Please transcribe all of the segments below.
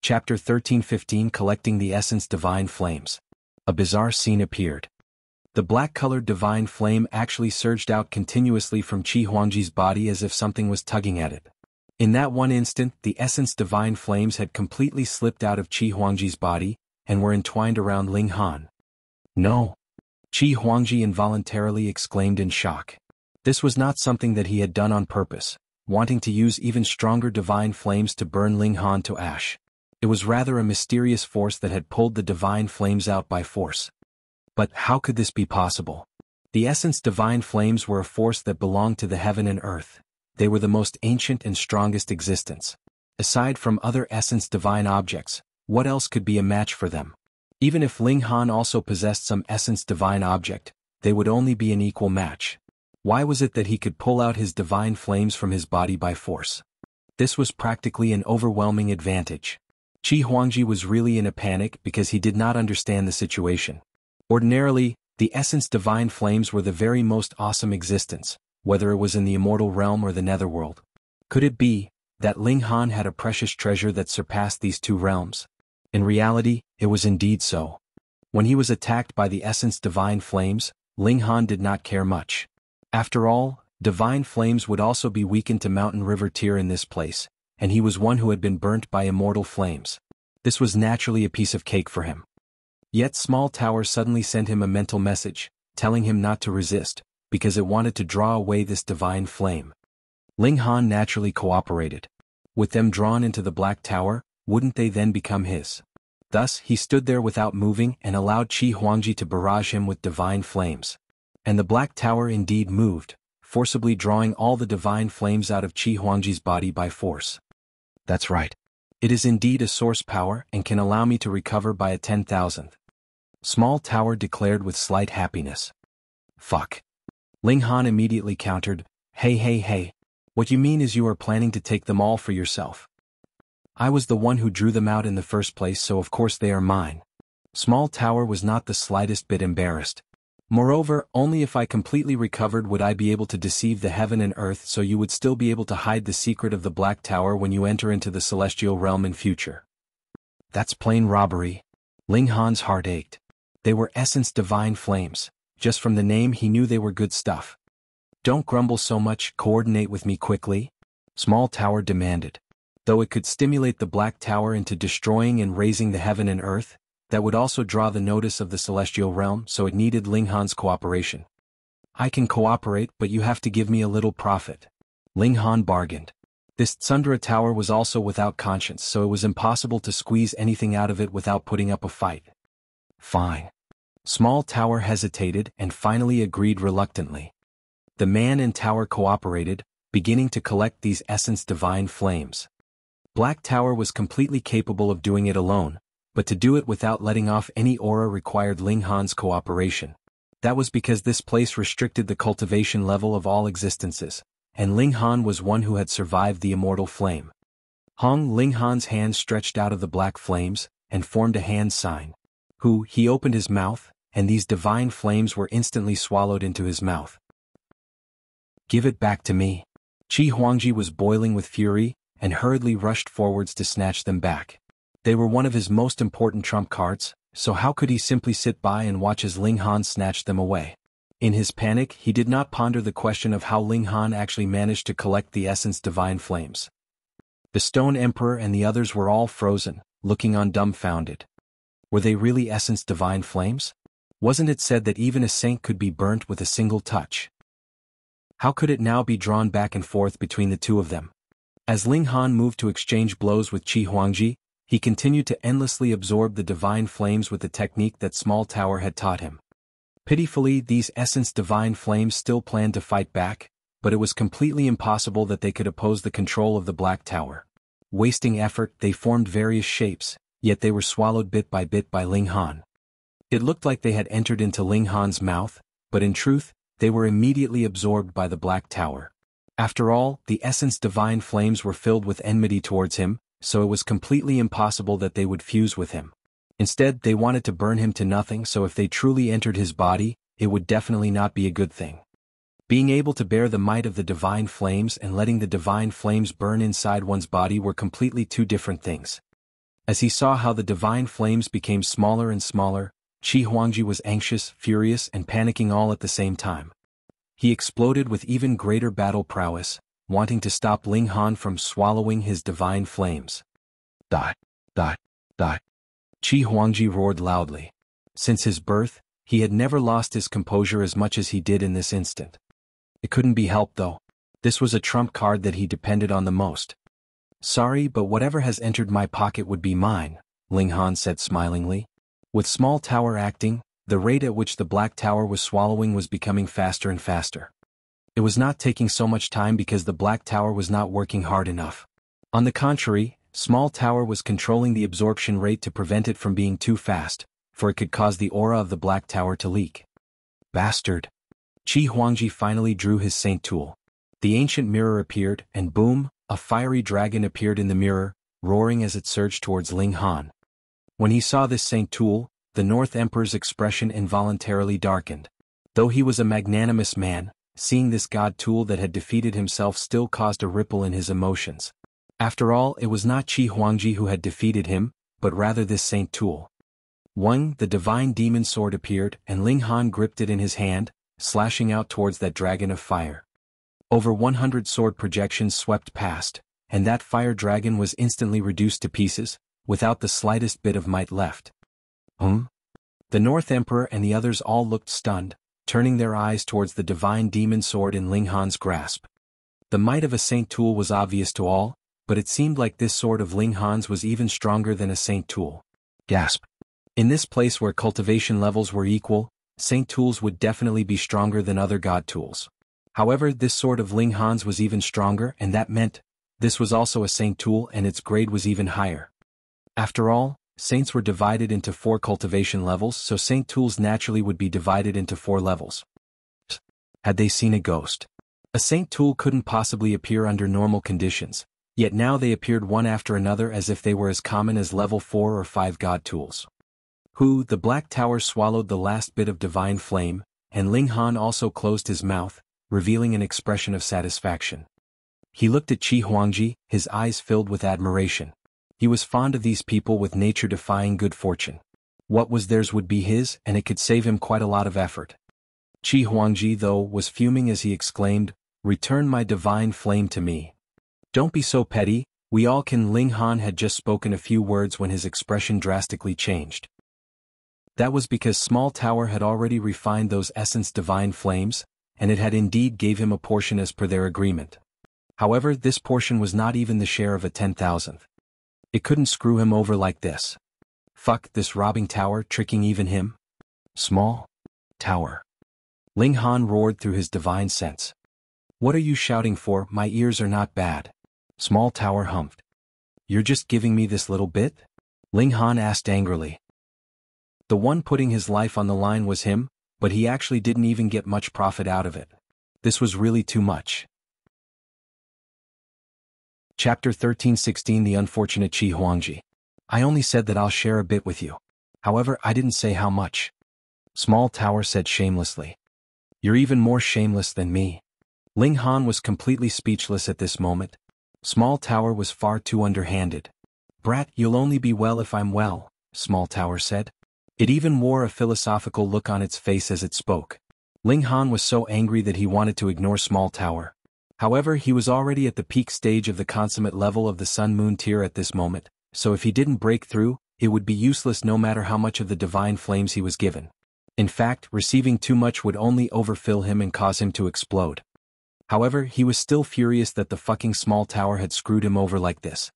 Chapter 13-15 Collecting the Essence Divine Flames. A bizarre scene appeared. The black-colored divine flame actually surged out continuously from Huangji's body as if something was tugging at it. In that one instant, the essence divine flames had completely slipped out of Huangji's body, and were entwined around Ling Han. No! Huangji involuntarily exclaimed in shock. This was not something that he had done on purpose, wanting to use even stronger divine flames to burn Ling Han to ash. It was rather a mysterious force that had pulled the divine flames out by force. But how could this be possible? The essence divine flames were a force that belonged to the heaven and earth. They were the most ancient and strongest existence. Aside from other essence divine objects, what else could be a match for them? Even if Ling Han also possessed some essence divine object, they would only be an equal match. Why was it that he could pull out his divine flames from his body by force? This was practically an overwhelming advantage. Huangji was really in a panic because he did not understand the situation. Ordinarily, the essence divine flames were the very most awesome existence, whether it was in the immortal realm or the netherworld. Could it be that Ling Han had a precious treasure that surpassed these two realms? In reality, it was indeed so. When he was attacked by the essence divine flames, Ling Han did not care much. After all, divine flames would also be weakened to mountain river tier in this place, and he was one who had been burnt by immortal flames. This was naturally a piece of cake for him. Yet Small Tower suddenly sent him a mental message, telling him not to resist, because it wanted to draw away this divine flame. Ling Han naturally cooperated. With them drawn into the Black Tower, wouldn't they then become his? Thus he stood there without moving and allowed Huangji to barrage him with divine flames. And the Black Tower indeed moved, forcibly drawing all the divine flames out of Huangji's body by force. That's right. It is indeed a source power and can allow me to recover by a 10,000th. Small Tower declared with slight happiness. Fuck. Ling Han immediately countered, Hey, what you mean is you are planning to take them all for yourself. I was the one who drew them out in the first place, so of course they are mine. Small Tower was not the slightest bit embarrassed. Moreover, only if I completely recovered would I be able to deceive the heaven and earth, so you would still be able to hide the secret of the Black Tower when you enter into the celestial realm in future. That's plain robbery. Ling Han's heart ached. They were essence divine flames. Just from the name he knew they were good stuff. Don't grumble so much, coordinate with me quickly. Small Tower demanded. Though it could stimulate the Black Tower into destroying and raising the heaven and earth, that would also draw the notice of the celestial realm, so it needed Ling Han's cooperation. I can cooperate, but you have to give me a little profit. Ling Han bargained. This Tsundra Tower was also without conscience, so it was impossible to squeeze anything out of it without putting up a fight. Fine. Small Tower hesitated and finally agreed reluctantly. The man and Tower cooperated, beginning to collect these essence divine flames. Black Tower was completely capable of doing it alone, but to do it without letting off any aura required Ling Han's cooperation. That was because this place restricted the cultivation level of all existences, and Ling Han was one who had survived the immortal flame. Ling Han's hand stretched out of the black flames, and formed a hand sign. He opened his mouth, and these divine flames were instantly swallowed into his mouth. Give it back to me. Huangji was boiling with fury, and hurriedly rushed forwards to snatch them back. They were one of his most important trump cards, so how could he simply sit by and watch as Ling Han snatched them away? In his panic, he did not ponder the question of how Ling Han actually managed to collect the essence divine flames. The Stone Emperor and the others were all frozen, looking on dumbfounded. Were they really essence divine flames? Wasn't it said that even a saint could be burnt with a single touch? How could it now be drawn back and forth between the two of them? As Ling Han moved to exchange blows with Huangji, he continued to endlessly absorb the divine flames with the technique that Small Tower had taught him. Pitifully, these essence divine flames still planned to fight back, but it was completely impossible that they could oppose the control of the Black Tower. Wasting effort, they formed various shapes, yet they were swallowed bit by Ling Han. It looked like they had entered into Ling Han's mouth, but in truth, they were immediately absorbed by the Black Tower. After all, the essence divine flames were filled with enmity towards him, so it was completely impossible that they would fuse with him. Instead, they wanted to burn him to nothing, so if they truly entered his body, it would definitely not be a good thing. Being able to bear the might of the divine flames and letting the divine flames burn inside one's body were completely two different things. As he saw how the divine flames became smaller and smaller, Huangji was anxious, furious, and panicking all at the same time. He exploded with even greater battle prowess, wanting to stop Ling Han from swallowing his divine flames. Die, die, die. Huangji roared loudly. Since his birth, he had never lost his composure as much as he did in this instant. It couldn't be helped though. This was a trump card that he depended on the most. Sorry, but whatever has entered my pocket would be mine, Ling Han said smilingly. With Small Tower acting, the rate at which the Black Tower was swallowing was becoming faster and faster. It was not taking so much time because the Black Tower was not working hard enough. On the contrary, Small Tower was controlling the absorption rate to prevent it from being too fast, for it could cause the aura of the Black Tower to leak. Bastard. Huangji finally drew his Saint Tool. The ancient mirror appeared, and boom, a fiery dragon appeared in the mirror, roaring as it surged towards Ling Han. When he saw this Saint Tool, the North Emperor's expression involuntarily darkened. Though he was a magnanimous man, seeing this god tool that had defeated himself still caused a ripple in his emotions. After all, it was not Huangji who had defeated him, but rather this Saint Tool. The divine demon sword appeared, and Ling Han gripped it in his hand, slashing out towards that dragon of fire. Over 100 sword projections swept past, and that fire dragon was instantly reduced to pieces, without the slightest bit of might left. The North Emperor and the others all looked stunned, turning their eyes towards the divine demon sword in Ling Han's grasp. The might of a Saint Tool was obvious to all, but it seemed like this sword of Ling Han's was even stronger than a Saint Tool. Gasp. In this place where cultivation levels were equal, Saint Tools would definitely be stronger than other god tools. However, this sword of Ling Han's was even stronger, and that meant this was also a Saint Tool and its grade was even higher. After all, Saints were divided into 4 cultivation levels, so Saint Tools naturally would be divided into 4 levels. Had they seen a ghost? A Saint Tool couldn't possibly appear under normal conditions, yet now they appeared one after another as if they were as common as level 4 or 5 god tools. The Black Tower swallowed the last bit of divine flame, and Ling Han also closed his mouth, revealing an expression of satisfaction. He looked at Huangji, his eyes filled with admiration. He was fond of these people with nature-defying good fortune. What was theirs would be his, and it could save him quite a lot of effort. Huangji, though, was fuming as he exclaimed, "Return my divine flame to me." "Don't be so petty, we all can." Ling Han had just spoken a few words when his expression drastically changed. That was because Small Tower had already refined those essence divine flames, and it had indeed gave him a portion as per their agreement. However, this portion was not even the share of a 10,000th. It couldn't screw him over like this. Fuck this robbing tower tricking even him. Small Tower. Ling Han roared through his divine sense. "What are you shouting for? My ears are not bad." Small Tower humped. "You're just giving me this little bit?" Ling Han asked angrily. The one putting his life on the line was him, but he actually didn't even get much profit out of it. This was really too much. Chapter 13:16 The Unfortunate Huangji. "I only said that I'll share a bit with you. However, I didn't say how much." Small Tower said shamelessly. "You're even more shameless than me." Ling Han was completely speechless at this moment. Small Tower was far too underhanded. "Brat, you'll only be well if I'm well," Small Tower said. It even wore a philosophical look on its face as it spoke. Ling Han was so angry that he wanted to ignore Small Tower. However, he was already at the peak stage of the consummate level of the Sun-Moon tier at this moment, so if he didn't break through, it would be useless no matter how much of the divine flames he was given. In fact, receiving too much would only overfill him and cause him to explode. However, he was still furious that the fucking Small Tower had screwed him over like this.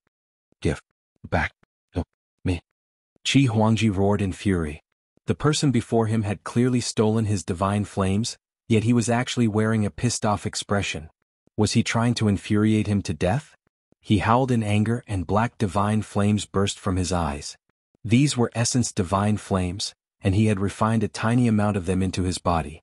"Give back to me." Huangji roared in fury. The person before him had clearly stolen his divine flames, yet he was actually wearing a pissed-off expression. Was he trying to infuriate him to death? He howled in anger and black divine flames burst from his eyes. These were essence divine flames, and he had refined a tiny amount of them into his body.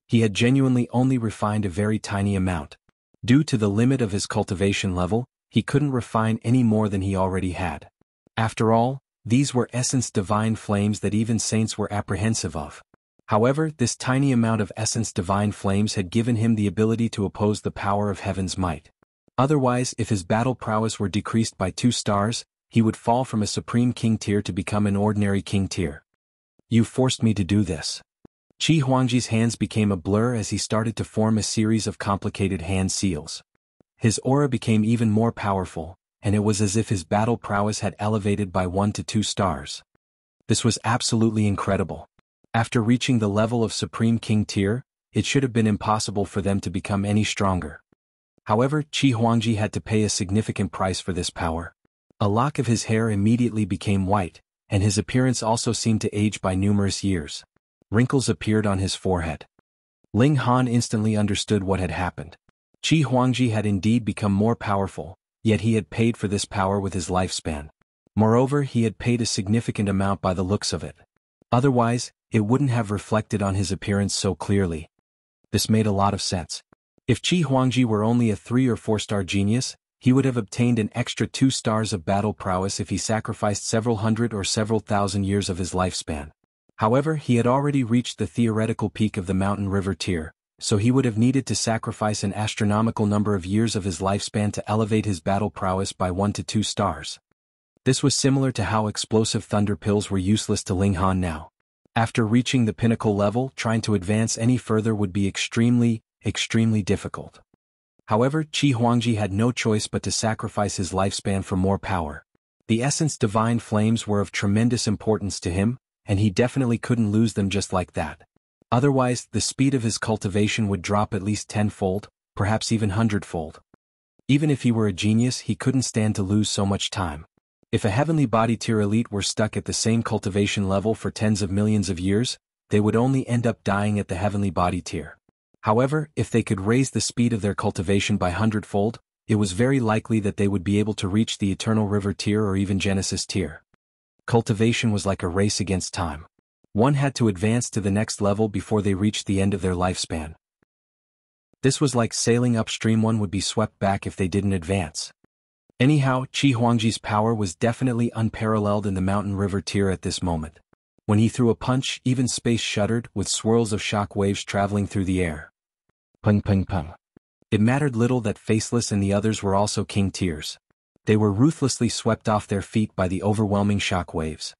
He had genuinely only refined a very tiny amount. Due to the limit of his cultivation level, he couldn't refine any more than he already had. After all, these were essence divine flames that even saints were apprehensive of. However, this tiny amount of essence divine flames had given him the ability to oppose the power of heaven's might. Otherwise, if his battle prowess were decreased by 2 stars, he would fall from a supreme king tier to become an ordinary king tier. You forced me to do this. Huangji's hands became a blur as he started to form a series of complicated hand seals. His aura became even more powerful, and it was as if his battle prowess had elevated by 1 to 2 stars. This was absolutely incredible. After reaching the level of Supreme King tier, it should have been impossible for them to become any stronger. However, Huangji had to pay a significant price for this power. A lock of his hair immediately became white, and his appearance also seemed to age by numerous years. Wrinkles appeared on his forehead. Ling Han instantly understood what had happened. Huangji had indeed become more powerful, yet he had paid for this power with his lifespan. Moreover, he had paid a significant amount by the looks of it. Otherwise, it wouldn't have reflected on his appearance so clearly. This made a lot of sense. If Huangji were only a 3 or 4-star genius, he would have obtained an extra 2 stars of battle prowess if he sacrificed several hundred or several thousand years of his lifespan. However, he had already reached the theoretical peak of the mountain river tier, so he would have needed to sacrifice an astronomical number of years of his lifespan to elevate his battle prowess by 1 to 2 stars. This was similar to how explosive thunder pills were useless to Ling Han now. After reaching the pinnacle level, trying to advance any further would be extremely difficult. However, Huangji had no choice but to sacrifice his lifespan for more power. The Essence Divine Flames were of tremendous importance to him, and he definitely couldn't lose them just like that. Otherwise, the speed of his cultivation would drop at least 10-fold, perhaps even 100-fold. Even if he were a genius, he couldn't stand to lose so much time. If a heavenly body tier elite were stuck at the same cultivation level for tens of millions of years, they would only end up dying at the heavenly body tier. However, if they could raise the speed of their cultivation by 100-fold, it was very likely that they would be able to reach the Eternal River tier or even Genesis tier. Cultivation was like a race against time. One had to advance to the next level before they reached the end of their lifespan. This was like sailing upstream. One would be swept back if they didn't advance. Anyhow, Huangji's power was definitely unparalleled in the mountain river tier at this moment. When he threw a punch, even space shuddered, with swirls of shock waves traveling through the air. Pung pung pung. It mattered little that Faceless and the others were also king tiers. They were ruthlessly swept off their feet by the overwhelming shock waves.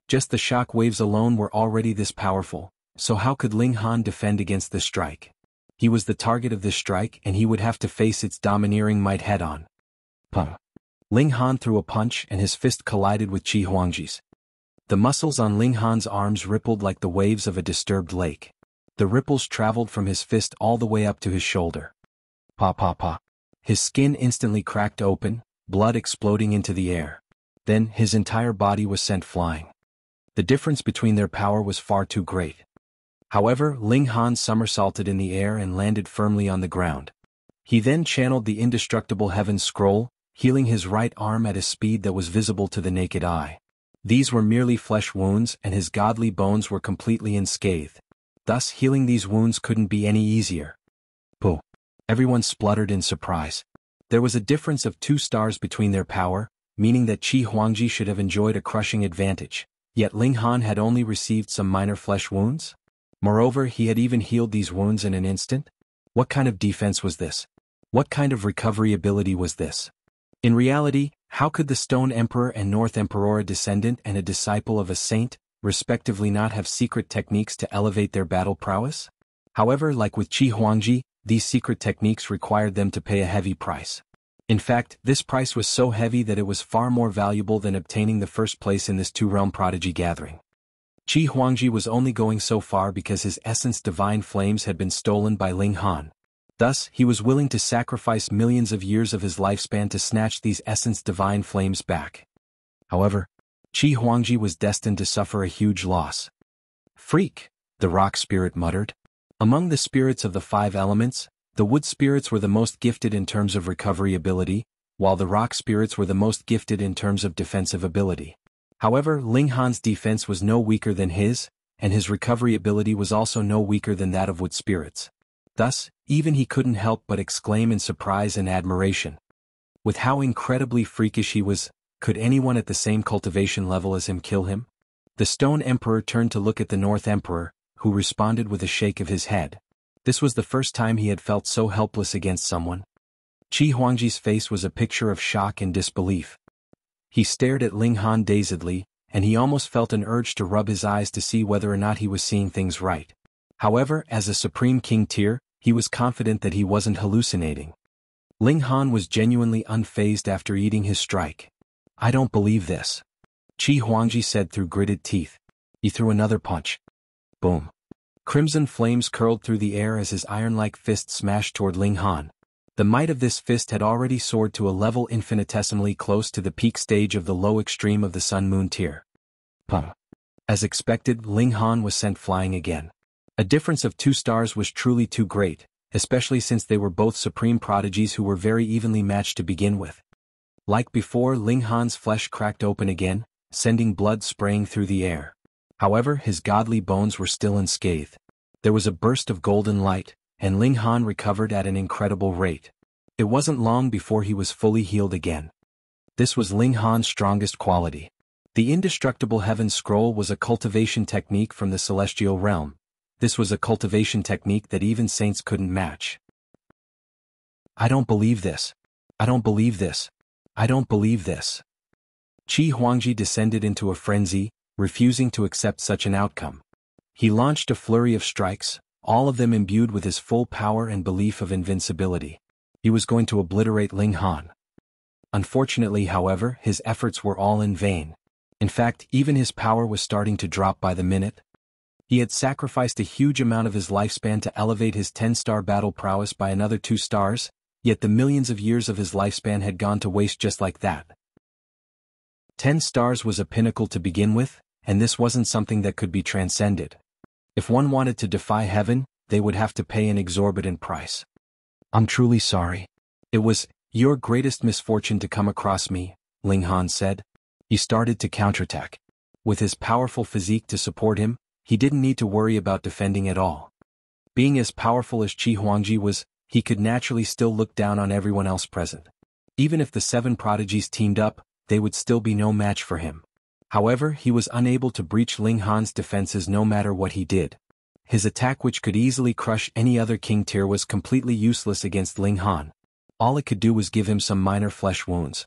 Just the shock waves alone were already this powerful, so how could Ling Han defend against this strike? He was the target of this strike and he would have to face its domineering might head-on. Pung. Ling Han threw a punch and his fist collided with Huangji's. The muscles on Ling Han's arms rippled like the waves of a disturbed lake. The ripples traveled from his fist all the way up to his shoulder. Pa pa pa. His skin instantly cracked open, blood exploding into the air. Then, his entire body was sent flying. The difference between their power was far too great. However, Ling Han somersaulted in the air and landed firmly on the ground. He then channeled the indestructible Heaven Scroll, healing his right arm at a speed that was visible to the naked eye. These were merely flesh wounds and his godly bones were completely unscathed. Thus, healing these wounds couldn't be any easier. Pooh. Everyone spluttered in surprise. There was a difference of 2 stars between their power, meaning that Huangji should have enjoyed a crushing advantage, yet Ling Han had only received some minor flesh wounds? Moreover, he had even healed these wounds in an instant? What kind of defense was this? What kind of recovery ability was this? In reality, how could the Stone Emperor and North Emperor, a descendant and a disciple of a saint, respectively not have secret techniques to elevate their battle prowess? However, like with Huangji, these secret techniques required them to pay a heavy price. In fact, this price was so heavy that it was far more valuable than obtaining the first place in this 2-realm prodigy gathering. Huangji was only going so far because his Essence Divine Flames had been stolen by Ling Han. Thus, he was willing to sacrifice millions of years of his lifespan to snatch these Essence Divine Flames back. However, Huangji was destined to suffer a huge loss. Freak, the rock spirit muttered. Among the spirits of the 5 elements, the wood spirits were the most gifted in terms of recovery ability, while the rock spirits were the most gifted in terms of defensive ability. However, Ling Han's defense was no weaker than his, and his recovery ability was also no weaker than that of wood spirits. Thus, even he couldn't help but exclaim in surprise and admiration. With how incredibly freakish he was, could anyone at the same cultivation level as him kill him? The Stone Emperor turned to look at the North Emperor, who responded with a shake of his head. This was the first time he had felt so helpless against someone. Huangji's face was a picture of shock and disbelief. He stared at Ling Han dazedly, and he almost felt an urge to rub his eyes to see whether or not he was seeing things right. However, as a Supreme King tier, he was confident that he wasn't hallucinating. Ling Han was genuinely unfazed after eating his strike. "I don't believe this," Huangji said through gritted teeth. He threw another punch. Boom. Crimson flames curled through the air as his iron-like fist smashed toward Ling Han. The might of this fist had already soared to a level infinitesimally close to the peak stage of the low extreme of the Sun-Moon tier. Pum. As expected, Ling Han was sent flying again. A difference of 2 stars was truly too great, especially since they were both supreme prodigies who were very evenly matched to begin with. Like before, Ling Han's flesh cracked open again, sending blood spraying through the air. However, his godly bones were still unscathed. There was a burst of golden light, and Ling Han recovered at an incredible rate. It wasn't long before he was fully healed again. This was Ling Han's strongest quality. The indestructible Heaven Scroll was a cultivation technique from the celestial realm. This was a cultivation technique that even saints couldn't match. "I don't believe this. I don't believe this. I don't believe this." Huangji descended into a frenzy, refusing to accept such an outcome. He launched a flurry of strikes, all of them imbued with his full power and belief of invincibility. He was going to obliterate Ling Han. Unfortunately, however, his efforts were all in vain. In fact, even his power was starting to drop by the minute. He had sacrificed a huge amount of his lifespan to elevate his 10-star battle prowess by another 2 stars, yet the millions of years of his lifespan had gone to waste just like that. 10 stars was a pinnacle to begin with, and this wasn't something that could be transcended. If one wanted to defy heaven, they would have to pay an exorbitant price. "I'm truly sorry. It was your greatest misfortune to come across me," Ling Han said. He started to counterattack. With his powerful physique to support him, he didn't need to worry about defending at all. Being as powerful as Huangji was, he could naturally still look down on everyone else present. Even if the 7 prodigies teamed up, they would still be no match for him. However, he was unable to breach Ling Han's defenses no matter what he did. His attack, which could easily crush any other king tier, was completely useless against Ling Han. All it could do was give him some minor flesh wounds.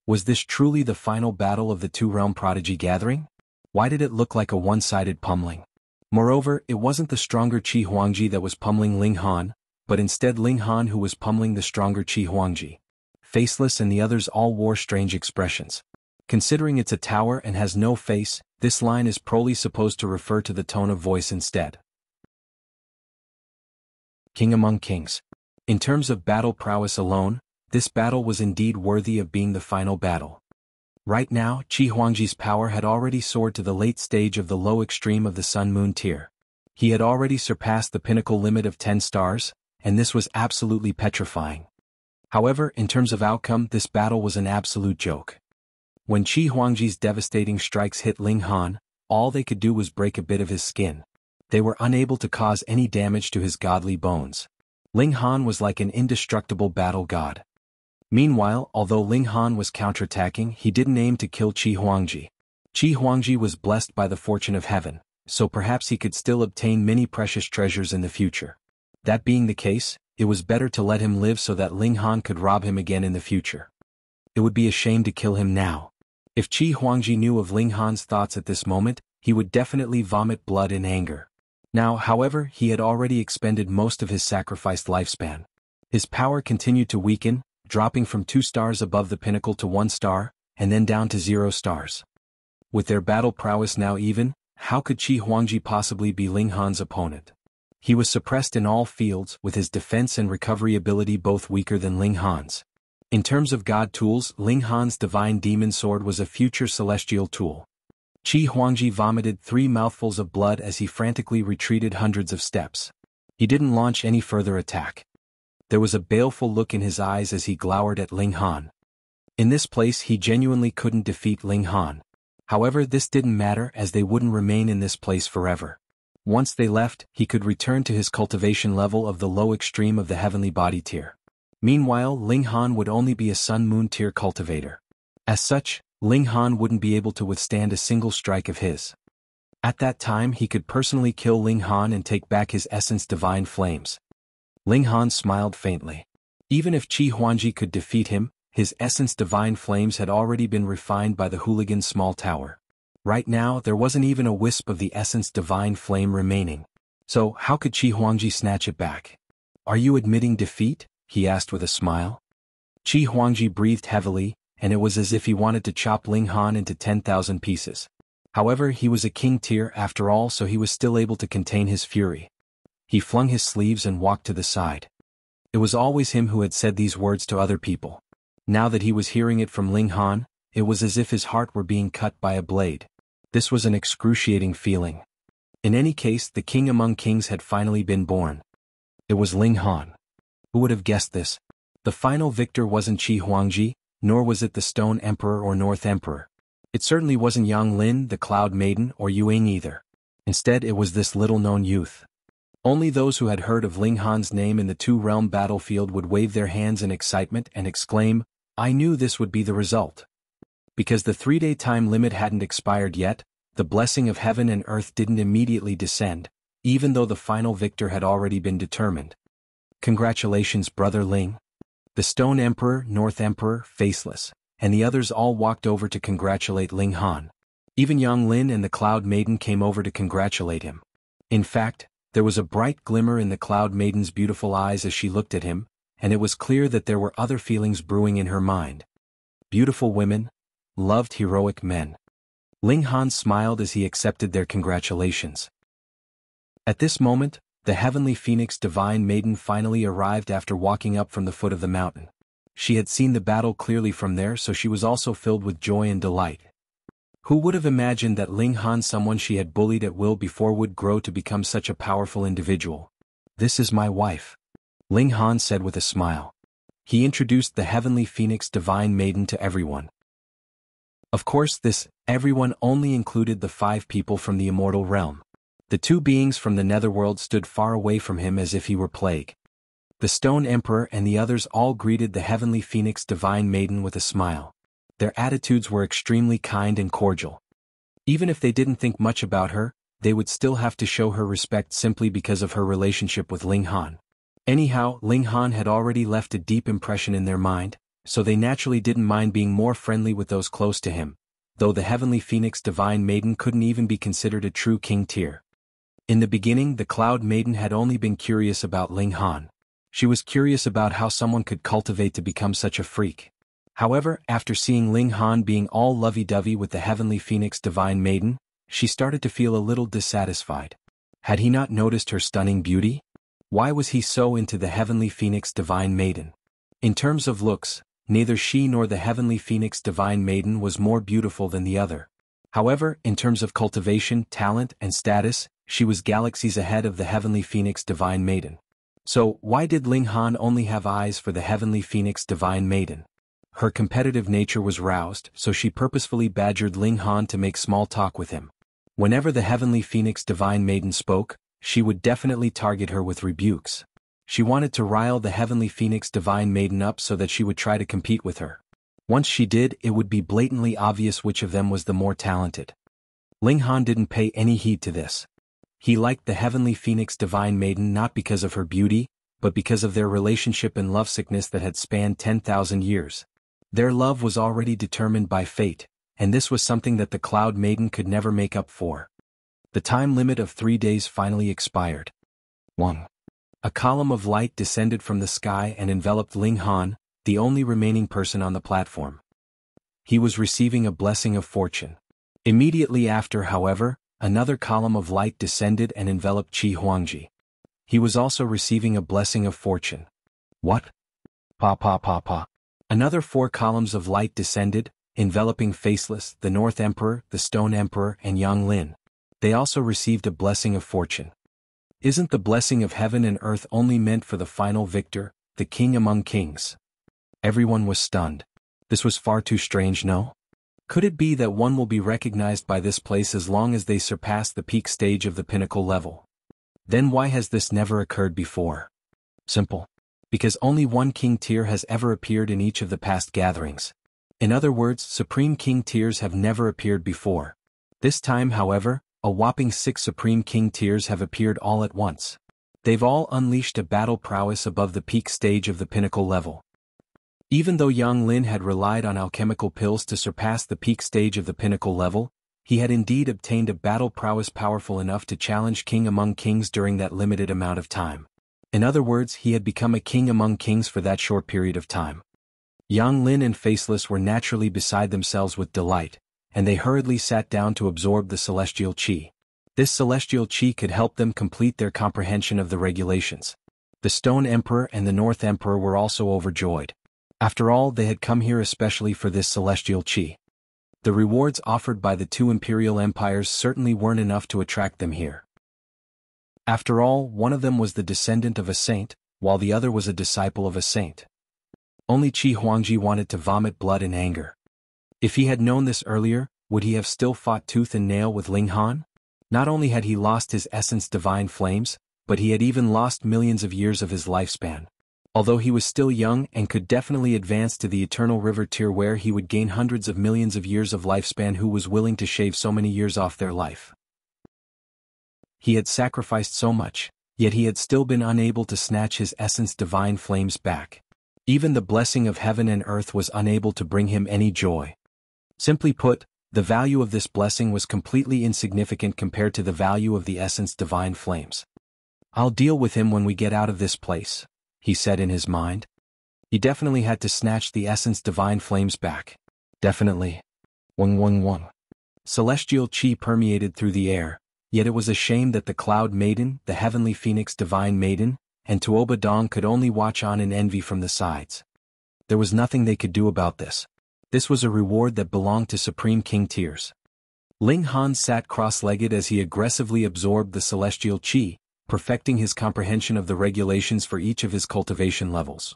Was this truly the final battle of the 2-realm prodigy gathering? Why did it look like a one-sided pummeling? Moreover, it wasn't the stronger Huangji that was pummeling Ling Han, but instead Ling Han who was pummeling the stronger Huangji. Faceless and the others all wore strange expressions. Considering it's a tower and has no face, this line is probably supposed to refer to the tone of voice instead. King among kings. In terms of battle prowess alone, this battle was indeed worthy of being the final battle. Right now, Huangji's power had already soared to the late stage of the low extreme of the Sun-Moon tier. He had already surpassed the pinnacle limit of 10 stars, and this was absolutely petrifying. However, in terms of outcome, this battle was an absolute joke. When Huangji's devastating strikes hit Ling Han, all they could do was break a bit of his skin. They were unable to cause any damage to his godly bones. Ling Han was like an indestructible battle god. Meanwhile, although Ling Han was counterattacking, he didn't aim to kill Huangji. Huangji was blessed by the fortune of heaven, so perhaps he could still obtain many precious treasures in the future. That being the case, it was better to let him live so that Ling Han could rob him again in the future. It would be a shame to kill him now. If Huangji knew of Ling Han's thoughts at this moment, he would definitely vomit blood in anger. Now, however, he had already expended most of his sacrificed lifespan. His power continued to weaken, dropping from 2 stars above the pinnacle to 1 star, and then down to 0 stars. With their battle prowess now even, how could Huangji possibly be Ling Han's opponent? He was suppressed in all fields, with his defense and recovery ability both weaker than Ling Han's. In terms of god tools, Ling Han's divine demon sword was a future celestial tool. Huangji vomited 3 mouthfuls of blood as he frantically retreated hundreds of steps. He didn't launch any further attack. There was a baleful look in his eyes as he glowered at Ling Han. In this place he genuinely couldn't defeat Ling Han. However, this didn't matter as they wouldn't remain in this place forever. Once they left, he could return to his cultivation level of the low extreme of the heavenly body tier. Meanwhile, Ling Han would only be a Sun-Moon tier cultivator. As such, Ling Han wouldn't be able to withstand a single strike of his. At that time he could personally kill Ling Han and take back his essence divine flames. Ling Han smiled faintly. Even if Huangji could defeat him, His essence divine flames had already been refined by the hooligan's small tower. Right now there wasn't even a wisp of the essence divine flame remaining. So how could Huangji snatch it back? Are you admitting defeat? He asked with a smile. Huangji breathed heavily, and it was as if he wanted to chop Ling Han into 10,000 pieces. However, he was a king tier after all, so he was still able to contain his fury. He flung his sleeves and walked to the side. It was always him who had said these words to other people. Now that he was hearing it from Ling Han, it was as if his heart were being cut by a blade. This was an excruciating feeling. In any case, the king among kings had finally been born. It was Ling Han. Who would have guessed this? The final victor wasn't Huangji, nor was it the Stone Emperor or North Emperor. It certainly wasn't Yang Lin, the Cloud Maiden, or Yuang either. Instead, it was this little-known youth. Only those who had heard of Ling Han's name in the two-realm battlefield would wave their hands in excitement and exclaim, "I knew this would be the result." Because the 3-day time limit hadn't expired yet, the blessing of heaven and earth didn't immediately descend, even though the final victor had already been determined. "Congratulations, Brother Ling." The Stone Emperor, North Emperor, Faceless, and the others all walked over to congratulate Ling Han. Even Yang Lin and the Cloud Maiden came over to congratulate him. In fact, there was a bright glimmer in the Cloud Maiden's beautiful eyes as she looked at him, and it was clear that there were other feelings brewing in her mind. Beautiful women, loved heroic men. Ling Han smiled as he accepted their congratulations. At this moment, the heavenly phoenix divine maiden finally arrived after walking up from the foot of the mountain. She had seen the battle clearly from there, so she was also filled with joy and delight. Who would have imagined that Ling Han, someone she had bullied at will before, would grow to become such a powerful individual? "This is my wife," Ling Han said with a smile. He introduced the heavenly phoenix divine maiden to everyone. Of course, this everyone only included the 5 people from the immortal realm. The 2 beings from the netherworld stood far away from him as if he were plague. The Stone Emperor and the others all greeted the heavenly phoenix divine maiden with a smile. Their attitudes were extremely kind and cordial. Even if they didn't think much about her, they would still have to show her respect simply because of her relationship with Ling Han. Anyhow, Ling Han had already left a deep impression in their mind, so they naturally didn't mind being more friendly with those close to him, though the heavenly phoenix divine maiden couldn't even be considered a true king tier. In the beginning, the Cloud Maiden had only been curious about Ling Han. She was curious about how someone could cultivate to become such a freak. However, after seeing Ling Han being all lovey-dovey with the heavenly phoenix divine maiden, she started to feel a little dissatisfied. Had he not noticed her stunning beauty? Why was he so into the heavenly phoenix divine maiden? In terms of looks, neither she nor the heavenly phoenix divine maiden was more beautiful than the other. However, in terms of cultivation, talent, and status, she was galaxies ahead of the heavenly phoenix divine maiden. So, why did Ling Han only have eyes for the heavenly phoenix divine maiden? Her competitive nature was roused, so she purposefully badgered Ling Han to make small talk with him. Whenever the heavenly phoenix divine maiden spoke, she would definitely target her with rebukes. She wanted to rile the heavenly phoenix divine maiden up so that she would try to compete with her. Once she did, it would be blatantly obvious which of them was the more talented. Ling Han didn't pay any heed to this. He liked the heavenly phoenix divine maiden not because of her beauty, but because of their relationship and lovesickness that had spanned 10,000 years. Their love was already determined by fate, and this was something that the Cloud Maiden could never make up for. The time limit of 3 days finally expired. 1. A column of light descended from the sky and enveloped Ling Han, the only remaining person on the platform. He was receiving a blessing of fortune. Immediately after, however, another column of light descended and enveloped Huangji. He was also receiving a blessing of fortune. What? Pa. Another 4 columns of light descended, enveloping Faceless, the North Emperor, the Stone Emperor, and Yang Lin. They also received a blessing of fortune. Isn't the blessing of heaven and earth only meant for the final victor, the king among kings? Everyone was stunned. This was far too strange, no? Could it be that one will be recognized by this place as long as they surpass the peak stage of the pinnacle level? Then why has this never occurred before? Simple. Because only one king tier has ever appeared in each of the past gatherings. In other words, supreme king tiers have never appeared before. This time, however, a whopping 6 supreme king tiers have appeared all at once. They've all unleashed a battle prowess above the peak stage of the pinnacle level. Even though Yang Lin had relied on alchemical pills to surpass the peak stage of the pinnacle level, he had indeed obtained a battle prowess powerful enough to challenge king among kings during that limited amount of time. In other words, he had become a king among kings for that short period of time. Yang Lin and Faceless were naturally beside themselves with delight, and they hurriedly sat down to absorb the celestial qi. This celestial qi could help them complete their comprehension of the regulations. The Stone Emperor and the North Emperor were also overjoyed. After all, they had come here especially for this celestial qi. The rewards offered by the two imperial empires certainly weren't enough to attract them here. After all, one of them was the descendant of a saint, while the other was a disciple of a saint. Only Huangji wanted to vomit blood in anger. If he had known this earlier, would he have still fought tooth and nail with Ling Han? Not only had he lost his essence divine flames, but he had even lost millions of years of his lifespan. Although he was still young and could definitely advance to the eternal river tier where he would gain hundreds of millions of years of lifespan, who was willing to shave so many years off their life? He had sacrificed so much, yet he had still been unable to snatch his essence divine flames back. Even the blessing of heaven and earth was unable to bring him any joy. Simply put, the value of this blessing was completely insignificant compared to the value of the essence divine flames. "I'll deal with him when we get out of this place," he said in his mind. He definitely had to snatch the essence divine flames back. Definitely. Wang. Celestial qi permeated through the air, yet it was a shame that the Cloud Maiden, the Heavenly Phoenix Divine Maiden, and Tuoba Dong could only watch on in envy from the sides. There was nothing they could do about this. This was a reward that belonged to Supreme King Tears. Ling Han sat cross-legged as he aggressively absorbed the celestial qi, perfecting his comprehension of the regulations for each of his cultivation levels.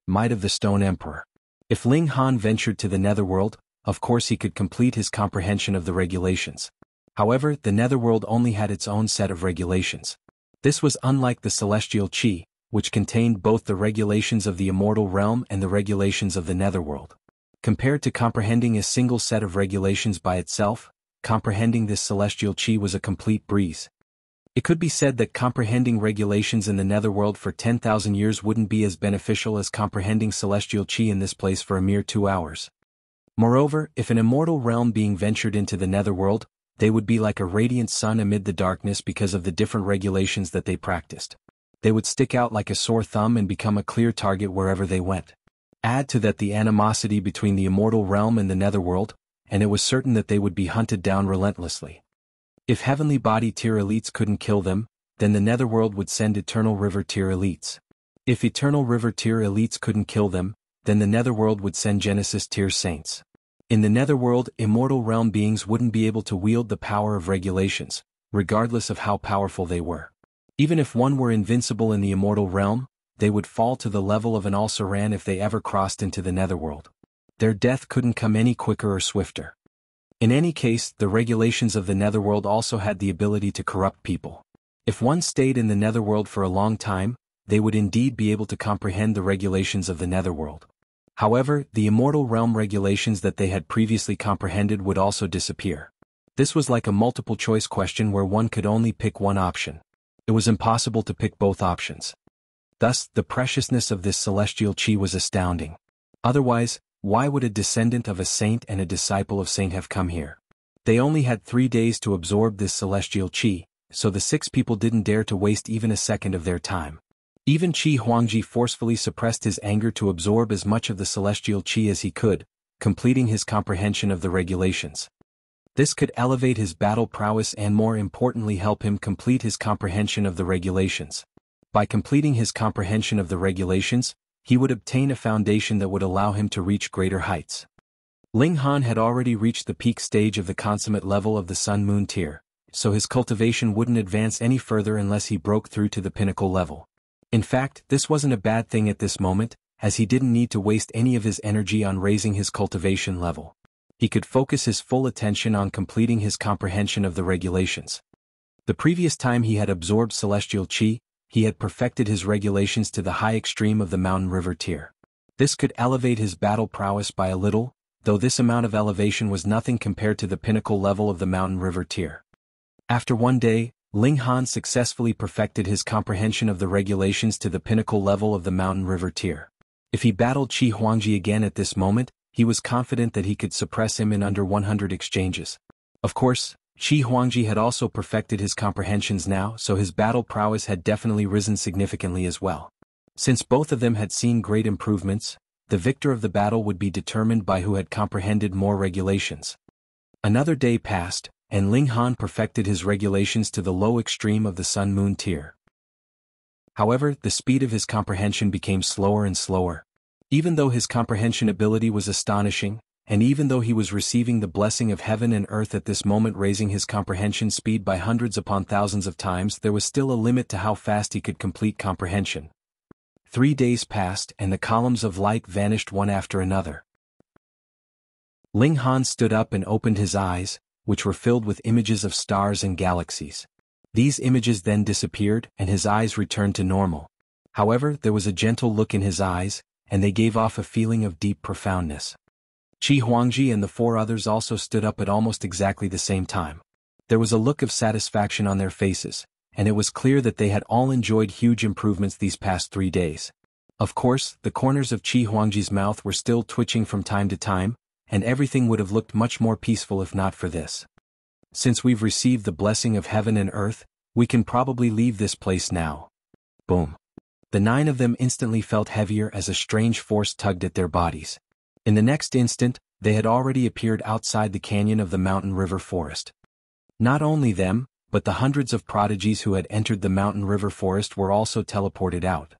Might of the Stone Emperor. If Ling Han ventured to the Netherworld, of course he could complete his comprehension of the regulations. However, the Netherworld only had its own set of regulations. This was unlike the celestial qi, which contained both the regulations of the immortal realm and the regulations of the Netherworld. Compared to comprehending a single set of regulations by itself, comprehending this celestial qi was a complete breeze. It could be said that comprehending regulations in the Netherworld for 10,000 years wouldn't be as beneficial as comprehending celestial qi in this place for a mere 2 hours. Moreover, if an immortal realm being ventured into the Netherworld, they would be like a radiant sun amid the darkness because of the different regulations that they practiced. They would stick out like a sore thumb and become a clear target wherever they went. Add to that the animosity between the immortal realm and the Netherworld, and it was certain that they would be hunted down relentlessly. If Heavenly Body tier elites couldn't kill them, then the Netherworld would send Eternal River tier elites. If Eternal River tier elites couldn't kill them, then the Netherworld would send Genesis tier saints. In the Netherworld, immortal realm beings wouldn't be able to wield the power of regulations, regardless of how powerful they were. Even if one were invincible in the immortal realm, they would fall to the level of an Al-Saran if they ever crossed into the Netherworld. Their death couldn't come any quicker or swifter. In any case, the regulations of the Netherworld also had the ability to corrupt people. If one stayed in the Netherworld for a long time, they would indeed be able to comprehend the regulations of the Netherworld. However, the immortal realm regulations that they had previously comprehended would also disappear. This was like a multiple-choice question where one could only pick one option. It was impossible to pick both options. Thus, the preciousness of this celestial qi was astounding. Otherwise, why would a descendant of a saint and a disciple of saint have come here? They only had 3 days to absorb this celestial qi, so the 6 people didn't dare to waste even a second of their time. Even Huangji forcefully suppressed his anger to absorb as much of the celestial qi as he could, completing his comprehension of the regulations. This could elevate his battle prowess and more importantly help him complete his comprehension of the regulations. By completing his comprehension of the regulations, he would obtain a foundation that would allow him to reach greater heights. Ling Han had already reached the peak stage of the consummate level of the Sun-Moon tier, so his cultivation wouldn't advance any further unless he broke through to the pinnacle level. In fact, this wasn't a bad thing at this moment, as he didn't need to waste any of his energy on raising his cultivation level. He could focus his full attention on completing his comprehension of the regulations. The previous time he had absorbed celestial qi, he had perfected his regulations to the high extreme of the Mountain River tier. This could elevate his battle prowess by a little, though this amount of elevation was nothing compared to the pinnacle level of the Mountain River tier. After 1 day, Ling Han successfully perfected his comprehension of the regulations to the pinnacle level of the mountain river tier. If he battled Huangji again at this moment, he was confident that he could suppress him in under 100 exchanges. Of course, Huangji had also perfected his comprehensions now, so his battle prowess had definitely risen significantly as well. Since both of them had seen great improvements, the victor of the battle would be determined by who had comprehended more regulations. Another day passed, and Ling Han perfected his regulations to the low extreme of the Sun-Moon tier. However, the speed of his comprehension became slower and slower. Even though his comprehension ability was astonishing, and even though he was receiving the blessing of heaven and earth at this moment, raising his comprehension speed by hundreds upon thousands of times, there was still a limit to how fast he could complete comprehension. 3 days passed and the columns of light vanished one after another. Ling Han stood up and opened his eyes, which were filled with images of stars and galaxies. These images then disappeared and his eyes returned to normal. However, there was a gentle look in his eyes, and they gave off a feeling of deep profoundness. Huangji and the 4 others also stood up at almost exactly the same time. There was a look of satisfaction on their faces, and it was clear that they had all enjoyed huge improvements these past 3 days. Of course, the corners of Huangji's mouth were still twitching from time to time, and everything would have looked much more peaceful if not for this. Since we've received the blessing of heaven and earth, we can probably leave this place now. Boom. The 9 of them instantly felt heavier as a strange force tugged at their bodies. In the next instant, they had already appeared outside the canyon of the mountain river forest. Not only them, but the hundreds of prodigies who had entered the mountain river forest were also teleported out.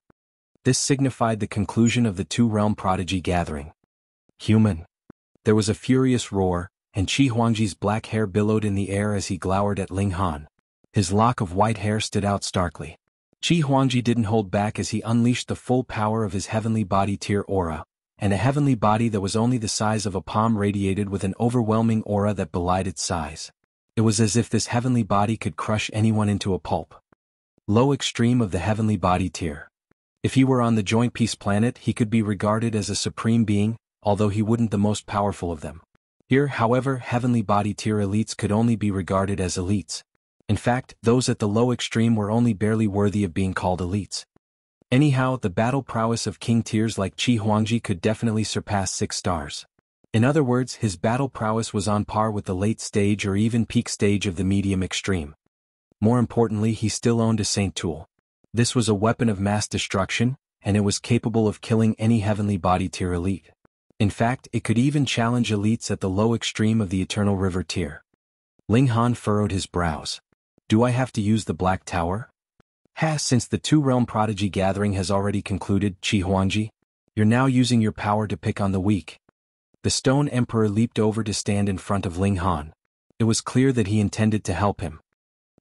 This signified the conclusion of the 2-realm prodigy gathering. Human. There was a furious roar, and Huangji's black hair billowed in the air as he glowered at Ling Han. His lock of white hair stood out starkly. Huangji didn't hold back as he unleashed the full power of his heavenly body tier aura, and a heavenly body that was only the size of a palm radiated with an overwhelming aura that belied its size. It was as if this heavenly body could crush anyone into a pulp. Low extreme of the heavenly body tier. If he were on the Joint Peace planet, he could be regarded as a supreme being, although he wouldn't the most powerful of them. Here, however, heavenly body tier elites could only be regarded as elites. In fact, those at the low extreme were only barely worthy of being called elites. Anyhow, the battle prowess of king tiers like Huangji could definitely surpass 6 stars. In other words, his battle prowess was on par with the late stage or even peak stage of the medium extreme. More importantly, he still owned a Saint Tool. This was a weapon of mass destruction, and it was capable of killing any heavenly body tier elite. In fact, it could even challenge elites at the low extreme of the Eternal River tier. Ling Han furrowed his brows. Do I have to use the Black Tower? Since the 2-realm prodigy gathering has already concluded, Huangji, you're now using your power to pick on the weak. The Stone Emperor leaped over to stand in front of Ling Han. It was clear that he intended to help him.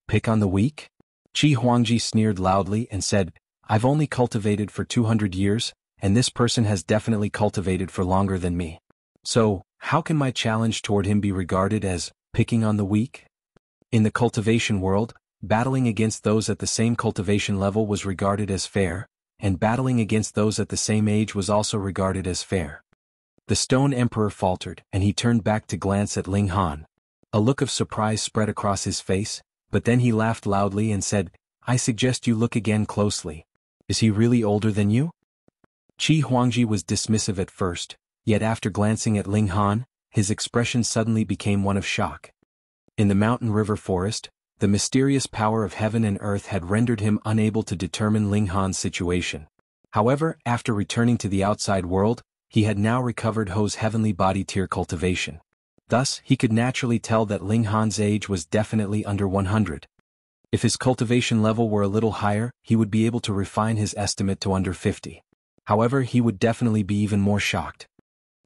Pick on the weak? Huangji sneered loudly and said, I've only cultivated for 200 years, and this person has definitely cultivated for longer than me. So, how can my challenge toward him be regarded as picking on the weak? In the cultivation world, battling against those at the same cultivation level was regarded as fair, and battling against those at the same age was also regarded as fair. The Stone Emperor faltered, and he turned back to glance at Ling Han. A look of surprise spread across his face, but then he laughed loudly and said, I suggest you look again closely. Is he really older than you? Huangji was dismissive at first, yet after glancing at Ling Han, his expression suddenly became one of shock. In the mountain river forest, the mysterious power of heaven and earth had rendered him unable to determine Ling Han's situation. However, after returning to the outside world, he had now recovered Ho's heavenly body tier cultivation. Thus, he could naturally tell that Ling Han's age was definitely under 100. If his cultivation level were a little higher, he would be able to refine his estimate to under 50. However, he would definitely be even more shocked.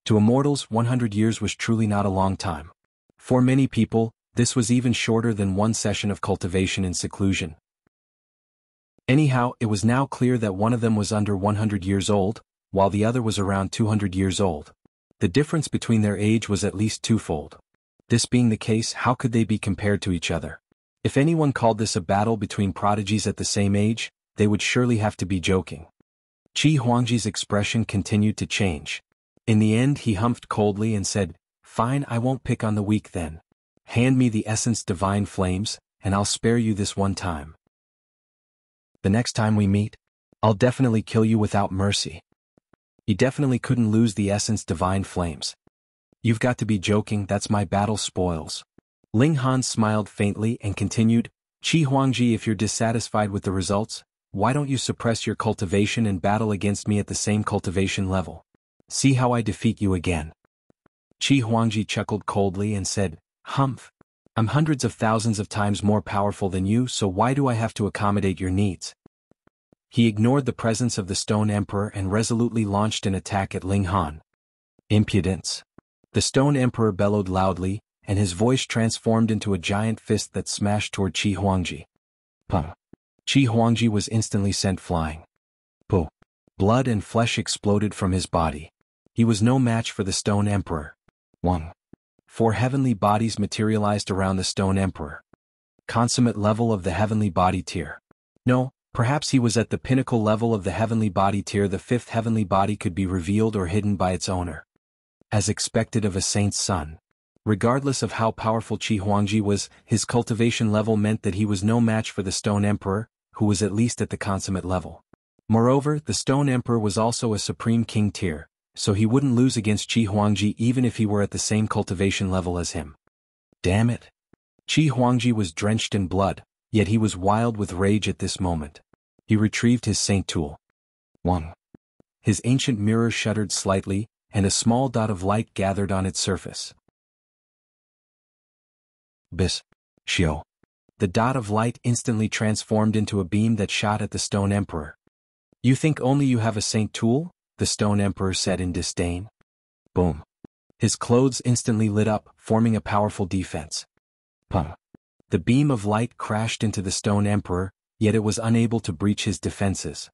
To immortals, 100 years was truly not a long time. For many people, this was even shorter than one session of cultivation in seclusion. Anyhow, it was now clear that one of them was under 100 years old, while the other was around 200 years old. The difference between their age was at least twofold. This being the case, how could they be compared to each other? If anyone called this a battle between prodigies at the same age, they would surely have to be joking. Huangji's expression continued to change. In the end, he humphed coldly and said, Fine, I won't pick on the weak then. Hand me the essence divine flames, and I'll spare you this one time. The next time we meet, I'll definitely kill you without mercy. You definitely couldn't lose the essence divine flames. You've got to be joking, that's my battle spoils. Ling Han smiled faintly and continued, Qi Huangji, if you're dissatisfied with the results, why don't you suppress your cultivation and battle against me at the same cultivation level? See how I defeat you again. Qi Huangji chuckled coldly and said, Humph. I'm hundreds of thousands of times more powerful than you, so why do I have to accommodate your needs? He ignored the presence of the Stone Emperor and resolutely launched an attack at Ling Han. Impudence. The Stone Emperor bellowed loudly, and his voice transformed into a giant fist that smashed toward Qi Huangji. Puh. Qi Huangji was instantly sent flying. Puh. Blood and flesh exploded from his body. He was no match for the Stone Emperor. 1. 4 heavenly bodies materialized around the Stone Emperor. Consummate level of the heavenly body tier. No, perhaps he was at the pinnacle level of the heavenly body tier. The 5th heavenly body could be revealed or hidden by its owner. As expected of a saint's son. Regardless of how powerful Qi Huangji was, his cultivation level meant that he was no match for the Stone Emperor, who was at least at the consummate level. Moreover, the Stone Emperor was also a supreme king tier, so he wouldn't lose against Qi Huangji even if he were at the same cultivation level as him. Damn it. Qi Huangji was drenched in blood, yet he was wild with rage at this moment. He retrieved his saint tool. 1. His ancient mirror shuddered slightly, and a small dot of light gathered on its surface. Bis. Xiao. The dot of light instantly transformed into a beam that shot at the Stone Emperor. You think only you have a saint tool? The Stone Emperor said in disdain. Boom. His clothes instantly lit up, forming a powerful defense. Puh. The beam of light crashed into the Stone Emperor, yet it was unable to breach his defenses.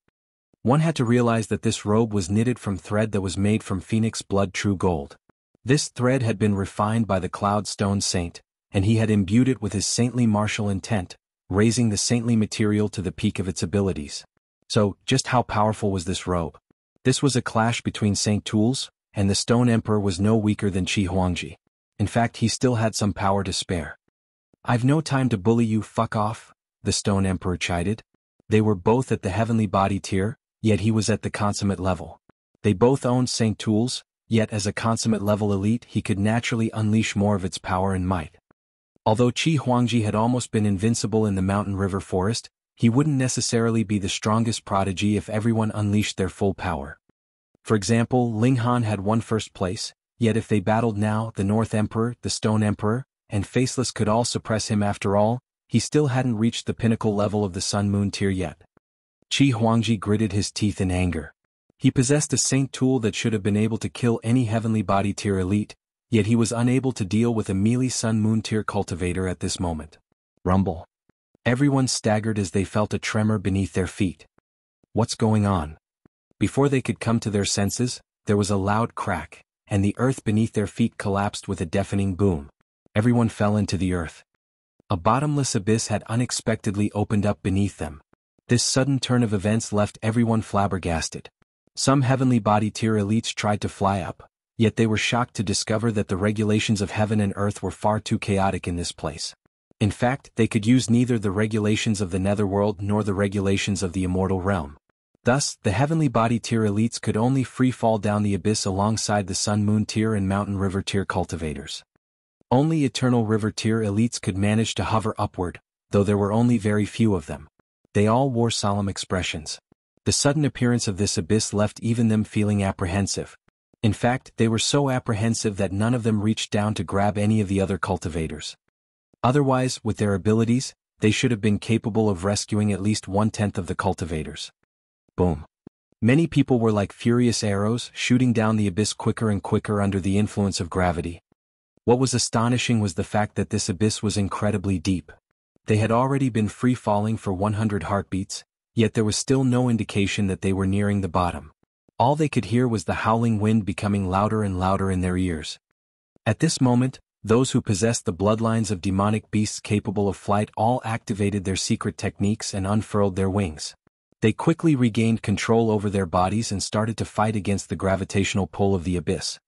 One had to realize that this robe was knitted from thread that was made from phoenix blood true gold. This thread had been refined by the Cloud Stone Saint, and he had imbued it with his saintly martial intent, raising the saintly material to the peak of its abilities. So, just how powerful was this robe? This was a clash between saint tools, and the Stone Emperor was no weaker than Qi Huangji. In fact, he still had some power to spare. I've no time to bully you, fuck off, the Stone Emperor chided. They were both at the heavenly body tier, yet he was at the consummate level. They both owned saint tools, yet as a consummate level elite he could naturally unleash more of its power and might. Although Qi Huangji had almost been invincible in the mountain river forest, he wouldn't necessarily be the strongest prodigy if everyone unleashed their full power. For example, Ling Han had won first place, yet if they battled now, the North Emperor, the Stone Emperor, and Faceless could all suppress him after all, he still hadn't reached the pinnacle level of the Sun Moon tier yet. Qi Huangji gritted his teeth in anger. He possessed a saint tool that should have been able to kill any heavenly body tier elite, yet he was unable to deal with a melee Sun Moon tier cultivator at this moment. Rumble. Everyone staggered as they felt a tremor beneath their feet. What's going on? Before they could come to their senses, there was a loud crack, and the earth beneath their feet collapsed with a deafening boom. Everyone fell into the earth. A bottomless abyss had unexpectedly opened up beneath them. This sudden turn of events left everyone flabbergasted. Some heavenly body tier elites tried to fly up, yet they were shocked to discover that the regulations of heaven and earth were far too chaotic in this place. In fact, they could use neither the regulations of the netherworld nor the regulations of the immortal realm. Thus, the heavenly body tier elites could only free fall down the abyss alongside the Sun Moon tier and Mountain River tier cultivators. Only Eternal River tier elites could manage to hover upward, though there were only very few of them. They all wore solemn expressions. The sudden appearance of this abyss left even them feeling apprehensive. In fact, they were so apprehensive that none of them reached down to grab any of the other cultivators. Otherwise, with their abilities, they should have been capable of rescuing at least 1/10 of the cultivators. Boom. Many people were like furious arrows, shooting down the abyss quicker and quicker under the influence of gravity. What was astonishing was the fact that this abyss was incredibly deep. They had already been free-falling for 100 heartbeats, yet there was still no indication that they were nearing the bottom. All they could hear was the howling wind becoming louder and louder in their ears. At this moment, those who possessed the bloodlines of demonic beasts capable of flight all activated their secret techniques and unfurled their wings. They quickly regained control over their bodies and started to fight against the gravitational pull of the abyss.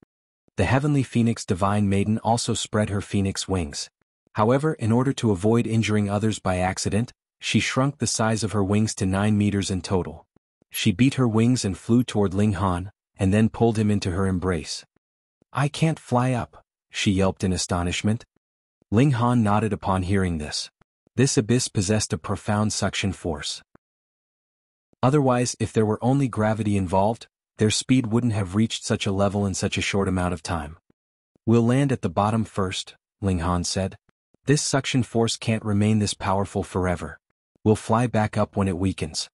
The heavenly phoenix divine maiden also spread her phoenix wings. However, in order to avoid injuring others by accident, she shrunk the size of her wings to 9 meters in total. She beat her wings and flew toward Ling Han, and then pulled him into her embrace. "I can't fly up," she yelped in astonishment. Ling Han nodded upon hearing this. This abyss possessed a profound suction force. Otherwise, if there were only gravity involved, their speed wouldn't have reached such a level in such a short amount of time. "We'll land at the bottom first," Ling Han said. "This suction force can't remain this powerful forever. We'll fly back up when it weakens."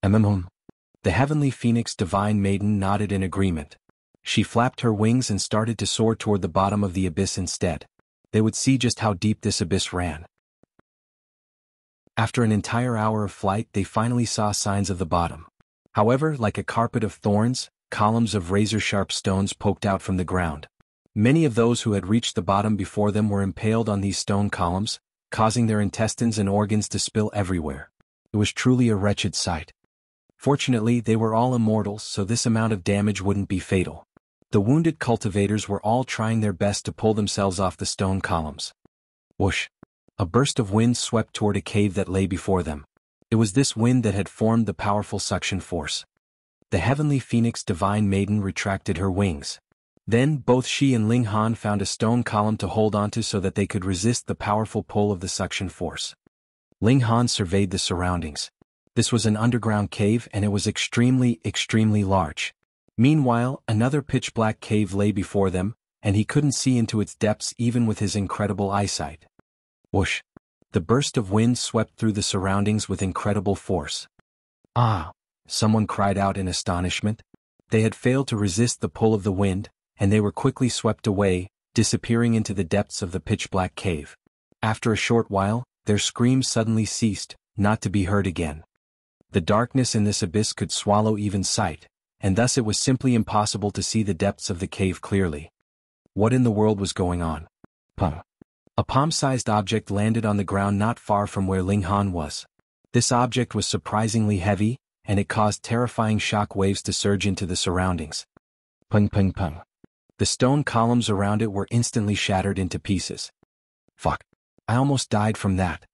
The heavenly phoenix divine maiden nodded in agreement. She flapped her wings and started to soar toward the bottom of the abyss instead. They would see just how deep this abyss ran. After an entire hour of flight, they finally saw signs of the bottom. However, like a carpet of thorns, columns of razor-sharp stones poked out from the ground. Many of those who had reached the bottom before them were impaled on these stone columns, causing their intestines and organs to spill everywhere. It was truly a wretched sight. Fortunately, they were all immortals, so this amount of damage wouldn't be fatal. The wounded cultivators were all trying their best to pull themselves off the stone columns. Whoosh! A burst of wind swept toward a cave that lay before them. It was this wind that had formed the powerful suction force. The heavenly phoenix divine maiden retracted her wings. Then both she and Ling Han found a stone column to hold onto so that they could resist the powerful pull of the suction force. Ling Han surveyed the surroundings. This was an underground cave and it was extremely large. Meanwhile, another pitch-black cave lay before them, and he couldn't see into its depths even with his incredible eyesight. Whoosh! The burst of wind swept through the surroundings with incredible force. "Ah!" someone cried out in astonishment. They had failed to resist the pull of the wind, and they were quickly swept away, disappearing into the depths of the pitch-black cave. After a short while, their screams suddenly ceased, not to be heard again. The darkness in this abyss could swallow even sight, and thus it was simply impossible to see the depths of the cave clearly. What in the world was going on? A palm-sized object landed on the ground not far from where Ling Han was. This object was surprisingly heavy, and it caused terrifying shock waves to surge into the surroundings. Pung pung pung. The stone columns around it were instantly shattered into pieces. Fuck. I almost died from that.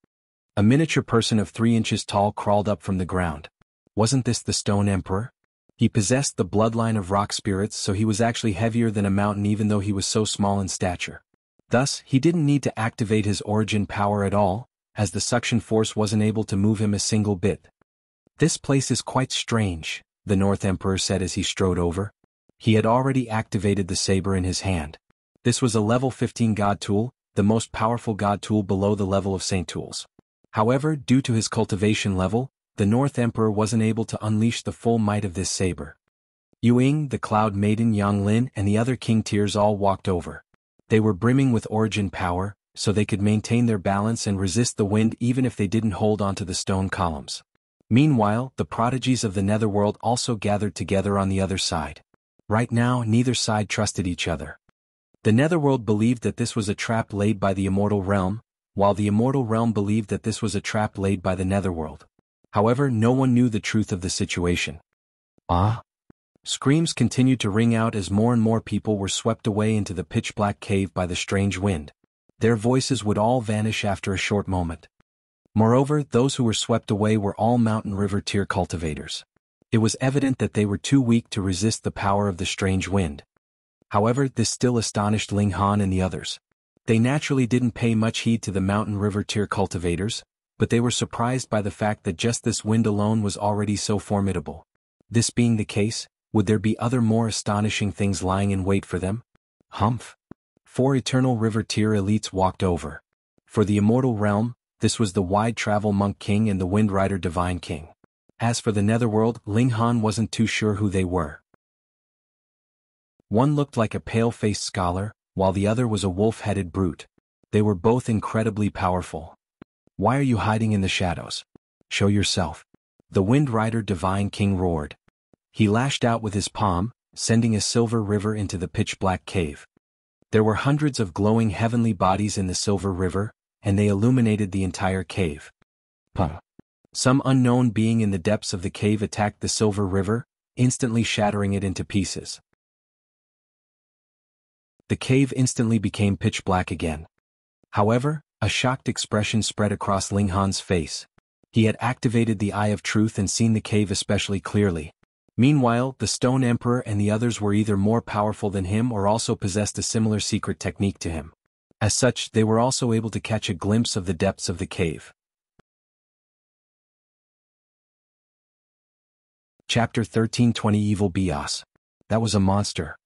A miniature person of 3 inches tall crawled up from the ground. Wasn't this the Stone Emperor? He possessed the bloodline of rock spirits, so he was actually heavier than a mountain even though he was so small in stature. Thus, he didn't need to activate his origin power at all, as the suction force wasn't able to move him a single bit. "This place is quite strange," the North Emperor said as he strode over. He had already activated the saber in his hand. This was a level 15 god tool, the most powerful god tool below the level of saint tools. However, due to his cultivation level, the North Emperor wasn't able to unleash the full might of this saber. Ying, the Cloud Maiden Yang Lin and the other king tiers all walked over. They were brimming with origin power, so they could maintain their balance and resist the wind even if they didn't hold onto the stone columns. Meanwhile, the prodigies of the netherworld also gathered together on the other side. Right now, neither side trusted each other. The netherworld believed that this was a trap laid by the immortal realm, while the immortal realm believed that this was a trap laid by the netherworld. However, no one knew the truth of the situation. Ah! Screams continued to ring out as more and more people were swept away into the pitch-black cave by the strange wind. Their voices would all vanish after a short moment. Moreover, those who were swept away were all mountain river tier cultivators. It was evident that they were too weak to resist the power of the strange wind. However, this still astonished Ling Han and the others. They naturally didn't pay much heed to the mountain river tier cultivators, but they were surprised by the fact that just this wind alone was already so formidable. This being the case, would there be other more astonishing things lying in wait for them? Humph. 4 eternal river tier elites walked over. For the immortal realm, this was the Wide Travel Monk King and the Wind Rider Divine King. As for the netherworld, Ling Han wasn't too sure who they were. One looked like a pale-faced scholar, while the other was a wolf-headed brute. They were both incredibly powerful. "Why are you hiding in the shadows? Show yourself." The Wind Rider Divine King roared. He lashed out with his palm, sending a silver river into the pitch-black cave. There were hundreds of glowing heavenly bodies in the silver river, and they illuminated the entire cave. Some unknown being in the depths of the cave attacked the silver river, instantly shattering it into pieces. The cave instantly became pitch black again. However, a shocked expression spread across Ling Han's face. He had activated the Eye of Truth and seen the cave especially clearly. Meanwhile, the Stone Emperor and the others were either more powerful than him or also possessed a similar secret technique to him. As such, they were also able to catch a glimpse of the depths of the cave. Chapter 13:20 Evil Beas. That was a monster.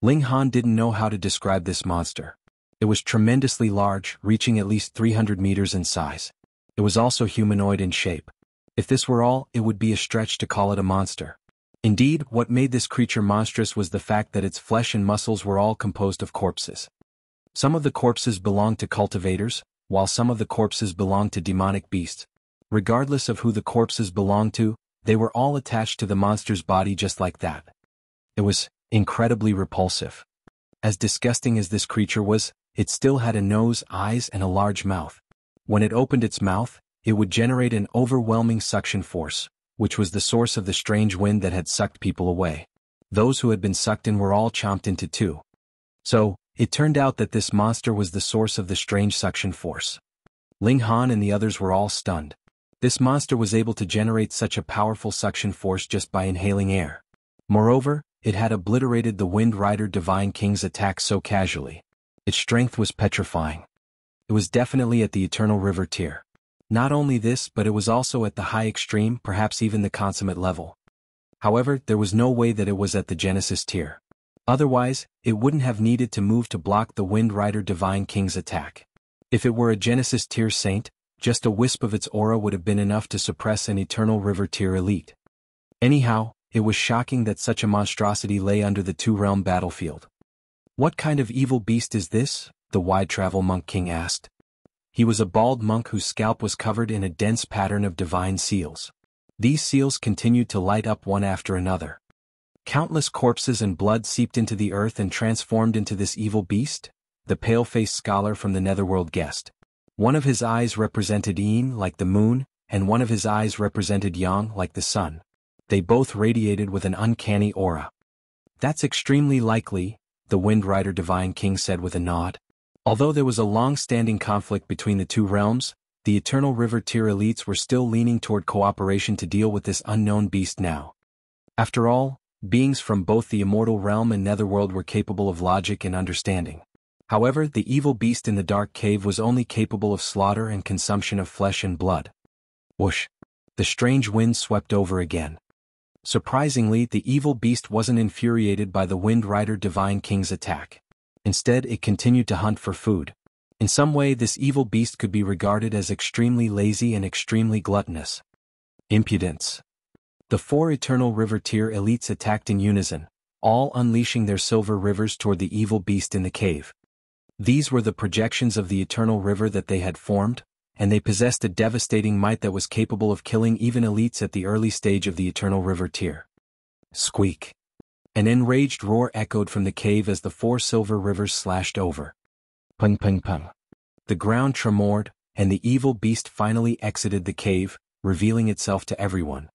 Ling Han didn't know how to describe this monster. It was tremendously large, reaching at least 300 meters in size. It was also humanoid in shape. If this were all, it would be a stretch to call it a monster. Indeed, what made this creature monstrous was the fact that its flesh and muscles were all composed of corpses. Some of the corpses belonged to cultivators, while some of the corpses belonged to demonic beasts. Regardless of who the corpses belonged to, they were all attached to the monster's body just like that. It was incredibly repulsive. As disgusting as this creature was, it still had a nose, eyes, and a large mouth. When it opened its mouth, it would generate an overwhelming suction force, which was the source of the strange wind that had sucked people away. Those who had been sucked in were all chomped into two. So, it turned out that this monster was the source of the strange suction force. Ling Han and the others were all stunned. This monster was able to generate such a powerful suction force just by inhaling air. Moreover, it had obliterated the Wind Rider Divine King's attack so casually. Its strength was petrifying. It was definitely at the Eternal River tier. Not only this, but it was also at the high extreme, perhaps even the consummate level. However, there was no way that it was at the Genesis tier. Otherwise, it wouldn't have needed to move to block the Wind Rider Divine King's attack. If it were a Genesis tier saint, just a wisp of its aura would have been enough to suppress an Eternal River tier elite. Anyhow, it was shocking that such a monstrosity lay under the two-realm battlefield. "What kind of evil beast is this?" the wide-travel monk king asked. He was a bald monk whose scalp was covered in a dense pattern of divine seals. These seals continued to light up one after another. Countless corpses and blood seeped into the earth and transformed into this evil beast, the pale-faced scholar from the netherworld guessed. One of his eyes represented yin like the moon, and one of his eyes represented yang like the sun. They both radiated with an uncanny aura. "That's extremely likely," the Wind Rider Divine King said with a nod. Although there was a long-standing conflict between the two realms, the Eternal River tier elites were still leaning toward cooperation to deal with this unknown beast now. After all, beings from both the immortal realm and netherworld were capable of logic and understanding. However, the evil beast in the dark cave was only capable of slaughter and consumption of flesh and blood. Whoosh! The strange wind swept over again. Surprisingly, the evil beast wasn't infuriated by the Wind Rider Divine King's attack. Instead, it continued to hunt for food. In some way, this evil beast could be regarded as extremely lazy and extremely gluttonous. Impudence. The four Eternal River tier elites attacked in unison, all unleashing their silver rivers toward the evil beast in the cave. These were the projections of the Eternal River that they had formed, and they possessed a devastating might that was capable of killing even elites at the early stage of the Eternal River tier. Squeak! An enraged roar echoed from the cave as the four silver rivers slashed over. Pung pung pung. The ground tremored, and the evil beast finally exited the cave, revealing itself to everyone.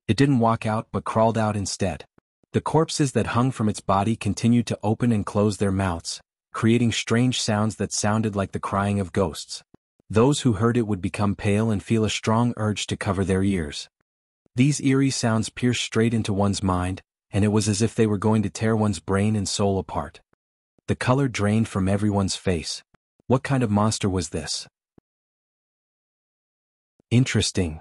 It didn't walk out but crawled out instead. The corpses that hung from its body continued to open and close their mouths, creating strange sounds that sounded like the crying of ghosts. Those who heard it would become pale and feel a strong urge to cover their ears. These eerie sounds pierced straight into one's mind, and it was as if they were going to tear one's brain and soul apart. The color drained from everyone's face. What kind of monster was this? Interesting.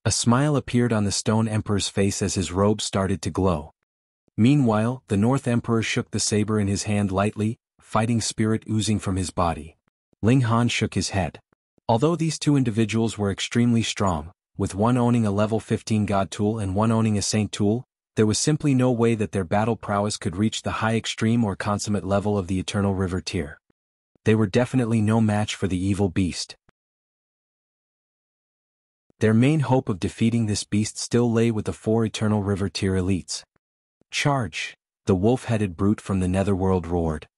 A smile appeared on the Stone Emperor's face as his robe started to glow. Meanwhile, the North Emperor shook the saber in his hand lightly, fighting spirit oozing from his body. Ling Han shook his head. Although these two individuals were extremely strong, with one owning a level 15 god tool and one owning a saint tool, there was simply no way that their battle prowess could reach the high extreme or consummate level of the Eternal River tier. They were definitely no match for the evil beast. Their main hope of defeating this beast still lay with the four Eternal River tier elites. "Charge!" the wolf-headed brute from the netherworld roared.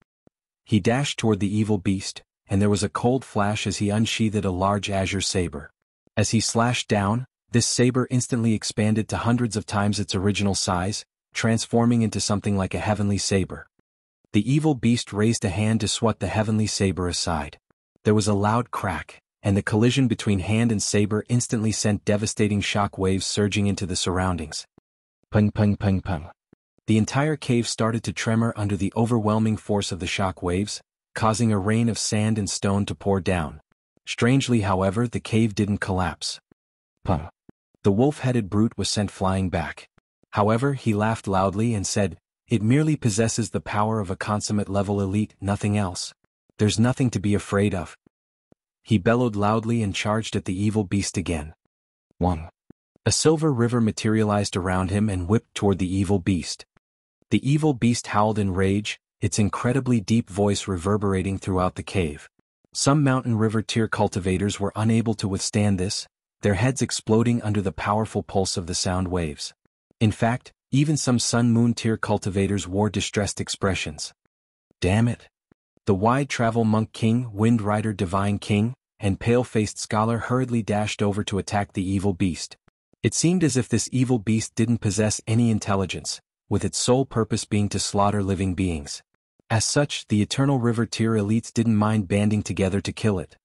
He dashed toward the evil beast, and there was a cold flash as he unsheathed a large azure saber. As he slashed down, this saber instantly expanded to hundreds of times its original size, transforming into something like a heavenly saber. The evil beast raised a hand to swat the heavenly saber aside. There was a loud crack, and the collision between hand and saber instantly sent devastating shock waves surging into the surroundings. Pung pung pung pung. The entire cave started to tremor under the overwhelming force of the shock waves, causing a rain of sand and stone to pour down. Strangely, however, the cave didn't collapse. Pung. The wolf-headed brute was sent flying back. However, he laughed loudly and said, "It merely possesses the power of a consummate-level elite, nothing else. There's nothing to be afraid of." He bellowed loudly and charged at the evil beast again. Wang. A silver river materialized around him and whipped toward the evil beast. The evil beast howled in rage, its incredibly deep voice reverberating throughout the cave. Some mountain river tier cultivators were unable to withstand this, their heads exploding under the powerful pulse of the sound waves. In fact, even some sun-moon tier cultivators wore distressed expressions. Damn it! The wide travel monk king, wind rider divine king, and pale-faced scholar hurriedly dashed over to attack the evil beast. It seemed as if this evil beast didn't possess any intelligence, with its sole purpose being to slaughter living beings. As such, the Eternal River tier elites didn't mind banding together to kill it.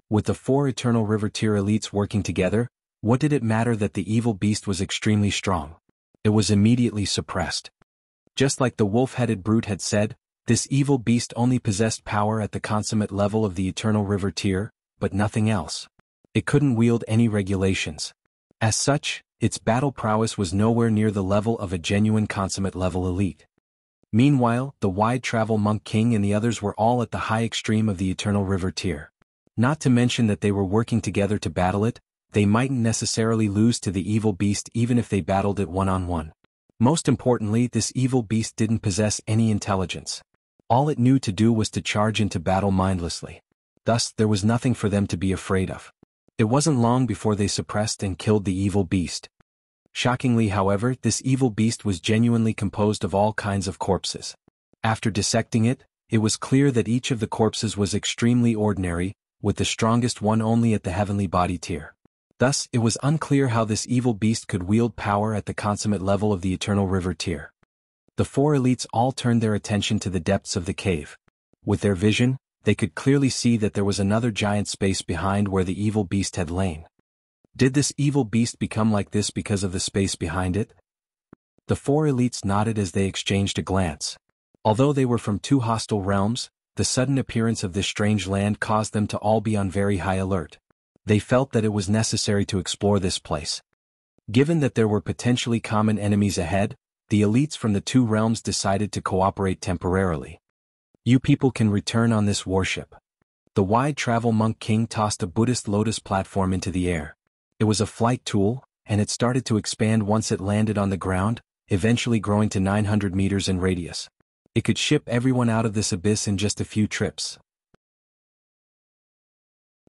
With the 4 Eternal River tier elites working together, what did it matter that the evil beast was extremely strong? It was immediately suppressed. Just like the wolf-headed brute had said, this evil beast only possessed power at the consummate level of the Eternal River tier, but nothing else. It couldn't wield any regulations. As such, its battle prowess was nowhere near the level of a genuine consummate level elite. Meanwhile, the wide travel monk king and the others were all at the high extreme of the Eternal River tier. Not to mention that they were working together to battle it, they mightn't necessarily lose to the evil beast even if they battled it one-on-one. Most importantly, this evil beast didn't possess any intelligence. All it knew to do was to charge into battle mindlessly. Thus, there was nothing for them to be afraid of. It wasn't long before they suppressed and killed the evil beast. Shockingly, however, this evil beast was genuinely composed of all kinds of corpses. After dissecting it, it was clear that each of the corpses was extremely ordinary, with the strongest one only at the heavenly body tier. Thus, it was unclear how this evil beast could wield power at the consummate level of the Eternal River tier. The 4 elites all turned their attention to the depths of the cave. With their vision, they could clearly see that there was another giant space behind where the evil beast had lain. Did this evil beast become like this because of the space behind it? The 4 elites nodded as they exchanged a glance. Although they were from 2 hostile realms, the sudden appearance of this strange land caused them to all be on very high alert. They felt that it was necessary to explore this place. Given that there were potentially common enemies ahead, the elites from the 2 realms decided to cooperate temporarily. You people can return on this warship. The wide travel monk king tossed a Buddhist lotus platform into the air. It was a flight tool, and it started to expand once it landed on the ground, eventually growing to 900 meters in radius. It could ship everyone out of this abyss in just a few trips.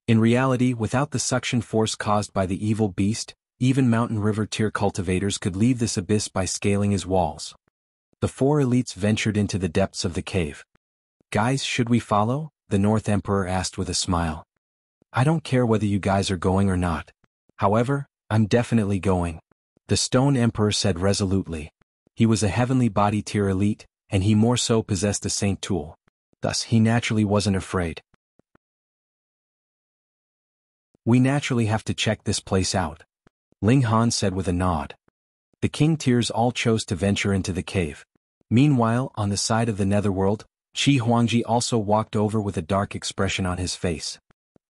In reality, without the suction force caused by the evil beast, even mountain river tier cultivators could leave this abyss by scaling his walls. The 4 elites ventured into the depths of the cave. "Guys, should we follow?" the North Emperor asked with a smile. "I don't care whether you guys are going or not. However, I'm definitely going," the Stone Emperor said resolutely. He was a heavenly body tier elite, and he more so possessed a saint tool. Thus, he naturally wasn't afraid. "We naturally have to check this place out," Ling Han said with a nod. The king tiers all chose to venture into the cave. Meanwhile, on the side of the netherworld, Huangji also walked over with a dark expression on his face.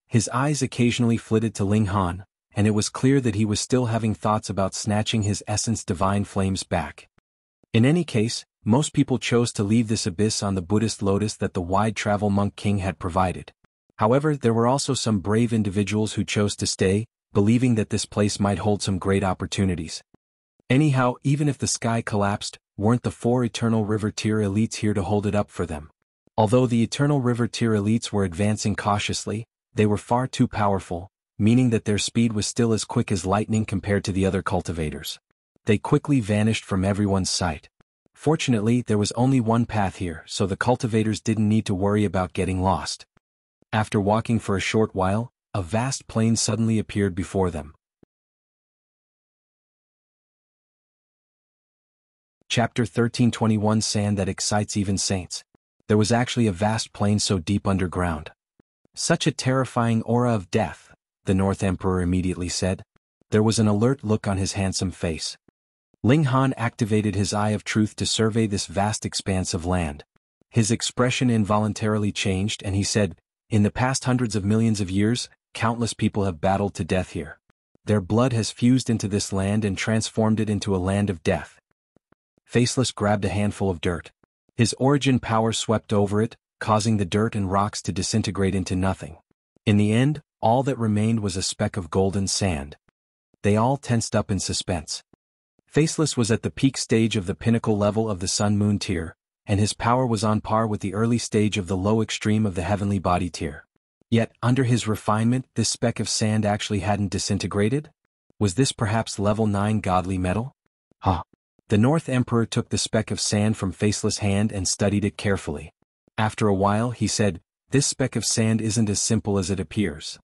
His eyes occasionally flitted to Ling Han, and it was clear that he was still having thoughts about snatching his essence divine flames back. In any case, most people chose to leave this abyss on the Buddhist lotus that the wide travel monk king had provided. However, there were also some brave individuals who chose to stay, believing that this place might hold some great opportunities. Anyhow, even if the sky collapsed, weren't the 4 Eternal River tier elites here to hold it up for them? Although the Eternal River tier elites were advancing cautiously, they were far too powerful, meaning that their speed was still as quick as lightning compared to the other cultivators. They quickly vanished from everyone's sight. Fortunately, there was only one path here, so the cultivators didn't need to worry about getting lost. After walking for a short while, a vast plain suddenly appeared before them. Chapter 13:21 Sand that excites even saints. There was actually a vast plain so deep underground. Such a terrifying aura of death, the North Emperor immediately said. There was an alert look on his handsome face. Ling Han activated his Eye of Truth to survey this vast expanse of land. His expression involuntarily changed and he said, "In the past hundreds of millions of years, countless people have battled to death here. Their blood has fused into this land and transformed it into a land of death." Faceless grabbed a handful of dirt. His origin power swept over it, causing the dirt and rocks to disintegrate into nothing. In the end, all that remained was a speck of golden sand. They all tensed up in suspense. Faceless was at the peak stage of the pinnacle level of the Sun-Moon tier, and his power was on par with the early stage of the low extreme of the heavenly body tier. Yet, under his refinement, this speck of sand actually hadn't disintegrated? Was this perhaps level 9 godly metal? The North Emperor took the speck of sand from Faceless' hand and studied it carefully. After a while he said, "This speck of sand isn't as simple as it appears.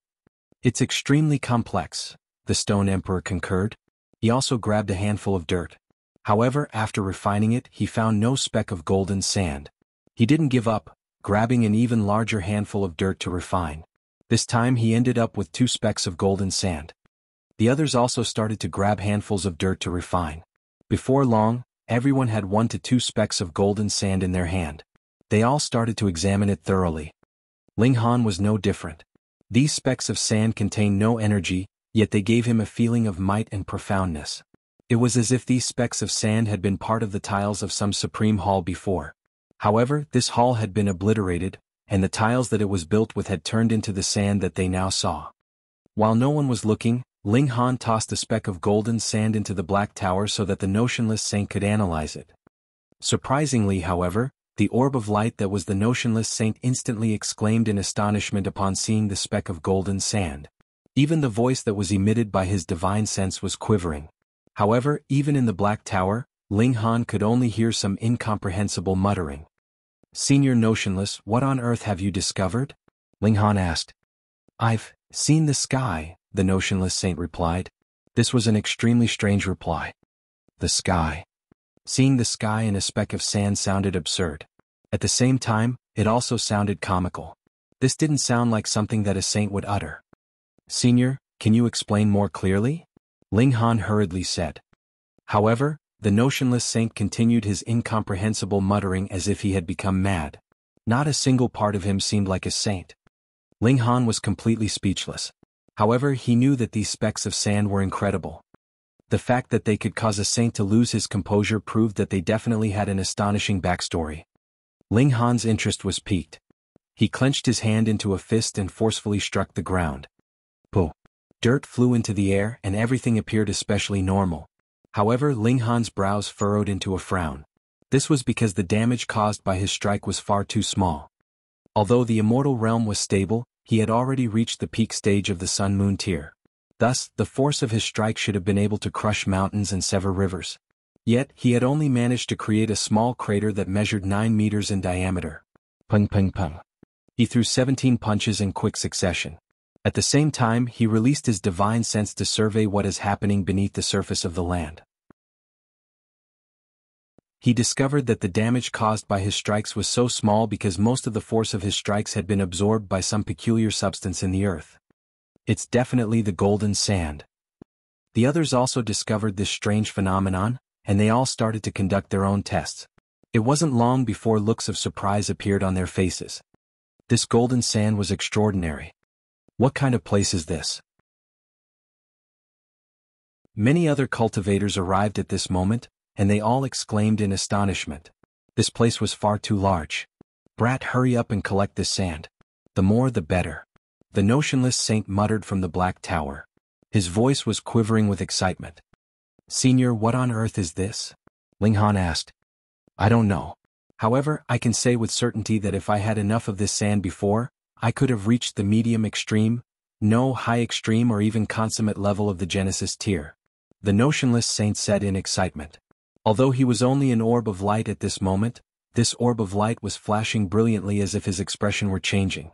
It's extremely complex," the Stone Emperor concurred. He also grabbed a handful of dirt. However, after refining it, he found no speck of golden sand. He didn't give up, grabbing an even larger handful of dirt to refine. This time he ended up with 2 specks of golden sand. The others also started to grab handfuls of dirt to refine. Before long, everyone had 1 to 2 specks of golden sand in their hand. They all started to examine it thoroughly. Ling Han was no different. These specks of sand contained no energy, yet they gave him a feeling of might and profoundness. It was as if these specks of sand had been part of the tiles of some supreme hall before. However, this hall had been obliterated, and the tiles that it was built with had turned into the sand that they now saw. While no one was looking, Ling Han tossed a speck of golden sand into the Black Tower so that the notionless saint could analyze it. Surprisingly, however, the orb of light that was the notionless saint instantly exclaimed in astonishment upon seeing the speck of golden sand. Even the voice that was emitted by his divine sense was quivering. However, even in the Black Tower, Ling Han could only hear some incomprehensible muttering. "Senior Notionless, what on earth have you discovered?" Ling Han asked. "I've seen the sky," the Notionless Saint replied. This was an extremely strange reply. The sky. Seeing the sky in a speck of sand sounded absurd. At the same time, it also sounded comical. This didn't sound like something that a saint would utter. "Senior, can you explain more clearly?" Ling Han hurriedly said. However, the Notionless Saint continued his incomprehensible muttering as if he had become mad. Not a single part of him seemed like a saint. Ling Han was completely speechless. However, he knew that these specks of sand were incredible. The fact that they could cause a saint to lose his composure proved that they definitely had an astonishing backstory. Ling Han's interest was piqued. He clenched his hand into a fist and forcefully struck the ground. Pooh! Dirt flew into the air and everything appeared especially normal. However, Ling Han's brows furrowed into a frown. This was because the damage caused by his strike was far too small. Although the immortal realm was stable, he had already reached the peak stage of the Sun-Moon tier. Thus, the force of his strike should have been able to crush mountains and sever rivers. Yet, he had only managed to create a small crater that measured 9 meters in diameter. Pung pung pung. He threw 17 punches in quick succession. At the same time, he released his divine sense to survey what is happening beneath the surface of the land. He discovered that the damage caused by his strikes was so small because most of the force of his strikes had been absorbed by some peculiar substance in the earth. It's definitely the golden sand. The others also discovered this strange phenomenon, and they all started to conduct their own tests. It wasn't long before looks of surprise appeared on their faces. This golden sand was extraordinary. What kind of place is this? Many other cultivators arrived at this moment, and they all exclaimed in astonishment. This place was far too large. Brat, hurry up and collect this sand. The more the better. The Notionless Saint muttered from the Black Tower. His voice was quivering with excitement. Senior, what on earth is this? Ling Han asked. I don't know. However, I can say with certainty that if I had enough of this sand before, I could have reached the medium extreme, no high extreme or even consummate level of the Genesis tier. The Notionless Saint said in excitement. Although he was only an orb of light at this moment, this orb of light was flashing brilliantly as if his expression were changing.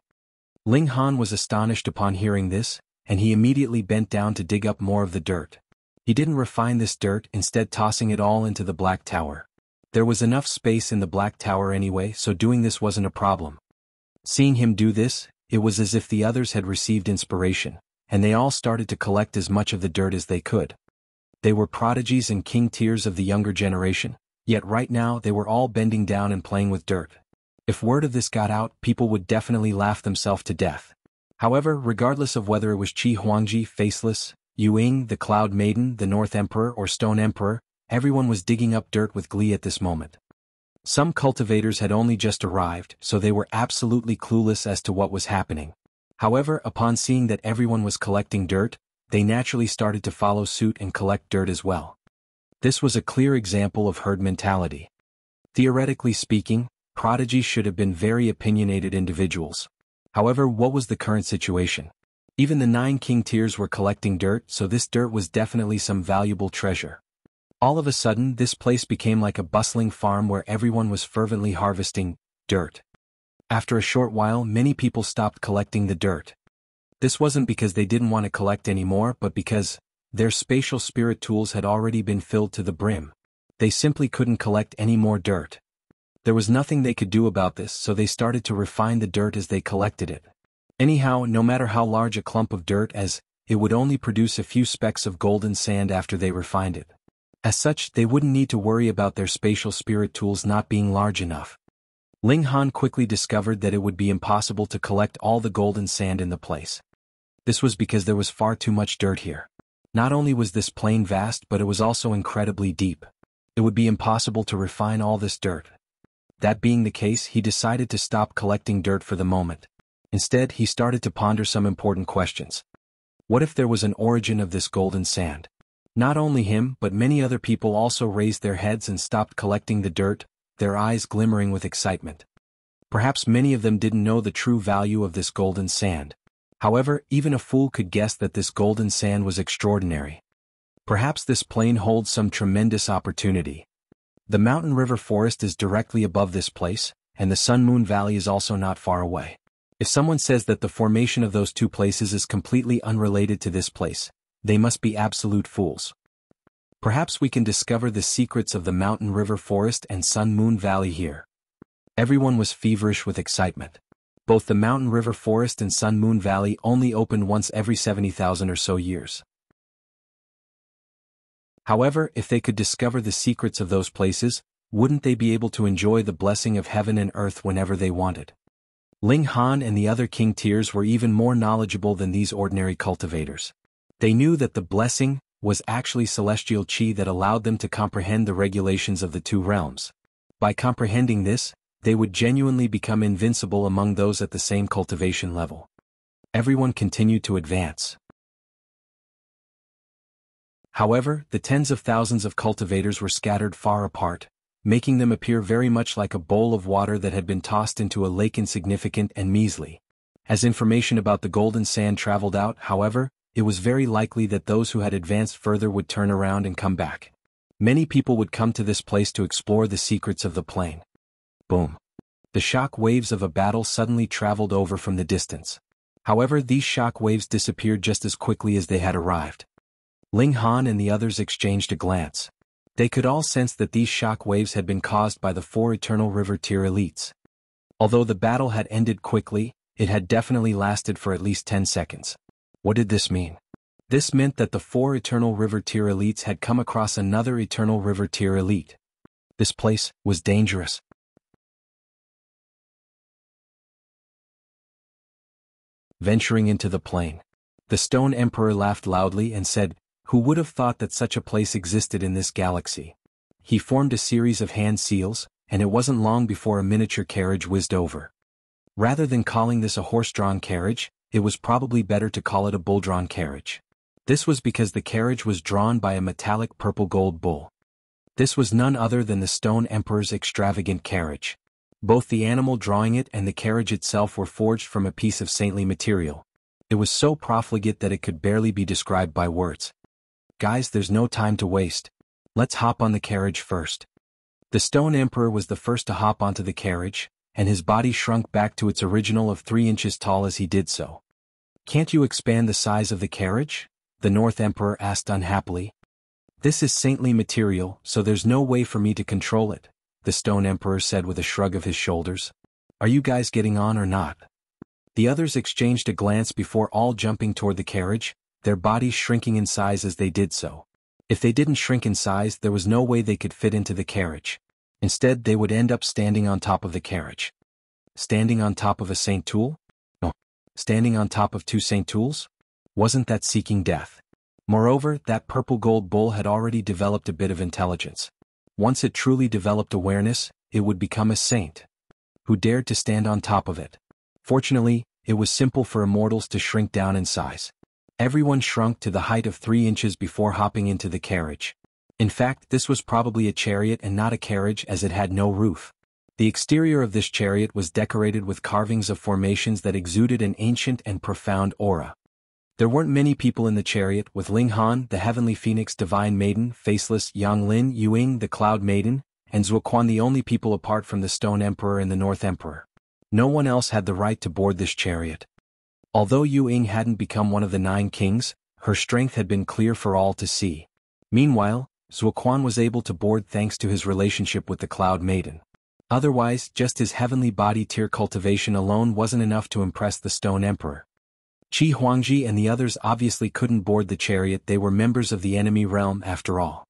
Ling Han was astonished upon hearing this, and he immediately bent down to dig up more of the dirt. He didn't refine this dirt, instead tossing it all into the Black Tower. There was enough space in the Black Tower anyway, so doing this wasn't a problem. Seeing him do this, it was as if the others had received inspiration, and they all started to collect as much of the dirt as they could. They were prodigies and king tiers of the younger generation, yet right now they were all bending down and playing with dirt. If word of this got out, people would definitely laugh themselves to death. However, regardless of whether it was Huangji, Faceless, Ying, the Cloud Maiden, the North Emperor or Stone Emperor, everyone was digging up dirt with glee at this moment. Some cultivators had only just arrived, so they were absolutely clueless as to what was happening. However, upon seeing that everyone was collecting dirt, they naturally started to follow suit and collect dirt as well. This was a clear example of herd mentality. Theoretically speaking, prodigies should have been very opinionated individuals. However, what was the current situation? Even the 9 king tiers were collecting dirt, so this dirt was definitely some valuable treasure. All of a sudden, this place became like a bustling farm where everyone was fervently harvesting dirt. After a short while, many people stopped collecting the dirt. This wasn't because they didn't want to collect anymore, but because their spatial spirit tools had already been filled to the brim. They simply couldn't collect any more dirt. There was nothing they could do about this, so they started to refine the dirt as they collected it. Anyhow, no matter how large a clump of dirt as, it would only produce a few specks of golden sand after they refined it. As such, they wouldn't need to worry about their spatial spirit tools not being large enough. Ling Han quickly discovered that it would be impossible to collect all the golden sand in the place. This was because there was far too much dirt here. Not only was this plain vast, but it was also incredibly deep. It would be impossible to refine all this dirt. That being the case, he decided to stop collecting dirt for the moment. Instead, he started to ponder some important questions. What if there was an origin of this golden sand? Not only him, but many other people also raised their heads and stopped collecting the dirt, their eyes glimmering with excitement. Perhaps many of them didn't know the true value of this golden sand. However, even a fool could guess that this golden sand was extraordinary. Perhaps this plain holds some tremendous opportunity. The mountain river forest is directly above this place, and the Sun-Moon Valley is also not far away. If someone says that the formation of those two places is completely unrelated to this place, they must be absolute fools. Perhaps we can discover the secrets of the mountain river forest and Sun-Moon Valley here. Everyone was feverish with excitement. Both the mountain river forest and Sun-Moon Valley only open once every 70,000 or so years. However, if they could discover the secrets of those places, wouldn't they be able to enjoy the blessing of heaven and earth whenever they wanted? Ling Han and the other king tiers were even more knowledgeable than these ordinary cultivators. They knew that the blessing was actually celestial qi that allowed them to comprehend the regulations of the two realms. By comprehending this, they would genuinely become invincible among those at the same cultivation level. Everyone continued to advance. However, the tens of thousands of cultivators were scattered far apart, making them appear very much like a bowl of water that had been tossed into a lake, insignificant and measly. As information about the golden sand traveled out, however, it was very likely that those who had advanced further would turn around and come back. Many people would come to this place to explore the secrets of the plain. Boom. The shock waves of a battle suddenly traveled over from the distance. However, these shock waves disappeared just as quickly as they had arrived. Ling Han and the others exchanged a glance. They could all sense that these shock waves had been caused by the 4 Eternal River Tier elites. Although the battle had ended quickly, it had definitely lasted for at least 10 seconds. What did this mean? This meant that the 4 Eternal River Tier elites had come across another Eternal River Tier elite. This place was dangerous. Venturing into the plain, the Stone Emperor laughed loudly and said, "Who would have thought that such a place existed in this galaxy?" He formed a series of hand seals, and it wasn't long before a miniature carriage whizzed over. Rather than calling this a horse-drawn carriage, it was probably better to call it a bull-drawn carriage. This was because the carriage was drawn by a metallic purple-gold bull. This was none other than the Stone Emperor's extravagant carriage. Both the animal drawing it and the carriage itself were forged from a piece of saintly material. It was so profligate that it could barely be described by words. "Guys, there's no time to waste. Let's hop on the carriage first." The Stone Emperor was the first to hop onto the carriage, and his body shrunk back to its original of 3 inches tall as he did so. "Can't you expand the size of the carriage?" the North Emperor asked unhappily. "This is saintly material, so there's no way for me to control it," the Stone Emperor said with a shrug of his shoulders. "Are you guys getting on or not?" The others exchanged a glance before all jumping toward the carriage, their bodies shrinking in size as they did so. If they didn't shrink in size, there was no way they could fit into the carriage. Instead, they would end up standing on top of the carriage. Standing on top of a Saint Tool? No. Standing on top of two Saint Tools? Wasn't that seeking death? Moreover, that purple gold bull had already developed a bit of intelligence. Once it truly developed awareness, it would become a saint. Who dared to stand on top of it? Fortunately, it was simple for immortals to shrink down in size. Everyone shrunk to the height of 3 inches before hopping into the carriage. In fact, this was probably a chariot and not a carriage, as it had no roof. The exterior of this chariot was decorated with carvings of formations that exuded an ancient and profound aura. There weren't many people in the chariot, with Ling Han, the Heavenly Phoenix Divine Maiden, Faceless, Yang Lin, Yuing, the Cloud Maiden, and Zuoquan the only people apart from the Stone Emperor and the North Emperor. No one else had the right to board this chariot. Although Yuing hadn't become one of the 9 kings, her strength had been clear for all to see. Meanwhile, Zuoquan was able to board thanks to his relationship with the Cloud Maiden. Otherwise, just his heavenly body tier cultivation alone wasn't enough to impress the Stone Emperor. Huangji and the others obviously couldn't board the chariot. They were members of the enemy realm after all.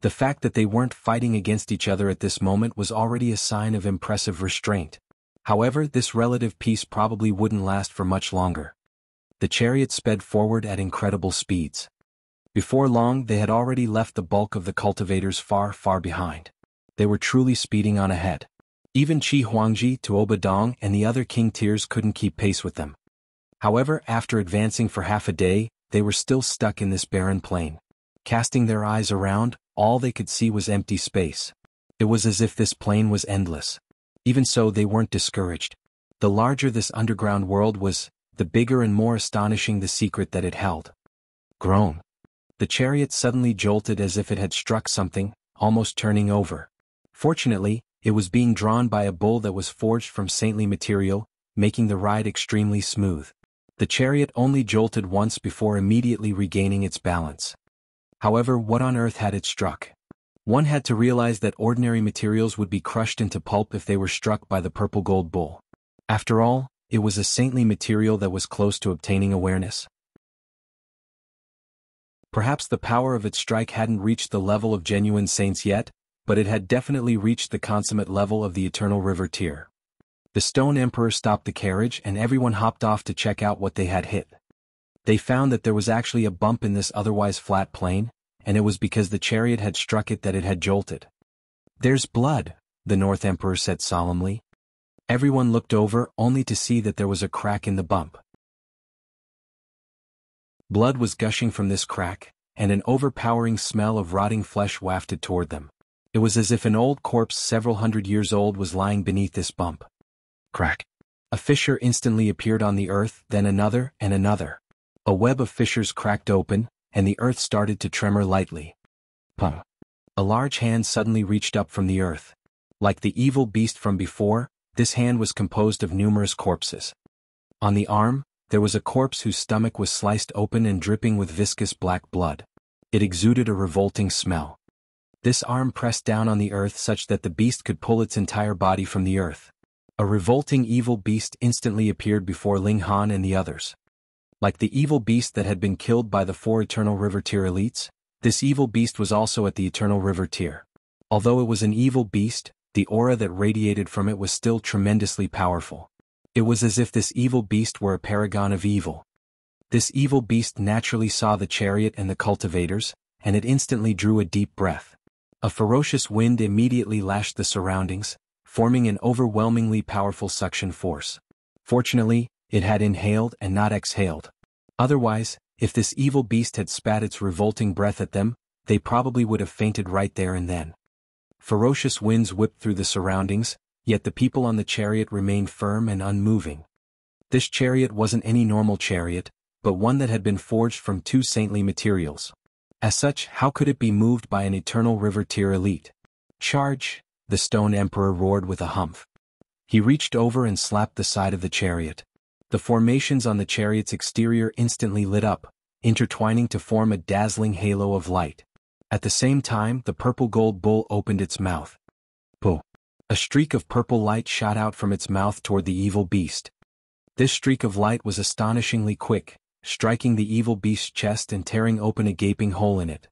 The fact that they weren't fighting against each other at this moment was already a sign of impressive restraint. However, this relative peace probably wouldn't last for much longer. The chariot sped forward at incredible speeds. Before long, they had already left the bulk of the cultivators far, far behind. They were truly speeding on ahead. Even Huangji, Tuobadong, and the other king tiers couldn't keep pace with them. However, after advancing for half a day, they were still stuck in this barren plain. Casting their eyes around, all they could see was empty space. It was as if this plain was endless. Even so, they weren't discouraged. The larger this underground world was, the bigger and more astonishing the secret that it held. Groan. The chariot suddenly jolted as if it had struck something, almost turning over. Fortunately, it was being drawn by a bull that was forged from saintly material, making the ride extremely smooth. The chariot only jolted once before immediately regaining its balance. However, what on earth had it struck? One had to realize that ordinary materials would be crushed into pulp if they were struck by the purple gold bull. After all, it was a saintly material that was close to obtaining awareness. Perhaps the power of its strike hadn't reached the level of genuine saints yet, but it had definitely reached the consummate level of the Eternal River tier. The Stone Emperor stopped the carriage and everyone hopped off to check out what they had hit. They found that there was actually a bump in this otherwise flat plain, and it was because the chariot had struck it that it had jolted. "There's blood," the North Emperor said solemnly. Everyone looked over, only to see that there was a crack in the bump. Blood was gushing from this crack, and an overpowering smell of rotting flesh wafted toward them. It was as if an old corpse several hundred years old was lying beneath this bump. Crack. A fissure instantly appeared on the earth, then another and another. A web of fissures cracked open, and the earth started to tremor lightly. Pum. A large hand suddenly reached up from the earth. Like the evil beast from before, this hand was composed of numerous corpses. On the arm, there was a corpse whose stomach was sliced open and dripping with viscous black blood. It exuded a revolting smell. This arm pressed down on the earth such that the beast could pull its entire body from the earth. A revolting evil beast instantly appeared before Ling Han and the others. Like the evil beast that had been killed by the 4 Eternal River tier elites, this evil beast was also at the Eternal River tier. Although it was an evil beast, the aura that radiated from it was still tremendously powerful. It was as if this evil beast were a paragon of evil. This evil beast naturally saw the chariot and the cultivators, and it instantly drew a deep breath. A ferocious wind immediately lashed the surroundings, forming an overwhelmingly powerful suction force. Fortunately, it had inhaled and not exhaled. Otherwise, if this evil beast had spat its revolting breath at them, they probably would have fainted right there and then. Ferocious winds whipped through the surroundings, yet the people on the chariot remained firm and unmoving. This chariot wasn't any normal chariot, but one that had been forged from 2 saintly materials. As such, how could it be moved by an Eternal River tier elite? "Charge!" the Stone Emperor roared with a humph. He reached over and slapped the side of the chariot. The formations on the chariot's exterior instantly lit up, intertwining to form a dazzling halo of light. At the same time, the purple gold bull opened its mouth. Pooh! A streak of purple light shot out from its mouth toward the evil beast. This streak of light was astonishingly quick, striking the evil beast's chest and tearing open a gaping hole in it.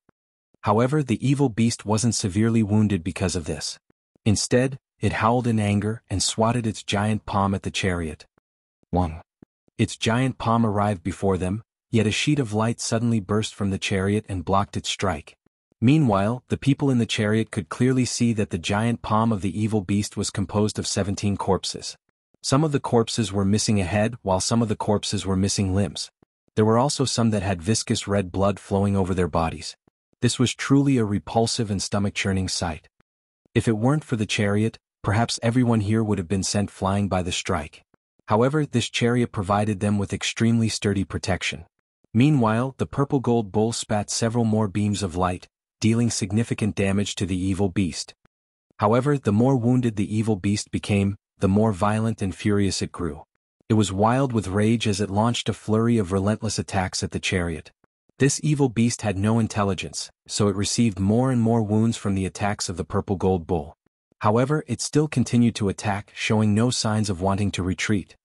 However, the evil beast wasn't severely wounded because of this. Instead, it howled in anger and swatted its giant palm at the chariot. Wang. Its giant palm arrived before them, yet a sheet of light suddenly burst from the chariot and blocked its strike. Meanwhile, the people in the chariot could clearly see that the giant palm of the evil beast was composed of 17 corpses. Some of the corpses were missing a head, while some of the corpses were missing limbs. There were also some that had viscous red blood flowing over their bodies. This was truly a repulsive and stomach-churning sight. If it weren't for the chariot, perhaps everyone here would have been sent flying by the strike. However, this chariot provided them with extremely sturdy protection. Meanwhile, the purple gold bull spat several more beams of light, dealing significant damage to the evil beast. However, the more wounded the evil beast became, the more violent and furious it grew. It was wild with rage as it launched a flurry of relentless attacks at the chariot. This evil beast had no intelligence, so it received more and more wounds from the attacks of the purple gold bull. However, it still continued to attack, showing no signs of wanting to retreat.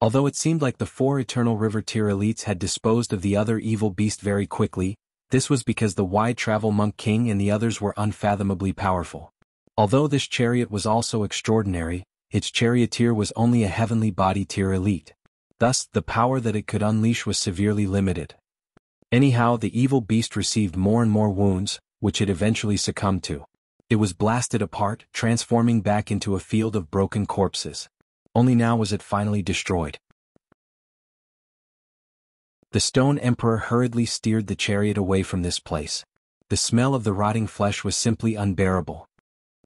Although it seemed like the 4 Eternal River tier elites had disposed of the other evil beast very quickly, this was because the wide travel Monk King and the others were unfathomably powerful. Although this chariot was also extraordinary, its charioteer was only a heavenly body tier elite. Thus, the power that it could unleash was severely limited. Anyhow, the evil beast received more and more wounds, which it eventually succumbed to. It was blasted apart, transforming back into a field of broken corpses. Only now was it finally destroyed. The Stone Emperor hurriedly steered the chariot away from this place. The smell of the rotting flesh was simply unbearable.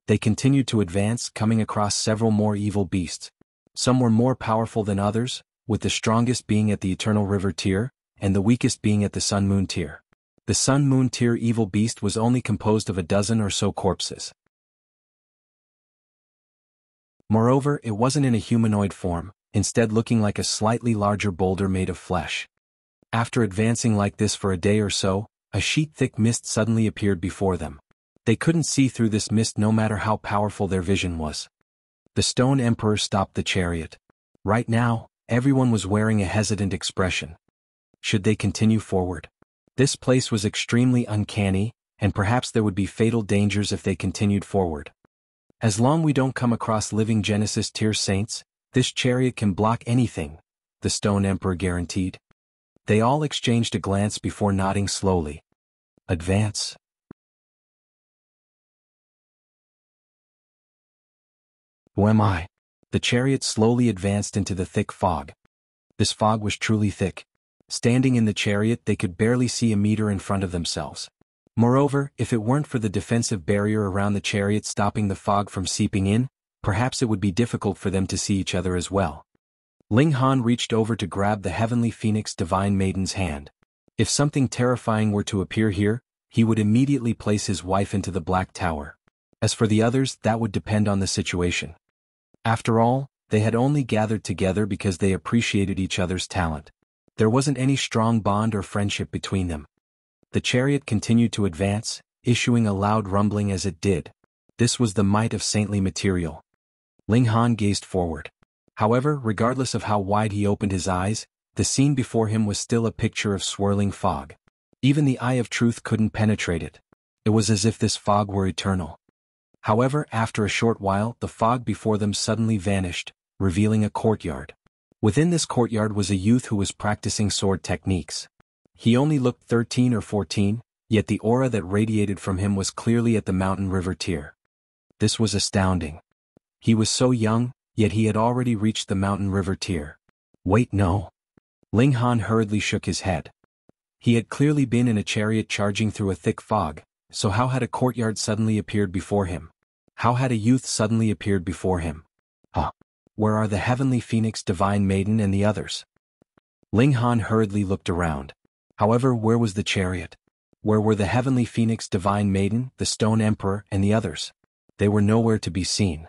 They continued to advance, coming across several more evil beasts. Some were more powerful than others, with the strongest being at the Eternal River tier, and the weakest being at the Sun-Moon tier. The Sun-Moon tier evil beast was only composed of a dozen or so corpses. Moreover, it wasn't in a humanoid form, instead looking like a slightly larger boulder made of flesh. After advancing like this for a day or so, a sheet-thick mist suddenly appeared before them. They couldn't see through this mist no matter how powerful their vision was. The Stone Emperor stopped the chariot. Right now, everyone was wearing a hesitant expression. Should they continue forward? This place was extremely uncanny, and perhaps there would be fatal dangers if they continued forward. As long as we don't come across living Genesis tier saints, this chariot can block anything, the Stone Emperor guaranteed. They all exchanged a glance before nodding slowly. Advance. Who am I? The chariot slowly advanced into the thick fog. This fog was truly thick. Standing in the chariot, they could barely see a meter in front of themselves. Moreover, if it weren't for the defensive barrier around the chariot stopping the fog from seeping in, perhaps it would be difficult for them to see each other as well. Ling Han reached over to grab the Heavenly Phoenix Divine Maiden's hand. If something terrifying were to appear here, he would immediately place his wife into the Black Tower. As for the others, that would depend on the situation. After all, they had only gathered together because they appreciated each other's talent. There wasn't any strong bond or friendship between them. The chariot continued to advance, issuing a loud rumbling as it did. This was the might of saintly material. Ling Han gazed forward. However, regardless of how wide he opened his eyes, the scene before him was still a picture of swirling fog. Even the eye of truth couldn't penetrate it. It was as if this fog were eternal. However, after a short while, the fog before them suddenly vanished, revealing a courtyard. Within this courtyard was a youth who was practicing sword techniques. He only looked 13 or 14, yet the aura that radiated from him was clearly at the Mountain River tier. This was astounding. He was so young, yet he had already reached the Mountain River tier. Wait, no. Ling Han hurriedly shook his head. He had clearly been in a chariot charging through a thick fog, so how had a courtyard suddenly appeared before him? How had a youth suddenly appeared before him? Where are the Heavenly Phoenix Divine Maiden and the others? Ling Han hurriedly looked around. However, where was the chariot? Where were the Heavenly Phoenix Divine Maiden, the Stone Emperor, and the others? They were nowhere to be seen.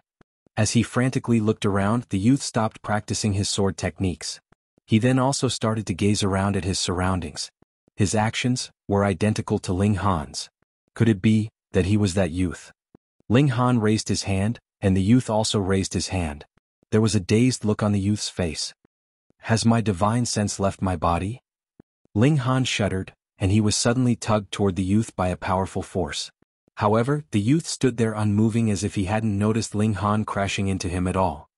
As he frantically looked around, the youth stopped practicing his sword techniques. He then also started to gaze around at his surroundings. His actions were identical to Ling Han's. Could it be that he was that youth? Ling Han raised his hand, and the youth also raised his hand. There was a dazed look on the youth's face. Has my divine sense left my body? Ling Han shuddered, and he was suddenly tugged toward the youth by a powerful force. However, the youth stood there unmoving as if he hadn't noticed Ling Han crashing into him at all.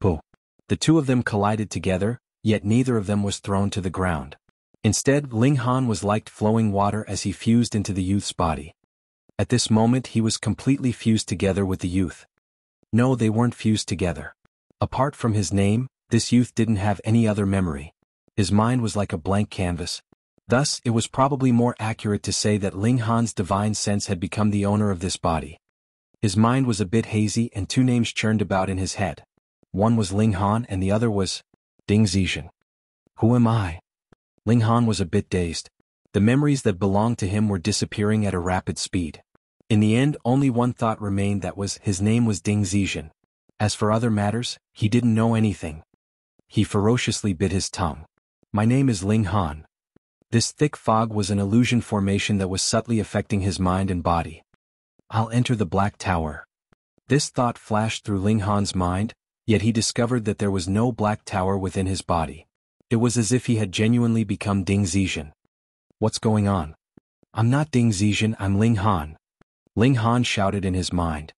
Pooh! The two of them collided together, yet neither of them was thrown to the ground. Instead, Ling Han was like flowing water as he fused into the youth's body. At this moment he was completely fused together with the youth. No, they weren't fused together. Apart from his name, this youth didn't have any other memory. His mind was like a blank canvas. Thus, it was probably more accurate to say that Ling Han's divine sense had become the owner of this body. His mind was a bit hazy and two names churned about in his head. One was Ling Han and the other was Ding Zizhen. Who am I? Ling Han was a bit dazed. The memories that belonged to him were disappearing at a rapid speed. In the end, only one thought remained, that was, his name was Ding Zizhen. As for other matters, he didn't know anything. He ferociously bit his tongue. My name is Ling Han. This thick fog was an illusion formation that was subtly affecting his mind and body. I'll enter the Black Tower. This thought flashed through Ling Han's mind, yet he discovered that there was no Black Tower within his body. It was as if he had genuinely become Ding Zizhen. What's going on? I'm not Ding Zizhen, I'm Ling Han. Ling Han shouted in his mind.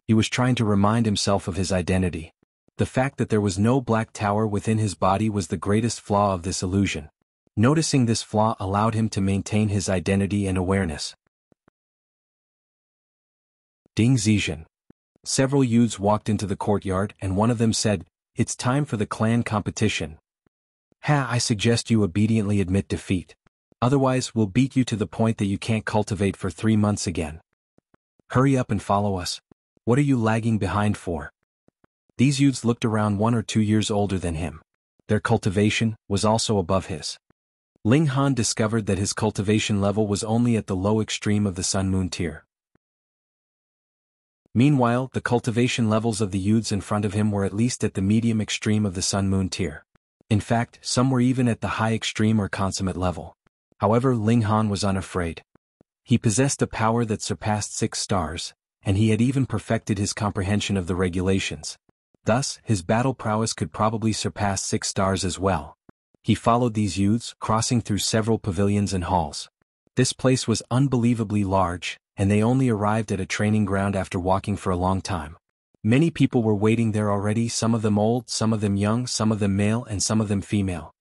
He was trying to remind himself of his identity. The fact that there was no Black Tower within his body was the greatest flaw of this illusion. Noticing this flaw allowed him to maintain his identity and awareness. Ding Zizhen. Several youths walked into the courtyard and one of them said, "It's time for the clan competition. I suggest you obediently admit defeat. Otherwise we'll beat you to the point that you can't cultivate for 3 months again. Hurry up and follow us. What are you lagging behind for?" These youths looked around 1 or 2 years older than him. Their cultivation was also above his. Ling Han discovered that his cultivation level was only at the low extreme of the Sun-Moon tier. Meanwhile, the cultivation levels of the youths in front of him were at least at the medium extreme of the Sun-Moon tier. In fact, some were even at the high extreme or consummate level. However, Ling Han was unafraid. He possessed a power that surpassed 6 stars, and he had even perfected his comprehension of the regulations. Thus, his battle prowess could probably surpass 6 stars as well. He followed these youths, crossing through several pavilions and halls. This place was unbelievably large, and they only arrived at a training ground after walking for a long time. Many people were waiting there already, some of them old, some of them young, some of them male and some of them female.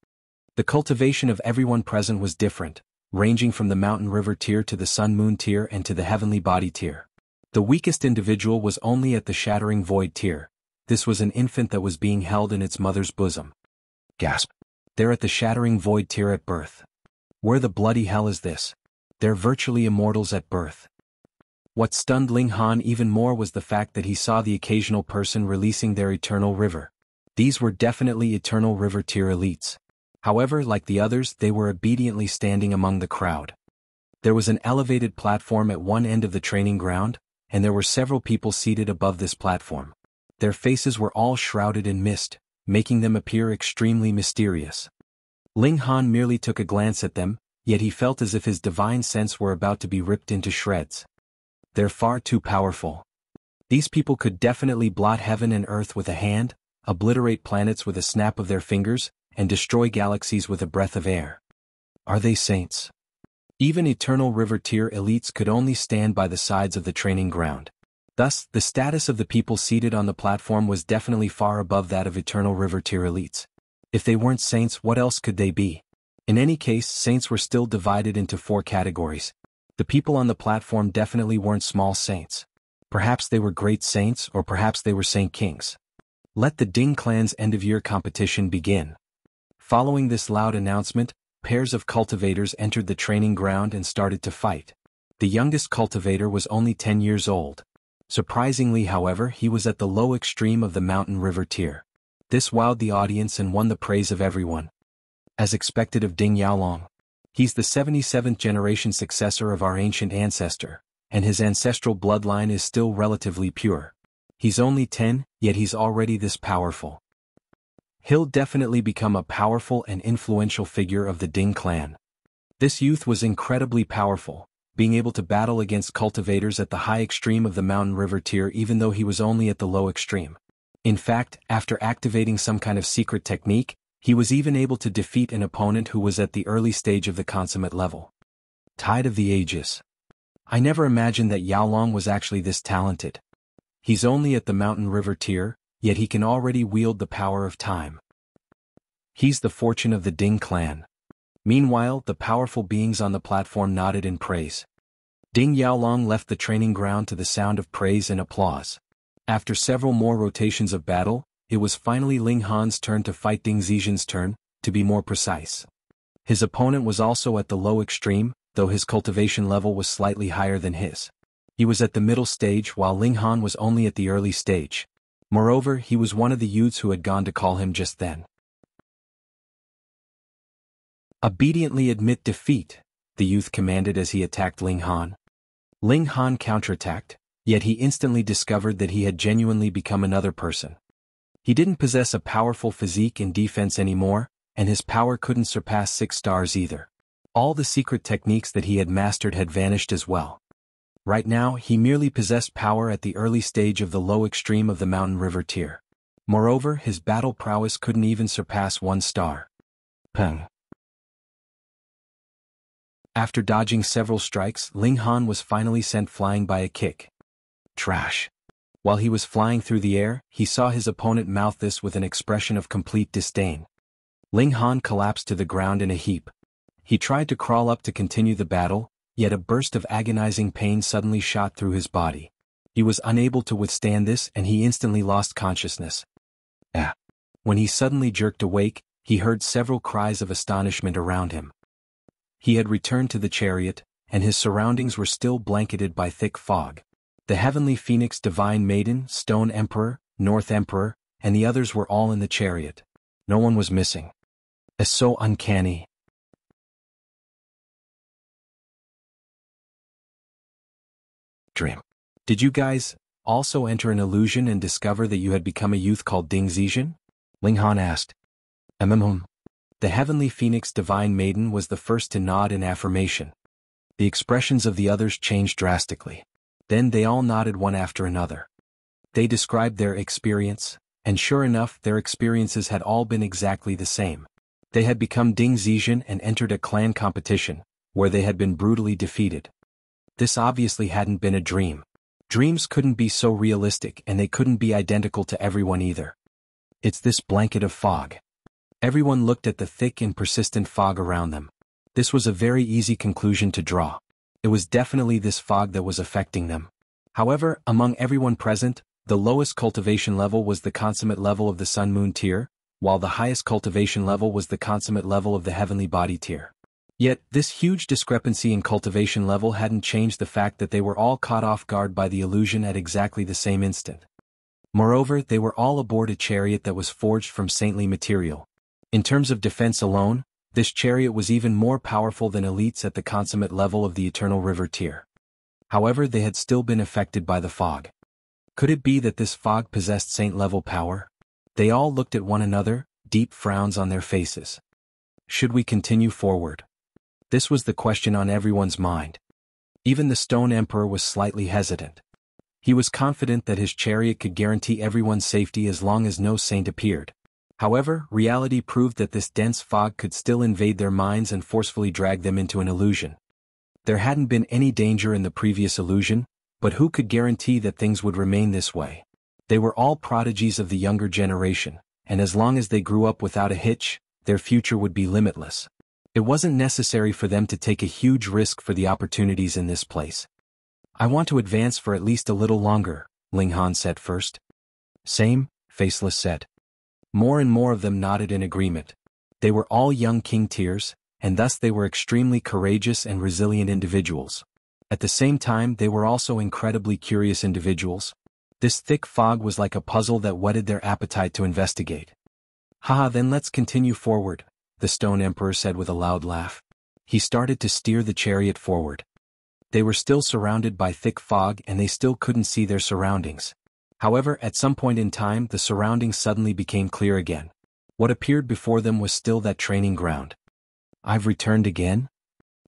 The cultivation of everyone present was different, ranging from the Mountain River tier to the Sun-Moon tier and to the Heavenly Body tier. The weakest individual was only at the Shattering Void tier. This was an infant that was being held in its mother's bosom. Gasp! They're at the Shattering Void tier at birth. Where the bloody hell is this? They're virtually immortals at birth. What stunned Ling Han even more was the fact that he saw the occasional person releasing their Eternal River. These were definitely Eternal River tier elites. However, like the others, they were obediently standing among the crowd. There was an elevated platform at one end of the training ground, and there were several people seated above this platform. Their faces were all shrouded in mist, making them appear extremely mysterious. Ling Han merely took a glance at them, yet he felt as if his divine sense were about to be ripped into shreds. They're far too powerful. These people could definitely blot heaven and earth with a hand, obliterate planets with a snap of their fingers, and destroy galaxies with a breath of air. Are they saints? Even Eternal River tier elites could only stand by the sides of the training ground. Thus, the status of the people seated on the platform was definitely far above that of Eternal River tier elites. If they weren't saints, what else could they be? In any case, saints were still divided into 4 categories. The people on the platform definitely weren't small saints. Perhaps they were great saints, or perhaps they were saint kings. Let the Ding clan's end-of-year competition begin. Following this loud announcement, pairs of cultivators entered the training ground and started to fight. The youngest cultivator was only 10 years old. Surprisingly, however, he was at the low extreme of the Mountain River tier. This wowed the audience and won the praise of everyone. As expected of Ding Yaolong. He's the 77th generation successor of our ancient ancestor, and his ancestral bloodline is still relatively pure. He's only 10, yet he's already this powerful. He'll definitely become a powerful and influential figure of the Ding clan. This youth was incredibly powerful, being able to battle against cultivators at the high extreme of the Mountain River tier even though he was only at the low extreme. In fact, after activating some kind of secret technique, He was even able to defeat an opponent who was at the early stage of the consummate level. Tide of the Ages. I never imagined that Yaolong was actually this talented. He's only at the Mountain River tier, yet he can already wield the power of time. He's the fortune of the Ding clan. Meanwhile, the powerful beings on the platform nodded in praise. Ding Yaolong left the training ground to the sound of praise and applause. After several more rotations of battle, it was finally Ling Han's turn to fight Ding Zixian's turn, to be more precise. His opponent was also at the low extreme, though his cultivation level was slightly higher than his. He was at the middle stage while Ling Han was only at the early stage. Moreover, he was one of the youths who had gone to call him just then. Obediently admit defeat, the youth commanded as he attacked Ling Han. Ling Han counterattacked, yet he instantly discovered that he had genuinely become another person. He didn't possess a powerful physique in defense anymore, and his power couldn't surpass 6 stars either. All the secret techniques that he had mastered had vanished as well. Right now, he merely possessed power at the early stage of the low extreme of the Mountain River tier. Moreover, his battle prowess couldn't even surpass 1 star. Peng. After dodging several strikes, Ling Han was finally sent flying by a kick. Trash. While he was flying through the air, he saw his opponent mouth this with an expression of complete disdain. Ling Han collapsed to the ground in a heap. He tried to crawl up to continue the battle, yet a burst of agonizing pain suddenly shot through his body. He was unable to withstand this and he instantly lost consciousness. When he suddenly jerked awake, he heard several cries of astonishment around him. He had returned to the chariot, and his surroundings were still blanketed by thick fog. The Heavenly Phoenix Divine Maiden, Stone Emperor, North Emperor, and the others were all in the chariot. No one was missing. It's so uncanny. Dream. Did you guys also enter an illusion and discover that you had become a youth called Ding Zixian? Ling Han asked. The Heavenly Phoenix Divine Maiden was the first to nod in affirmation. The expressions of the others changed drastically. Then they all nodded one after another. They described their experience, and sure enough their experiences had all been exactly the same. They had become Ding Zixian and entered a clan competition, where they had been brutally defeated. This obviously hadn't been a dream. Dreams couldn't be so realistic and they couldn't be identical to everyone either. It's this blanket of fog. Everyone looked at the thick and persistent fog around them. This was a very easy conclusion to draw. It was definitely this fog that was affecting them. However, among everyone present, the lowest cultivation level was the consummate level of the Sun Moon tier, while the highest cultivation level was the consummate level of the Heavenly Body tier. Yet, this huge discrepancy in cultivation level hadn't changed the fact that they were all caught off guard by the illusion at exactly the same instant. Moreover, they were all aboard a chariot that was forged from saintly material. In terms of defense alone, this chariot was even more powerful than elites at the consummate level of the Eternal River tier. However, they had still been affected by the fog. Could it be that this fog possessed saint-level power? They all looked at one another, deep frowns on their faces. Should we continue forward? This was the question on everyone's mind. Even the Stone Emperor was slightly hesitant. He was confident that his chariot could guarantee everyone's safety as long as no saint appeared. However, reality proved that this dense fog could still invade their minds and forcefully drag them into an illusion. There hadn't been any danger in the previous illusion, but who could guarantee that things would remain this way? They were all prodigies of the younger generation, and as long as they grew up without a hitch, their future would be limitless. It wasn't necessary for them to take a huge risk for the opportunities in this place. I want to advance for at least a little longer, Ling Han said first. Same, Faceless said. More and more of them nodded in agreement. They were all young king tiers, and thus they were extremely courageous and resilient individuals. At the same time, they were also incredibly curious individuals. This thick fog was like a puzzle that whetted their appetite to investigate. Haha, then let's continue forward, the Stone Emperor said with a loud laugh. He started to steer the chariot forward. They were still surrounded by thick fog and they still couldn't see their surroundings. However, at some point in time, the surroundings suddenly became clear again. What appeared before them was still that training ground. I've returned again?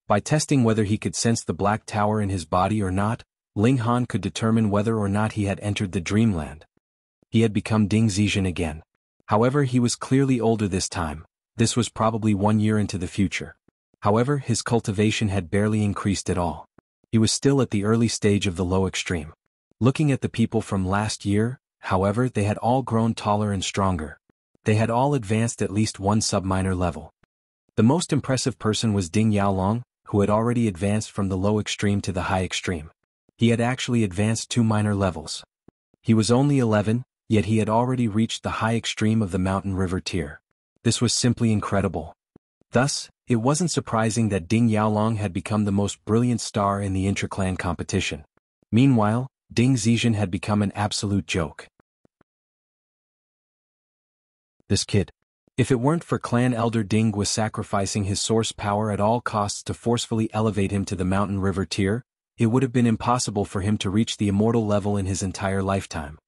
By testing whether he could sense the Black Tower in his body or not, Ling Han could determine whether or not he had entered the dreamland. He had become Ding Zixian again. However, he was clearly older this time. This was probably 1 year into the future. However, his cultivation had barely increased at all. He was still at the early stage of the low extreme. Looking at the people from last year, however, they had all grown taller and stronger. They had all advanced at least one sub-minor level. The most impressive person was Ding Yaolong, who had already advanced from the low extreme to the high extreme. He had actually advanced 2 minor levels. He was only 11, yet he had already reached the high extreme of the mountain river tier. This was simply incredible. Thus, it wasn't surprising that Ding Yaolong had become the most brilliant star in the intra-clan competition. Meanwhile, Ding Zizhen had become an absolute joke. This kid. If it weren't for clan elder Ding was sacrificing his source power at all costs to forcefully elevate him to the mountain river tier, it would have been impossible for him to reach the immortal level in his entire lifetime.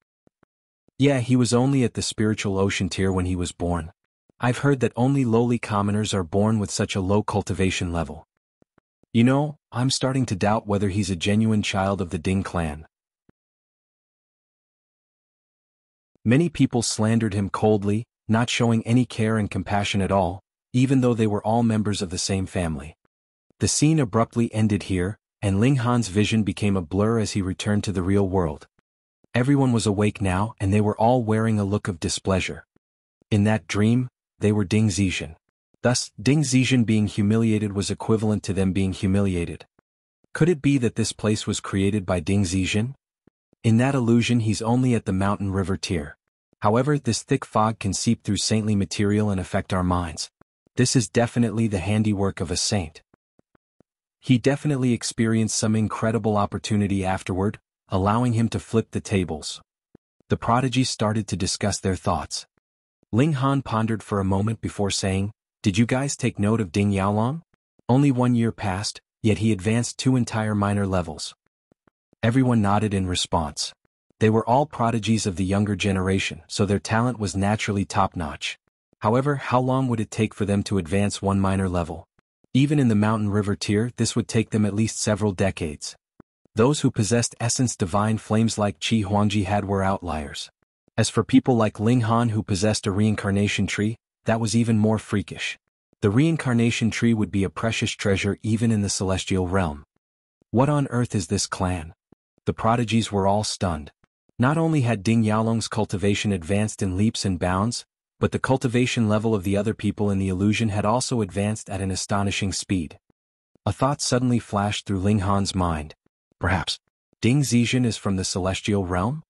Yeah, he was only at the spiritual ocean tier when he was born. I've heard that only lowly commoners are born with such a low cultivation level. You know, I'm starting to doubt whether he's a genuine child of the Ding clan. Many people slandered him coldly, not showing any care and compassion at all, even though they were all members of the same family. The scene abruptly ended here, and Ling Han's vision became a blur as he returned to the real world. Everyone was awake now and they were all wearing a look of displeasure. In that dream, they were Ding Zizhen. Thus, Ding Zizhen being humiliated was equivalent to them being humiliated. Could it be that this place was created by Ding Zizhen? In that illusion he's only at the mountain river tier. However, this thick fog can seep through saintly material and affect our minds. This is definitely the handiwork of a saint. He definitely experienced some incredible opportunity afterward, allowing him to flip the tables. The prodigies started to discuss their thoughts. Ling Han pondered for a moment before saying, "Did you guys take note of Ding Yaolong? Only 1 year passed, yet he advanced 2 entire minor levels." Everyone nodded in response. They were all prodigies of the younger generation, so their talent was naturally top-notch. However, how long would it take for them to advance 1 minor level? Even in the mountain river tier, this would take them at least several decades. Those who possessed essence divine flames like Huangji had were outliers. As for people like Ling Han who possessed a reincarnation tree, that was even more freakish. The reincarnation tree would be a precious treasure even in the celestial realm. What on earth is this clan? The prodigies were all stunned. Not only had Ding Yaolong's cultivation advanced in leaps and bounds, but the cultivation level of the other people in the illusion had also advanced at an astonishing speed. A thought suddenly flashed through Ling Han's mind. Perhaps Ding Zizhen is from the celestial realm?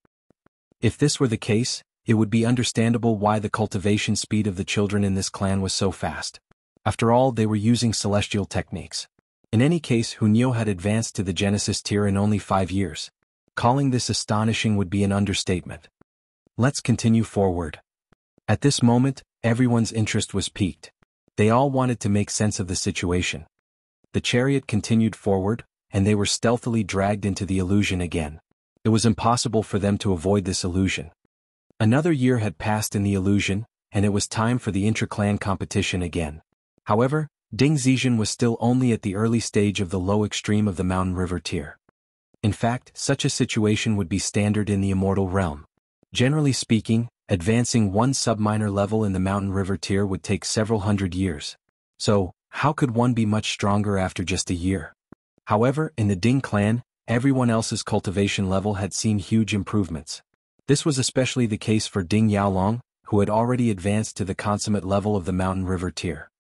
If this were the case, it would be understandable why the cultivation speed of the children in this clan was so fast. After all, they were using celestial techniques. In any case, Huangji had advanced to the Genesis tier in only 5 years. Calling this astonishing would be an understatement. Let's continue forward. At this moment, everyone's interest was piqued. They all wanted to make sense of the situation. The chariot continued forward, and they were stealthily dragged into the illusion again. It was impossible for them to avoid this illusion. Another year had passed in the illusion, and it was time for the intra-clan competition again. However, Ding Zizhen was still only at the early stage of the low extreme of the mountain river tier. In fact, such a situation would be standard in the immortal realm. Generally speaking, advancing 1 sub-minor level in the mountain river tier would take several hundred years. So, how could one be much stronger after just a year? However, in the Ding clan, everyone else's cultivation level had seen huge improvements. This was especially the case for Ding Yaolong, who had already advanced to the consummate level of the mountain river tier.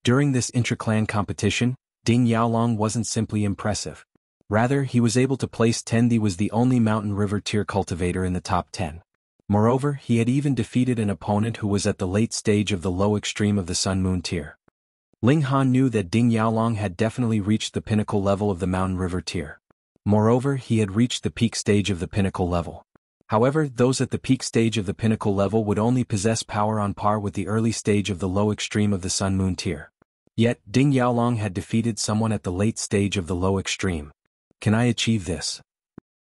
During this intra-clan competition, Ding Yaolong wasn't simply impressive. Rather, he was able to place 10th. He was the only mountain river tier cultivator in the top 10. Moreover, he had even defeated an opponent who was at the late stage of the low extreme of the Sun-Moon tier. Ling Han knew that Ding Yaolong had definitely reached the pinnacle level of the mountain river tier. Moreover, he had reached the peak stage of the pinnacle level. However, those at the peak stage of the pinnacle level would only possess power on par with the early stage of the low extreme of the Sun-Moon tier. Yet, Ding Yaolong had defeated someone at the late stage of the low extreme. Can I achieve this?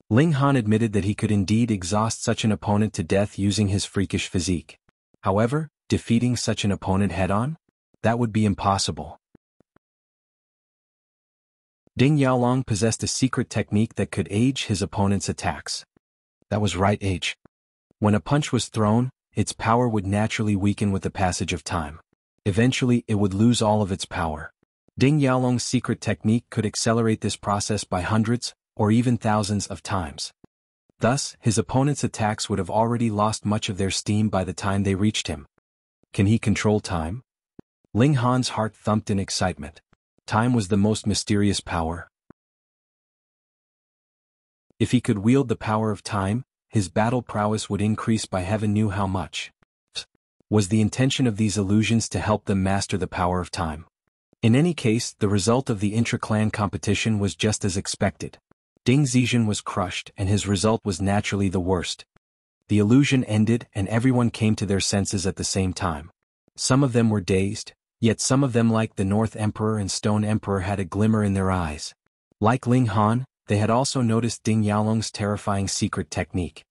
Ling Han admitted that he could indeed exhaust such an opponent to death using his freakish physique. However, defeating such an opponent head-on? That would be impossible. Ding Yaolong possessed a secret technique that could age his opponent's attacks. That was right, age. When a punch was thrown, its power would naturally weaken with the passage of time. Eventually, it would lose all of its power. Ding Yaolong's secret technique could accelerate this process by hundreds, or even thousands of times. Thus, his opponent's attacks would have already lost much of their steam by the time they reached him. Can he control time? Ling Han's heart thumped in excitement. Time was the most mysterious power. If he could wield the power of time, his battle prowess would increase by heaven knew how much. Was the intention of these illusions to help them master the power of time? In any case, the result of the intra-clan competition was just as expected. Ding Zizhen was crushed and his result was naturally the worst. The illusion ended and everyone came to their senses at the same time. Some of them were dazed, yet some of them like the North Emperor and Stone Emperor had a glimmer in their eyes. Like Ling Han, they had also noticed Ding Yaolong's terrifying secret technique.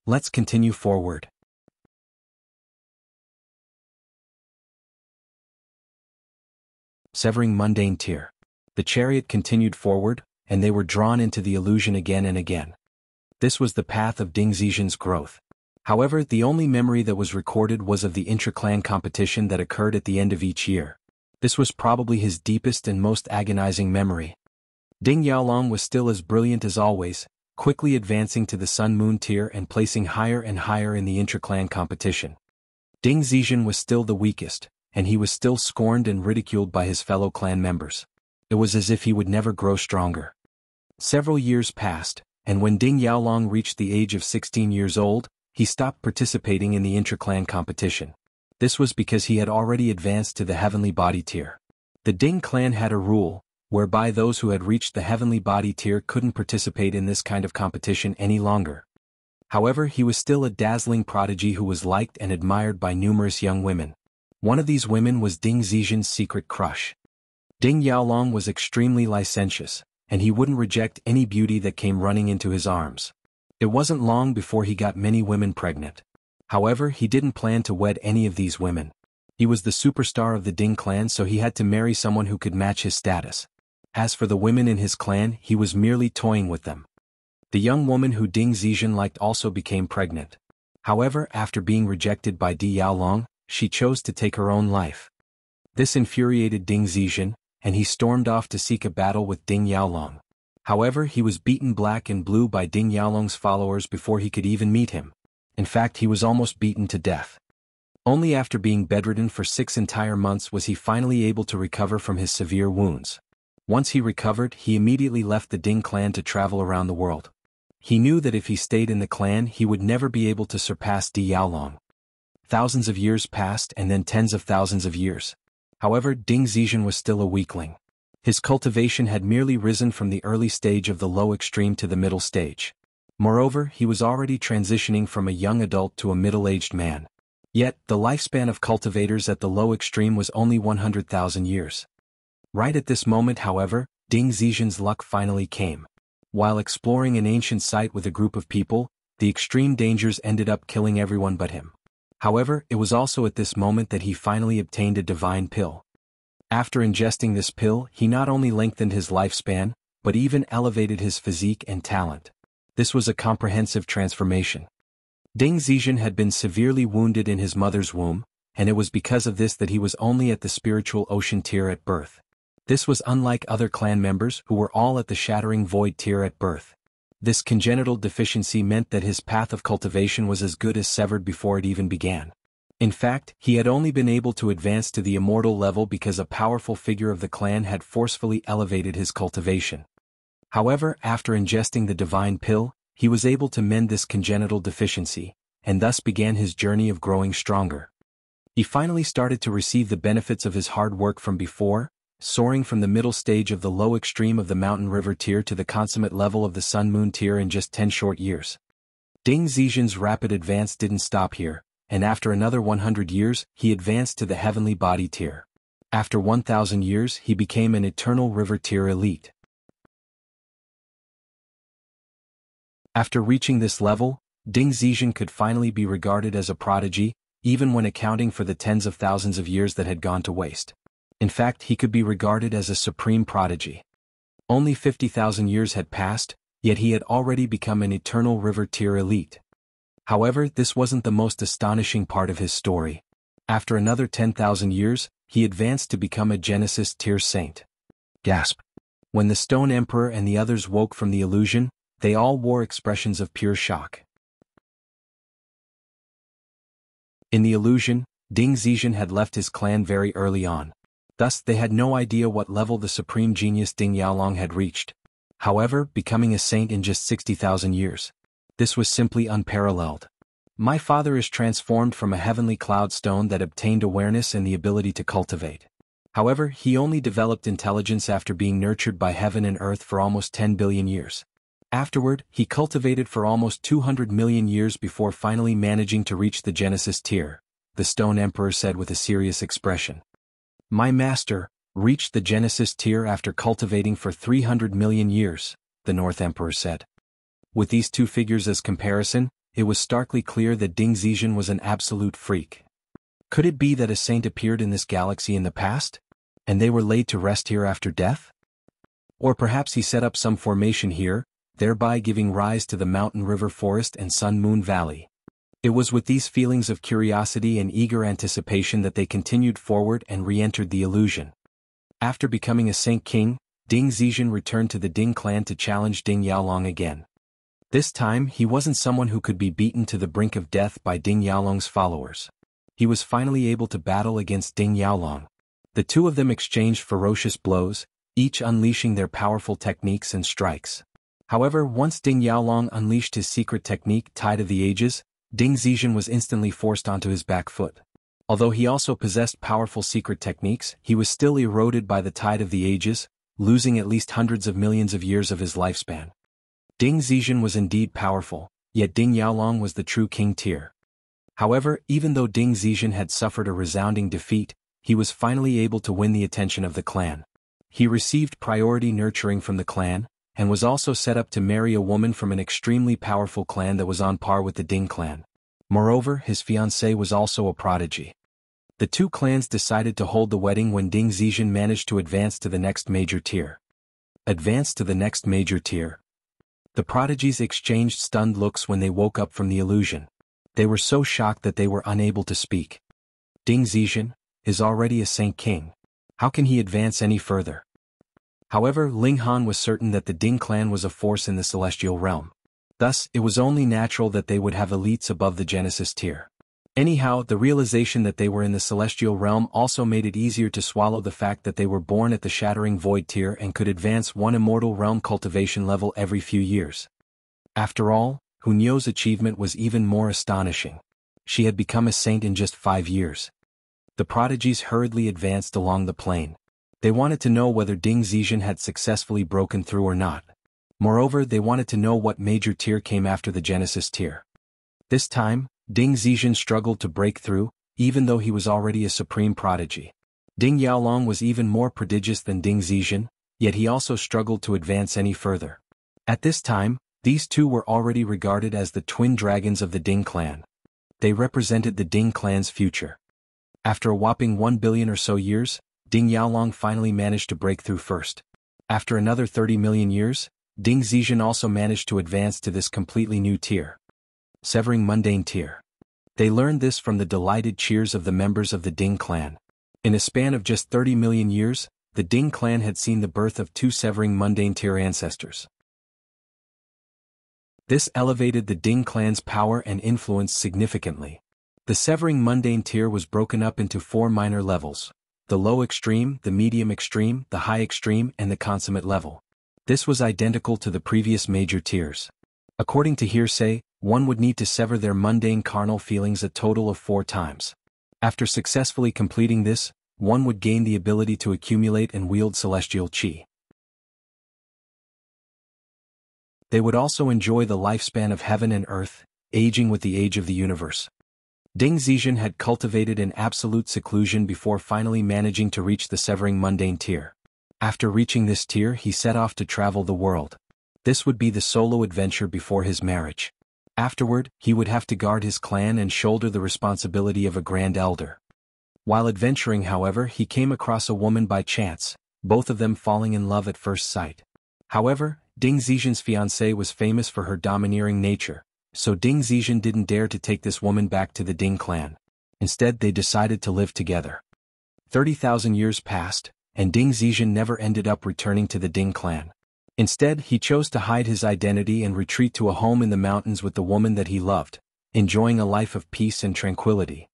Let's continue forward. Severing Mundane Tier. The chariot continued forward, and they were drawn into the illusion again and again. This was the path of Ding Zizhen's growth. However, the only memory that was recorded was of the intra-clan competition that occurred at the end of each year. This was probably his deepest and most agonizing memory. Ding Yaolong was still as brilliant as always, quickly advancing to the Sun-Moon tier and placing higher and higher in the intra-clan competition. Ding Zizhen was still the weakest, and he was still scorned and ridiculed by his fellow clan members. It was as if he would never grow stronger. Several years passed, and when Ding Yaolong reached the age of 16 years old, he stopped participating in the intra-clan competition. This was because he had already advanced to the heavenly body tier. The Ding clan had a rule, whereby those who had reached the heavenly body tier couldn't participate in this kind of competition any longer. However, he was still a dazzling prodigy who was liked and admired by numerous young women. One of these women was Ding Zizhen's secret crush. Ding Yaolong was extremely licentious, and he wouldn't reject any beauty that came running into his arms. It wasn't long before he got many women pregnant. However, he didn't plan to wed any of these women. He was the superstar of the Ding clan, so he had to marry someone who could match his status. As for the women in his clan, he was merely toying with them. The young woman who Ding Zizhen liked also became pregnant. However, after being rejected by Ding Yaolong, she chose to take her own life. This infuriated Ding Zizhen, and he stormed off to seek a battle with Ding Yaolong. However, he was beaten black and blue by Ding Yaolong's followers before he could even meet him. In fact, he was almost beaten to death. Only after being bedridden for 6 entire months was he finally able to recover from his severe wounds. Once he recovered, he immediately left the Ding clan to travel around the world. He knew that if he stayed in the clan he would never be able to surpass Ding Yaolong. Thousands of years passed and then tens of thousands of years. However, Ding Zizhen was still a weakling. His cultivation had merely risen from the early stage of the low extreme to the middle stage. Moreover, he was already transitioning from a young adult to a middle-aged man. Yet, the lifespan of cultivators at the low extreme was only 100,000 years. Right at this moment, however, Ding Zizhen's luck finally came. While exploring an ancient site with a group of people, the extreme dangers ended up killing everyone but him. However, it was also at this moment that he finally obtained a divine pill. After ingesting this pill, he not only lengthened his lifespan, but even elevated his physique and talent. This was a comprehensive transformation. Ding Zizhen had been severely wounded in his mother's womb, and it was because of this that he was only at the spiritual ocean tier at birth. This was unlike other clan members who were all at the shattering void tier at birth. This congenital deficiency meant that his path of cultivation was as good as severed before it even began. In fact, he had only been able to advance to the immortal level because a powerful figure of the clan had forcefully elevated his cultivation. However, after ingesting the divine pill, he was able to mend this congenital deficiency, and thus began his journey of growing stronger. He finally started to receive the benefits of his hard work from before, soaring from the middle stage of the low extreme of the mountain river tier to the consummate level of the sun-moon tier in just 10 short years. Ding Zizhen's rapid advance didn't stop here, and after another 100 years, he advanced to the heavenly body tier. After 1,000 years, he became an eternal river tier elite. After reaching this level, Ding Zizhen could finally be regarded as a prodigy, even when accounting for the tens of thousands of years that had gone to waste. In fact, he could be regarded as a supreme prodigy. Only 50,000 years had passed, yet he had already become an eternal river tier elite. However, this wasn't the most astonishing part of his story. After another 10,000 years, he advanced to become a Genesis tier saint. Gasp. When the Stone Emperor and the others woke from the illusion, they all wore expressions of pure shock. In the illusion, Ding Zizhen had left his clan very early on. Thus, they had no idea what level the supreme genius Ding Yaolong had reached. However, becoming a saint in just 60,000 years. This was simply unparalleled. My father is transformed from a heavenly cloud stone that obtained awareness and the ability to cultivate. However, he only developed intelligence after being nurtured by heaven and earth for almost 10 billion years. Afterward, he cultivated for almost 200 million years before finally managing to reach the Genesis tier, the Stone Emperor said with a serious expression. My master reached the Genesis tier after cultivating for 300 million years, the North Emperor said. With these two figures as comparison, it was starkly clear that Ding Zizhen was an absolute freak. Could it be that a saint appeared in this galaxy in the past, and they were laid to rest here after death? Or perhaps he set up some formation here, thereby giving rise to the mountain river forest and sun-moon valley. It was with these feelings of curiosity and eager anticipation that they continued forward and re-entered the illusion. After becoming a Saint King, Ding Zizhen returned to the Ding clan to challenge Ding Yaolong again. This time he wasn't someone who could be beaten to the brink of death by Ding Yaolong's followers. He was finally able to battle against Ding Yaolong. The two of them exchanged ferocious blows, each unleashing their powerful techniques and strikes. However, once Ding Yaolong unleashed his secret technique Tide of the Ages, Ding Zizhen was instantly forced onto his back foot. Although he also possessed powerful secret techniques, he was still eroded by the Tide of the Ages, losing at least hundreds of millions of years of his lifespan. Ding Zizhen was indeed powerful, yet Ding Yaolong was the true king tier. However, even though Ding Zizhen had suffered a resounding defeat, he was finally able to win the attention of the clan. He received priority nurturing from the clan, and was also set up to marry a woman from an extremely powerful clan that was on par with the Ding clan. Moreover, his fiancée was also a prodigy. The two clans decided to hold the wedding when Ding Zizhen managed to advance to the next major tier. Advance to the next major tier. The prodigies exchanged stunned looks when they woke up from the illusion. They were so shocked that they were unable to speak. Ding Zizhen is already a Saint King. How can he advance any further? However, Ling Han was certain that the Ding clan was a force in the celestial realm. Thus, it was only natural that they would have elites above the Genesis tier. Anyhow, the realization that they were in the celestial realm also made it easier to swallow the fact that they were born at the Shattering Void tier and could advance one immortal realm cultivation level every few years. After all, Hunyou's achievement was even more astonishing. She had become a saint in just 5 years. The prodigies hurriedly advanced along the plain. They wanted to know whether Ding Zizhen had successfully broken through or not. Moreover, they wanted to know what major tier came after the Genesis tier. This time, Ding Zizhen struggled to break through, even though he was already a supreme prodigy. Ding Yaolong was even more prodigious than Ding Zizhen, yet he also struggled to advance any further. At this time, these two were already regarded as the twin dragons of the Ding clan. They represented the Ding clan's future. After a whopping 1 billion or so years, Ding Yaolong finally managed to break through first. After another 30 million years, Ding Zizhen also managed to advance to this completely new tier. Severing Mundane tier. They learned this from the delighted cheers of the members of the Ding clan. In a span of just 30 million years, the Ding clan had seen the birth of 2 Severing Mundane tier ancestors. This elevated the Ding clan's power and influence significantly. The Severing Mundane tier was broken up into 4 minor levels: the low extreme, the medium extreme, the high extreme, and the consummate level. This was identical to the previous major tiers. According to hearsay, one would need to sever their mundane carnal feelings a total of 4 times. After successfully completing this, one would gain the ability to accumulate and wield celestial qi. They would also enjoy the lifespan of heaven and earth, aging with the age of the universe. Ding Zizhen had cultivated in absolute seclusion before finally managing to reach the Severing Mundane tier. After reaching this tier, he set off to travel the world. This would be the solo adventure before his marriage. Afterward, he would have to guard his clan and shoulder the responsibility of a grand elder. While adventuring, however, he came across a woman by chance, both of them falling in love at first sight. However, Ding Zizhen's fiancée was famous for her domineering nature, so Ding Zizhen didn't dare to take this woman back to the Ding clan. Instead they decided to live together. 30,000 years passed, and Ding Zizhen never ended up returning to the Ding clan. Instead he chose to hide his identity and retreat to a home in the mountains with the woman that he loved, enjoying a life of peace and tranquility.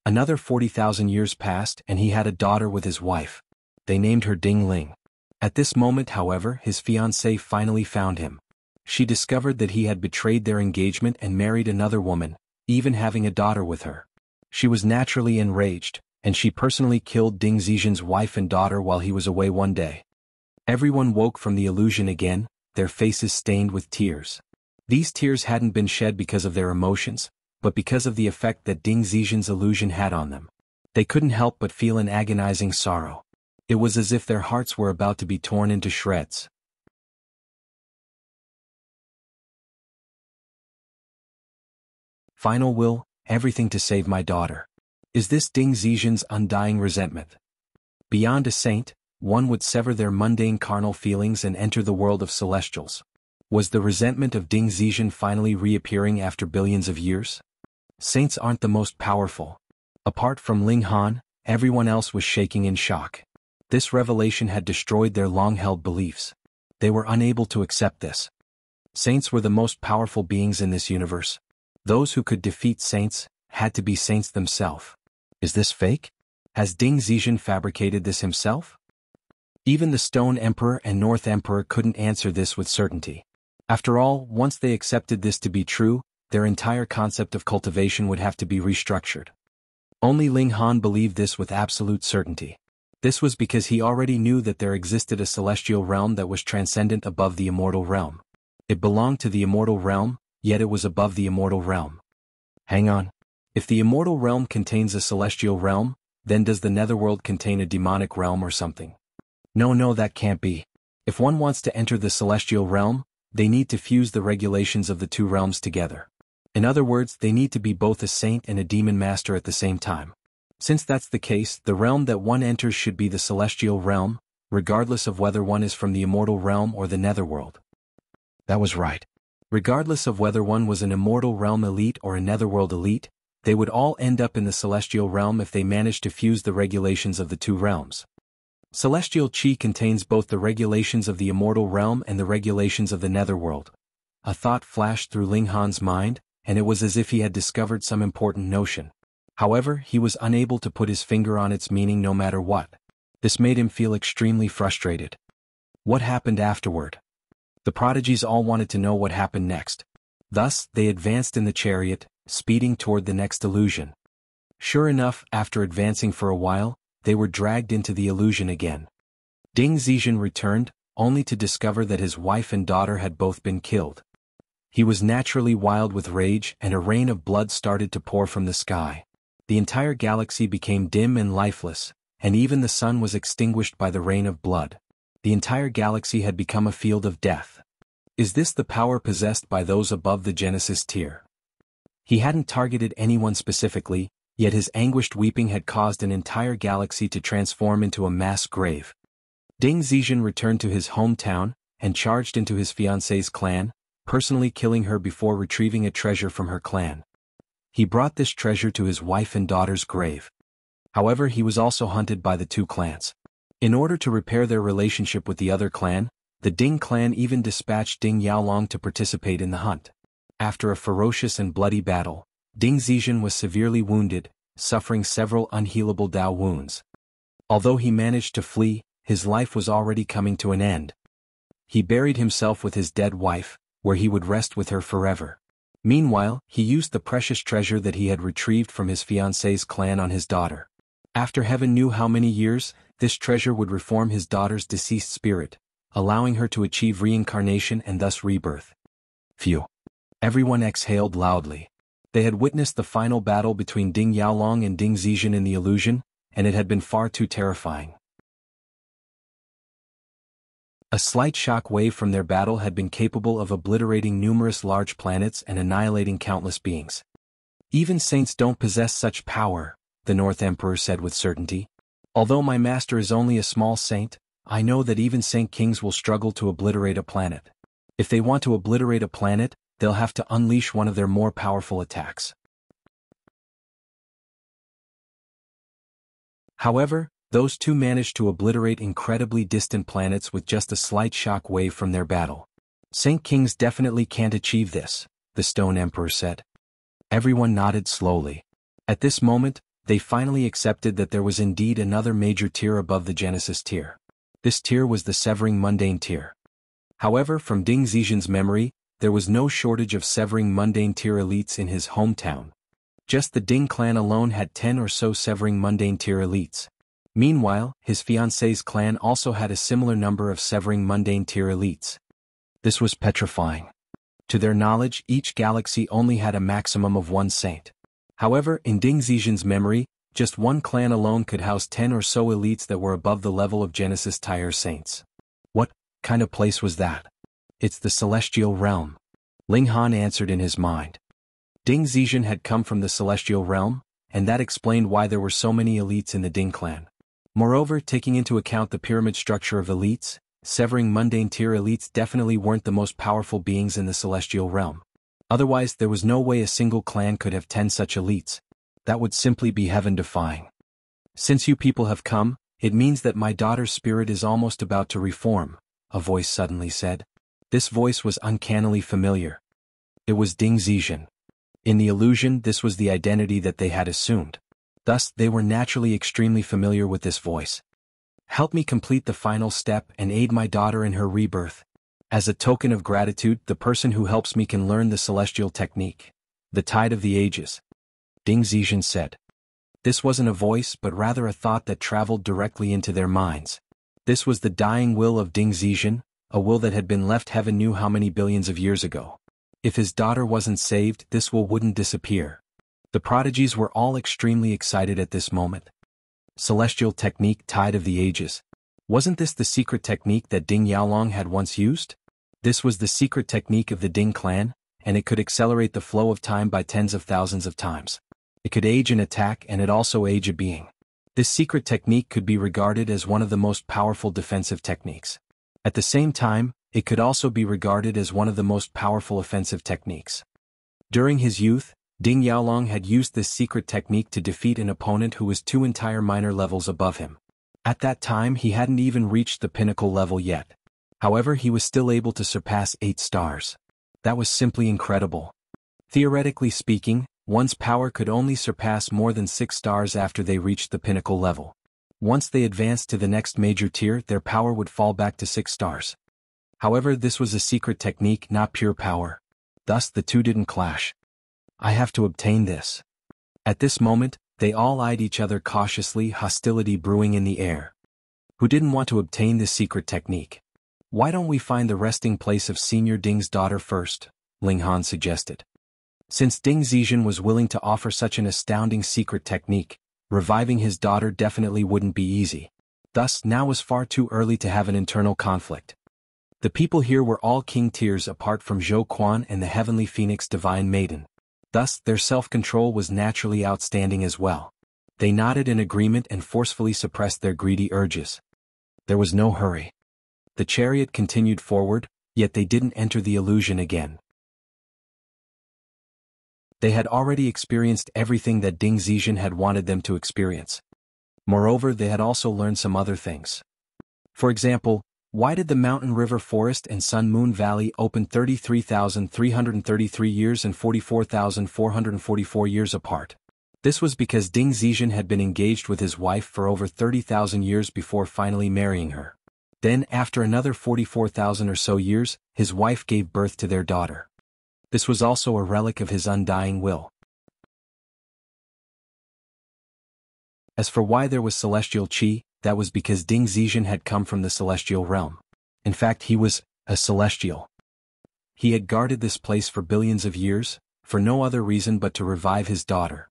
Another 40,000 years passed and he had a daughter with his wife. They named her Ding Ling. At this moment, however, his fiancée finally found him. She discovered that he had betrayed their engagement and married another woman, even having a daughter with her. She was naturally enraged, and she personally killed Ding Zizhen's wife and daughter while he was away one day. Everyone woke from the illusion again, their faces stained with tears. These tears hadn't been shed because of their emotions, but because of the effect that Ding Zizhen's illusion had on them. They couldn't help but feel an agonizing sorrow. It was as if their hearts were about to be torn into shreds. Final will, everything to save my daughter. Is this Ding Zizhen's undying resentment? Beyond a saint, one would sever their mundane carnal feelings and enter the world of celestials. Was the resentment of Ding Zizhen finally reappearing after billions of years? Saints aren't the most powerful. Apart from Ling Han, everyone else was shaking in shock. This revelation had destroyed their long-held beliefs. They were unable to accept this. Saints were the most powerful beings in this universe. Those who could defeat saints had to be saints themselves. Is this fake? Has Ding Zizhen fabricated this himself? Even the Stone Emperor and North Emperor couldn't answer this with certainty. After all, once they accepted this to be true, their entire concept of cultivation would have to be restructured. Only Ling Han believed this with absolute certainty. This was because he already knew that there existed a celestial realm that was transcendent above the immortal realm. It belonged to the immortal realm, yet it was above the immortal realm. Hang on. If the immortal realm contains a celestial realm, then does the netherworld contain a demonic realm or something? No, that can't be. If one wants to enter the celestial realm, they need to fuse the regulations of the two realms together. In other words, they need to be both a saint and a demon master at the same time. Since that's the case, the realm that one enters should be the celestial realm, regardless of whether one is from the immortal realm or the netherworld. That was right. Regardless of whether one was an immortal realm elite or a netherworld elite, they would all end up in the celestial realm if they managed to fuse the regulations of the two realms. Celestial Qi contains both the regulations of the immortal realm and the regulations of the netherworld. A thought flashed through Ling Han's mind, and it was as if he had discovered some important notion. However, he was unable to put his finger on its meaning no matter what. This made him feel extremely frustrated. What happened afterward? The prodigies all wanted to know what happened next. Thus, they advanced in the chariot, speeding toward the next illusion. Sure enough, after advancing for a while, they were dragged into the illusion again. Ding Zizhen returned, only to discover that his wife and daughter had both been killed. He was naturally wild with rage, and a rain of blood started to pour from the sky. The entire galaxy became dim and lifeless, and even the sun was extinguished by the rain of blood. The entire galaxy had become a field of death. Is this the power possessed by those above the Genesis tier? He hadn't targeted anyone specifically, yet his anguished weeping had caused an entire galaxy to transform into a mass grave. Ding Zizhen returned to his hometown, and charged into his fiancée's clan, personally killing her before retrieving a treasure from her clan. He brought this treasure to his wife and daughter's grave. However, he was also hunted by the two clans. In order to repair their relationship with the other clan, the Ding clan even dispatched Ding Yaolong to participate in the hunt. After a ferocious and bloody battle, Ding Zizhen was severely wounded, suffering several unhealable Dao wounds. Although he managed to flee, his life was already coming to an end. He buried himself with his dead wife, where he would rest with her forever. Meanwhile, he used the precious treasure that he had retrieved from his fiancée's clan on his daughter. After heaven knew how many years, this treasure would reform his daughter's deceased spirit, allowing her to achieve reincarnation and thus rebirth. Phew. Everyone exhaled loudly. They had witnessed the final battle between Ding Yaolong and Ding Zizhen in the illusion, and it had been far too terrifying. A slight shock wave from their battle had been capable of obliterating numerous large planets and annihilating countless beings. Even saints don't possess such power, the North Emperor said with certainty. Although my master is only a small saint, I know that even saint kings will struggle to obliterate a planet. If they want to obliterate a planet, they'll have to unleash one of their more powerful attacks. However, those two managed to obliterate incredibly distant planets with just a slight shock wave from their battle. Saint Kings definitely can't achieve this, the Stone Emperor said. Everyone nodded slowly. At this moment, they finally accepted that there was indeed another major tier above the Genesis tier. This tier was the Severing Mundane tier. However, from Ding Zixian's memory, there was no shortage of Severing Mundane tier elites in his hometown. Just the Ding clan alone had 10 or so Severing Mundane tier elites. Meanwhile, his fiancée's clan also had a similar number of Severing Mundane tier elites. This was petrifying. To their knowledge, each galaxy only had a maximum of one saint. However, in Ding Zixian's memory, just one clan alone could house 10 or so elites that were above the level of Genesis tier saints. What kind of place was that? It's the Celestial Realm. Ling Han answered in his mind. Ding Zixian had come from the Celestial Realm, and that explained why there were so many elites in the Ding clan. Moreover, taking into account the pyramid structure of elites, Severing Mundane tier elites definitely weren't the most powerful beings in the Celestial Realm. Otherwise, there was no way a single clan could have 10 such elites. That would simply be heaven-defying. Since you people have come, it means that my daughter's spirit is almost about to reform, a voice suddenly said. This voice was uncannily familiar. It was Ding Zixian. In the illusion, this was the identity that they had assumed. Thus, they were naturally extremely familiar with this voice. Help me complete the final step and aid my daughter in her rebirth. As a token of gratitude, the person who helps me can learn the celestial technique, the Tide of the Ages. Ding Zixian said. This wasn't a voice but rather a thought that traveled directly into their minds. This was the dying will of Ding Zixian, a will that had been left heaven knew how many billions of years ago. If his daughter wasn't saved, this will wouldn't disappear. The prodigies were all extremely excited at this moment. Celestial technique Tide of the Ages. Wasn't this the secret technique that Ding Yaolong had once used? This was the secret technique of the Ding clan, and it could accelerate the flow of time by tens of thousands of times. It could age an attack and it also age a being. This secret technique could be regarded as one of the most powerful defensive techniques. At the same time, it could also be regarded as one of the most powerful offensive techniques. During his youth, Ding Yaolong had used this secret technique to defeat an opponent who was 2 entire minor levels above him. At that time he hadn't even reached the pinnacle level yet. However, he was still able to surpass 8 stars. That was simply incredible. Theoretically speaking, one's power could only surpass more than 6 stars after they reached the pinnacle level. Once they advanced to the next major tier, their power would fall back to 6 stars. However, this was a secret technique, not pure power. Thus the two didn't clash. I have to obtain this. At this moment, they all eyed each other cautiously, hostility brewing in the air. Who didn't want to obtain this secret technique? Why don't we find the resting place of Senior Ding's daughter first? Ling Han suggested. Since Ding Zixian was willing to offer such an astounding secret technique, reviving his daughter definitely wouldn't be easy. Thus, now was far too early to have an internal conflict. The people here were all king tiers apart from Zhou Quan and the Heavenly Phoenix Divine Maiden. Thus, their self-control was naturally outstanding as well. They nodded in agreement and forcefully suppressed their greedy urges. There was no hurry. The chariot continued forward, yet they didn't enter the illusion again. They had already experienced everything that Ding Zixian had wanted them to experience. Moreover, they had also learned some other things. For example, why did the Mountain River Forest and Sun Moon Valley open 33,333 years and 44,444 years apart? This was because Ding Zixian had been engaged with his wife for over 30,000 years before finally marrying her. Then, after another 44,000 or so years, his wife gave birth to their daughter. This was also a relic of his undying will. As for why there was celestial qi, that was because Ding Zixian had come from the celestial realm. In fact, he was a celestial. He had guarded this place for billions of years, for no other reason but to revive his daughter.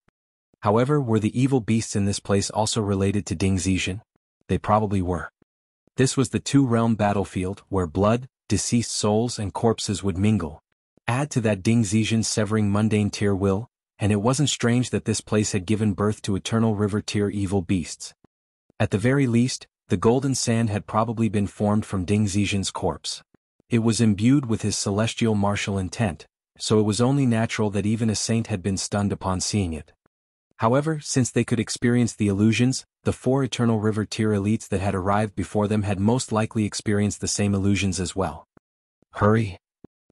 However, were the evil beasts in this place also related to Ding Zixian? They probably were. This was the two-realm battlefield where blood, deceased souls and corpses would mingle. Add to that Ding Zixian's Severing Mundane tier will, and it wasn't strange that this place had given birth to Eternal River tier evil beasts. At the very least, the golden sand had probably been formed from Ding Zixian's corpse. It was imbued with his celestial martial intent, so it was only natural that even a saint had been stunned upon seeing it. However, since they could experience the illusions, the 4 Eternal River tier elites that had arrived before them had most likely experienced the same illusions as well. Hurry!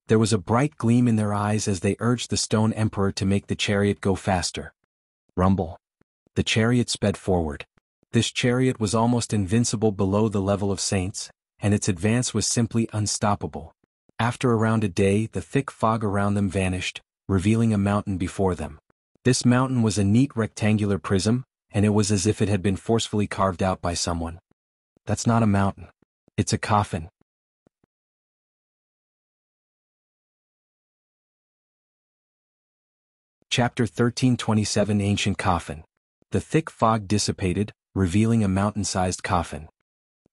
There was a bright gleam in their eyes as they urged the Stone Emperor to make the chariot go faster. Rumble. The chariot sped forward. This chariot was almost invincible below the level of saints, and its advance was simply unstoppable. After around a day, the thick fog around them vanished, revealing a mountain before them. This mountain was a neat rectangular prism, and it was as if it had been forcefully carved out by someone. That's not a mountain. It's a coffin. Chapter 1327 Ancient Coffin. The thick fog dissipated, revealing a mountain-sized coffin.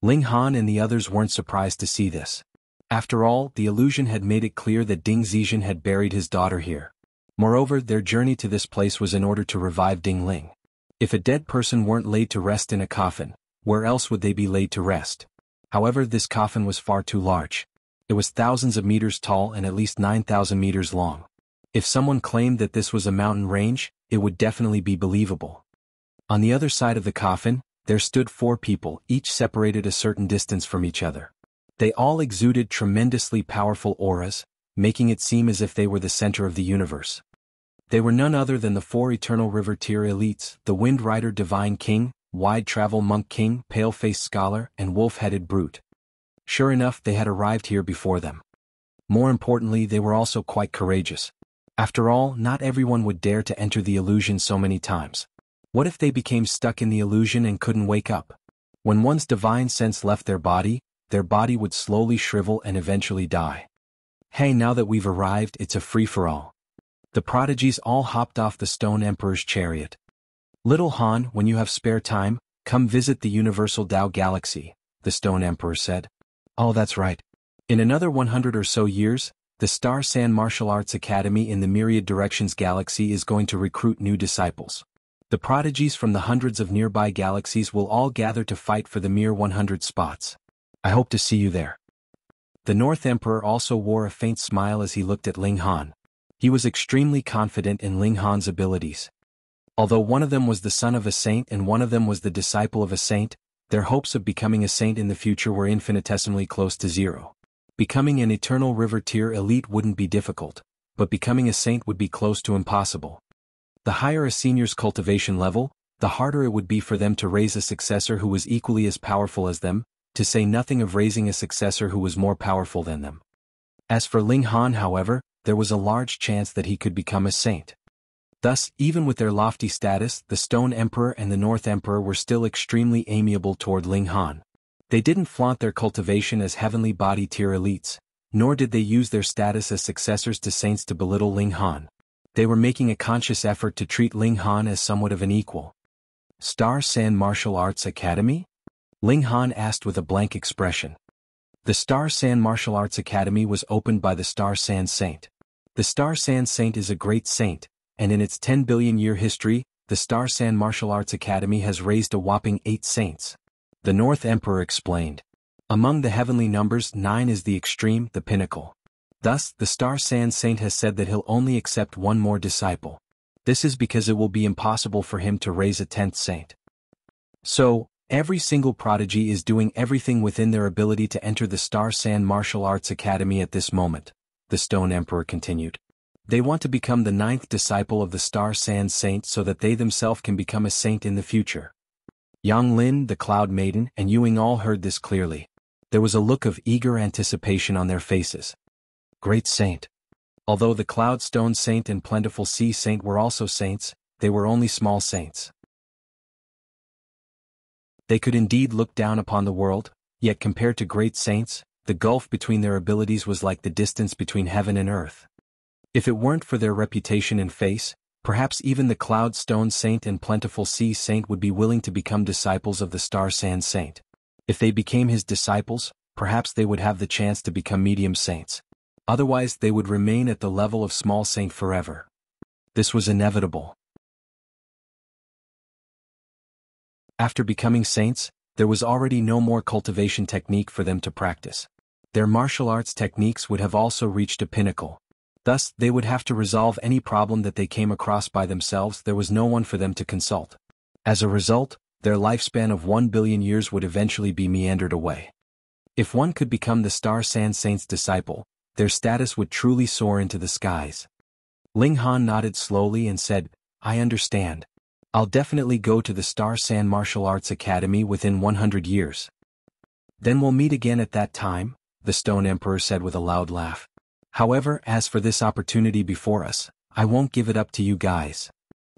Ling Han and the others weren't surprised to see this. After all, the illusion had made it clear that Ding Zizhen had buried his daughter here. Moreover, their journey to this place was in order to revive Ding Ling. If a dead person weren't laid to rest in a coffin, where else would they be laid to rest? However, this coffin was far too large. It was thousands of meters tall and at least 9,000 meters long. If someone claimed that this was a mountain range, it would definitely be believable. On the other side of the coffin, there stood 4 people, each separated a certain distance from each other. They all exuded tremendously powerful auras, making it seem as if they were the center of the universe. They were none other than the 4 Eternal River tier elites, the Wind Rider Divine King, Wide Travel Monk King, Pale-Faced Scholar, and Wolf-Headed Brute. Sure enough, they had arrived here before them. More importantly, they were also quite courageous. After all, not everyone would dare to enter the illusion so many times. What if they became stuck in the illusion and couldn't wake up? When one's divine sense left their body would slowly shrivel and eventually die. Hey, now that we've arrived, it's a free-for-all. The prodigies all hopped off the Stone Emperor's chariot. Little Han, when you have spare time, come visit the Universal Tao Galaxy, the Stone Emperor said. Oh, that's right. In another 100 or so years, the Star Sand Martial Arts Academy in the Myriad Directions Galaxy is going to recruit new disciples. The prodigies from the hundreds of nearby galaxies will all gather to fight for the mere 100 spots. I hope to see you there. The North Emperor also wore a faint smile as he looked at Ling Han. He was extremely confident in Ling Han's abilities. Although one of them was the son of a saint and one of them was the disciple of a saint, their hopes of becoming a saint in the future were infinitesimally close to zero. Becoming an Eternal River tier elite wouldn't be difficult, but becoming a saint would be close to impossible. The higher a senior's cultivation level, the harder it would be for them to raise a successor who was equally as powerful as them, to say nothing of raising a successor who was more powerful than them. As for Ling Han, however, there was a large chance that he could become a saint. Thus, even with their lofty status, the Stone Emperor and the North Emperor were still extremely amiable toward Ling Han. They didn't flaunt their cultivation as heavenly body tier elites, nor did they use their status as successors to saints to belittle Ling Han. They were making a conscious effort to treat Ling Han as somewhat of an equal. Star Sand Martial Arts Academy? Ling Han asked with a blank expression. The Star Sand Martial Arts Academy was opened by the Star Sand Saint. The Star Sand Saint is a great saint, and in its 10 billion year history, the Star Sand Martial Arts Academy has raised a whopping 8 saints. The North Emperor explained. Among the heavenly numbers, 9 is the extreme, the pinnacle. Thus, the Star Sand Saint has said that he'll only accept one more disciple. This is because it will be impossible for him to raise a 10th saint. So, every single prodigy is doing everything within their ability to enter the Star Sand Martial Arts Academy at this moment, the Stone Emperor continued. They want to become the 9th disciple of the Star Sand Saint so that they themselves can become a saint in the future. Yang Lin, the Cloud Maiden, and Yuing all heard this clearly. There was a look of eager anticipation on their faces. Great saint. Although the Cloud Stone Saint and Plentiful Sea Saint were also saints, they were only small saints. They could indeed look down upon the world, yet compared to great saints, the gulf between their abilities was like the distance between heaven and earth. If it weren't for their reputation and face, perhaps even the Cloud Stone Saint and Plentiful Sea Saint would be willing to become disciples of the Star Sand Saint. If they became his disciples, perhaps they would have the chance to become medium saints. Otherwise, they would remain at the level of small saint forever. This was inevitable. After becoming saints, there was already no more cultivation technique for them to practice. Their martial arts techniques would have also reached a pinnacle. Thus, they would have to resolve any problem that they came across by themselves. There was no one for them to consult. As a result, their lifespan of 1 billion years would eventually be meandered away. If one could become the Star Sand Saint's disciple, their status would truly soar into the skies. Ling Han nodded slowly and said, I understand. I'll definitely go to the Star Sand Martial Arts Academy within 100 years. Then we'll meet again at that time, the Stone Emperor said with a loud laugh. However, as for this opportunity before us, I won't give it up to you guys.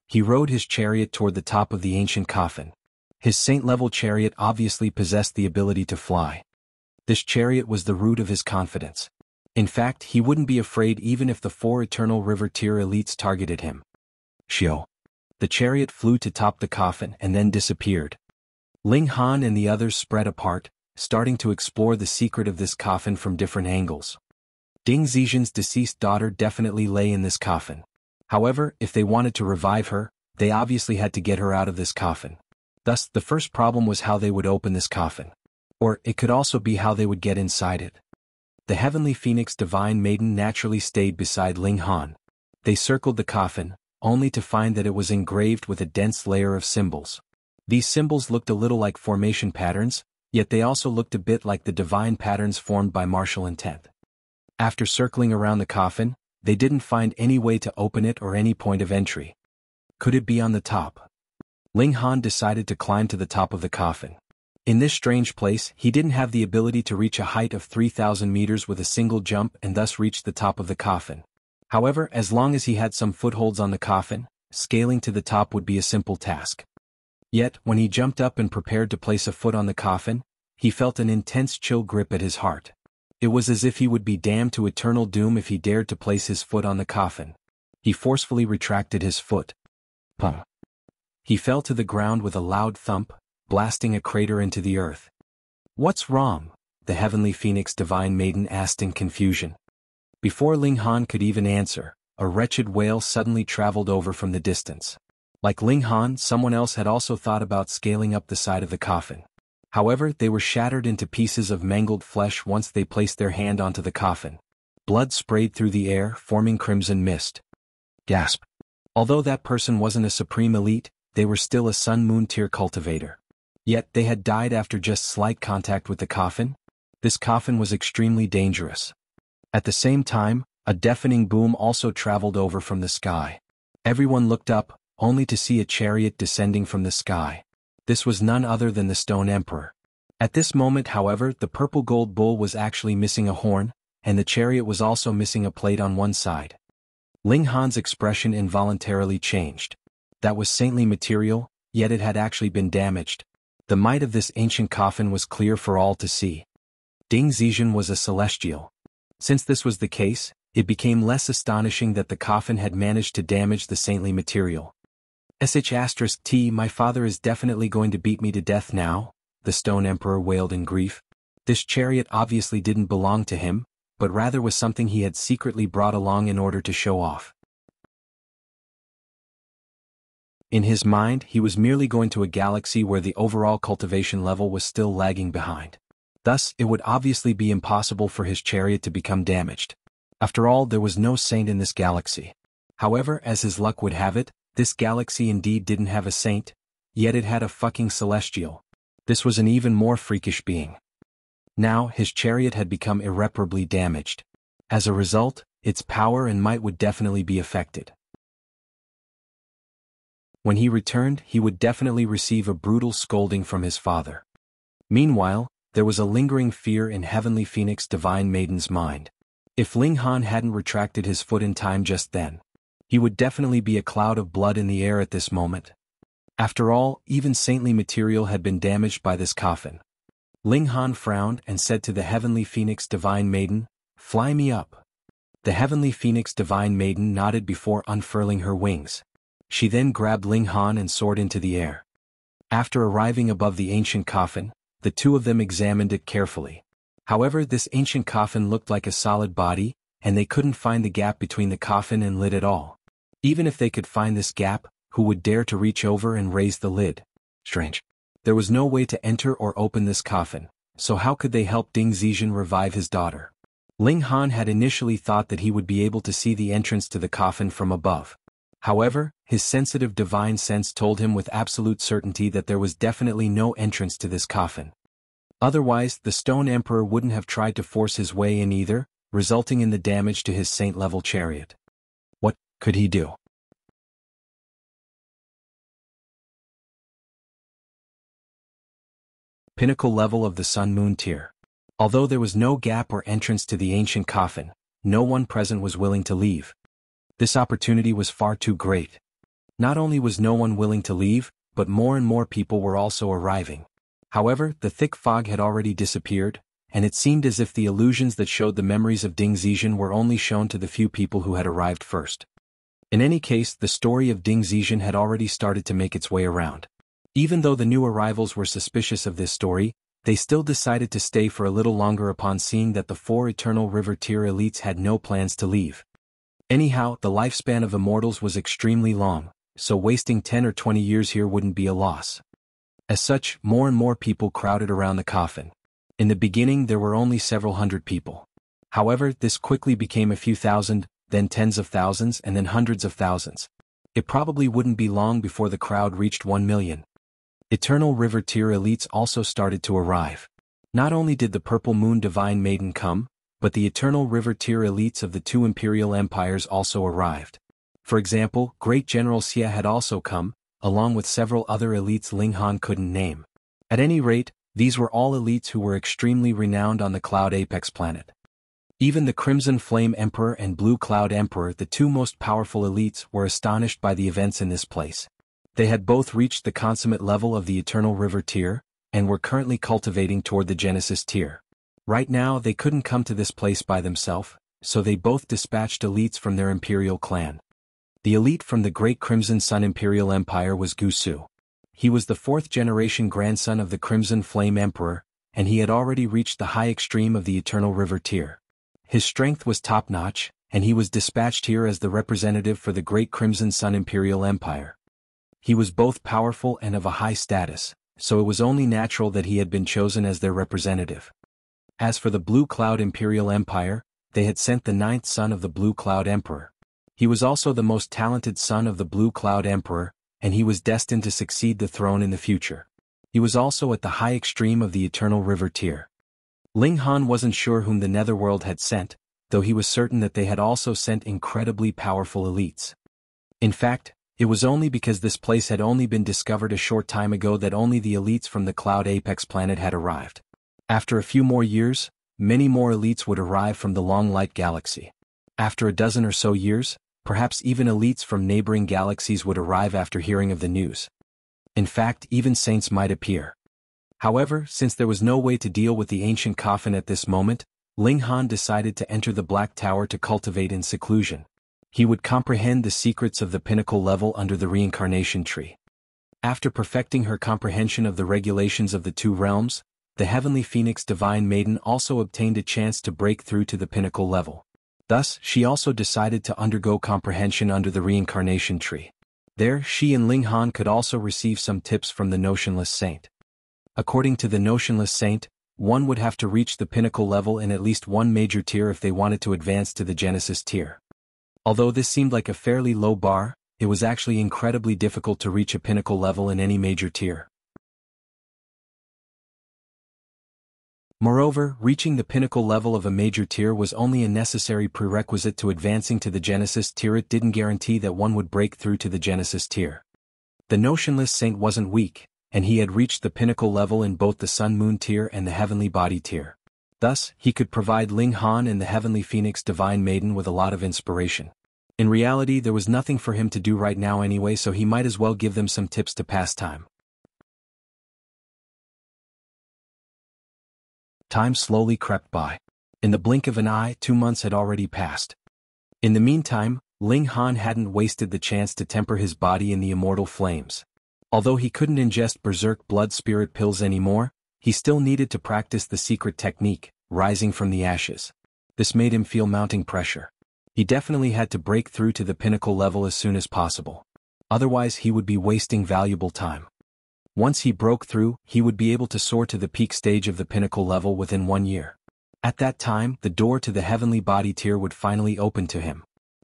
He rode his chariot toward the top of the ancient coffin. His saint-level chariot obviously possessed the ability to fly. This chariot was the root of his confidence. In fact, he wouldn't be afraid even if the 4 Eternal River Tier elites targeted him. Xiao. The chariot flew to top the coffin and then disappeared. Ling Han and the others spread apart, starting to explore the secret of this coffin from different angles. Ding Zixian's deceased daughter definitely lay in this coffin. However, if they wanted to revive her, they obviously had to get her out of this coffin. Thus, the first problem was how they would open this coffin. Or, it could also be how they would get inside it. The Heavenly Phoenix Divine Maiden naturally stayed beside Ling Han. They circled the coffin, only to find that it was engraved with a dense layer of symbols. These symbols looked a little like formation patterns, yet they also looked a bit like the divine patterns formed by martial intent. After circling around the coffin, they didn't find any way to open it or any point of entry. Could it be on the top? Ling Han decided to climb to the top of the coffin. In this strange place, he didn't have the ability to reach a height of 3,000 meters with a single jump and thus reach the top of the coffin. However, as long as he had some footholds on the coffin, scaling to the top would be a simple task. Yet, when he jumped up and prepared to place a foot on the coffin, he felt an intense chill grip at his heart. It was as if he would be damned to eternal doom if he dared to place his foot on the coffin. He forcefully retracted his foot. Puh. He fell to the ground with a loud thump, blasting a crater into the earth. What's wrong? The Heavenly Phoenix Divine Maiden asked in confusion. Before Ling Han could even answer, a wretched wail suddenly traveled over from the distance. Like Ling Han, someone else had also thought about scaling up the side of the coffin. However, they were shattered into pieces of mangled flesh once they placed their hand onto the coffin. Blood sprayed through the air, forming crimson mist. Gasp. Although that person wasn't a supreme elite, they were still a Sun-Moon tier cultivator. Yet, they had died after just slight contact with the coffin. This coffin was extremely dangerous. At the same time, a deafening boom also traveled over from the sky. Everyone looked up, only to see a chariot descending from the sky. This was none other than the Stone Emperor. At this moment, however, the purple gold bull was actually missing a horn, and the chariot was also missing a plate on one side. Ling Han's expression involuntarily changed. That was saintly material, yet it had actually been damaged. The might of this ancient coffin was clear for all to see. Ding Zixian was a celestial. Since this was the case, it became less astonishing that the coffin had managed to damage the saintly material. *T, my father is definitely going to beat me to death now, the Stone Emperor wailed in grief. This chariot obviously didn't belong to him, but rather was something he had secretly brought along in order to show off. In his mind, he was merely going to a galaxy where the overall cultivation level was still lagging behind. Thus, it would obviously be impossible for his chariot to become damaged. After all, there was no saint in this galaxy. However, as his luck would have it, this galaxy indeed didn't have a saint, yet it had a fucking celestial. This was an even more freakish being. Now, his chariot had become irreparably damaged. As a result, its power and might would definitely be affected. When he returned, he would definitely receive a brutal scolding from his father. Meanwhile, there was a lingering fear in Heavenly Phoenix Divine Maiden's mind. If Ling Han hadn't retracted his foot in time just then, he would definitely be a cloud of blood in the air at this moment. After all, even saintly material had been damaged by this coffin. Ling Han frowned and said to the Heavenly Phoenix Divine Maiden, "Fly me up." The Heavenly Phoenix Divine Maiden nodded before unfurling her wings. She then grabbed Ling Han and soared into the air. After arriving above the ancient coffin, the two of them examined it carefully. However, this ancient coffin looked like a solid body, and they couldn't find the gap between the coffin and lid at all. Even if they could find this gap, who would dare to reach over and raise the lid? Strange. There was no way to enter or open this coffin, so how could they help Ding Zixian revive his daughter? Ling Han had initially thought that he would be able to see the entrance to the coffin from above. However, his sensitive divine sense told him with absolute certainty that there was definitely no entrance to this coffin. Otherwise, the Stone Emperor wouldn't have tried to force his way in either, resulting in the damage to his saint-level chariot. What could he do? Pinnacle level of the Sun Moon tier. Although there was no gap or entrance to the ancient coffin, no one present was willing to leave. This opportunity was far too great. Not only was no one willing to leave, but more and more people were also arriving. However, the thick fog had already disappeared, and it seemed as if the illusions that showed the memories of Ding Zizhen were only shown to the few people who had arrived first. In any case, the story of Ding Zizhen had already started to make its way around. Even though the new arrivals were suspicious of this story, they still decided to stay for a little longer upon seeing that the 4 Eternal River tier elites had no plans to leave. Anyhow, the lifespan of immortals was extremely long, so wasting 10 or 20 years here wouldn't be a loss. As such, more and more people crowded around the coffin. In the beginning there were only several hundred people. However, this quickly became a few thousand, then tens of thousands and then hundreds of thousands. It probably wouldn't be long before the crowd reached 1 million. Eternal River tier elites also started to arrive. Not only did the Purple Moon Divine Maiden come, but the Eternal River tier elites of the 2 imperial empires also arrived. For example, Great General Xie had also come, along with several other elites Ling Han couldn't name. At any rate, these were all elites who were extremely renowned on the Cloud Apex planet. Even the Crimson Flame Emperor and Blue Cloud Emperor, the 2 most powerful elites, were astonished by the events in this place. They had both reached the consummate level of the Eternal River tier, and were currently cultivating toward the Genesis tier. Right now they couldn't come to this place by themselves, so they both dispatched elites from their imperial clan. The elite from the Great Crimson Sun Imperial Empire was Gu Su. He was the 4th-generation grandson of the Crimson Flame Emperor, and he had already reached the high extreme of the Eternal River tier. His strength was top-notch, and he was dispatched here as the representative for the Great Crimson Sun Imperial Empire. He was both powerful and of a high status, so it was only natural that he had been chosen as their representative. As for the Blue Cloud Imperial Empire, they had sent the 9th son of the Blue Cloud Emperor. He was also the most talented son of the Blue Cloud Emperor, and he was destined to succeed the throne in the future. He was also at the high extreme of the Eternal River tier. Ling Han wasn't sure whom the Netherworld had sent, though he was certain that they had also sent incredibly powerful elites. In fact, it was only because this place had only been discovered a short time ago that only the elites from the Cloud Apex planet had arrived. After a few more years, many more elites would arrive from the Long Light Galaxy. After a dozen or so years, perhaps even elites from neighboring galaxies would arrive after hearing of the news. In fact, even saints might appear. However, since there was no way to deal with the ancient coffin at this moment, Ling Han decided to enter the Black Tower to cultivate in seclusion. He would comprehend the secrets of the Pinnacle level under the reincarnation tree. After perfecting her comprehension of the regulations of the 2 realms, the Heavenly Phoenix Divine Maiden also obtained a chance to break through to the Pinnacle level. Thus, she also decided to undergo comprehension under the reincarnation tree. There, she and Ling Han could also receive some tips from the Notionless Saint. According to the Notionless Saint, one would have to reach the Pinnacle level in at least 1 major tier if they wanted to advance to the Genesis tier. Although this seemed like a fairly low bar, it was actually incredibly difficult to reach a Pinnacle level in any major tier. Moreover, reaching the Pinnacle level of a major tier was only a necessary prerequisite to advancing to the Genesis tier. It didn't guarantee that one would break through to the Genesis tier. The Notionless Saint wasn't weak, and he had reached the Pinnacle level in both the Sun Moon tier and the Heavenly Body tier. Thus, he could provide Ling Han and the Heavenly Phoenix Divine Maiden with a lot of inspiration. In reality, there was nothing for him to do right now anyway, so he might as well give them some tips to pass time. Time slowly crept by. In the blink of an eye, 2 months had already passed. In the meantime, Ling Han hadn't wasted the chance to temper his body in the immortal flames. Although he couldn't ingest berserk blood spirit pills anymore, he still needed to practice the secret technique, rising from the ashes. This made him feel mounting pressure. He definitely had to break through to the Pinnacle level as soon as possible. Otherwise he would be wasting valuable time. Once he broke through, he would be able to soar to the peak stage of the Pinnacle level within 1 year. At that time, the door to the heavenly body tier would finally open to him.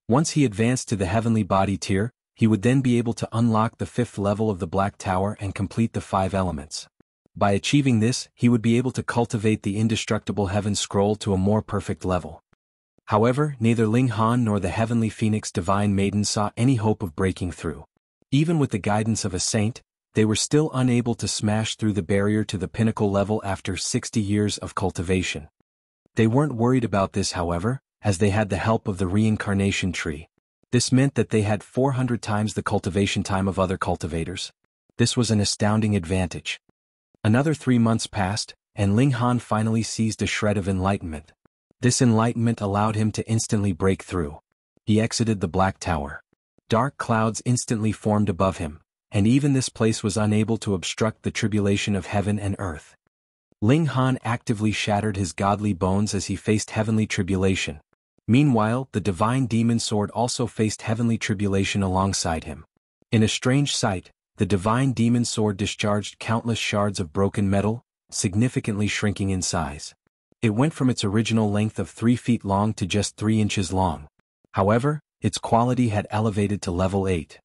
Once he advanced to the heavenly body tier, he would then be able to unlock the 5th level of the Black Tower and complete the 5 elements. By achieving this, he would be able to cultivate the indestructible Heaven Scroll to a more perfect level. However, neither Ling Han nor the Heavenly Phoenix Divine Maiden saw any hope of breaking through. Even with the guidance of a saint, they were still unable to smash through the barrier to the pinnacle level after 60 years of cultivation. They weren't worried about this, however, as they had the help of the reincarnation tree. This meant that they had 400 times the cultivation time of other cultivators. This was an astounding advantage. Another 3 months passed, and Ling Han finally seized a shred of enlightenment. This enlightenment allowed him to instantly break through. He exited the Black Tower. Dark clouds instantly formed above him, and even this place was unable to obstruct the tribulation of heaven and earth. Ling Han actively shattered his godly bones as he faced heavenly tribulation. Meanwhile, the divine demon sword also faced heavenly tribulation alongside him. In a strange sight, the divine demon sword discharged countless shards of broken metal, significantly shrinking in size. It went from its original length of 3 feet long to just 3 inches long. However, its quality had elevated to level 8.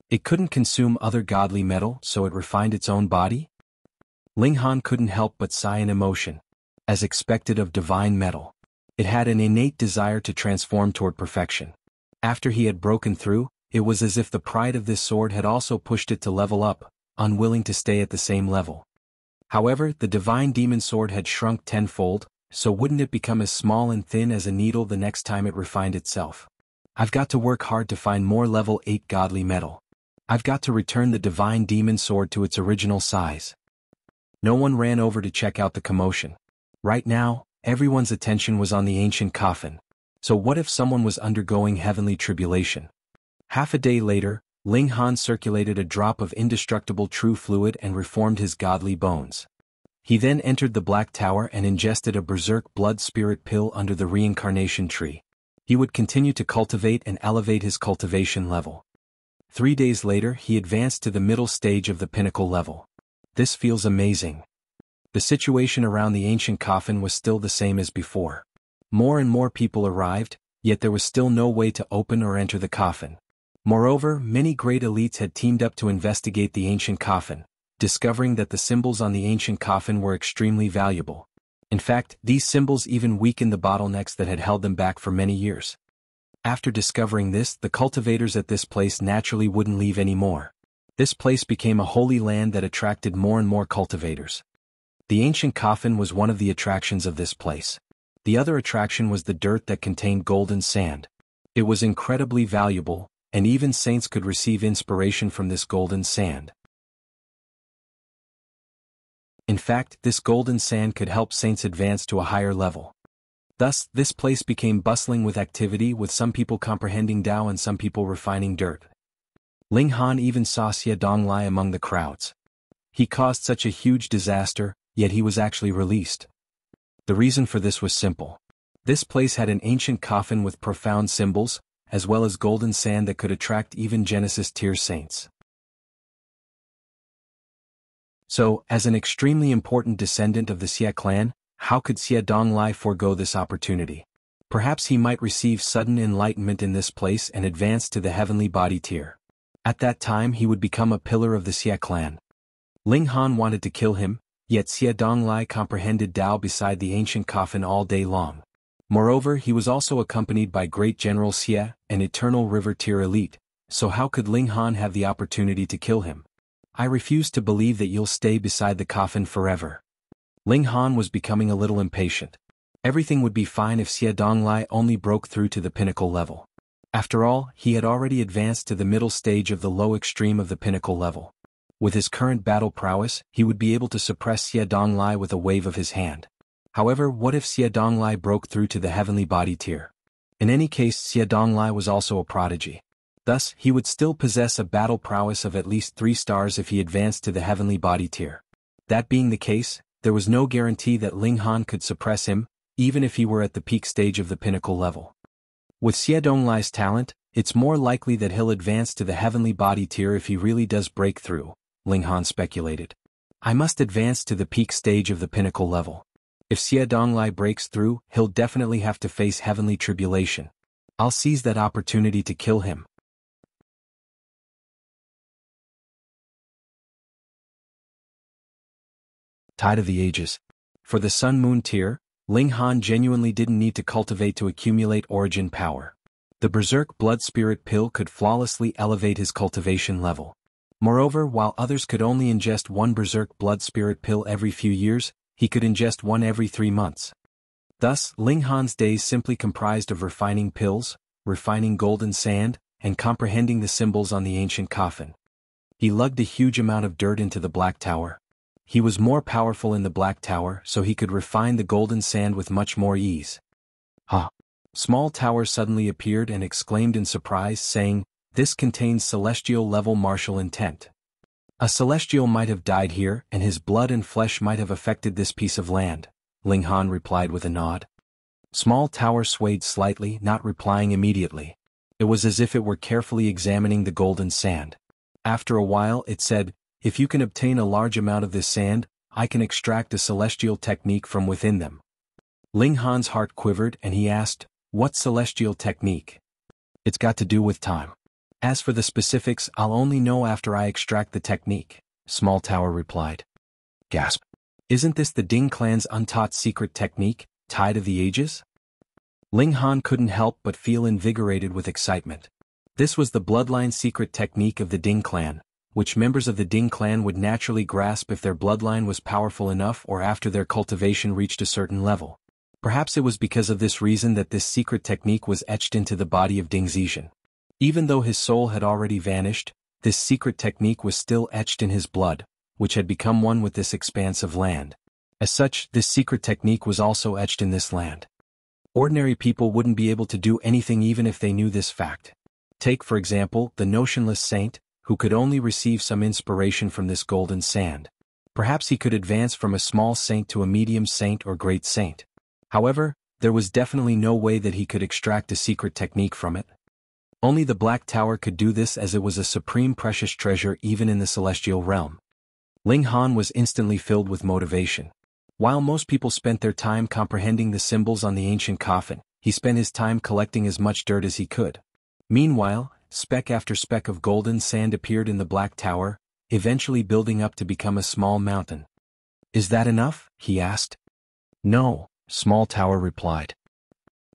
It couldn't consume other godly metal, so it refined its own body? Ling Han couldn't help but sigh in emotion. As expected of divine metal, it had an innate desire to transform toward perfection. After he had broken through, it was as if the pride of this sword had also pushed it to level up, unwilling to stay at the same level. However, the divine demon sword had shrunk tenfold, so wouldn't it become as small and thin as a needle the next time it refined itself? I've got to work hard to find more level 8 godly metal. I've got to return the divine demon sword to its original size. No one ran over to check out the commotion. Right now, everyone's attention was on the ancient coffin. So what if someone was undergoing heavenly tribulation? Half a day later, Ling Han circulated a drop of indestructible true fluid and reformed his godly bones. He then entered the Black Tower and ingested a berserk blood spirit pill under the reincarnation tree. He would continue to cultivate and elevate his cultivation level. 3 days later, he advanced to the middle stage of the pinnacle level. This feels amazing. The situation around the ancient coffin was still the same as before. More and more people arrived, yet there was still no way to open or enter the coffin. Moreover, many great elites had teamed up to investigate the ancient coffin, discovering that the symbols on the ancient coffin were extremely valuable. In fact, these symbols even weakened the bottlenecks that had held them back for many years. After discovering this, the cultivators at this place naturally wouldn't leave anymore. This place became a holy land that attracted more and more cultivators. The ancient coffin was one of the attractions of this place. The other attraction was the dirt that contained golden sand. It was incredibly valuable, and even saints could receive inspiration from this golden sand. In fact, this golden sand could help saints advance to a higher level. Thus, this place became bustling with activity, with some people comprehending Tao and some people refining dirt. Ling Han even saw Xie Donglai among the crowds. He caused such a huge disaster, yet he was actually released. The reason for this was simple. This place had an ancient coffin with profound symbols, as well as golden sand that could attract even Genesis tier saints. So, as an extremely important descendant of the Xie clan, how could Xie Donglai forego this opportunity? Perhaps he might receive sudden enlightenment in this place and advance to the heavenly body tier. At that time he would become a pillar of the Xie clan. Ling Han wanted to kill him, yet Xie Donglai comprehended Tao beside the ancient coffin all day long. Moreover, he was also accompanied by Great General Xie, an eternal river tier elite, so how could Ling Han have the opportunity to kill him? I refuse to believe that you'll stay beside the coffin forever. Ling Han was becoming a little impatient. Everything would be fine if Xie Donglai only broke through to the pinnacle level. After all, he had already advanced to the middle stage of the low extreme of the pinnacle level. With his current battle prowess, he would be able to suppress Xie Donglai with a wave of his hand. However, what if Xie Donglai broke through to the heavenly body tier? In any case, Xie Donglai was also a prodigy. Thus, he would still possess a battle prowess of at least 3 stars if he advanced to the heavenly body tier. That being the case, there was no guarantee that Ling Han could suppress him, even if he were at the peak stage of the pinnacle level. With Xie Donglai's talent, it's more likely that he'll advance to the heavenly body tier if he really does break through, Ling Han speculated. I must advance to the peak stage of the pinnacle level. If Xie Donglai breaks through, he'll definitely have to face heavenly tribulation. I'll seize that opportunity to kill him. Tide of the Ages. For the Sun Moon tier, Ling Han genuinely didn't need to cultivate to accumulate origin power. The Berserk Blood Spirit pill could flawlessly elevate his cultivation level. Moreover, while others could only ingest one Berserk Blood Spirit pill every few years, he could ingest one every 3 months. Thus, Ling Han's days simply comprised of refining pills, refining golden sand, and comprehending the symbols on the ancient coffin. He lugged a huge amount of dirt into the Black Tower. He was more powerful in the Black Tower, so he could refine the golden sand with much more ease. Ha! Small Tower suddenly appeared and exclaimed in surprise, saying, "This contains celestial-level martial intent." A celestial might have died here, and his blood and flesh might have affected this piece of land, Ling Han replied with a nod. Small Tower swayed slightly, not replying immediately. It was as if it were carefully examining the golden sand. After a while it said, "If you can obtain a large amount of this sand, I can extract a celestial technique from within them." Ling Han's heart quivered and he asked, "What celestial technique?" "It's got to do with time. As for the specifics, I'll only know after I extract the technique," Small Tower replied. Gasp. Isn't this the Ding clan's untaught secret technique, Tide of the Ages? Ling Han couldn't help but feel invigorated with excitement. This was the bloodline secret technique of the Ding clan, which members of the Ding clan would naturally grasp if their bloodline was powerful enough or after their cultivation reached a certain level. Perhaps it was because of this reason that this secret technique was etched into the body of Ding Zizhen. Even though his soul had already vanished, this secret technique was still etched in his blood, which had become one with this expanse of land. As such, this secret technique was also etched in this land. Ordinary people wouldn't be able to do anything even if they knew this fact. Take, for example, the notionless saint, who could only receive some inspiration from this golden sand. Perhaps he could advance from a small saint to a medium saint or great saint. However, there was definitely no way that he could extract a secret technique from it. Only the Black Tower could do this, as it was a supreme precious treasure even in the celestial realm. Ling Han was instantly filled with motivation. While most people spent their time comprehending the symbols on the ancient coffin, he spent his time collecting as much dirt as he could. Meanwhile, speck after speck of golden sand appeared in the Black Tower, eventually building up to become a small mountain. "Is that enough?" he asked. "No," Small Tower replied.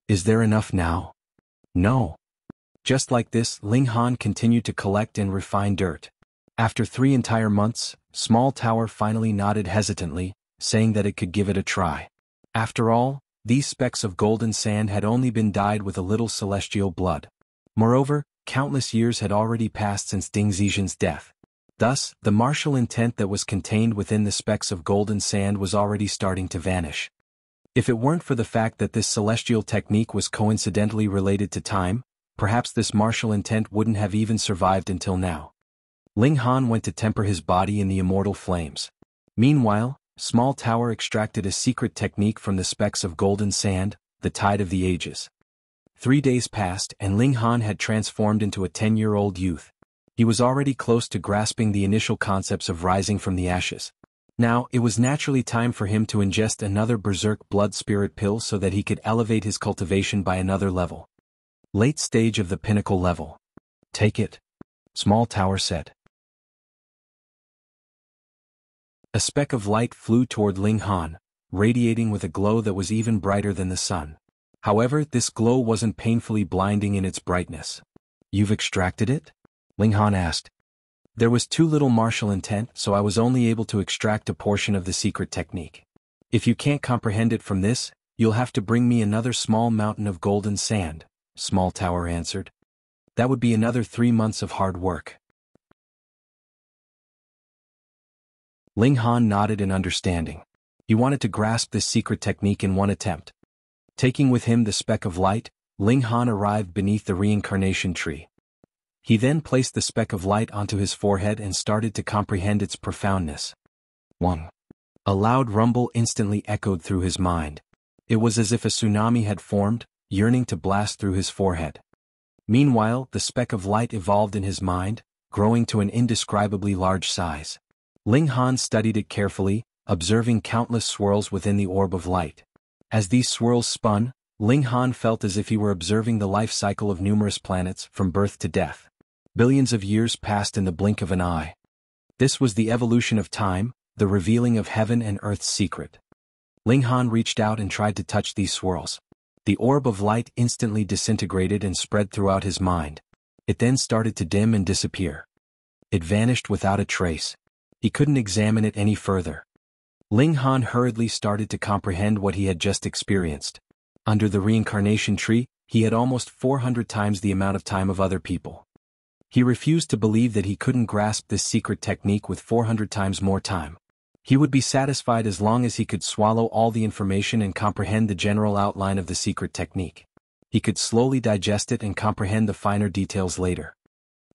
"Is there enough now?" "No." Just like this, Ling Han continued to collect and refine dirt. After 3 entire months, Small Tower finally nodded hesitantly, saying that it could give it a try. After all, these specks of golden sand had only been dyed with a little celestial blood. Moreover, countless years had already passed since Ding Zizhen's death. Thus, the martial intent that was contained within the specks of golden sand was already starting to vanish. If it weren't for the fact that this celestial technique was coincidentally related to time, perhaps this martial intent wouldn't have even survived until now. Ling Han went to temper his body in the immortal flames. Meanwhile, Small Tower extracted a secret technique from the specks of golden sand, the Tide of the Ages. 3 days passed and Ling Han had transformed into a 10-year-old youth. He was already close to grasping the initial concepts of rising from the ashes. Now, it was naturally time for him to ingest another Berserk Blood Spirit pill so that he could elevate his cultivation by another level. Late stage of the Pinnacle level. "Take it," Small Tower said. A speck of light flew toward Ling Han, radiating with a glow that was even brighter than the sun. However, this glow wasn't painfully blinding in its brightness. "You've extracted it?" Ling Han asked. "There was too little martial intent, so I was only able to extract a portion of the secret technique. If you can't comprehend it from this, you'll have to bring me another small mountain of golden sand," Small Tower answered. "That would be another 3 months of hard work." Ling Han nodded in understanding. He wanted to grasp this secret technique in one attempt. Taking with him the speck of light, Ling Han arrived beneath the reincarnation tree. He then placed the speck of light onto his forehead and started to comprehend its profoundness. Wang. A loud rumble instantly echoed through his mind. It was as if a tsunami had formed, yearning to blast through his forehead. Meanwhile, the speck of light evolved in his mind, growing to an indescribably large size. Ling Han studied it carefully, observing countless swirls within the orb of light. As these swirls spun, Ling Han felt as if he were observing the life cycle of numerous planets from birth to death. Billions of years passed in the blink of an eye. This was the evolution of time, the revealing of heaven and earth's secret. Ling Han reached out and tried to touch these swirls. The orb of light instantly disintegrated and spread throughout his mind. It then started to dim and disappear. It vanished without a trace. He couldn't examine it any further. Ling Han hurriedly started to comprehend what he had just experienced. Under the reincarnation tree, he had almost 400 times the amount of time of other people. He refused to believe that he couldn't grasp this secret technique with 400 times more time. He would be satisfied as long as he could swallow all the information and comprehend the general outline of the secret technique. He could slowly digest it and comprehend the finer details later.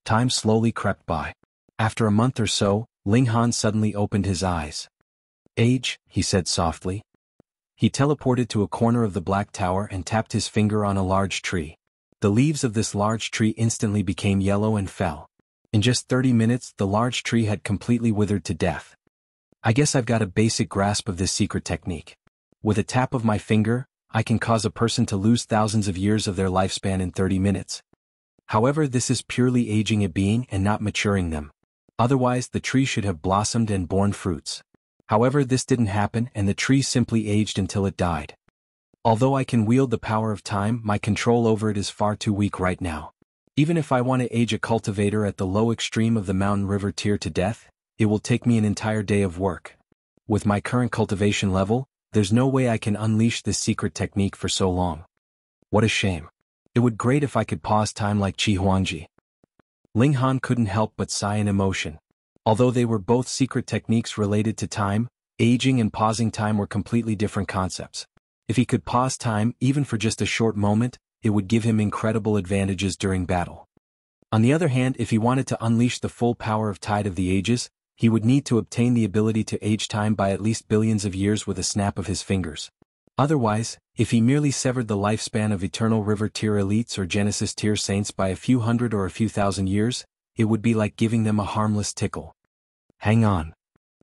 Time slowly crept by. After a month or so, Ling Han suddenly opened his eyes. "Age," he said softly. He teleported to a corner of the Black Tower and tapped his finger on a large tree. The leaves of this large tree instantly became yellow and fell. In just 30 minutes, the large tree had completely withered to death. I guess I've got a basic grasp of this secret technique. With a tap of my finger, I can cause a person to lose thousands of years of their lifespan in 30 minutes. However, this is purely aging a being and not maturing them. Otherwise, the tree should have blossomed and borne fruits. However, this didn't happen and the tree simply aged until it died. Although I can wield the power of time, my control over it is far too weak right now. Even if I want to age a cultivator at the low extreme of the mountain river tier to death, it will take me an entire day of work. With my current cultivation level, there's no way I can unleash this secret technique for so long. What a shame. It would be great if I could pause time like Huangji. Ling Han couldn't help but sigh in emotion. Although they were both secret techniques related to time, aging and pausing time were completely different concepts. If he could pause time even for just a short moment, it would give him incredible advantages during battle. On the other hand, if he wanted to unleash the full power of Tide of the Ages, he would need to obtain the ability to age time by at least billions of years with a snap of his fingers. Otherwise, if he merely severed the lifespan of Eternal River tier elites or Genesis tier saints by a few hundred or a few thousand years, it would be like giving them a harmless tickle. Hang on.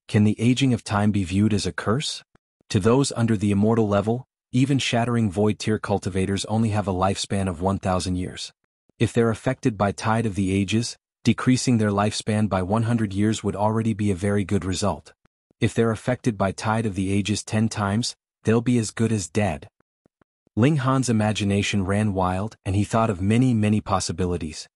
Can the aging of time be viewed as a curse? To those under the immortal level, even shattering void tier cultivators only have a lifespan of 1,000 years. If they're affected by Tide of the Ages, decreasing their lifespan by 100 years would already be a very good result. If they're affected by Tide of the Ages 10 times, they'll be as good as dead. Ling Han's imagination ran wild and he thought of many possibilities.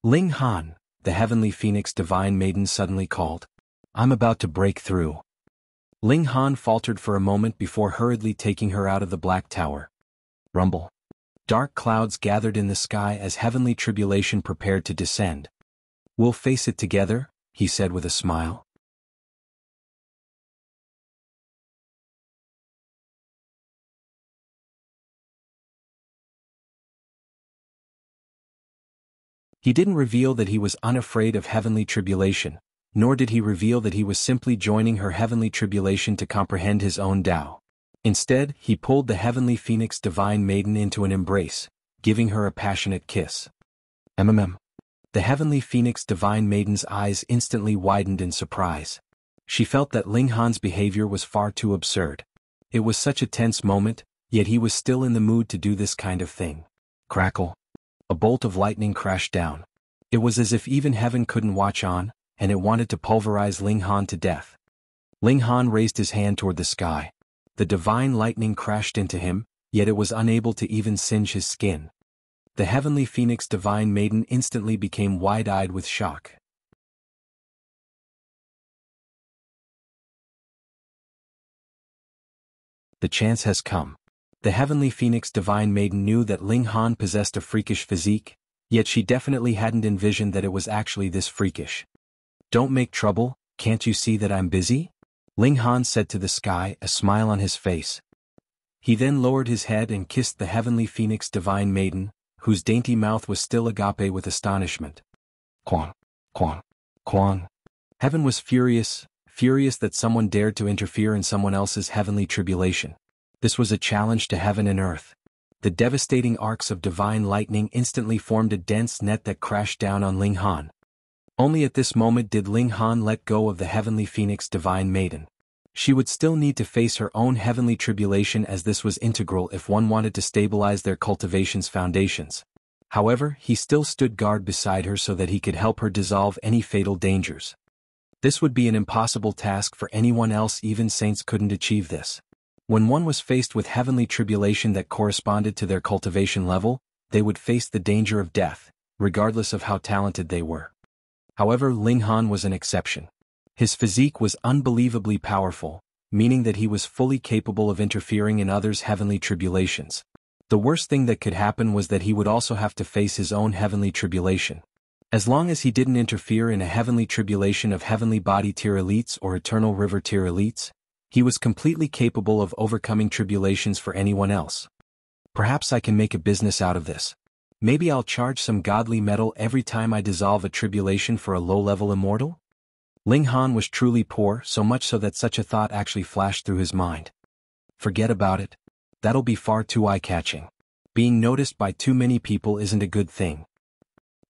"Ling Han," the heavenly phoenix divine maiden suddenly called. "I'm about to break through." Ling Han faltered for a moment before hurriedly taking her out of the Black Tower. Rumble. Dark clouds gathered in the sky as heavenly tribulation prepared to descend. "We'll face it together," he said with a smile. He didn't reveal that he was unafraid of heavenly tribulation, nor did he reveal that he was simply joining her heavenly tribulation to comprehend his own Tao. Instead, he pulled the heavenly phoenix divine maiden into an embrace, giving her a passionate kiss. The heavenly phoenix divine maiden's eyes instantly widened in surprise. She felt that Ling Han's behavior was far too absurd. It was such a tense moment, yet he was still in the mood to do this kind of thing. Crackle. A bolt of lightning crashed down. It was as if even heaven couldn't watch on, and it wanted to pulverize Ling Han to death. Ling Han raised his hand toward the sky. The divine lightning crashed into him, yet it was unable to even singe his skin. The heavenly phoenix divine maiden instantly became wide-eyed with shock. The chance has come. The heavenly phoenix divine maiden knew that Ling Han possessed a freakish physique, yet she definitely hadn't envisioned that it was actually this freakish. "Don't make trouble, can't you see that I'm busy?" Ling Han said to the sky, a smile on his face. He then lowered his head and kissed the heavenly phoenix divine maiden, whose dainty mouth was still agape with astonishment. Quang, quang, quang. Heaven was furious that someone dared to interfere in someone else's heavenly tribulation. This was a challenge to heaven and earth. The devastating arcs of divine lightning instantly formed a dense net that crashed down on Ling Han. Only at this moment did Ling Han let go of the heavenly phoenix divine maiden. She would still need to face her own heavenly tribulation, as this was integral if one wanted to stabilize their cultivation's foundations. However, he still stood guard beside her so that he could help her dissolve any fatal dangers. This would be an impossible task for anyone else. Even saints couldn't achieve this. When one was faced with heavenly tribulation that corresponded to their cultivation level, they would face the danger of death, regardless of how talented they were. However, Ling Han was an exception. His physique was unbelievably powerful, meaning that he was fully capable of interfering in others' heavenly tribulations. The worst thing that could happen was that he would also have to face his own heavenly tribulation. As long as he didn't interfere in a heavenly tribulation of heavenly body tier elites or eternal river tier elites, he was completely capable of overcoming tribulations for anyone else. Perhaps I can make a business out of this. Maybe I'll charge some godly metal every time I dissolve a tribulation for a low-level immortal? Ling Han was truly poor, so much so that such a thought actually flashed through his mind. Forget about it. That'll be far too eye-catching. Being noticed by too many people isn't a good thing.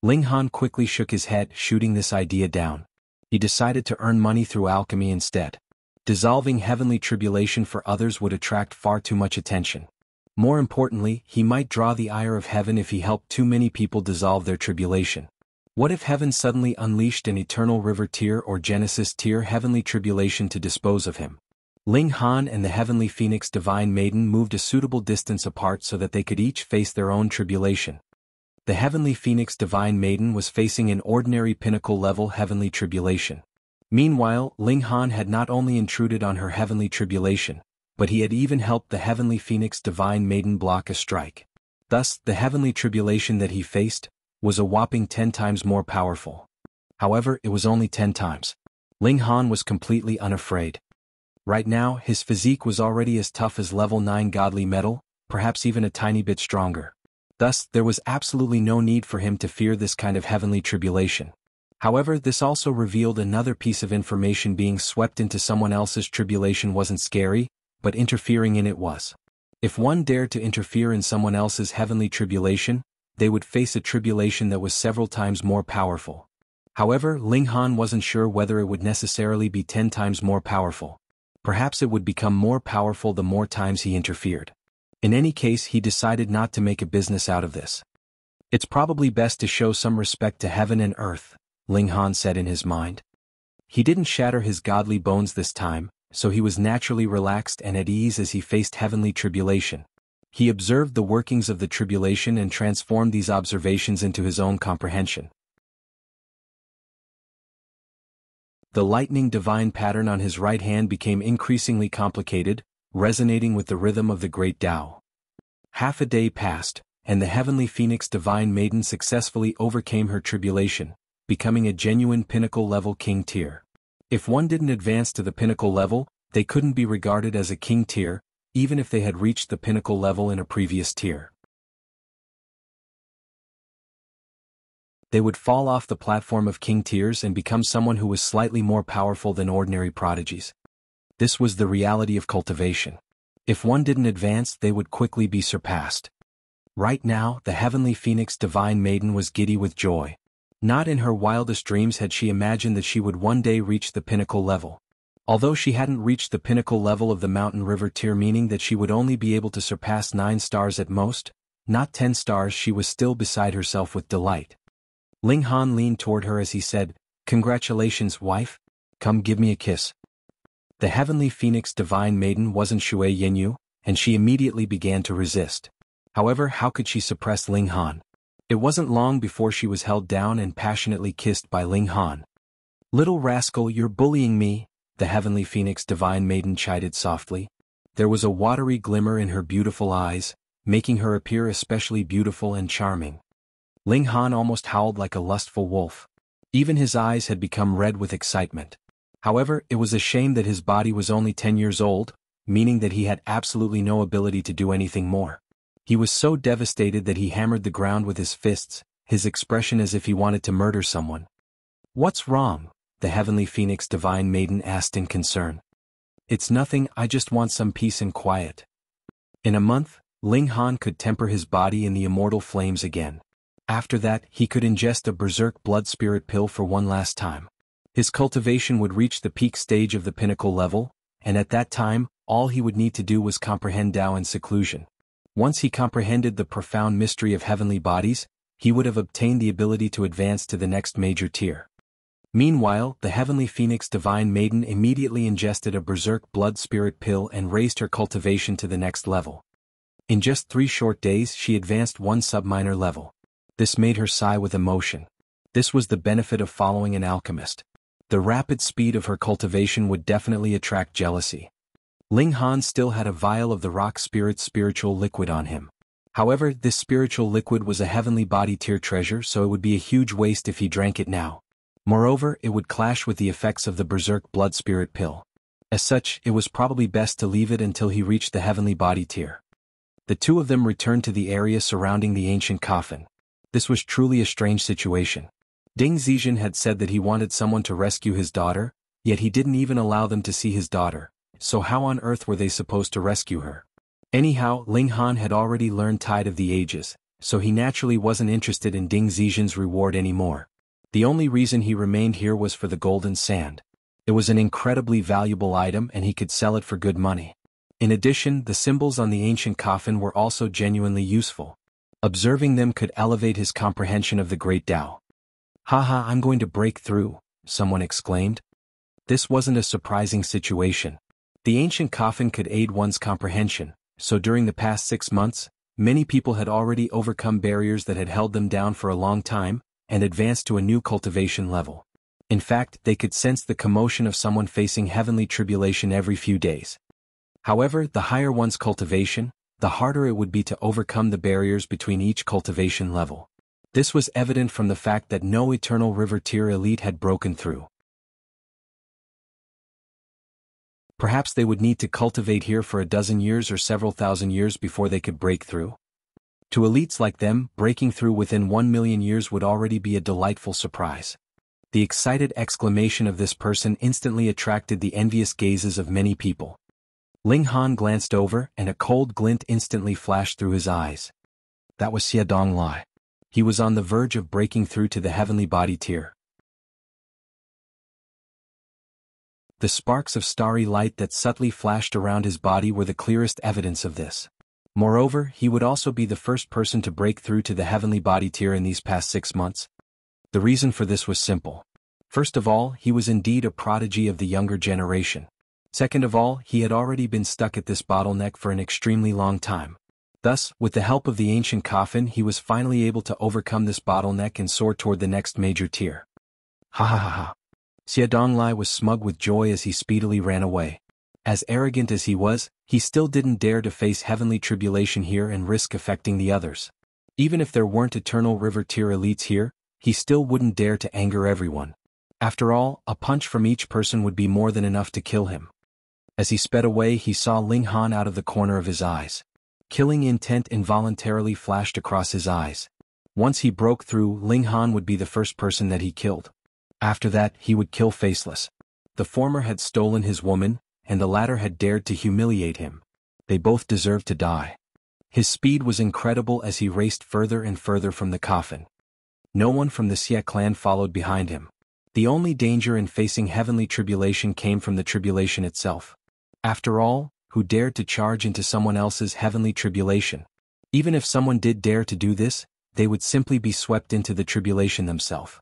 Ling Han quickly shook his head, shooting this idea down. He decided to earn money through alchemy instead. Dissolving heavenly tribulation for others would attract far too much attention. More importantly, he might draw the ire of heaven if he helped too many people dissolve their tribulation. What if heaven suddenly unleashed an eternal river tier or Genesis tier heavenly tribulation to dispose of him? Ling Han and the heavenly phoenix divine maiden moved a suitable distance apart so that they could each face their own tribulation. The heavenly phoenix divine maiden was facing an ordinary pinnacle level heavenly tribulation. Meanwhile, Ling Han had not only intruded on her heavenly tribulation, but he had even helped the heavenly phoenix divine maiden block a strike. Thus, the heavenly tribulation that he faced was a whopping 10 times more powerful. However, it was only 10 times. Ling Han was completely unafraid. Right now, his physique was already as tough as level 9 godly metal, perhaps even a tiny bit stronger. Thus, there was absolutely no need for him to fear this kind of heavenly tribulation. However, this also revealed another piece of information: being swept into someone else's tribulation wasn't scary, but interfering in it was. If one dared to interfere in someone else's heavenly tribulation, they would face a tribulation that was several times more powerful. However, Ling Han wasn't sure whether it would necessarily be 10 times more powerful. Perhaps it would become more powerful the more times he interfered. In any case, he decided not to make a business out of this. It's probably best to show some respect to heaven and earth, Ling Han said in his mind. He didn't shatter his godly bones this time, so he was naturally relaxed and at ease as he faced heavenly tribulation. He observed the workings of the tribulation and transformed these observations into his own comprehension. The lightning divine pattern on his right hand became increasingly complicated, resonating with the rhythm of the great Tao. Half a day passed, and the heavenly phoenix divine maiden successfully overcame her tribulation, becoming a genuine pinnacle level king tier. If one didn't advance to the pinnacle level, they couldn't be regarded as a king tier, even if they had reached the pinnacle level in a previous tier. They would fall off the platform of king tiers and become someone who was slightly more powerful than ordinary prodigies. This was the reality of cultivation. If one didn't advance, they would quickly be surpassed. Right now, the heavenly phoenix divine maiden was giddy with joy. Not in her wildest dreams had she imagined that she would one day reach the pinnacle level. Although she hadn't reached the pinnacle level of the mountain river tier, meaning that she would only be able to surpass 9 stars at most, not 10 stars, she was still beside herself with delight. Ling Han leaned toward her as he said, "Congratulations, wife. Come give me a kiss." The heavenly phoenix divine maiden wasn't Shui Yenyu, and she immediately began to resist. However, how could she suppress Ling Han? It wasn't long before she was held down and passionately kissed by Ling Han. "Little rascal, you're bullying me," the heavenly phoenix divine maiden chided softly. There was a watery glimmer in her beautiful eyes, making her appear especially beautiful and charming. Ling Han almost howled like a lustful wolf. Even his eyes had become red with excitement. However, it was a shame that his body was only 10 years old, meaning that he had absolutely no ability to do anything more. He was so devastated that he hammered the ground with his fists, his expression as if he wanted to murder someone. "What's wrong?" the heavenly phoenix divine maiden asked in concern. "It's nothing, I just want some peace and quiet." In a month, Ling Han could temper his body in the immortal flames again. After that, he could ingest a berserk blood spirit pill for one last time. His cultivation would reach the peak stage of the pinnacle level, and at that time, all he would need to do was comprehend Tao in seclusion. Once he comprehended the profound mystery of heavenly bodies, he would have obtained the ability to advance to the next major tier. Meanwhile, the heavenly phoenix divine maiden immediately ingested a berserk blood spirit pill and raised her cultivation to the next level. In just 3 short days she advanced 1 subminor level. This made her sigh with emotion. This was the benefit of following an alchemist. The rapid speed of her cultivation would definitely attract jealousy. Ling Han still had a vial of the rock spirit's spiritual liquid on him. However, this spiritual liquid was a heavenly body tier treasure, so it would be a huge waste if he drank it now. Moreover, it would clash with the effects of the berserk blood spirit pill. As such, it was probably best to leave it until he reached the heavenly body tier. The two of them returned to the area surrounding the ancient coffin. This was truly a strange situation. Ding Zizhen had said that he wanted someone to rescue his daughter, yet he didn't even allow them to see his daughter, so how on earth were they supposed to rescue her? Anyhow, Ling Han had already learned Tide of the Ages, so he naturally wasn't interested in Ding Zizhen's reward anymore. The only reason he remained here was for the golden sand. It was an incredibly valuable item and he could sell it for good money. In addition, the symbols on the ancient coffin were also genuinely useful. Observing them could elevate his comprehension of the great Tao. "Haha, I'm going to break through," someone exclaimed. This wasn't a surprising situation. The ancient coffin could aid one's comprehension, so during the past 6 months, many people had already overcome barriers that had held them down for a long time, and advanced to a new cultivation level. In fact, they could sense the commotion of someone facing heavenly tribulation every few days. However, the higher one's cultivation, the harder it would be to overcome the barriers between each cultivation level. This was evident from the fact that no Eternal River tier elite had broken through. Perhaps they would need to cultivate here for a dozen years or several thousand years before they could break through. To elites like them, breaking through within 1 million years would already be a delightful surprise. The excited exclamation of this person instantly attracted the envious gazes of many people. Ling Han glanced over, and a cold glint instantly flashed through his eyes. That was Xie Donglai. He was on the verge of breaking through to the heavenly body tier. The sparks of starry light that subtly flashed around his body were the clearest evidence of this. Moreover, he would also be the first person to break through to the heavenly body tier in these past 6 months. The reason for this was simple. First of all, he was indeed a prodigy of the younger generation. Second of all, he had already been stuck at this bottleneck for an extremely long time. Thus, with the help of the ancient coffin, he was finally able to overcome this bottleneck and soar toward the next major tier. Ha ha ha ha. Xie Donglai was smug with joy as he speedily ran away. As arrogant as he was, he still didn't dare to face heavenly tribulation here and risk affecting the others. Even if there weren't Eternal River tier elites here, he still wouldn't dare to anger everyone. After all, a punch from each person would be more than enough to kill him. As he sped away, he saw Ling Han out of the corner of his eyes. Killing intent involuntarily flashed across his eyes. Once he broke through, Ling Han would be the first person that he killed. After that, he would kill Faceless. The former had stolen his woman, and the latter had dared to humiliate him. They both deserved to die. His speed was incredible as he raced further and further from the coffin. No one from the Xie clan followed behind him. The only danger in facing heavenly tribulation came from the tribulation itself. After all, who dared to charge into someone else's heavenly tribulation? Even if someone did dare to do this, they would simply be swept into the tribulation themselves.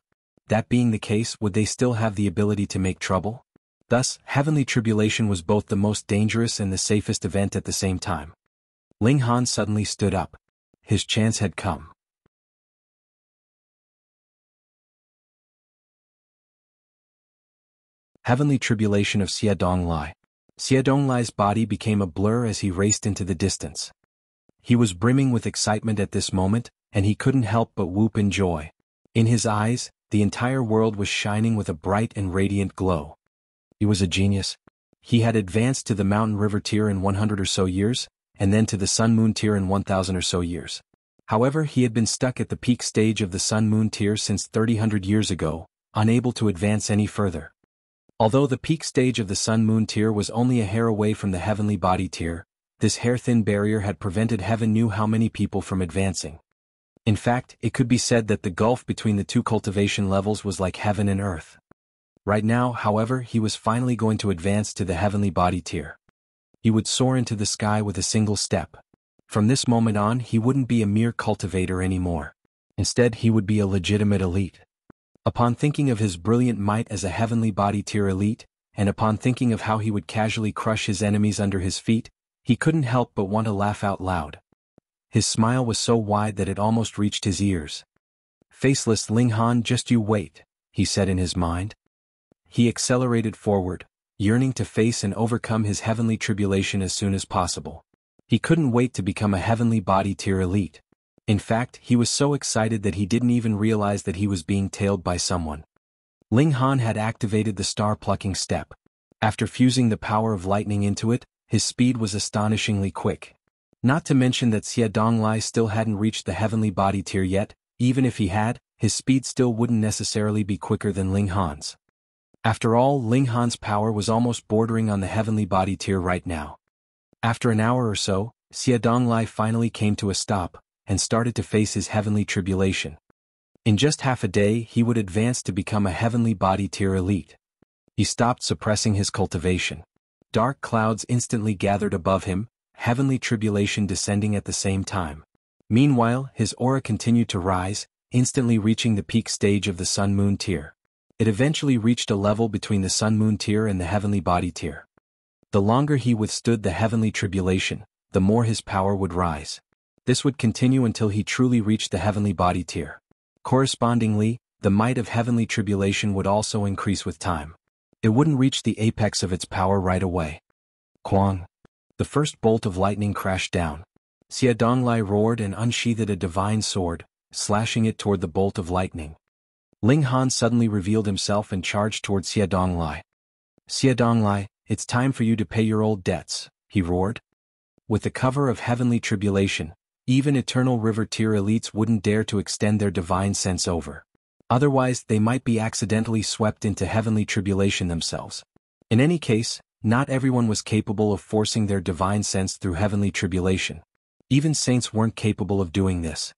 That being the case, would they still have the ability to make trouble? Thus, heavenly tribulation was both the most dangerous and the safest event at the same time. Ling Han suddenly stood up. His chance had come. Heavenly tribulation of Xie Donglai. Xie Donglai's body became a blur as he raced into the distance. He was brimming with excitement at this moment, and he couldn't help but whoop in joy. In his eyes, the entire world was shining with a bright and radiant glow. He was a genius. He had advanced to the Mountain River tier in 100 or so years, and then to the Sun Moon tier in 1,000 or so years. However, he had been stuck at the peak stage of the Sun Moon tier since 300 years ago, unable to advance any further. Although the peak stage of the Sun Moon tier was only a hair away from the heavenly body tier, this hair-thin barrier had prevented heaven knew how many people from advancing. In fact, it could be said that the gulf between the two cultivation levels was like heaven and earth. Right now, however, he was finally going to advance to the heavenly body tier. He would soar into the sky with a single step. From this moment on, he wouldn't be a mere cultivator anymore. Instead, he would be a legitimate elite. Upon thinking of his brilliant might as a heavenly body tier elite, and upon thinking of how he would casually crush his enemies under his feet, he couldn't help but want to laugh out loud. His smile was so wide that it almost reached his ears. "Faceless Ling Han, just you wait," he said in his mind. He accelerated forward, yearning to face and overcome his heavenly tribulation as soon as possible. He couldn't wait to become a heavenly body tier elite. In fact, he was so excited that he didn't even realize that he was being tailed by someone. Ling Han had activated the star-plucking step. After fusing the power of lightning into it, his speed was astonishingly quick. Not to mention that Xie Donglai still hadn't reached the heavenly body tier yet. Even if he had, his speed still wouldn't necessarily be quicker than Ling Han's. After all, Ling Han's power was almost bordering on the heavenly body tier right now. After an hour or so, Xie Donglai finally came to a stop, and started to face his heavenly tribulation. In just half a day, he would advance to become a heavenly body tier elite. He stopped suppressing his cultivation. Dark clouds instantly gathered above him, heavenly tribulation descending at the same time. Meanwhile, his aura continued to rise, instantly reaching the peak stage of the Sun-Moon tier. It eventually reached a level between the Sun-Moon tier and the heavenly body tier. The longer he withstood the heavenly tribulation, the more his power would rise. This would continue until he truly reached the heavenly body tier. Correspondingly, the might of heavenly tribulation would also increase with time. It wouldn't reach the apex of its power right away. Quang! The first bolt of lightning crashed down. Xie Donglai roared and unsheathed a divine sword, slashing it toward the bolt of lightning. Ling Han suddenly revealed himself and charged toward Xie Donglai. "Xie Donglai, it's time for you to pay your old debts," he roared. With the cover of heavenly tribulation, even eternal river tier elites wouldn't dare to extend their divine sense over. Otherwise, they might be accidentally swept into heavenly tribulation themselves. In any case, not everyone was capable of forcing their divine sense through heavenly tribulation. Even saints weren't capable of doing this.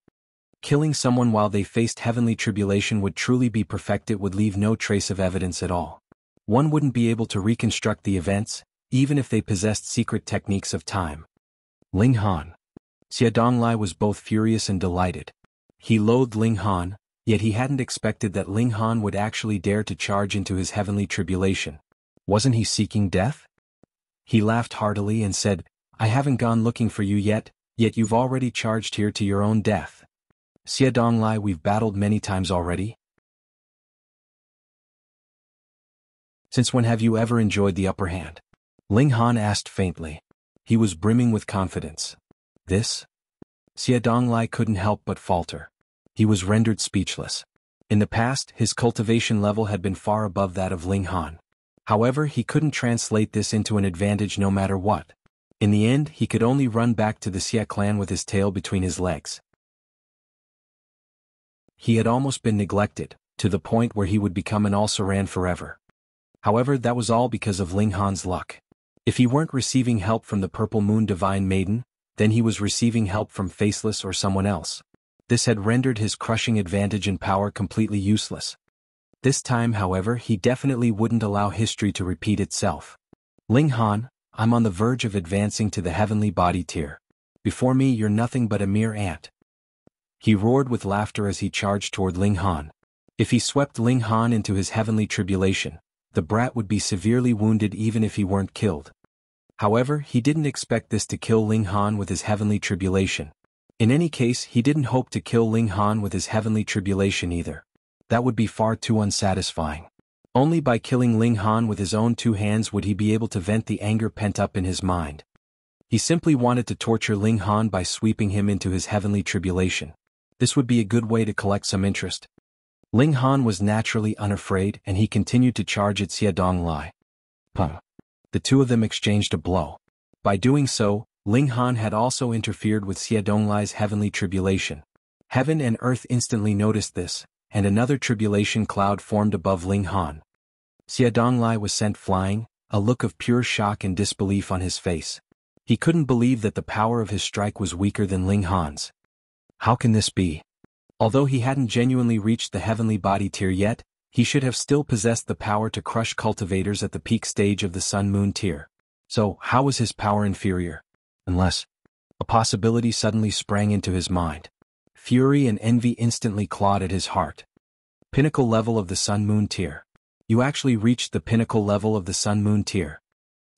Killing someone while they faced heavenly tribulation would truly be perfected would leave no trace of evidence at all. One wouldn't be able to reconstruct the events, even if they possessed secret techniques of time. Ling Han. Xie Donglai was both furious and delighted. He loathed Ling Han, yet he hadn't expected that Ling Han would actually dare to charge into his heavenly tribulation. Wasn't he seeking death? He laughed heartily and said, "I haven't gone looking for you yet you've already charged here to your own death. Xie Donglai, we've battled many times already. Since when have you ever enjoyed the upper hand?" Ling Han asked faintly. He was brimming with confidence. "This?" Xie Donglai couldn't help but falter. He was rendered speechless. In the past, his cultivation level had been far above that of Ling Han. However, he couldn't translate this into an advantage no matter what. In the end, he could only run back to the Xie clan with his tail between his legs. He had almost been neglected, to the point where he would become an Alsaran forever. However, that was all because of Ling Han's luck. If he weren't receiving help from the Purple Moon Divine Maiden, then he was receiving help from Faceless or someone else. This had rendered his crushing advantage and power completely useless. This time, however, he definitely wouldn't allow history to repeat itself. "Ling Han, I'm on the verge of advancing to the heavenly body tier. Before me, you're nothing but a mere ant." He roared with laughter as he charged toward Ling Han. If he swept Ling Han into his heavenly tribulation, the brat would be severely wounded even if he weren't killed. However, he didn't expect this to kill Ling Han with his heavenly tribulation. In any case, he didn't hope to kill Ling Han with his heavenly tribulation either. That would be far too unsatisfying. Only by killing Ling Han with his own two hands would he be able to vent the anger pent up in his mind. He simply wanted to torture Ling Han by sweeping him into his heavenly tribulation. This would be a good way to collect some interest. Ling Han was naturally unafraid and he continued to charge at Xie Donglai. The two of them exchanged a blow. By doing so, Ling Han had also interfered with Xie Donglai's heavenly tribulation. Heaven and earth instantly noticed this, and another tribulation cloud formed above Ling Han. Xie Donglai was sent flying, a look of pure shock and disbelief on his face. He couldn't believe that the power of his strike was weaker than Ling Han's. How can this be? Although he hadn't genuinely reached the heavenly body tier yet, he should have still possessed the power to crush cultivators at the peak stage of the Sun-Moon tier. So, how was his power inferior? Unless a possibility suddenly sprang into his mind. Fury and envy instantly clawed at his heart. Pinnacle level of the Sun-Moon tier. You actually reached the pinnacle level of the Sun-Moon tier.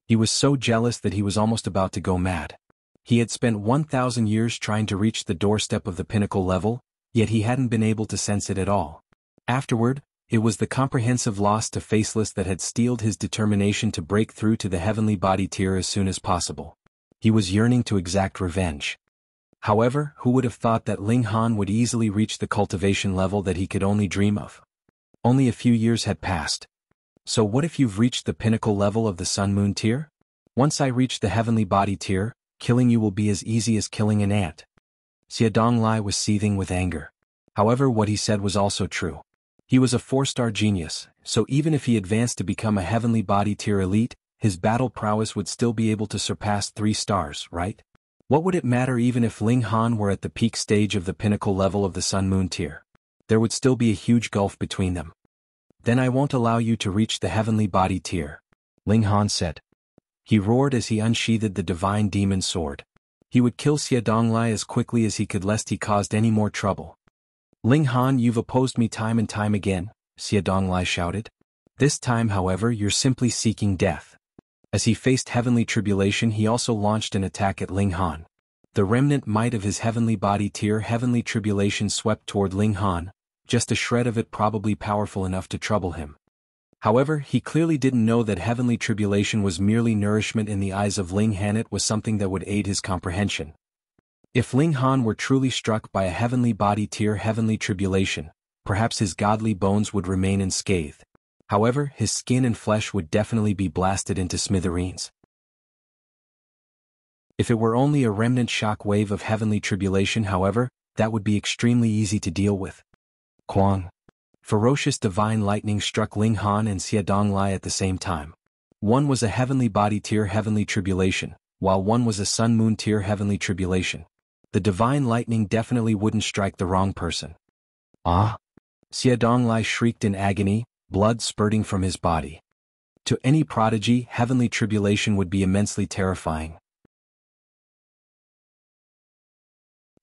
He was so jealous that he was almost about to go mad. He had spent 1,000 years trying to reach the doorstep of the pinnacle level, yet he hadn't been able to sense it at all. Afterward, it was the comprehensive loss to Faceless that had steeled his determination to break through to the heavenly body tier as soon as possible. He was yearning to exact revenge. However, who would have thought that Ling Han would easily reach the cultivation level that he could only dream of? Only a few years had passed. So what if you've reached the pinnacle level of the Sun-Moon tier? Once I reach the heavenly body tier, killing you will be as easy as killing an ant. Xie Donglai was seething with anger. However, what he said was also true. He was a 4-star genius, so even if he advanced to become a heavenly body tier elite, his battle prowess would still be able to surpass 3 stars, right? What would it matter even if Ling Han were at the peak stage of the pinnacle level of the Sun-Moon tier? There would still be a huge gulf between them. Then I won't allow you to reach the heavenly body tier, Ling Han said. He roared as he unsheathed the divine demon sword. He would kill Xie Donglai as quickly as he could lest he caused any more trouble. Ling Han, you've opposed me time and time again, Xie Donglai shouted. This time, however, you're simply seeking death. As he faced heavenly tribulation, he also launched an attack at Ling Han. The remnant might of his heavenly body tier heavenly tribulation swept toward Ling Han, just a shred of it probably powerful enough to trouble him. However, he clearly didn't know that heavenly tribulation was merely nourishment in the eyes of Ling Han. It was something that would aid his comprehension. If Ling Han were truly struck by a heavenly body tier heavenly tribulation, perhaps his godly bones would remain unscathed. However, his skin and flesh would definitely be blasted into smithereens. If it were only a remnant shock wave of heavenly tribulation, however, that would be extremely easy to deal with. Quang. Ferocious divine lightning struck Ling Han and Xie Donglai at the same time. One was a heavenly body tier heavenly tribulation, while one was a Sun-Moon tier heavenly tribulation. The divine lightning definitely wouldn't strike the wrong person. Ah! Xie Donglai shrieked in agony, blood spurting from his body. To any prodigy, heavenly tribulation would be immensely terrifying.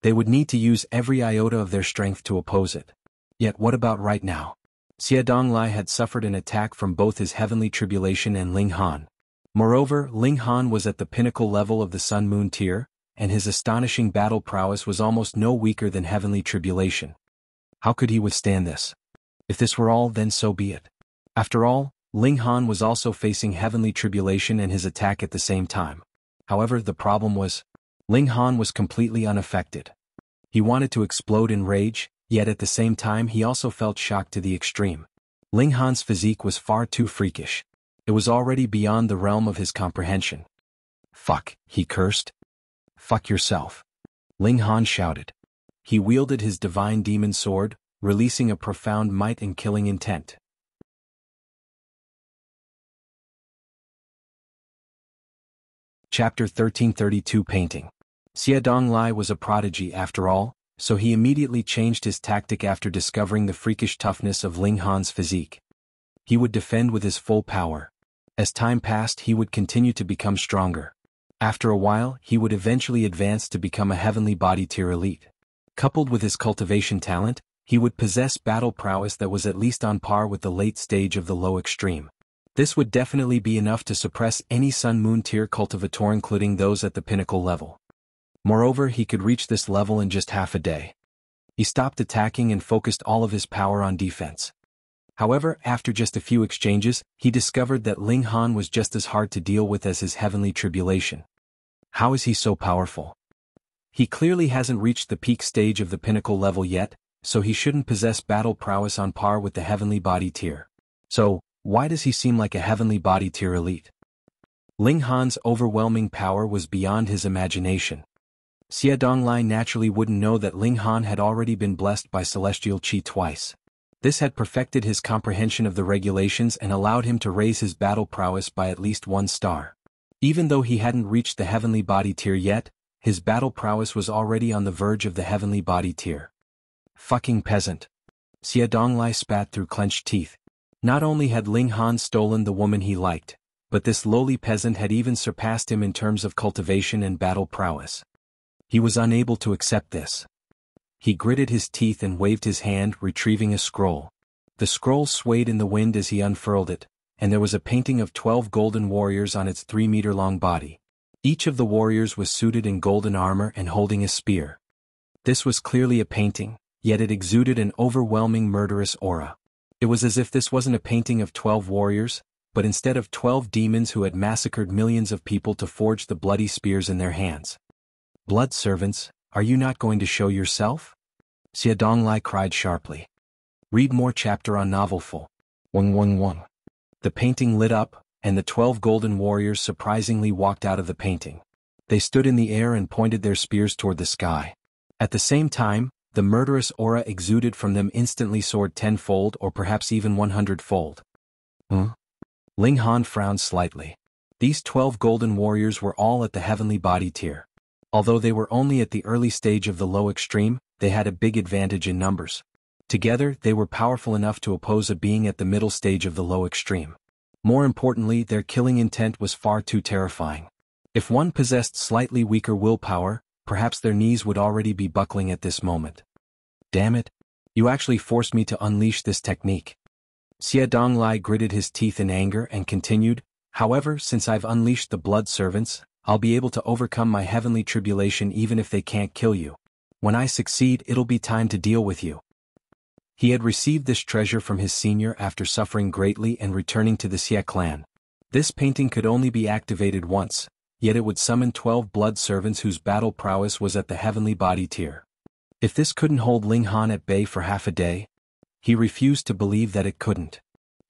They would need to use every iota of their strength to oppose it. Yet what about right now? Xie Donglai had suffered an attack from both his heavenly tribulation and Ling Han. Moreover, Ling Han was at the pinnacle level of the Sun-Moon tier, and his astonishing battle prowess was almost no weaker than heavenly tribulation. How could he withstand this? If this were all, then so be it. After all, Ling Han was also facing heavenly tribulation and his attack at the same time. However, the problem was, Ling Han was completely unaffected. He wanted to explode in rage, yet at the same time he also felt shocked to the extreme. Ling Han's physique was far too freakish. It was already beyond the realm of his comprehension. Fuck, he cursed. Fuck yourself. Ling Han shouted. He wielded his divine demon sword, releasing a profound might and killing intent. Chapter 1332 Painting. Xie Donglai was a prodigy after all, so he immediately changed his tactic after discovering the freakish toughness of Ling Han's physique. He would defend with his full power. As time passed, he would continue to become stronger. After a while, he would eventually advance to become a heavenly body tier elite. Coupled with his cultivation talent, he would possess battle prowess that was at least on par with the late stage of the low extreme. This would definitely be enough to suppress any Sun-Moon tier cultivator, including those at the pinnacle level. Moreover, he could reach this level in just half a day. He stopped attacking and focused all of his power on defense. However, after just a few exchanges, he discovered that Ling Han was just as hard to deal with as his heavenly tribulation. How is he so powerful? He clearly hasn't reached the peak stage of the pinnacle level yet, so he shouldn't possess battle prowess on par with the heavenly body tier. So, why does he seem like a heavenly body tier elite? Ling Han's overwhelming power was beyond his imagination. Xie Donglai naturally wouldn't know that Ling Han had already been blessed by celestial qi twice. This had perfected his comprehension of the regulations and allowed him to raise his battle prowess by at least 1 star. Even though he hadn't reached the heavenly body tier yet, his battle prowess was already on the verge of the heavenly body tier. Fucking peasant. Xie Donglai spat through clenched teeth. Not only had Ling Han stolen the woman he liked, but this lowly peasant had even surpassed him in terms of cultivation and battle prowess. He was unable to accept this. He gritted his teeth and waved his hand, retrieving a scroll. The scroll swayed in the wind as he unfurled it, and there was a painting of 12 golden warriors on its 3-meter-long body. Each of the warriors was suited in golden armor and holding a spear. This was clearly a painting, yet it exuded an overwhelming murderous aura. It was as if this wasn't a painting of 12 warriors, but instead of 12 demons who had massacred millions of people to forge the bloody spears in their hands. "Blood servants, are you not going to show yourself?" Xie Donglai cried sharply. Read more chapter on Novelful. 111. The painting lit up, and the 12 golden warriors surprisingly walked out of the painting. They stood in the air and pointed their spears toward the sky. At the same time, the murderous aura exuded from them instantly soared 10-fold or perhaps even 100-fold. Ling Han frowned slightly. These 12 golden warriors were all at the heavenly body tier. Although they were only at the early stage of the low extreme, they had a big advantage in numbers. Together, they were powerful enough to oppose a being at the middle stage of the low extreme. More importantly, their killing intent was far too terrifying. If one possessed slightly weaker willpower, perhaps their knees would already be buckling at this moment. Damn it! You actually forced me to unleash this technique. Xie Donglai gritted his teeth in anger and continued, "However, since I've unleashed the blood servants, I'll be able to overcome my heavenly tribulation even if they can't kill you. When I succeed, it'll be time to deal with you." He had received this treasure from his senior after suffering greatly and returning to the Xie clan. This painting could only be activated once, yet it would summon 12 blood servants whose battle prowess was at the heavenly body tier. If this couldn't hold Ling Han at bay for half a day, he refused to believe that it couldn't.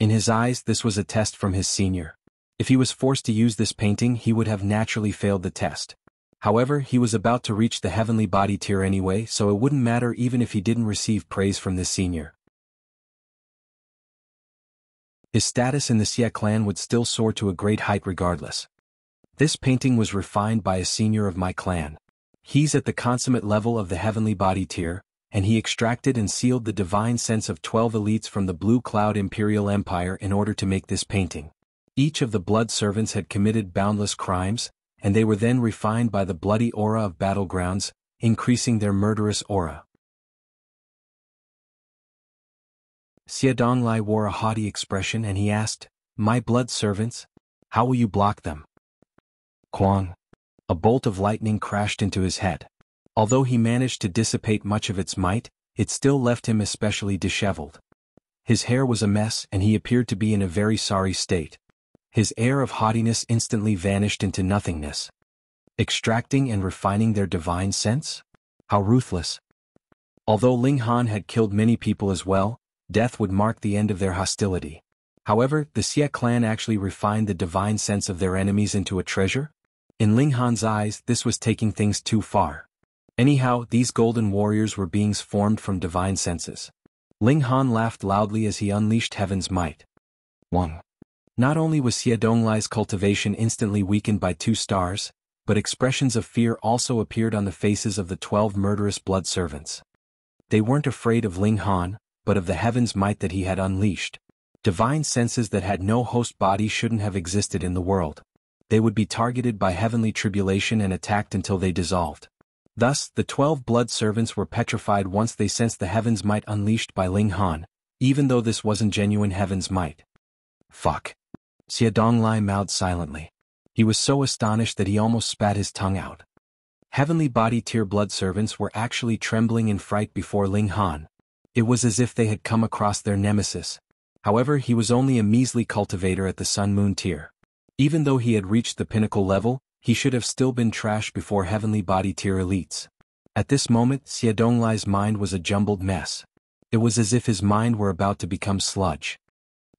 In his eyes, this was a test from his senior. If he was forced to use this painting, he would have naturally failed the test. However, he was about to reach the heavenly body tier anyway, so it wouldn't matter even if he didn't receive praise from this senior. His status in the Xie clan would still soar to a great height regardless. This painting was refined by a senior of my clan. He's at the consummate level of the heavenly body tier, and he extracted and sealed the divine sense of 12 elites from the Blue Cloud Imperial Empire in order to make this painting. Each of the blood servants had committed boundless crimes, and they were then refined by the bloody aura of battlegrounds, increasing their murderous aura. Xie Donglai wore a haughty expression and he asked, "My blood servants? How will you block them?" Quang. A bolt of lightning crashed into his head. Although he managed to dissipate much of its might, it still left him especially disheveled. His hair was a mess and he appeared to be in a very sorry state. His air of haughtiness instantly vanished into nothingness. Extracting and refining their divine sense? How ruthless. Although Ling Han had killed many people as well, death would mark the end of their hostility. However, the Xie clan actually refined the divine sense of their enemies into a treasure? In Ling Han's eyes, this was taking things too far. Anyhow, these golden warriors were beings formed from divine senses. Ling Han laughed loudly as he unleashed heaven's might. 1. Not only was Xie Donglai's cultivation instantly weakened by 2 stars, but expressions of fear also appeared on the faces of the 12 murderous blood servants. They weren't afraid of Ling Han, but of the heaven's might that he had unleashed. Divine senses that had no host body shouldn't have existed in the world. They would be targeted by heavenly tribulation and attacked until they dissolved. Thus, the 12 blood servants were petrified once they sensed the heaven's might unleashed by Ling Han, even though this wasn't genuine heaven's might. Fuck. Xie Donglai mouthed silently. He was so astonished that he almost spat his tongue out. Heavenly body tier blood servants were actually trembling in fright before Ling Han. It was as if they had come across their nemesis. However, he was only a measly cultivator at the Sun Moon tier. Even though he had reached the pinnacle level, he should have still been trash before heavenly body tier elites. At this moment, Xie Donglai's mind was a jumbled mess. It was as if his mind were about to become sludge.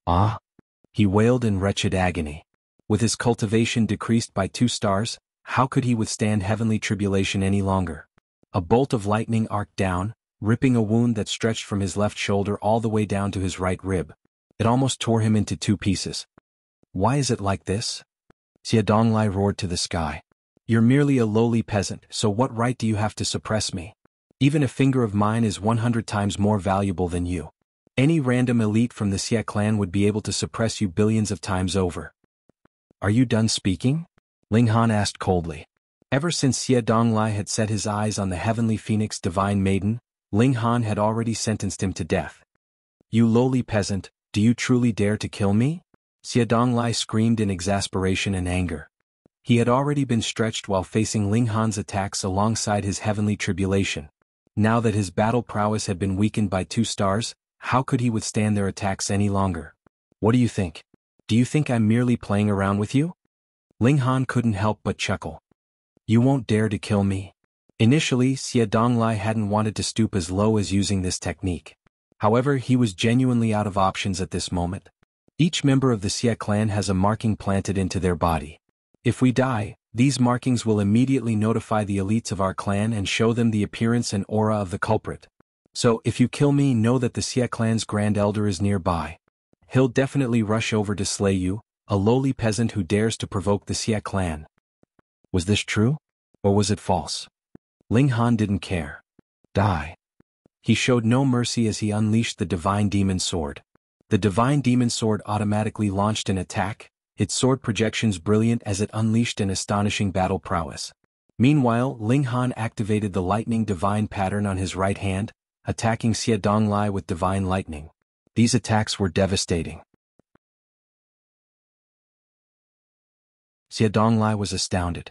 Ah! He wailed in wretched agony. With his cultivation decreased by 2 stars, how could he withstand heavenly tribulation any longer? A bolt of lightning arced down, ripping a wound that stretched from his left shoulder all the way down to his right rib. It almost tore him into 2 pieces. Why is it like this? Xie Donglai roared to the sky. You're merely a lowly peasant, so what right do you have to suppress me? Even a finger of mine is 100 times more valuable than you. Any random elite from the Xie clan would be able to suppress you billions of times over. Are you done speaking? Ling Han asked coldly. Ever since Xie Donglai had set his eyes on the heavenly phoenix divine maiden, Ling Han had already sentenced him to death. You lowly peasant, do you truly dare to kill me? Xie Donglai screamed in exasperation and anger. He had already been stretched while facing Ling Han's attacks alongside his heavenly tribulation. Now that his battle prowess had been weakened by 2 stars, how could he withstand their attacks any longer? What do you think? Do you think I'm merely playing around with you? Ling Han couldn't help but chuckle. You won't dare to kill me. Initially, Xie Donglai hadn't wanted to stoop as low as using this technique. However, he was genuinely out of options at this moment. Each member of the Xie clan has a marking planted into their body. If we die, these markings will immediately notify the elites of our clan and show them the appearance and aura of the culprit. So, if you kill me, know that the Xie clan's Grand Elder is nearby. He'll definitely rush over to slay you, a lowly peasant who dares to provoke the Xie clan. Was this true? Or was it false? Ling Han didn't care. Die. He showed no mercy as he unleashed the Divine Demon Sword. The Divine Demon Sword automatically launched an attack, its sword projections brilliant as it unleashed an astonishing battle prowess. Meanwhile, Ling Han activated the Lightning Divine pattern on his right hand, attacking Xie Donglai with Divine Lightning. These attacks were devastating. Xie Donglai was astounded.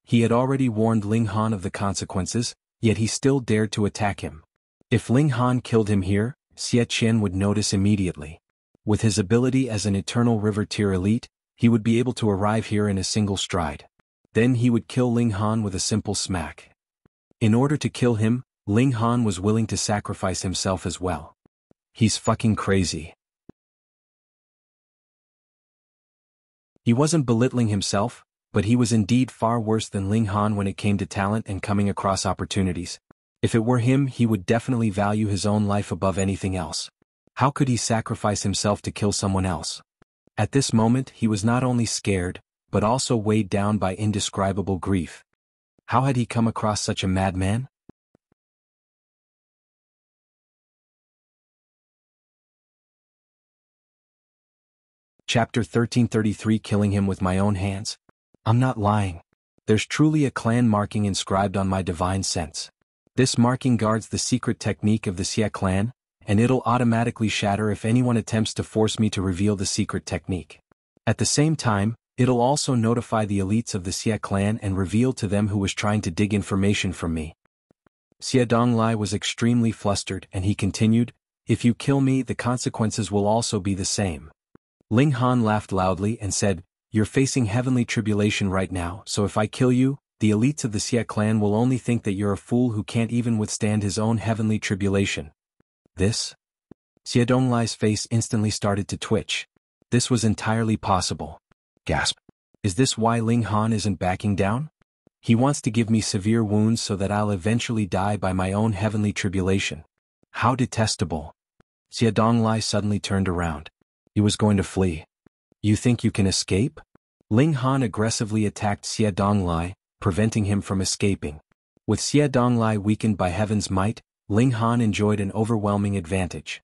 He had already warned Ling Han of the consequences, yet he still dared to attack him. If Ling Han killed him here, Xie Qian would notice immediately. With his ability as an Eternal River Tier elite, he would be able to arrive here in a single stride. Then he would kill Ling Han with a simple smack. In order to kill him, Ling Han was willing to sacrifice himself as well. He's fucking crazy. He wasn't belittling himself, but he was indeed far worse than Ling Han when it came to talent and coming across opportunities. If it were him, he would definitely value his own life above anything else. How could he sacrifice himself to kill someone else? At this moment, he was not only scared, but also weighed down by indescribable grief. How had he come across such a madman? Chapter 1333 Killing him with my own hands. I'm not lying. There's truly a clan marking inscribed on my divine sense. This marking guards the secret technique of the Xie clan, and it'll automatically shatter if anyone attempts to force me to reveal the secret technique. At the same time, it'll also notify the elites of the Xie clan and reveal to them who was trying to dig information from me. Xie Donglai was extremely flustered and he continued, if you kill me, the consequences will also be the same. Ling Han laughed loudly and said, you're facing heavenly tribulation right now, so if I kill you, the elites of the Xie clan will only think that you're a fool who can't even withstand his own heavenly tribulation. This? Xie Donglai's face instantly started to twitch. This was entirely possible. Gasp. Is this why Ling Han isn't backing down? He wants to give me severe wounds so that I'll eventually die by my own heavenly tribulation. How detestable. Xie Donglai suddenly turned around. He was going to flee. You think you can escape? Ling Han aggressively attacked Xie Donglai, preventing him from escaping. With Xie Donglai weakened by heaven's might, Ling Han enjoyed an overwhelming advantage.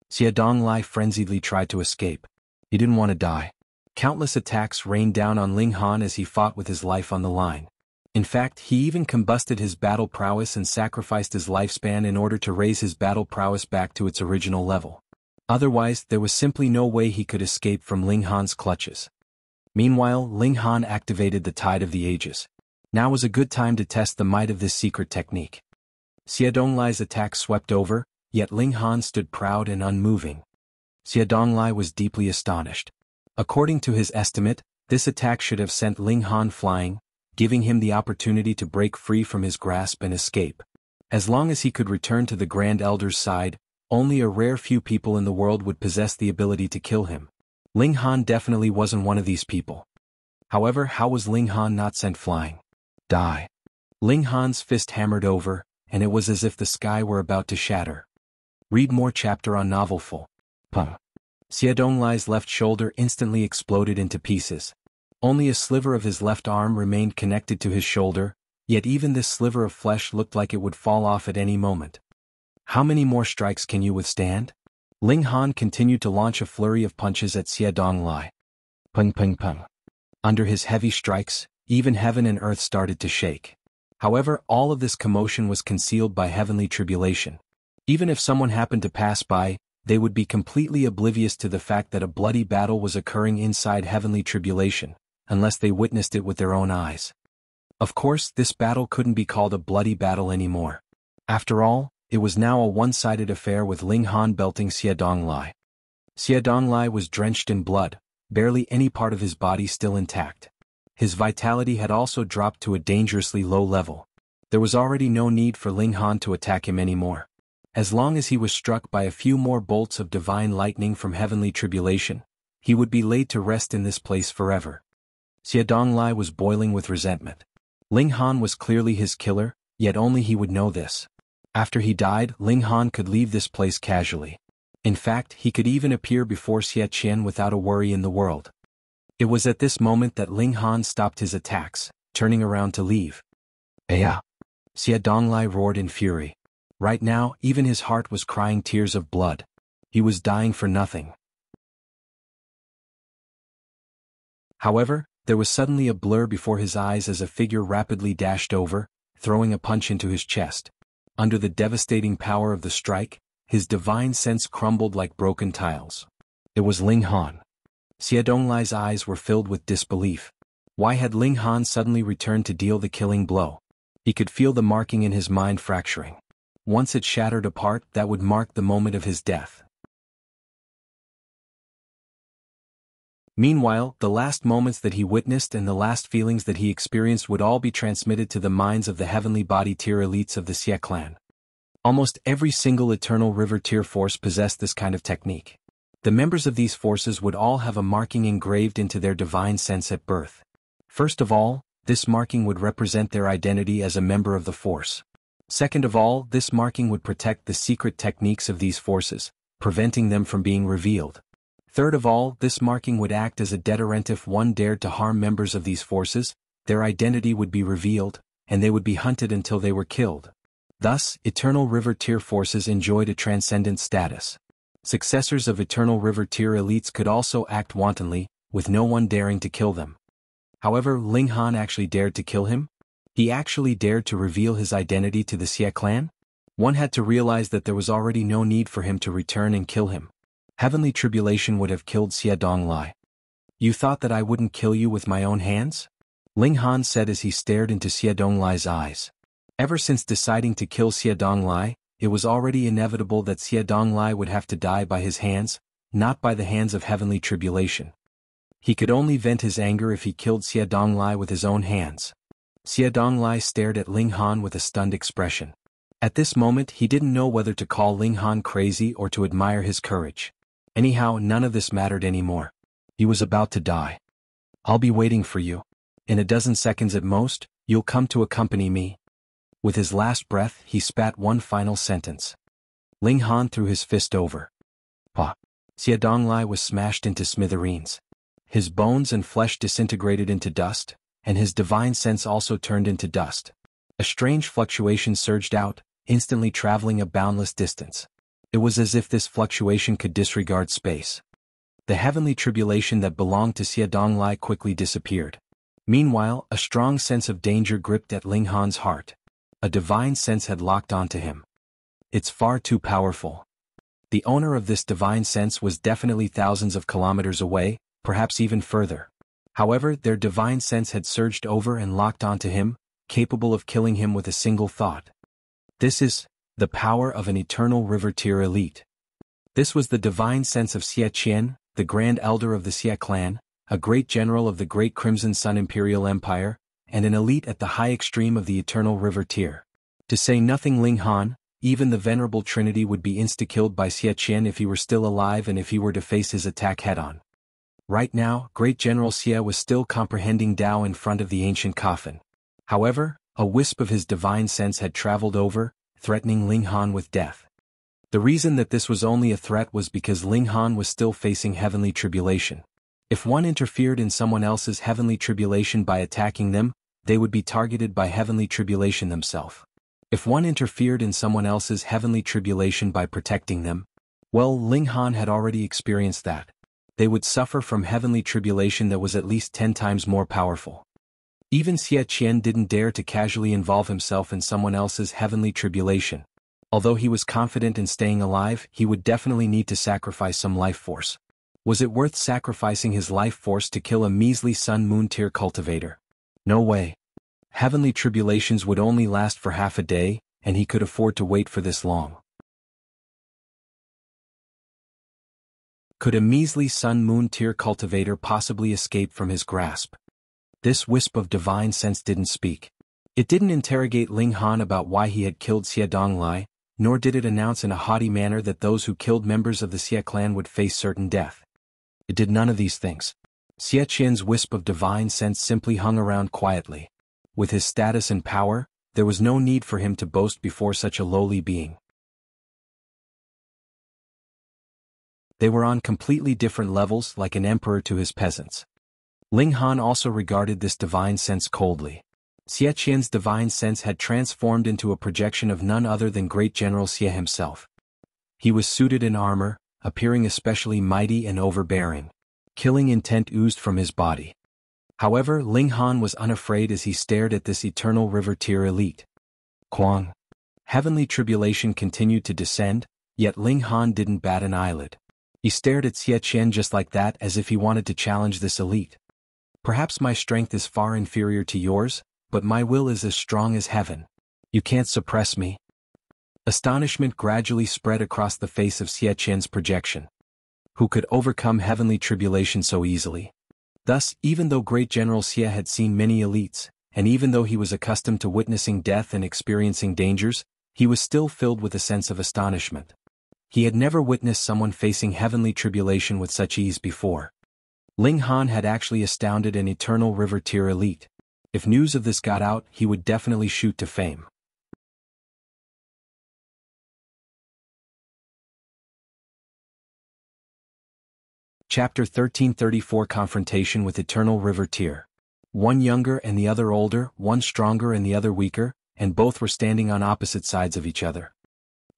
Xie Donglai frenziedly tried to escape. He didn't want to die. Countless attacks rained down on Ling Han as he fought with his life on the line. In fact, he even combusted his battle prowess and sacrificed his lifespan in order to raise his battle prowess back to its original level. Otherwise, there was simply no way he could escape from Ling Han's clutches. Meanwhile, Ling Han activated the Tide of the Ages. Now was a good time to test the might of this secret technique. Xie Donglai's attack swept over, yet Ling Han stood proud and unmoving. Xie Donglai was deeply astonished. According to his estimate, this attack should have sent Ling Han flying, giving him the opportunity to break free from his grasp and escape. As long as he could return to the Grand Elder's side, only a rare few people in the world would possess the ability to kill him. Ling Han definitely wasn't one of these people. However, how was Ling Han not sent flying? Die. Ling Han's fist hammered over, and it was as if the sky were about to shatter. Read more chapter on Novelful. Puh. Xie Donglai's left shoulder instantly exploded into pieces. Only a sliver of his left arm remained connected to his shoulder, yet even this sliver of flesh looked like it would fall off at any moment. How many more strikes can you withstand? Ling Han continued to launch a flurry of punches at Xie Donglai. Pung pung pung. Under his heavy strikes, even heaven and earth started to shake. However, all of this commotion was concealed by heavenly tribulation. Even if someone happened to pass by, they would be completely oblivious to the fact that a bloody battle was occurring inside heavenly tribulation, unless they witnessed it with their own eyes. Of course, this battle couldn't be called a bloody battle anymore. After all, it was now a one-sided affair with Ling Han belting Xie Donglai. Xie Donglai was drenched in blood, barely any part of his body still intact. His vitality had also dropped to a dangerously low level. There was already no need for Ling Han to attack him anymore. As long as he was struck by a few more bolts of divine lightning from heavenly tribulation, he would be laid to rest in this place forever. Xie Donglai was boiling with resentment. Ling Han was clearly his killer, yet only he would know this. After he died, Ling Han could leave this place casually. In fact, he could even appear before Xie Qian without a worry in the world. It was at this moment that Ling Han stopped his attacks, turning around to leave. Beas! Xie Donglai roared in fury. Right now, even his heart was crying tears of blood. He was dying for nothing. However, there was suddenly a blur before his eyes as a figure rapidly dashed over, throwing a punch into his chest. Under the devastating power of the strike, his divine sense crumbled like broken tiles. It was Ling Han. Xie Donglai's eyes were filled with disbelief. Why had Ling Han suddenly returned to deal the killing blow? He could feel the marking in his mind fracturing. Once it shattered apart, that would mark the moment of his death. Meanwhile, the last moments that he witnessed and the last feelings that he experienced would all be transmitted to the minds of the heavenly body tier elites of the Xie clan. Almost every single Eternal River tier force possessed this kind of technique. The members of these forces would all have a marking engraved into their divine sense at birth. First of all, this marking would represent their identity as a member of the force. Second of all, this marking would protect the secret techniques of these forces, preventing them from being revealed. Third of all, this marking would act as a deterrent if one dared to harm members of these forces, their identity would be revealed, and they would be hunted until they were killed. Thus, Eternal River tier forces enjoyed a transcendent status. Successors of Eternal River tier elites could also act wantonly, with no one daring to kill them. However, Ling Han actually dared to kill him? He actually dared to reveal his identity to the Xie clan? One had to realize that there was already no need for him to return and kill him. Heavenly tribulation would have killed Xie Donglai. You thought that I wouldn't kill you with my own hands? Ling Han said as he stared into Xie Donglai's eyes. Ever since deciding to kill Xie Donglai, it was already inevitable that Xie Donglai would have to die by his hands, not by the hands of heavenly tribulation. He could only vent his anger if he killed Xie Donglai with his own hands. Xie Donglai stared at Ling Han with a stunned expression. At this moment he didn't know whether to call Ling Han crazy or to admire his courage. Anyhow, none of this mattered anymore. He was about to die. I'll be waiting for you. In a dozen seconds at most, you'll come to accompany me. With his last breath, he spat one final sentence. Ling Han threw his fist over. Pa! Xie Donglai was smashed into smithereens. His bones and flesh disintegrated into dust, and his divine sense also turned into dust. A strange fluctuation surged out, instantly traveling a boundless distance. It was as if this fluctuation could disregard space. The heavenly tribulation that belonged to Xie Donglai quickly disappeared. Meanwhile, a strong sense of danger gripped at Ling Han's heart. A divine sense had locked onto him. It's far too powerful. The owner of this divine sense was definitely thousands of kilometers away, perhaps even further. However, their divine sense had surged over and locked onto him, capable of killing him with a single thought. This is the power of an Eternal River tier elite. This was the divine sense of Xie Qian, the Grand Elder of the Xie clan, a great general of the Great Crimson Sun Imperial Empire, and an elite at the high extreme of the Eternal River tier. To say nothing Ling Han, even the Venerable Trinity would be insta-killed by Xie Qian if he were still alive and if he were to face his attack head-on. Right now, Great General Xie was still comprehending Tao in front of the ancient coffin. However, a wisp of his divine sense had traveled over, threatening Ling Han with death. The reason that this was only a threat was because Ling Han was still facing heavenly tribulation. If one interfered in someone else's heavenly tribulation by attacking them, they would be targeted by heavenly tribulation themselves. If one interfered in someone else's heavenly tribulation by protecting them, Well, Ling Han had already experienced that. They would suffer from heavenly tribulation that was at least 10 times more powerful. Even Xie Qian didn't dare to casually involve himself in someone else's heavenly tribulation. Although he was confident in staying alive, he would definitely need to sacrifice some life force. Was it worth sacrificing his life force to kill a measly Sun-Moon tier cultivator? No way. Heavenly tribulations would only last for half a day, and he could afford to wait for this long. Could a measly Sun-Moon tier cultivator possibly escape from his grasp? This wisp of divine sense didn't speak. It didn't interrogate Ling Han about why he had killed Xie Donglai, nor did it announce in a haughty manner that those who killed members of the Xie clan would face certain death. It did none of these things. Xie Qian's wisp of divine sense simply hung around quietly. With his status and power, there was no need for him to boast before such a lowly being. They were on completely different levels, like an emperor to his peasants. Ling Han also regarded this divine sense coldly. Xie Qian's divine sense had transformed into a projection of none other than Great General Xie himself. He was suited in armor, appearing especially mighty and overbearing. Killing intent oozed from his body. However, Ling Han was unafraid as he stared at this eternal river tier elite. Quang. Heavenly tribulation continued to descend, yet Ling Han didn't bat an eyelid. He stared at Xie Qian just like that, as if he wanted to challenge this elite. Perhaps my strength is far inferior to yours, but my will is as strong as heaven. You can't suppress me. Astonishment gradually spread across the face of Xie Qian's projection. Who could overcome heavenly tribulation so easily? Thus, even though Great General Xie had seen many elites, and even though he was accustomed to witnessing death and experiencing dangers, he was still filled with a sense of astonishment. He had never witnessed someone facing heavenly tribulation with such ease before. Ling Han had actually astounded an eternal river tier elite. If news of this got out, he would definitely shoot to fame. Chapter 1334 Confrontation with Eternal River Tier. One younger and the other older, one stronger and the other weaker, and both were standing on opposite sides of each other.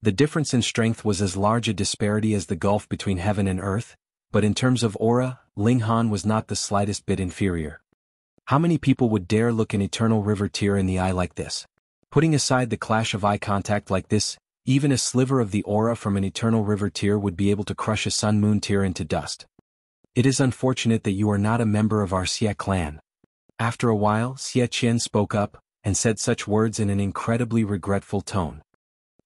The difference in strength was as large a disparity as the gulf between heaven and earth, but in terms of aura, Ling Han was not the slightest bit inferior. How many people would dare look an eternal river tier in the eye like this? Putting aside the clash of eye contact like this, even a sliver of the aura from an eternal river tier would be able to crush a sun-moon tier into dust. It is unfortunate that you are not a member of our Xie clan. After a while, Xie Qian spoke up, and said such words in an incredibly regretful tone.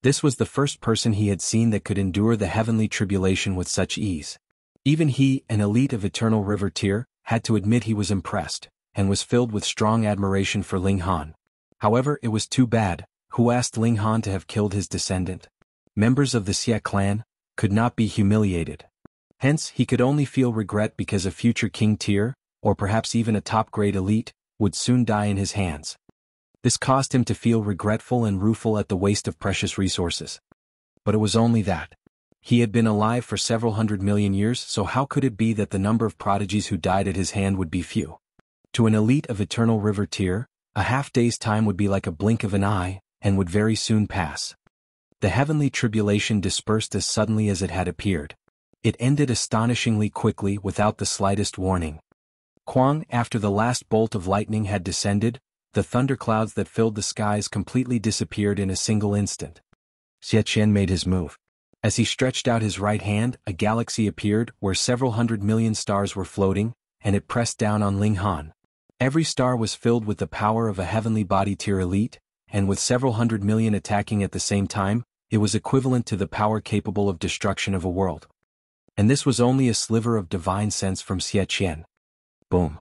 This was the first person he had seen that could endure the heavenly tribulation with such ease. Even he, an elite of eternal river tier, had to admit he was impressed, and was filled with strong admiration for Ling Han. However, it was too bad. Who asked Ling Han to have killed his descendant? Members of the Xie clan could not be humiliated. Hence, he could only feel regret because a future king tier, or perhaps even a top-grade elite, would soon die in his hands. This caused him to feel regretful and rueful at the waste of precious resources. But it was only that. He had been alive for several 100 million years, so how could it be that the number of prodigies who died at his hand would be few? To an elite of eternal river tier, a half-day's time would be like a blink of an eye, and would very soon pass. The heavenly tribulation dispersed as suddenly as it had appeared. It ended astonishingly quickly without the slightest warning. Quang, after the last bolt of lightning had descended, the thunderclouds that filled the skies completely disappeared in a single instant. Xie Qian made his move. As he stretched out his right hand, a galaxy appeared where several 100 million stars were floating, and it pressed down on Ling Han. Every star was filled with the power of a heavenly body tier elite, and with several 100 million attacking at the same time, it was equivalent to the power capable of destruction of a world. And this was only a sliver of divine sense from Xie Qian. Boom.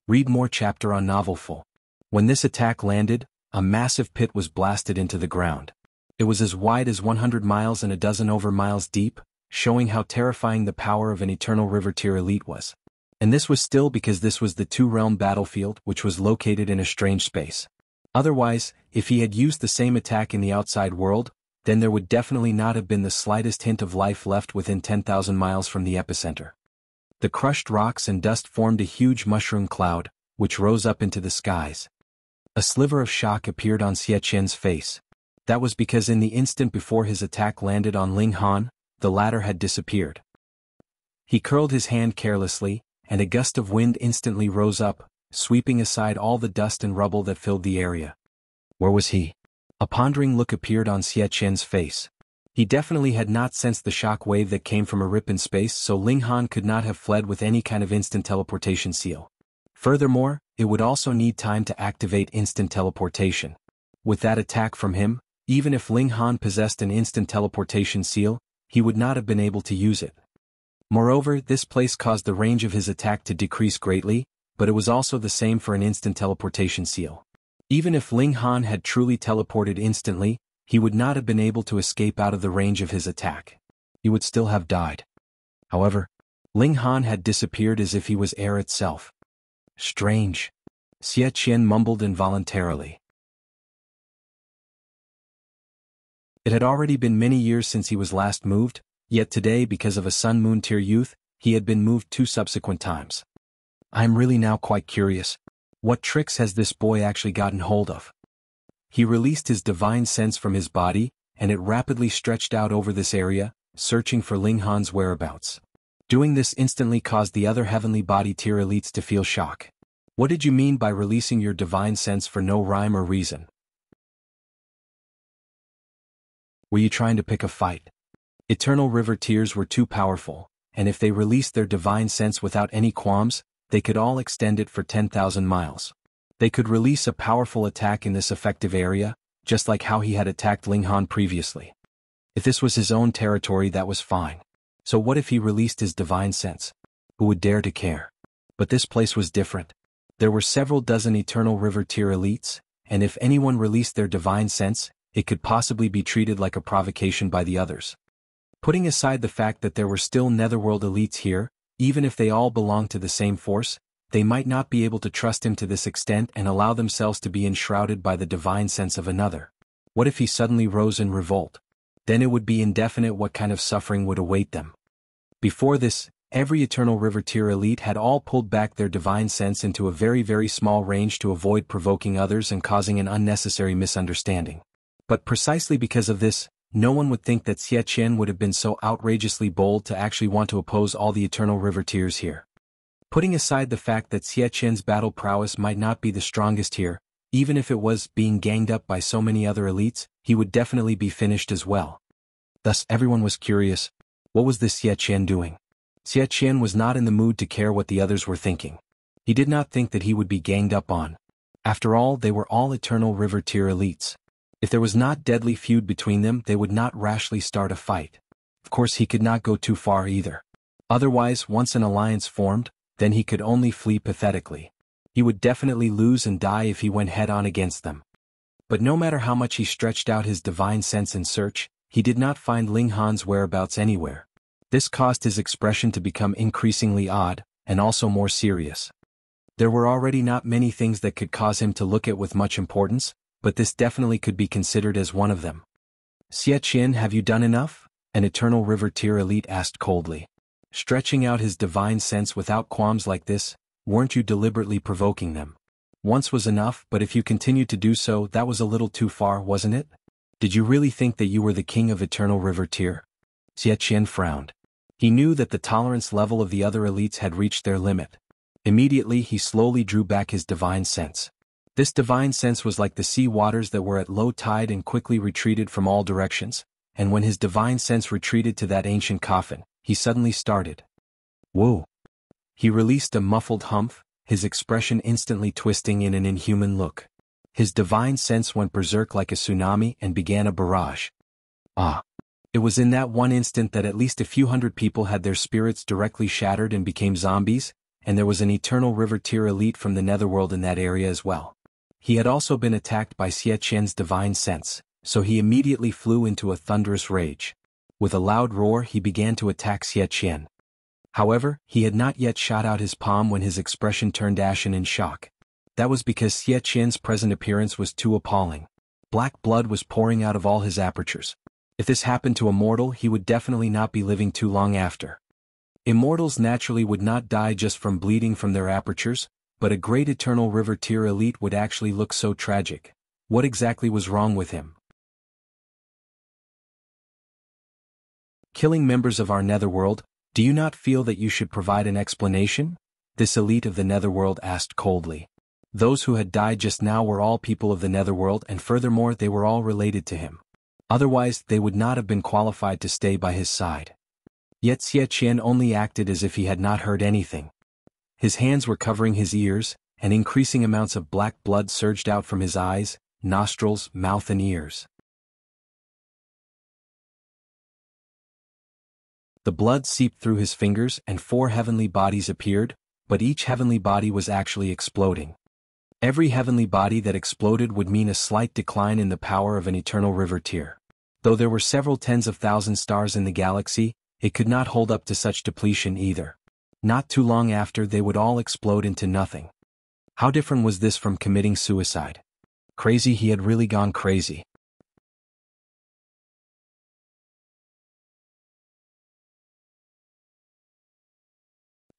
Read more chapter on Novelful. When this attack landed, a massive pit was blasted into the ground. It was as wide as 100 miles and a dozen over miles deep, showing how terrifying the power of an eternal river tier elite was. And this was still because this was the two-realm battlefield, which was located in a strange space. Otherwise, if he had used the same attack in the outside world, then there would definitely not have been the slightest hint of life left within 10,000 miles from the epicenter. The crushed rocks and dust formed a huge mushroom cloud, which rose up into the skies. A sliver of shock appeared on Xie Qian's face. That was because in the instant before his attack landed on Ling Han, the latter had disappeared. He curled his hand carelessly, and a gust of wind instantly rose up, sweeping aside all the dust and rubble that filled the area. Where was he? A pondering look appeared on Xie Qian's face. He definitely had not sensed the shock wave that came from a rip in space, so Ling Han could not have fled with any kind of instant teleportation seal. Furthermore, it would also need time to activate instant teleportation. With that attack from him, even if Ling Han possessed an instant teleportation seal, he would not have been able to use it. Moreover, this place caused the range of his attack to decrease greatly, but it was also the same for an instant teleportation seal. Even if Ling Han had truly teleported instantly, he would not have been able to escape out of the range of his attack. He would still have died. However, Ling Han had disappeared as if he was air itself. Strange. Xie Qian mumbled involuntarily. It had already been many years since he was last moved, yet today, because of a Sun Moon tier youth, he had been moved 2 subsequent times. I am really now quite curious. What tricks has this boy actually gotten hold of? He released his divine sense from his body, and it rapidly stretched out over this area, searching for Ling Han's whereabouts. Doing this instantly caused the other heavenly body tier elites to feel shock. What did you mean by releasing your divine sense for no rhyme or reason? Were you trying to pick a fight? Eternal River tiers were too powerful, and if they released their divine sense without any qualms, they could all extend it for 10,000 miles. They could release a powerful attack in this effective area, just like how he had attacked Ling Han previously. If this was his own territory, that was fine. So what if he released his divine sense? Who would dare to care? But this place was different. There were several dozen Eternal River tier elites, and if anyone released their divine sense, it could possibly be treated like a provocation by the others. Putting aside the fact that there were still Netherworld elites here, even if they all belonged to the same force, they might not be able to trust him to this extent and allow themselves to be enshrouded by the divine sense of another. What if he suddenly rose in revolt? Then it would be indefinite what kind of suffering would await them. Before this, every Eternal River tier elite had all pulled back their divine sense into a very, very small range to avoid provoking others and causing an unnecessary misunderstanding. But precisely because of this, no one would think that Xie Qian would have been so outrageously bold to actually want to oppose all the Eternal River tiers here. Putting aside the fact that Xie Qian's battle prowess might not be the strongest here, even if it was being ganged up by so many other elites, he would definitely be finished as well. Thus everyone was curious, what was this Xie Qian doing? Xie Qian was not in the mood to care what the others were thinking. He did not think that he would be ganged up on. After all, they were all Eternal River tier elites. If there was not deadly feud between them, they would not rashly start a fight. Of course, he could not go too far either. Otherwise, once an alliance formed, then he could only flee pathetically. He would definitely lose and die if he went head-on against them. But no matter how much he stretched out his divine sense in search, he did not find Ling Han's whereabouts anywhere. This caused his expression to become increasingly odd, and also more serious. There were already not many things that could cause him to look at with much importance, but this definitely could be considered as one of them. Xie Qian, have you done enough? An Eternal River tier elite asked coldly. Stretching out his divine sense without qualms like this, weren't you deliberately provoking them? Once was enough, but if you continued to do so, that was a little too far, wasn't it? Did you really think that you were the king of Eternal River tier? Xie Qian frowned. He knew that the tolerance level of the other elites had reached their limit. Immediately he slowly drew back his divine sense. This divine sense was like the sea waters that were at low tide and quickly retreated from all directions, and when his divine sense retreated to that ancient coffin, he suddenly started. Whoa! He released a muffled humph, his expression instantly twisting in an inhuman look. His divine sense went berserk like a tsunami and began a barrage. Ah! It was in that one instant that at least a few hundred people had their spirits directly shattered and became zombies, and there was an Eternal River tier elite from the Netherworld in that area as well. He had also been attacked by Xie Qian's divine sense, so he immediately flew into a thunderous rage. With a loud roar he began to attack Xie Qian. However, he had not yet shot out his palm when his expression turned ashen in shock. That was because Xie Qian's present appearance was too appalling. Black blood was pouring out of all his apertures. If this happened to a mortal, he would definitely not be living too long after. Immortals naturally would not die just from bleeding from their apertures, but a great Eternal River tier elite would actually look so tragic. What exactly was wrong with him? killing members of our netherworld, do you not feel that you should provide an explanation? This elite of the netherworld asked coldly. Those who had died just now were all people of the netherworld, and furthermore they were all related to him. Otherwise they would not have been qualified to stay by his side. Yet Xie Qian only acted as if he had not heard anything. His hands were covering his ears, and increasing amounts of black blood surged out from his eyes, nostrils, mouth and ears. The blood seeped through his fingers and 4 heavenly bodies appeared, but each heavenly body was actually exploding. Every heavenly body that exploded would mean a slight decline in the power of an eternal river tier. Though there were several tens of thousands stars in the galaxy, it could not hold up to such depletion either. Not too long after they would all explode into nothing. How different was this from committing suicide? Crazy, he had really gone crazy.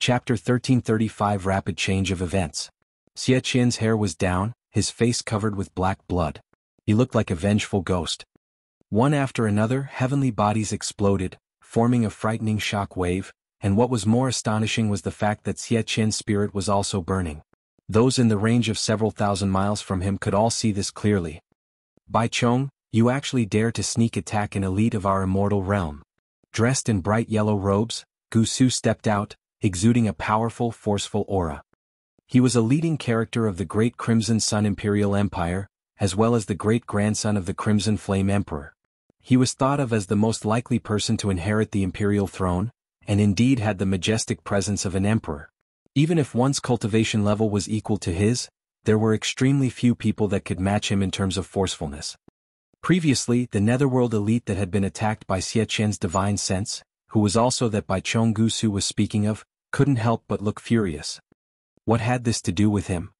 Chapter 1335 Rapid Change of Events. Xie Qian's hair was down, his face covered with black blood. He looked like a vengeful ghost. One after another, heavenly bodies exploded, forming a frightening shock wave, and what was more astonishing was the fact that Xie Qian's spirit was also burning. Those in the range of several thousand miles from him could all see this clearly. Bai Chong, you actually dare to sneak attack an elite of our immortal realm. Dressed in bright yellow robes, Gu Su stepped out, exuding a powerful, forceful aura. He was a leading character of the Great Crimson Sun Imperial Empire, as well as the great-grandson of the Crimson Flame Emperor. He was thought of as the most likely person to inherit the imperial throne, and indeed had the majestic presence of an emperor. Even if one's cultivation level was equal to his, there were extremely few people that could match him in terms of forcefulness. Previously, the netherworld elite that had been attacked by Xie Qian's divine sense, who was also that Bai Chong Gu Su was speaking of, couldn't help but look furious. What had this to do with him?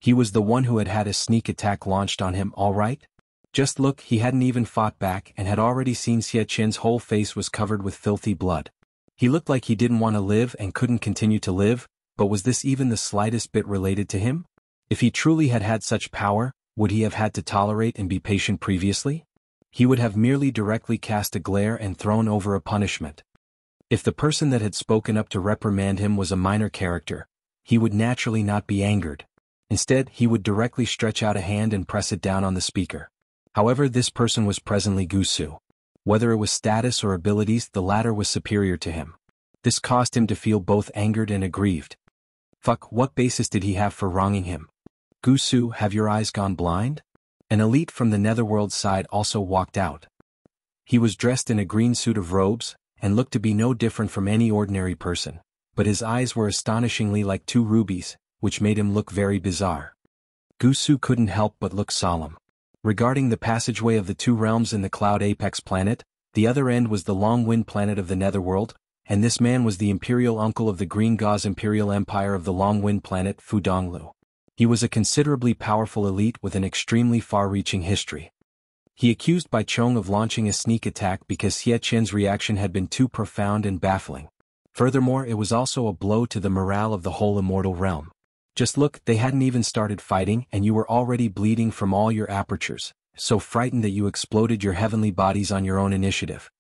He was the one who had had a sneak attack launched on him, all right? Just look, he hadn't even fought back and had already seen Xie Qian's whole face was covered with filthy blood. He looked like he didn't want to live and couldn't continue to live, but was this even the slightest bit related to him? If he truly had had such power, would he have had to tolerate and be patient previously? He would have merely directly cast a glare and thrown over a punishment. If the person that had spoken up to reprimand him was a minor character, he would naturally not be angered. Instead, he would directly stretch out a hand and press it down on the speaker. However, this person was presently Gu Su. Whether it was status or abilities, the latter was superior to him. This caused him to feel both angered and aggrieved. Fuck, what basis did he have for wronging him? Gu Su, have your eyes gone blind? An elite from the netherworld side also walked out. He was dressed in a green suit of robes, and looked to be no different from any ordinary person, but his eyes were astonishingly like 2 rubies, which made him look very bizarre. Gu Su couldn't help but look solemn. Regarding the passageway of the 2 realms in the Cloud Apex planet, the other end was the Long Wind planet of the netherworld, and this man was the imperial uncle of the Green Gauze Imperial Empire of the Long Wind planet, Xie Donglai. He was a considerably powerful elite with an extremely far-reaching history. He accused Bai Chong of launching a sneak attack because Xie Qian's reaction had been too profound and baffling. Furthermore, it was also a blow to the morale of the whole immortal realm. Just look, they hadn't even started fighting and you were already bleeding from all your apertures, so frightened that you exploded your heavenly bodies on your own initiative.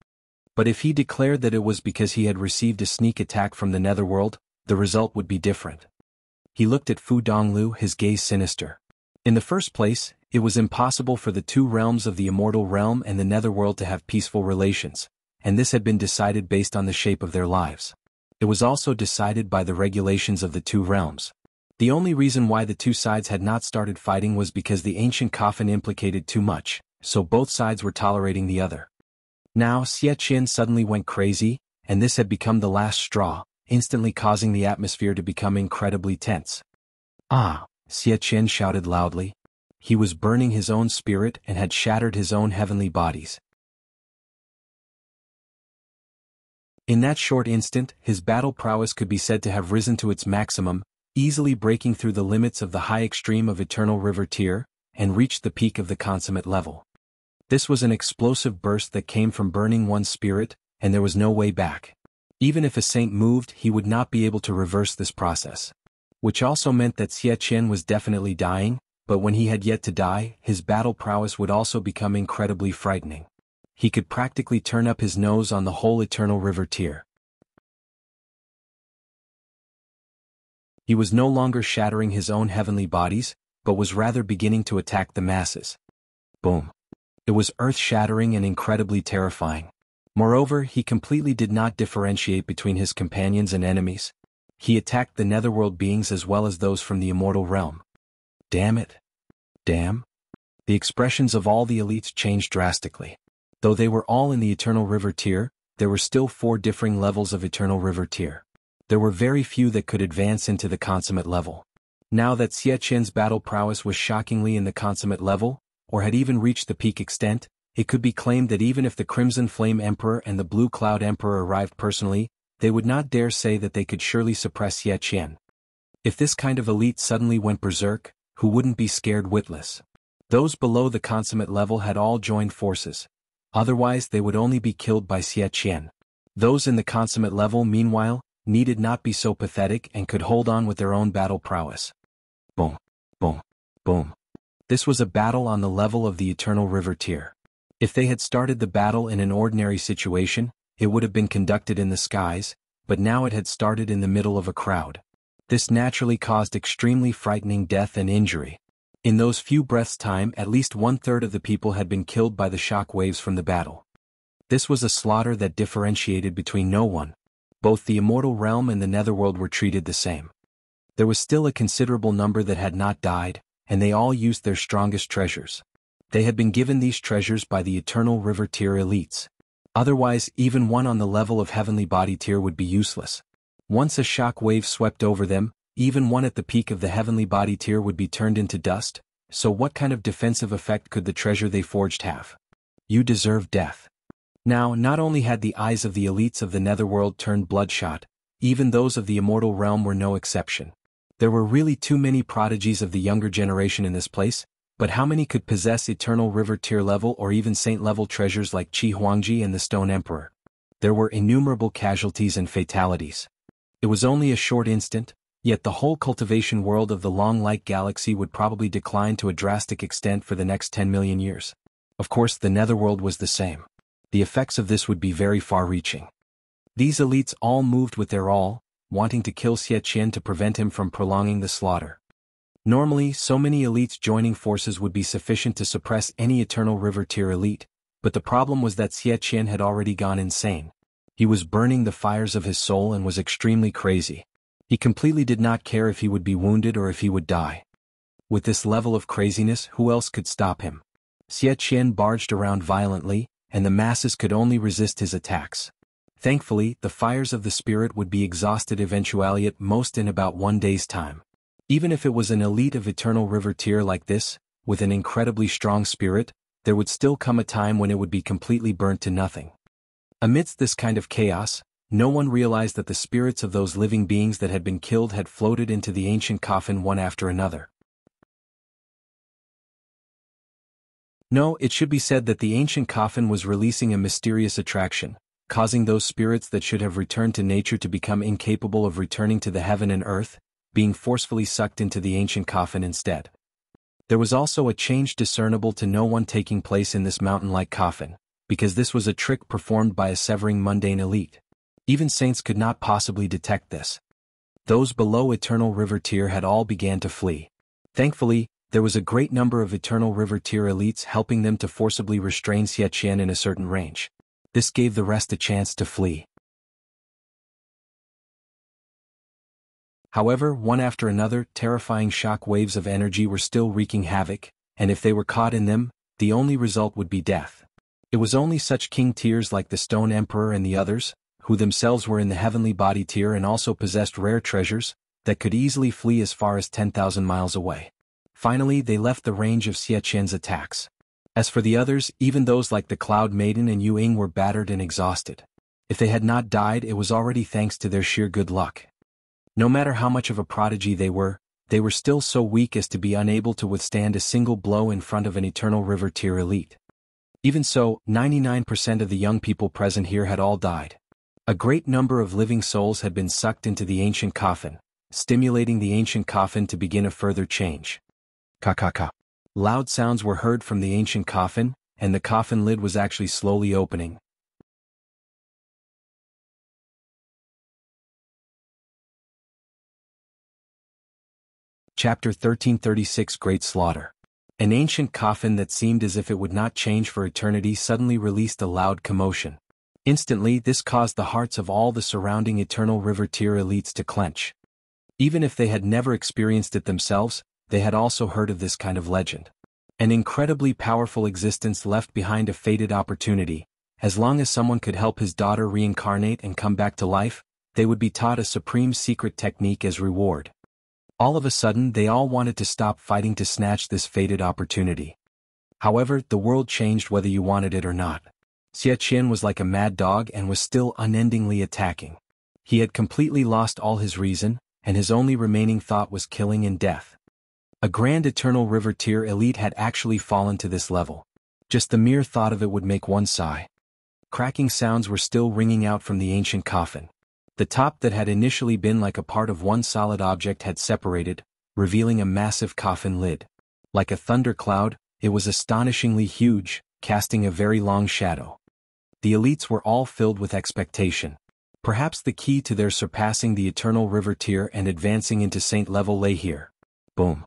But if he declared that it was because he had received a sneak attack from the netherworld, the result would be different. He looked at Xie Donglai, his gaze sinister. In the first place, it was impossible for the 2 realms of the immortal realm and the netherworld to have peaceful relations, and this had been decided based on the shape of their lives. It was also decided by the regulations of the 2 realms. The only reason why the 2 sides had not started fighting was because the ancient coffin implicated too much, so both sides were tolerating the other. Now Xie Qian suddenly went crazy, and this had become the last straw, instantly causing the atmosphere to become incredibly tense. Ah! Xie Qian shouted loudly. He was burning his own spirit and had shattered his own heavenly bodies. In that short instant, his battle prowess could be said to have risen to its maximum, easily breaking through the limits of the high extreme of Eternal River Tier, and reached the peak of the consummate level. This was an explosive burst that came from burning one's spirit, and there was no way back. Even if a saint moved, he would not be able to reverse this process. Which also meant that Xie Qian was definitely dying, but when he had yet to die, his battle prowess would also become incredibly frightening. he could practically turn up his nose on the whole eternal river tier. He was no longer shattering his own heavenly bodies, but was rather beginning to attack the masses. Boom. It was earth-shattering and incredibly terrifying. Moreover, he completely did not differentiate between his companions and enemies. He attacked the netherworld beings as well as those from the immortal realm. Damn it. Damn. The expressions of all the elites changed drastically. Though they were all in the Eternal River tier, there were still 4 differing levels of Eternal River tier. There were very few that could advance into the consummate level. Now that Xie Qian's battle prowess was shockingly in the consummate level, or had even reached the peak extent, it could be claimed that even if the Crimson Flame Emperor and the Blue Cloud Emperor arrived personally, they would not dare say that they could surely suppress Xie Qian. If this kind of elite suddenly went berserk, who wouldn't be scared witless? Those below the consummate level had all joined forces. Otherwise they would only be killed by Xie Qian. Those in the consummate level, meanwhile, needed not be so pathetic and could hold on with their own battle prowess. Boom, boom, boom. This was a battle on the level of the Eternal River tier. If they had started the battle in an ordinary situation, it would have been conducted in the skies, but now it had started in the middle of a crowd. This naturally caused extremely frightening death and injury. In those few breaths' time, at least 1/3 of the people had been killed by the shock waves from the battle. This was a slaughter that differentiated between no one. Both the immortal realm and the netherworld were treated the same. There was still a considerable number that had not died, and they all used their strongest treasures. They had been given these treasures by the Eternal River tier elites. Otherwise, even one on the level of Heavenly Body tier would be useless. Once a shock wave swept over them, even one at the peak of the Heavenly Body tier would be turned into dust, so what kind of defensive effect could the treasure they forged have? You deserve death. Now, not only had the eyes of the elites of the netherworld turned bloodshot, even those of the immortal realm were no exception. There were really too many prodigies of the younger generation in this place, but how many could possess Eternal River tier level or even saint level treasures like Huangji and the Stone Emperor? There were innumerable casualties and fatalities. It was only a short instant, yet the whole cultivation world of the long light galaxy would probably decline to a drastic extent for the next 10 million years. Of course, the netherworld was the same. The effects of this would be very far-reaching. These elites all moved with their all, wanting to kill Xie Qian to prevent him from prolonging the slaughter. Normally, so many elites joining forces would be sufficient to suppress any Eternal River tier elite, but the problem was that Xie Qian had already gone insane. He was burning the fires of his soul and was extremely crazy. He completely did not care if he would be wounded or if he would die. With this level of craziness, who else could stop him? Xie Qian barged around violently, and the masses could only resist his attacks. Thankfully, the fires of the spirit would be exhausted eventually at most in about 1 day's time. Even if it was an elite of Eternal River tier like this, with an incredibly strong spirit, there would still come a time when it would be completely burnt to nothing. Amidst this kind of chaos, no one realized that the spirits of those living beings that had been killed had floated into the ancient coffin one after another. No, it should be said that the ancient coffin was releasing a mysterious attraction, causing those spirits that should have returned to nature to become incapable of returning to the heaven and earth, being forcefully sucked into the ancient coffin instead. There was also a change discernible to no one taking place in this mountain-like coffin, because this was a trick performed by a severing mundane elite. Even saints could not possibly detect this. Those below Eternal River tier had all began to flee. Thankfully, there was a great number of Eternal River tier elites helping them to forcibly restrain Xie Qian in a certain range. This gave the rest a chance to flee. However, one after another, terrifying shock waves of energy were still wreaking havoc, and if they were caught in them, the only result would be death. It was only such king tiers like the Stone Emperor and the others, who themselves were in the Heavenly Body tier and also possessed rare treasures, that could easily flee as far as 10,000 miles away. Finally, they left the range of Xie Qian's attacks. As for the others, even those like the Cloud Maiden and Yu Ying were battered and exhausted. If they had not died, it was already thanks to their sheer good luck. No matter how much of a prodigy they were still so weak as to be unable to withstand a single blow in front of an Eternal River tier elite. Even so, 99% of the young people present here had all died. A great number of living souls had been sucked into the ancient coffin, stimulating the ancient coffin to begin a further change. Ka-ka-ka. Loud sounds were heard from the ancient coffin, and the coffin lid was actually slowly opening. Chapter 1336 Great Slaughter. An ancient coffin that seemed as if it would not change for eternity suddenly released a loud commotion. Instantly, this caused the hearts of all the surrounding Eternal River Tier elites to clench. Even if they had never experienced it themselves, they had also heard of this kind of legend. An incredibly powerful existence left behind a fated opportunity. As long as someone could help his daughter reincarnate and come back to life, they would be taught a supreme secret technique as reward. All of a sudden, they all wanted to stop fighting to snatch this fated opportunity. However, the world changed whether you wanted it or not. Xie was like a mad dog and was still unendingly attacking. He had completely lost all his reason, and his only remaining thought was killing and death. A grand Eternal River Tier elite had actually fallen to this level. Just the mere thought of it would make one sigh. Cracking sounds were still ringing out from the ancient coffin. The top that had initially been like a part of one solid object had separated, revealing a massive coffin lid. Like a thundercloud, it was astonishingly huge, casting a very long shadow. The elites were all filled with expectation. Perhaps the key to their surpassing the Eternal River Tier and advancing into saint level lay here. Boom.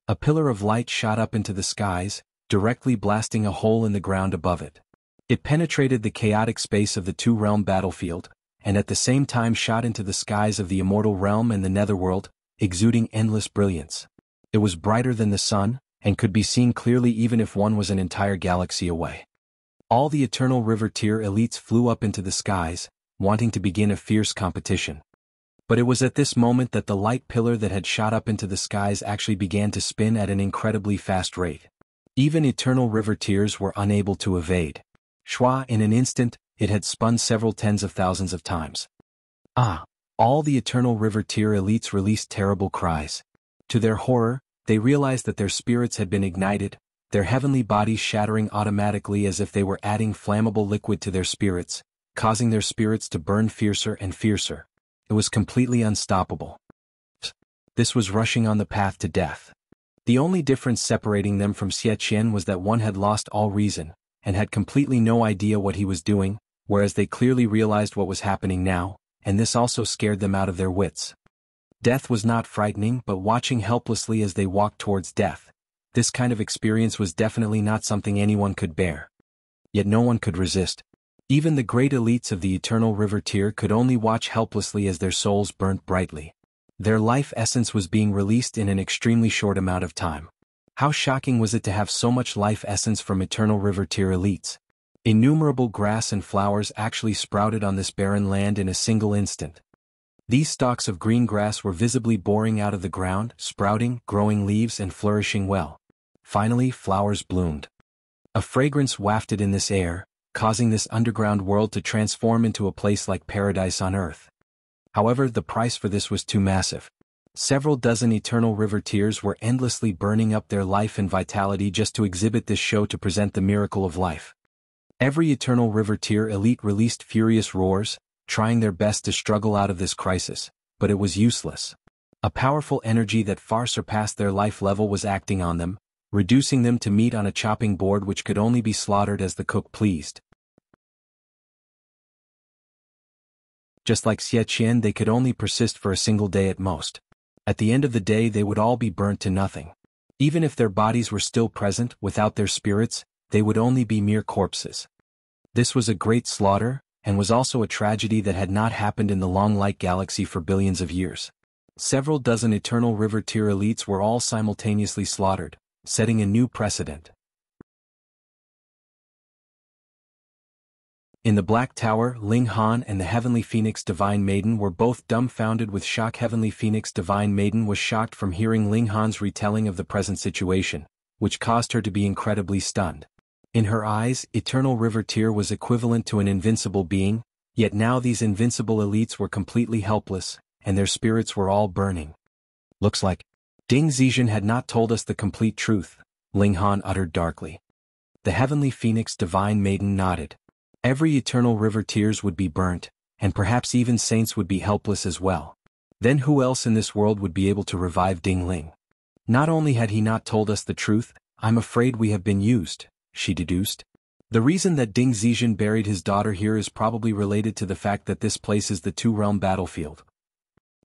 A pillar of light shot up into the skies, directly blasting a hole in the ground above it. It penetrated the chaotic space of the two-realm battlefield, and at the same time shot into the skies of the immortal realm and the netherworld, exuding endless brilliance. It was brighter than the sun, and could be seen clearly even if one was an entire galaxy away. All the Eternal River Tier elites flew up into the skies, wanting to begin a fierce competition. But it was at this moment that the light pillar that had shot up into the skies actually began to spin at an incredibly fast rate. Even Eternal River Tiers were unable to evade. Schwa, in an instant, it had spun several tens of thousands of times. All the Eternal River Tier elites released terrible cries. To their horror, they realized that their spirits had been ignited, their heavenly bodies shattering automatically as if they were adding flammable liquid to their spirits, causing their spirits to burn fiercer and fiercer. It was completely unstoppable. This was rushing on the path to death. The only difference separating them from Xie was that one had lost all reason, and had completely no idea what he was doing, whereas they clearly realized what was happening now, and this also scared them out of their wits. Death was not frightening, but watching helplessly as they walked towards death, this kind of experience was definitely not something anyone could bear. Yet no one could resist. Even the great elites of the Eternal River Tier could only watch helplessly as their souls burnt brightly. Their life essence was being released in an extremely short amount of time. How shocking was it to have so much life essence from Eternal River Tier elites? Innumerable grass and flowers actually sprouted on this barren land in a single instant. These stalks of green grass were visibly boring out of the ground, sprouting, growing leaves and flourishing well. Finally, flowers bloomed. A fragrance wafted in this air, causing this underground world to transform into a place like paradise on earth. However, the price for this was too massive. Several dozen Eternal River Tiers were endlessly burning up their life and vitality just to exhibit this show to present the miracle of life. Every Eternal River Tier elite released furious roars, trying their best to struggle out of this crisis, but it was useless. A powerful energy that far surpassed their life level was acting on them, reducing them to meat on a chopping board which could only be slaughtered as the cook pleased. Just like Xie, they could only persist for a single day at most. At the end of the day they would all be burnt to nothing. Even if their bodies were still present, without their spirits, they would only be mere corpses. This was a great slaughter, and was also a tragedy that had not happened in the long light galaxy for billions of years. Several dozen Eternal River Tier elites were all simultaneously slaughtered, setting a new precedent. In the Black Tower, Ling Han and the Heavenly Phoenix Divine Maiden were both dumbfounded with shock. Heavenly Phoenix Divine Maiden was shocked from hearing Ling Han's retelling of the present situation, which caused her to be incredibly stunned. In her eyes, Eternal River Tier was equivalent to an invincible being, yet now these invincible elites were completely helpless, and their spirits were all burning. Looks like Ding Zizhen had not told us the complete truth, Ling Han uttered darkly. The Heavenly Phoenix Divine Maiden nodded. Every Eternal River Tiers would be burnt, and perhaps even saints would be helpless as well. Then who else in this world would be able to revive Ding Ling? Not only had he not told us the truth, I'm afraid we have been used, she deduced. The reason that Ding Zizhen buried his daughter here is probably related to the fact that this place is the two-realm battlefield.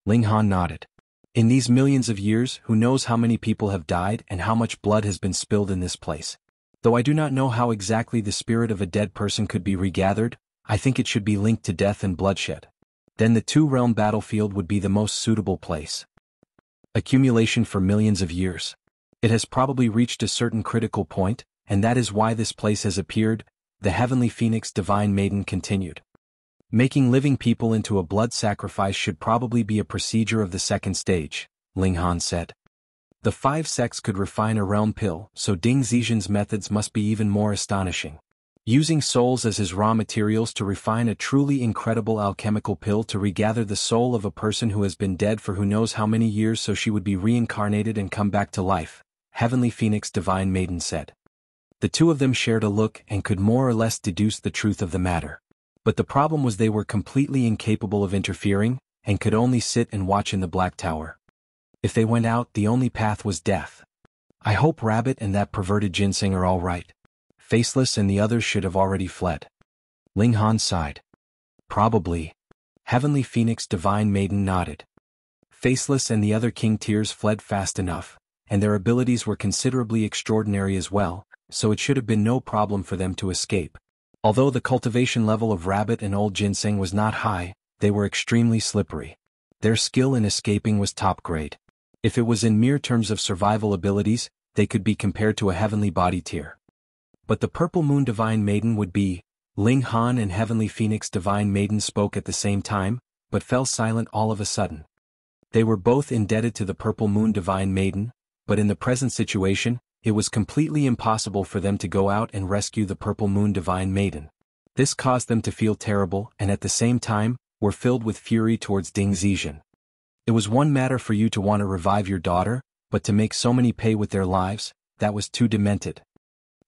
Ling Han nodded. In these millions of years, who knows how many people have died and how much blood has been spilled in this place. Though I do not know how exactly the spirit of a dead person could be regathered, I think it should be linked to death and bloodshed. Then the two-realm battlefield would be the most suitable place. Accumulation for millions of years. It has probably reached a certain critical point, and that is why this place has appeared, the heavenly phoenix divine maiden continued. Making living people into a blood sacrifice should probably be a procedure of the second stage, Ling Han said. The 5 sects could refine a realm pill, so Ding Zizhen's methods must be even more astonishing. Using souls as his raw materials to refine a truly incredible alchemical pill to regather the soul of a person who has been dead for who knows how many years so she would be reincarnated and come back to life, Heavenly Phoenix Divine Maiden said. The two of them shared a look and could more or less deduce the truth of the matter. But the problem was they were completely incapable of interfering, and could only sit and watch in the Black Tower. If they went out, the only path was death. I hope Rabbit and that perverted ginseng are all right. Faceless and the others should have already fled. Ling Han sighed. Probably. Heavenly Phoenix Divine Maiden nodded. Faceless and the other King Tiers fled fast enough, and their abilities were considerably extraordinary as well, so it should have been no problem for them to escape. Although the cultivation level of Rabbit and Old Ginseng was not high, they were extremely slippery. Their skill in escaping was top grade. If it was in mere terms of survival abilities, they could be compared to a heavenly body tier. But the Purple Moon Divine Maiden would be. Ling Han and Heavenly Phoenix Divine Maiden spoke at the same time, but fell silent all of a sudden. They were both indebted to the Purple Moon Divine Maiden, but in the present situation, it was completely impossible for them to go out and rescue the Purple Moon Divine Maiden. This caused them to feel terrible and at the same time, were filled with fury towards Ding Zizhen. It was one matter for you to want to revive your daughter, but to make so many pay with their lives, that was too demented.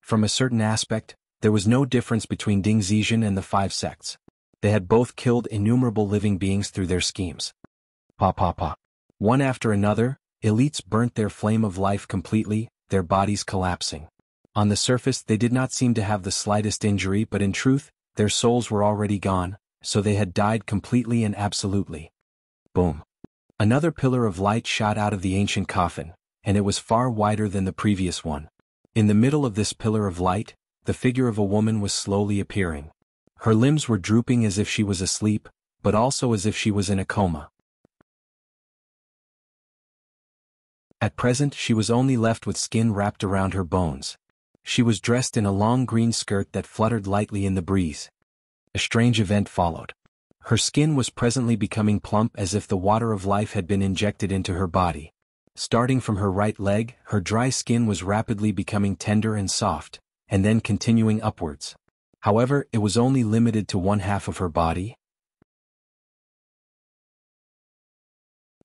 From a certain aspect, there was no difference between Ding Zizhen and the 5 sects. They had both killed innumerable living beings through their schemes. One after another, elites burnt their flame of life completely, their bodies collapsing. On the surface they did not seem to have the slightest injury, but in truth, their souls were already gone, so they had died completely and absolutely. Boom. Another pillar of light shot out of the ancient coffin, and it was far wider than the previous one. In the middle of this pillar of light, the figure of a woman was slowly appearing. Her limbs were drooping as if she was asleep, but also as if she was in a coma. At present she was only left with skin wrapped around her bones. She was dressed in a long green skirt that fluttered lightly in the breeze. A strange event followed. Her skin was presently becoming plump as if the water of life had been injected into her body. Starting from her right leg, her dry skin was rapidly becoming tender and soft, and then continuing upwards. However, it was only limited to one half of her body.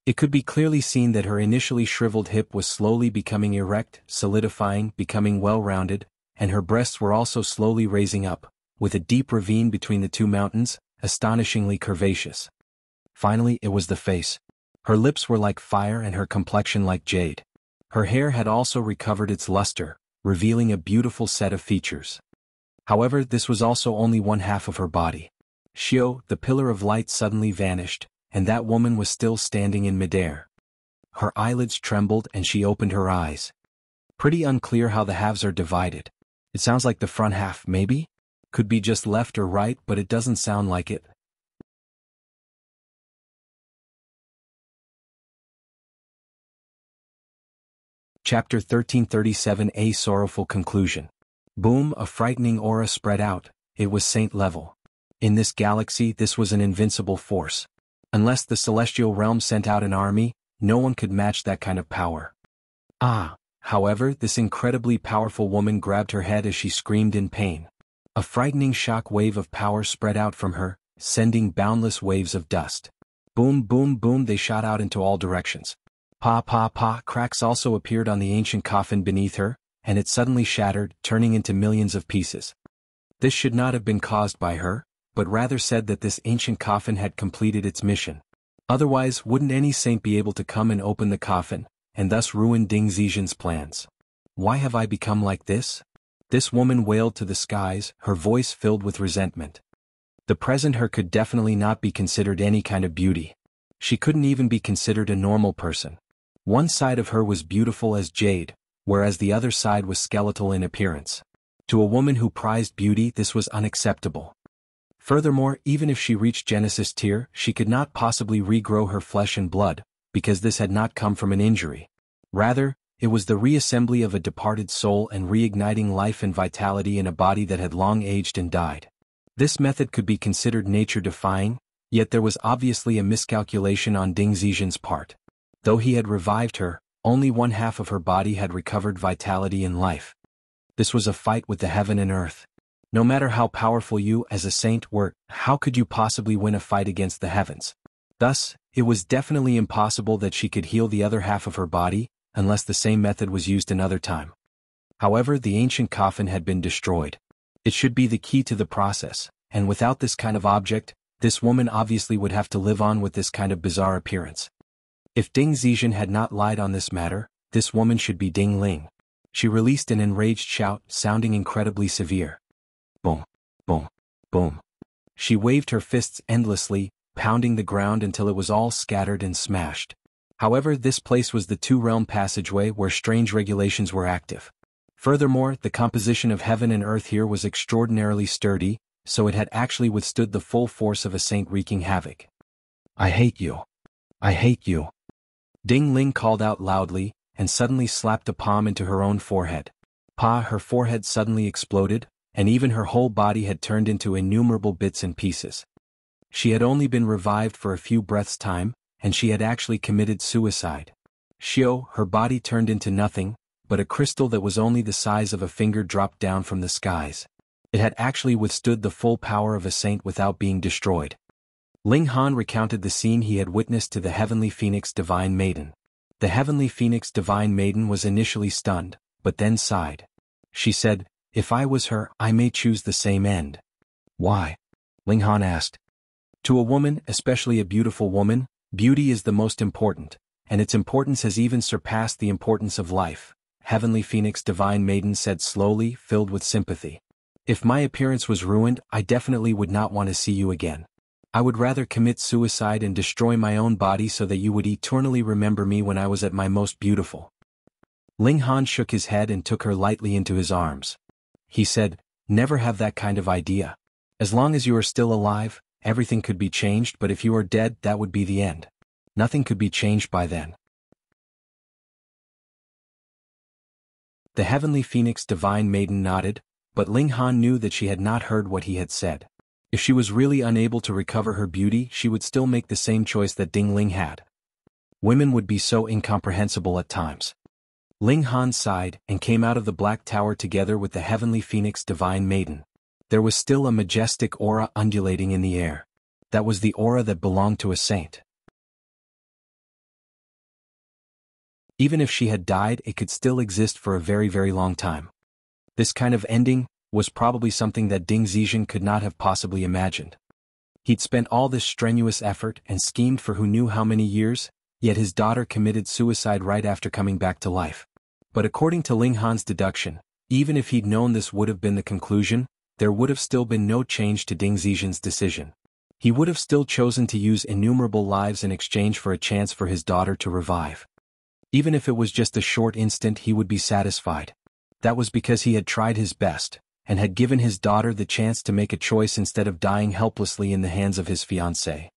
It could be clearly seen that her initially shriveled hip was slowly becoming erect, solidifying, becoming well-rounded, and her breasts were also slowly raising up, with a deep ravine between the two mountains, astonishingly curvaceous. Finally, it was the face. Her lips were like fire and her complexion like jade. Her hair had also recovered its luster, revealing a beautiful set of features. However, this was also only one half of her body. Xiao, the pillar of light, suddenly vanished, and that woman was still standing in midair. Her eyelids trembled and she opened her eyes. Pretty unclear how the halves are divided. It sounds like the front half, maybe? Could be just left or right, but it doesn't sound like it. Chapter 1337, A Sorrowful Conclusion. Boom, a frightening aura spread out. It was saint level. In this galaxy, this was an invincible force. Unless the celestial realm sent out an army, no one could match that kind of power. However, this incredibly powerful woman grabbed her head as she screamed in pain. A frightening shock wave of power spread out from her, sending boundless waves of dust. Boom, boom, boom, they shot out into all directions. Cracks also appeared on the ancient coffin beneath her, and it suddenly shattered, turning into millions of pieces. This should not have been caused by her, but rather said that this ancient coffin had completed its mission. Otherwise, wouldn't any saint be able to come and open the coffin, and thus ruin Ding Zizhen's plans? Why have I become like this? This woman wailed to the skies, her voice filled with resentment. The present her could definitely not be considered any kind of beauty. She couldn't even be considered a normal person. One side of her was beautiful as jade, whereas the other side was skeletal in appearance. To a woman who prized beauty, this was unacceptable. Furthermore, even if she reached Genesis tier, she could not possibly regrow her flesh and blood, because this had not come from an injury. Rather, it was the reassembly of a departed soul and reigniting life and vitality in a body that had long aged and died. This method could be considered nature-defying, yet there was obviously a miscalculation on Ding Zixian's part. Though he had revived her, only one half of her body had recovered vitality and life. This was a fight with the heaven and earth. No matter how powerful you as a saint were, how could you possibly win a fight against the heavens? Thus, it was definitely impossible that she could heal the other half of her body, unless the same method was used another time. However, the ancient coffin had been destroyed. It should be the key to the process, and without this kind of object, this woman obviously would have to live on with this kind of bizarre appearance. If Ding Zixian had not lied on this matter, this woman should be Ding Ling. She released an enraged shout, sounding incredibly severe. Boom, boom, boom. She waved her fists endlessly, pounding the ground until it was all scattered and smashed. However, this place was the two-realm passageway where strange regulations were active. Furthermore, the composition of heaven and earth here was extraordinarily sturdy, so it had actually withstood the full force of a saint wreaking havoc. I hate you. I hate you. Ding Ling called out loudly, and suddenly slapped a palm into her own forehead. Her forehead suddenly exploded, and even her whole body had turned into innumerable bits and pieces. She had only been revived for a few breaths' time, and she had actually committed suicide. Xiao, her body turned into nothing, but a crystal that was only the size of a finger dropped down from the skies. It had actually withstood the full power of a saint without being destroyed. Ling Han recounted the scene he had witnessed to the Heavenly Phoenix Divine Maiden. The Heavenly Phoenix Divine Maiden was initially stunned, but then sighed. She said, "If I was her, I may choose the same end." Why? Ling Han asked. To a woman, especially a beautiful woman, beauty is the most important, and its importance has even surpassed the importance of life, Heavenly Phoenix Divine Maiden said slowly, filled with sympathy. If my appearance was ruined, I definitely would not want to see you again. I would rather commit suicide and destroy my own body so that you would eternally remember me when I was at my most beautiful. Ling Han shook his head and took her lightly into his arms. He said, "Never have that kind of idea. As long as you are still alive, everything could be changed, but if you are dead, that would be the end. Nothing could be changed by then." The Heavenly Phoenix Divine Maiden nodded, but Ling Han knew that she had not heard what he had said. If she was really unable to recover her beauty, she would still make the same choice that Ding Ling had. Women would be so incomprehensible at times. Ling Han sighed and came out of the Black Tower together with the Heavenly Phoenix Divine Maiden. There was still a majestic aura undulating in the air. That was the aura that belonged to a saint. Even if she had died, it could still exist for a very, very long time. This kind of ending was probably something that Ding Zixian could not have possibly imagined. He'd spent all this strenuous effort and schemed for who knew how many years, yet his daughter committed suicide right after coming back to life. But according to Ling Han's deduction, even if he'd known this would have been the conclusion, there would have still been no change to Ding Zixian's decision. He would have still chosen to use innumerable lives in exchange for a chance for his daughter to revive. Even if it was just a short instant, he would be satisfied. That was because he had tried his best, and had given his daughter the chance to make a choice instead of dying helplessly in the hands of his fiancée.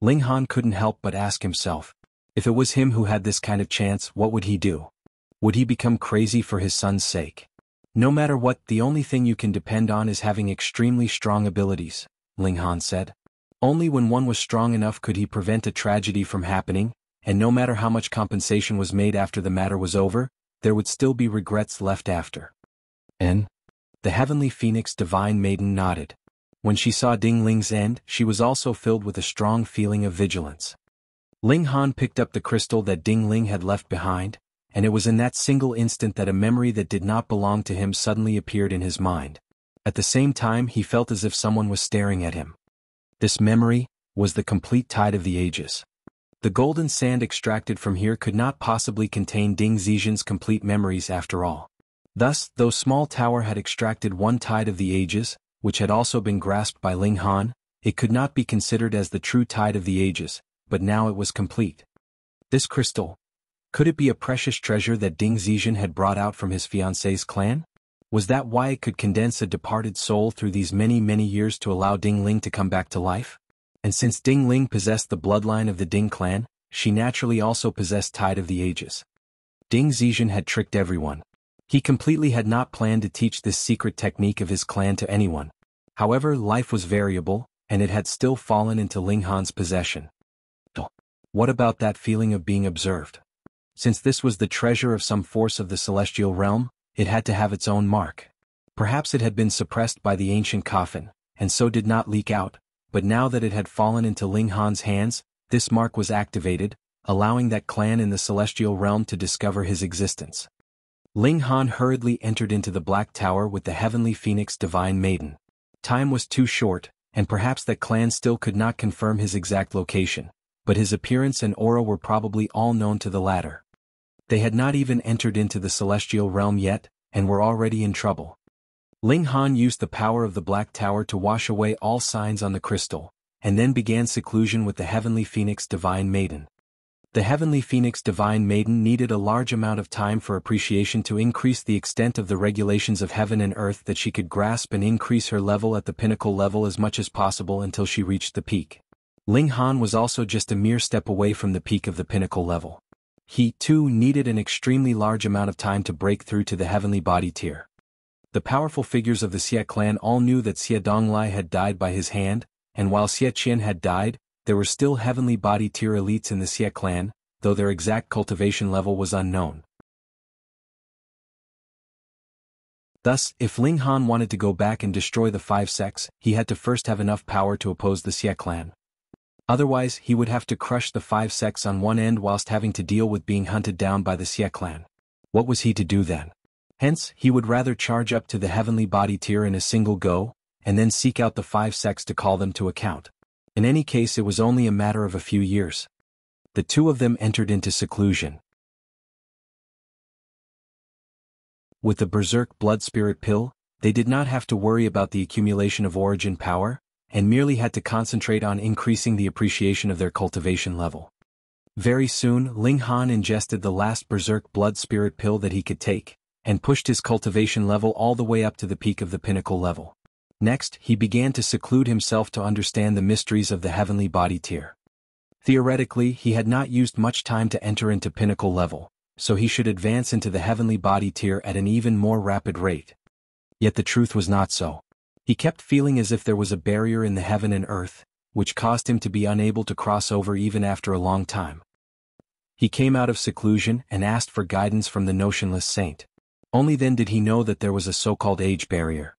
Ling Han couldn't help but ask himself, if it was him who had this kind of chance, what would he do? Would he become crazy for his son's sake? No matter what, the only thing you can depend on is having extremely strong abilities, Ling Han said. Only when one was strong enough could he prevent a tragedy from happening, and no matter how much compensation was made after the matter was over, there would still be regrets left after. And? The Heavenly Phoenix Divine Maiden nodded. When she saw Ding Ling's end, she was also filled with a strong feeling of vigilance. Ling Han picked up the crystal that Ding Ling had left behind, and it was in that single instant that a memory that did not belong to him suddenly appeared in his mind. At the same time, he felt as if someone was staring at him. This memory was the complete tide of the ages. The golden sand extracted from here could not possibly contain Ding Zixian's complete memories after all. Thus, though small tower had extracted one tide of the ages, which had also been grasped by Ling Han, it could not be considered as the true tide of the ages, but now it was complete. This crystal, could it be a precious treasure that Ding Zizhen had brought out from his fiancée's clan? Was that why it could condense a departed soul through these many years to allow Ding Ling to come back to life? And since Ding Ling possessed the bloodline of the Ding clan, she naturally also possessed Tide of the Ages. Ding Zizhen had tricked everyone. He completely had not planned to teach this secret technique of his clan to anyone. However, life was variable, and it had still fallen into Ling Han's possession. What about that feeling of being observed? Since this was the treasure of some force of the celestial realm, it had to have its own mark. Perhaps it had been suppressed by the ancient Coffin, and so did not leak out, but now that it had fallen into Ling Han's hands, this mark was activated, allowing that clan in the celestial realm to discover his existence. Ling Han hurriedly entered into the Black Tower with the heavenly phoenix Divine Maiden. Time was too short, and perhaps that clan still could not confirm his exact location, but his appearance and aura were probably all known to the latter. They had not even entered into the celestial realm yet, and were already in trouble. Ling Han used the power of the Black Tower to wash away all signs on the crystal, and then began seclusion with the heavenly phoenix Divine Maiden. The heavenly phoenix Divine Maiden needed a large amount of time for appreciation to increase the extent of the regulations of heaven and earth that she could grasp and increase her level at the pinnacle level as much as possible until she reached the peak. Ling Han was also just a mere step away from the peak of the pinnacle level. He, too, needed an extremely large amount of time to break through to the heavenly body tier. The powerful figures of the Xie clan all knew that Xie Donglai had died by his hand, and while Xie Qian had died, there were still heavenly body tier elites in the Xie clan, though their exact cultivation level was unknown. Thus, if Ling Han wanted to go back and destroy the 5 sects, he had to first have enough power to oppose the Xie clan. Otherwise, he would have to crush the 5 sects on one end whilst having to deal with being hunted down by the Xie clan. What was he to do then? Hence, he would rather charge up to the heavenly body tier in a single go, and then seek out the 5 sects to call them to account. In any case, it was only a matter of a few years. The two of them entered into seclusion. With the Berserk Blood Spirit Pill, they did not have to worry about the accumulation of origin power, and merely had to concentrate on increasing the appreciation of their cultivation level. Very soon, Ling Han ingested the last Berserk Blood Spirit Pill that he could take, and pushed his cultivation level all the way up to the peak of the pinnacle level. Next, he began to seclude himself to understand the mysteries of the heavenly body tier. Theoretically, he had not used much time to enter into pinnacle level, so he should advance into the heavenly body tier at an even more rapid rate. Yet the truth was not so. He kept feeling as if there was a barrier in the heaven and earth, which caused him to be unable to cross over even after a long time. He came out of seclusion and asked for guidance from the notionless saint. Only then did he know that there was a so-called age barrier.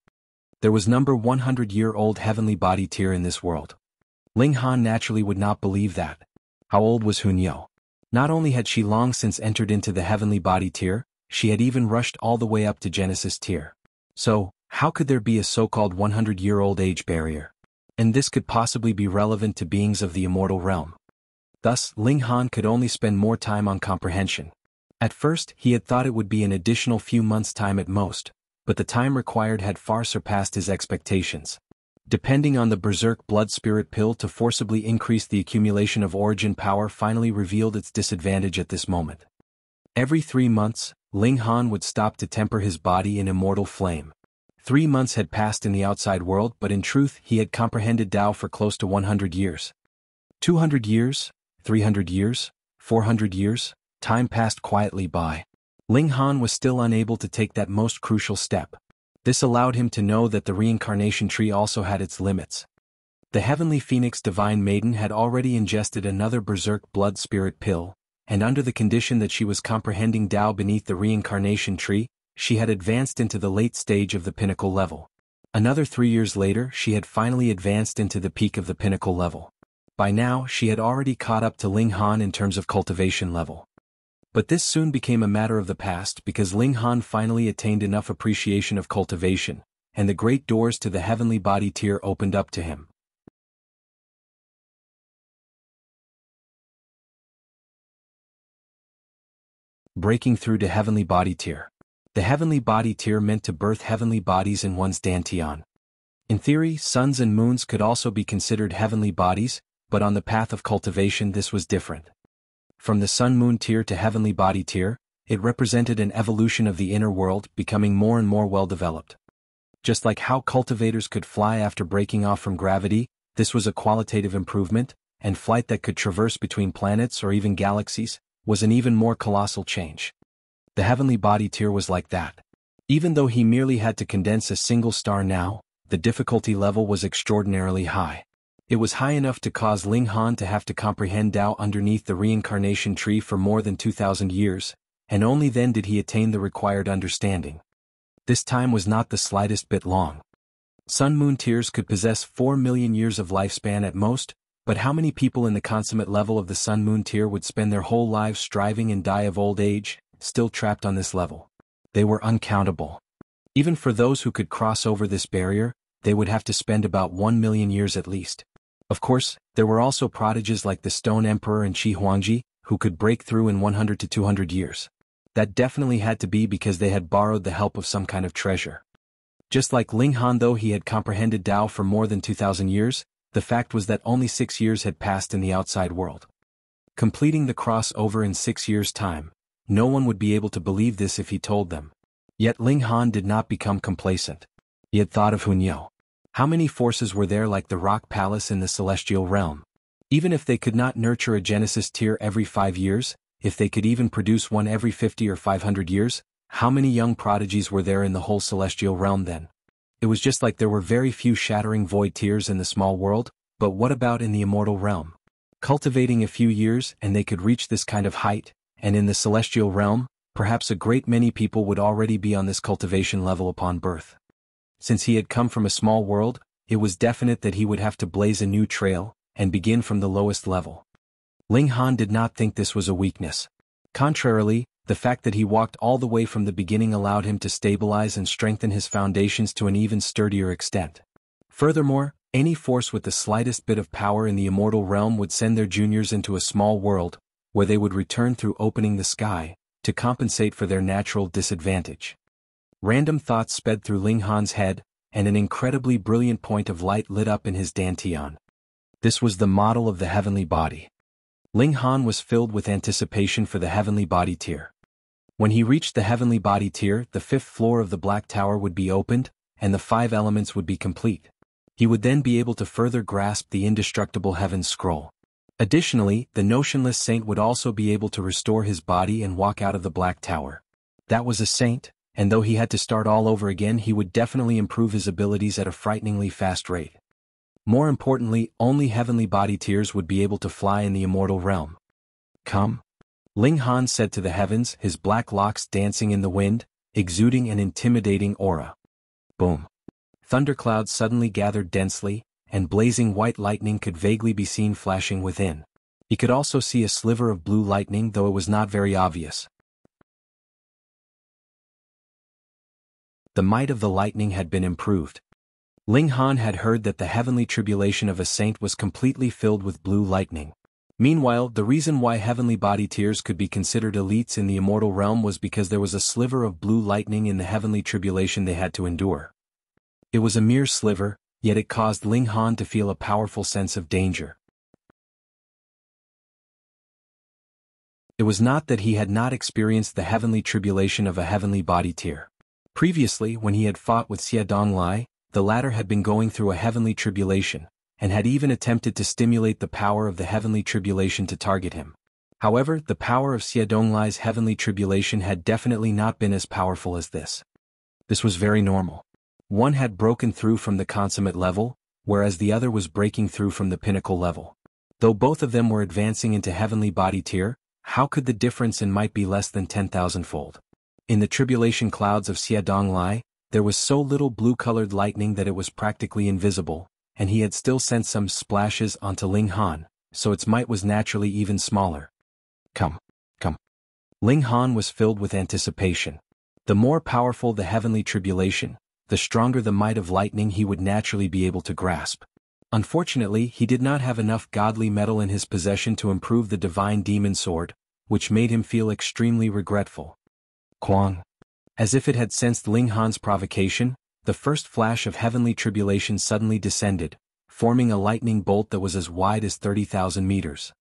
There was number 100-year-old heavenly body tier in this world. Ling Han naturally would not believe that. How old was Hunyao? Not only had she long since entered into the heavenly body tier, she had even rushed all the way up to Genesis tier. So, how could there be a so-called 100-year-old age barrier? And this could possibly be relevant to beings of the immortal realm. Thus, Ling Han could only spend more time on comprehension. At first, he had thought it would be an additional few months' time at most, but the time required had far surpassed his expectations. Depending on the Berserk Blood Spirit Pill to forcibly increase the accumulation of origin power finally revealed its disadvantage at this moment. Every 3 months, Ling Han would stop to temper his body in immortal flame. 3 months had passed in the outside world, but in truth he had comprehended Tao for close to 100 years. 200 years, 300 years, 400 years, time passed quietly by. Ling Han was still unable to take that most crucial step. This allowed him to know that the reincarnation tree also had its limits. The heavenly phoenix Divine Maiden had already ingested another Berserk Blood Spirit Pill, and under the condition that she was comprehending Tao beneath the reincarnation tree, she had advanced into the late stage of the pinnacle level. Another 3 years later, she had finally advanced into the peak of the pinnacle level. By now, she had already caught up to Ling Han in terms of cultivation level. But this soon became a matter of the past because Ling Han finally attained enough appreciation of cultivation, and the great doors to the heavenly body tier opened up to him. Breaking through to heavenly body tier. The heavenly body tier meant to birth heavenly bodies in one's dantian. In theory, suns and moons could also be considered heavenly bodies, but on the path of cultivation this was different. From the sun-moon tier to heavenly body tier, it represented an evolution of the inner world becoming more and more well-developed. Just like how cultivators could fly after breaking off from gravity, this was a qualitative improvement, and flight that could traverse between planets or even galaxies was an even more colossal change. The heavenly body tier was like that. Even though he merely had to condense a single star now, the difficulty level was extraordinarily high. It was high enough to cause Ling Han to have to comprehend Tao underneath the reincarnation tree for more than 2,000 years, and only then did he attain the required understanding. This time was not the slightest bit long. Sun-moon tiers could possess 4 million years of lifespan at most, but how many people in the consummate level of the sun-moon tier would spend their whole lives striving and die of old age, still trapped on this level? They were uncountable. Even for those who could cross over this barrier, they would have to spend about 1 million years at least. Of course, there were also prodigies like the Stone Emperor and Huangji, who could break through in 100 to 200 years. That definitely had to be because they had borrowed the help of some kind of treasure. Just like Ling Han, though he had comprehended Tao for more than 2,000 years, the fact was that only 6 years had passed in the outside world. Completing the crossover in 6 years' time, no one would be able to believe this if he told them. Yet Ling Han did not become complacent. He had thought of Huangji. How many forces were there like the rock palace in the celestial realm? Even if they could not nurture a Genesis tier every 5 years, if they could even produce one every 50 or 500 years, how many young prodigies were there in the whole celestial realm then? It was just like there were very few shattering void tiers in the small world, but what about in the immortal realm? Cultivating a few years and they could reach this kind of height, and in the celestial realm, perhaps a great many people would already be on this cultivation level upon birth. Since he had come from a small world, it was definite that he would have to blaze a new trail, and begin from the lowest level. Ling Han did not think this was a weakness. Contrarily, the fact that he walked all the way from the beginning allowed him to stabilize and strengthen his foundations to an even sturdier extent. Furthermore, any force with the slightest bit of power in the immortal realm would send their juniors into a small world, where they would return through opening the sky, to compensate for their natural disadvantage. Random thoughts sped through Ling Han's head, and an incredibly brilliant point of light lit up in his dantian. This was the model of the heavenly body. Ling Han was filled with anticipation for the heavenly body tier. When he reached the heavenly body tier, the 5th floor of the Black Tower would be opened, and the 5 elements would be complete. He would then be able to further grasp the indestructible Heaven's Scroll. Additionally, the notionless saint would also be able to restore his body and walk out of the Black Tower. That was a saint, and though he had to start all over again, he would definitely improve his abilities at a frighteningly fast rate. More importantly, only heavenly body tiers would be able to fly in the immortal realm. Come. Ling Han said to the heavens, his black locks dancing in the wind, exuding an intimidating aura. Boom. Thunderclouds suddenly gathered densely, and blazing white lightning could vaguely be seen flashing within. He could also see a sliver of blue lightning, though it was not very obvious. The might of the lightning had been improved. Ling Han had heard that the heavenly tribulation of a saint was completely filled with blue lightning. Meanwhile, the reason why heavenly body tiers could be considered elites in the immortal realm was because there was a sliver of blue lightning in the heavenly tribulation they had to endure. It was a mere sliver, yet it caused Ling Han to feel a powerful sense of danger. It was not that he had not experienced the heavenly tribulation of a heavenly body tier. Previously, when he had fought with Xie Donglai, the latter had been going through a heavenly tribulation, and had even attempted to stimulate the power of the heavenly tribulation to target him. However, the power of Xie Donglai's heavenly tribulation had definitely not been as powerful as this. This was very normal. One had broken through from the consummate level, whereas the other was breaking through from the pinnacle level. Though both of them were advancing into heavenly body tier, how could the difference in might be less than 10,000-fold? In the tribulation clouds of Xie Donglai, there was so little blue-colored lightning that it was practically invisible, and he had still sent some splashes onto Ling Han, so its might was naturally even smaller. Come. Ling Han was filled with anticipation. The more powerful the heavenly tribulation, the stronger the might of lightning he would naturally be able to grasp. Unfortunately, he did not have enough godly metal in his possession to improve the divine demon sword, which made him feel extremely regretful. Quang. As if it had sensed Ling Han's provocation, the first flash of heavenly tribulation suddenly descended, forming a lightning bolt that was as wide as 30,000 meters.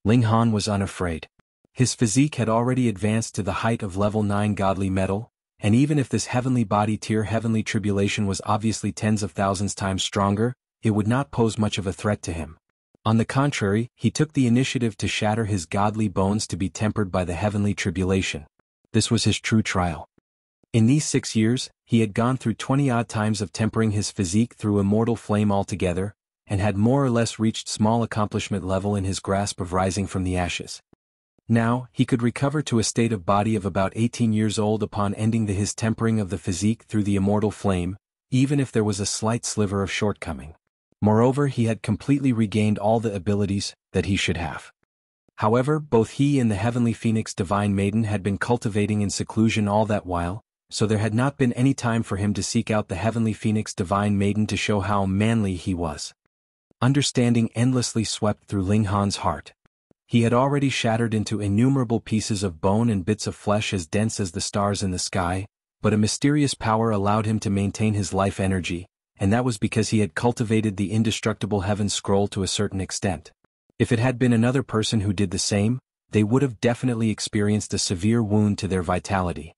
Ling Han was unafraid. His physique had already advanced to the height of level 9 godly metal, and even if this heavenly body tier heavenly tribulation was obviously tens of thousands times stronger, it would not pose much of a threat to him. On the contrary, he took the initiative to shatter his godly bones to be tempered by the heavenly tribulation. This was his true trial. In these 6 years, he had gone through 20-odd times of tempering his physique through immortal flame altogether, and had more or less reached small accomplishment level in his grasp of rising from the ashes. Now, he could recover to a state of body of about 18 years old upon ending his tempering of the physique through the immortal flame, even if there was a slight sliver of shortcoming. Moreover, he had completely regained all the abilities that he should have. However, both he and the heavenly phoenix divine maiden had been cultivating in seclusion all that while, so there had not been any time for him to seek out the heavenly phoenix divine maiden to show how manly he was. Understanding endlessly swept through Ling Han's heart. He had already shattered into innumerable pieces of bone and bits of flesh as dense as the stars in the sky, but a mysterious power allowed him to maintain his life energy, and that was because he had cultivated the indestructible heaven scroll to a certain extent. If it had been another person who did the same, they would have definitely experienced a severe wound to their vitality.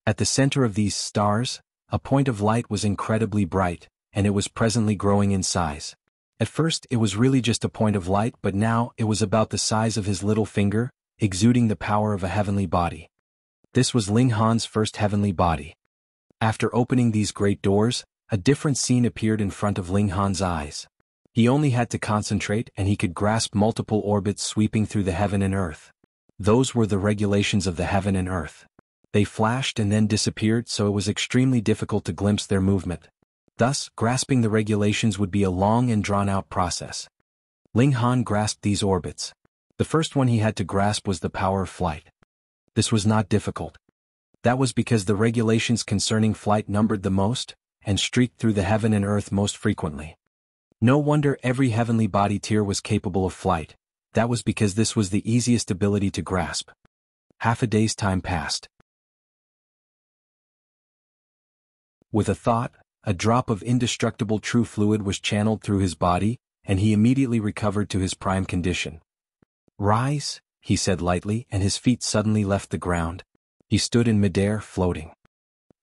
At the center of these stars, a point of light was incredibly bright, and it was presently growing in size. At first it was really just a point of light, but now it was about the size of his little finger, exuding the power of a heavenly body. This was Ling Han's first heavenly body. After opening these great doors, a different scene appeared in front of Ling Han's eyes. He only had to concentrate and he could grasp multiple orbits sweeping through the heaven and earth. Those were the regulations of the heaven and earth. They flashed and then disappeared, so it was extremely difficult to glimpse their movement. Thus, grasping the regulations would be a long and drawn-out process. Ling Han grasped these orbits. The first one he had to grasp was the power of flight. This was not difficult. That was because the regulations concerning flight numbered the most, and streaked through the heaven and earth most frequently. No wonder every heavenly body tier was capable of flight. That was because this was the easiest ability to grasp. Half a day's time passed. With a thought, a drop of indestructible true fluid was channeled through his body, and he immediately recovered to his prime condition. "Rise," he said lightly, and his feet suddenly left the ground. He stood in midair, floating.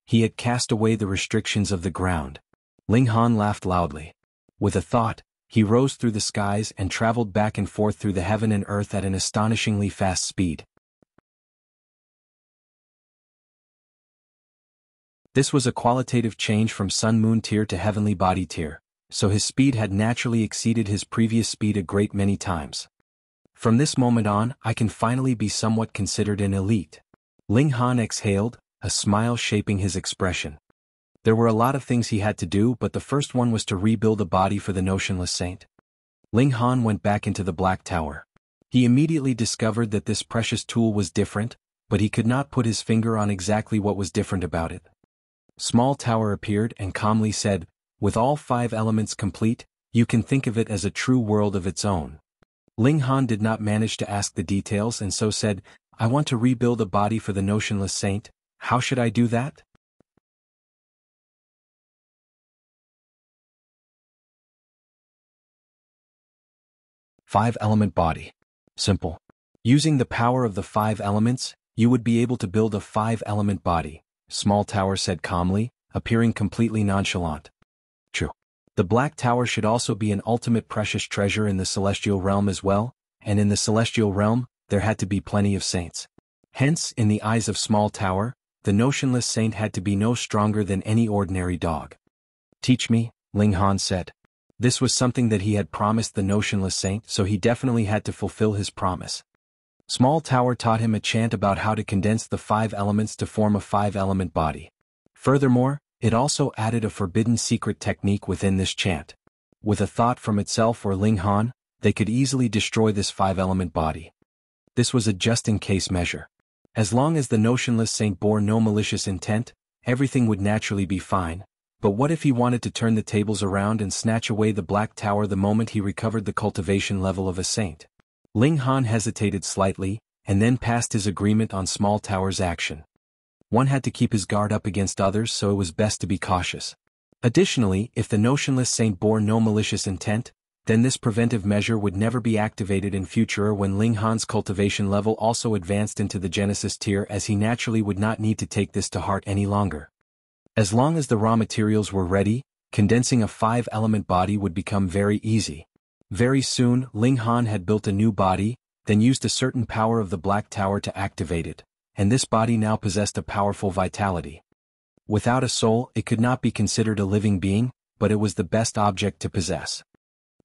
He had cast away the restrictions of the ground. Ling Han laughed loudly. With a thought, he rose through the skies and traveled back and forth through the heaven and earth at an astonishingly fast speed. This was a qualitative change from sun-moon tier to heavenly body tier, so his speed had naturally exceeded his previous speed a great many times. From this moment on, I can finally be somewhat considered an elite. Ling Han exhaled, a smile shaping his expression. There were a lot of things he had to do, but the first one was to rebuild a body for the notionless saint. Ling Han went back into the Black Tower. He immediately discovered that this precious tool was different, but he could not put his finger on exactly what was different about it. Small Tower appeared and calmly said, "With all 5 elements complete, you can think of it as a true world of its own." Ling Han did not manage to ask the details and so said, "I want to rebuild a body for the notionless saint. How should I do that?" Five-element body. Simple. Using the power of the 5 elements, you would be able to build a 5-element body, Small Tower said calmly, appearing completely nonchalant. True. The Black Tower should also be an ultimate precious treasure in the celestial realm as well, and in the celestial realm, there had to be plenty of saints. Hence, in the eyes of Small Tower, the notionless saint had to be no stronger than any ordinary dog. "Teach me," Ling Han said. This was something that he had promised the notionless saint, so he definitely had to fulfill his promise. Small Tower taught him a chant about how to condense the 5 elements to form a 5-element body. Furthermore, it also added a forbidden secret technique within this chant. With a thought from itself or Ling Han, they could easily destroy this 5-element body. This was a just-in-case measure. As long as the notionless saint bore no malicious intent, everything would naturally be fine. But what if he wanted to turn the tables around and snatch away the Black Tower the moment he recovered the cultivation level of a saint? Ling Han hesitated slightly, and then passed his agreement on Small Tower's action. One had to keep his guard up against others, so it was best to be cautious. Additionally, if the notionless saint bore no malicious intent, then this preventive measure would never be activated in future when Ling Han's cultivation level also advanced into the Genesis tier, as he naturally would not need to take this to heart any longer. As long as the raw materials were ready, condensing a 5-element body would become very easy. Very soon, Ling Han had built a new body, then used a certain power of the Black Tower to activate it, and this body now possessed a powerful vitality. Without a soul, it could not be considered a living being, but it was the best object to possess.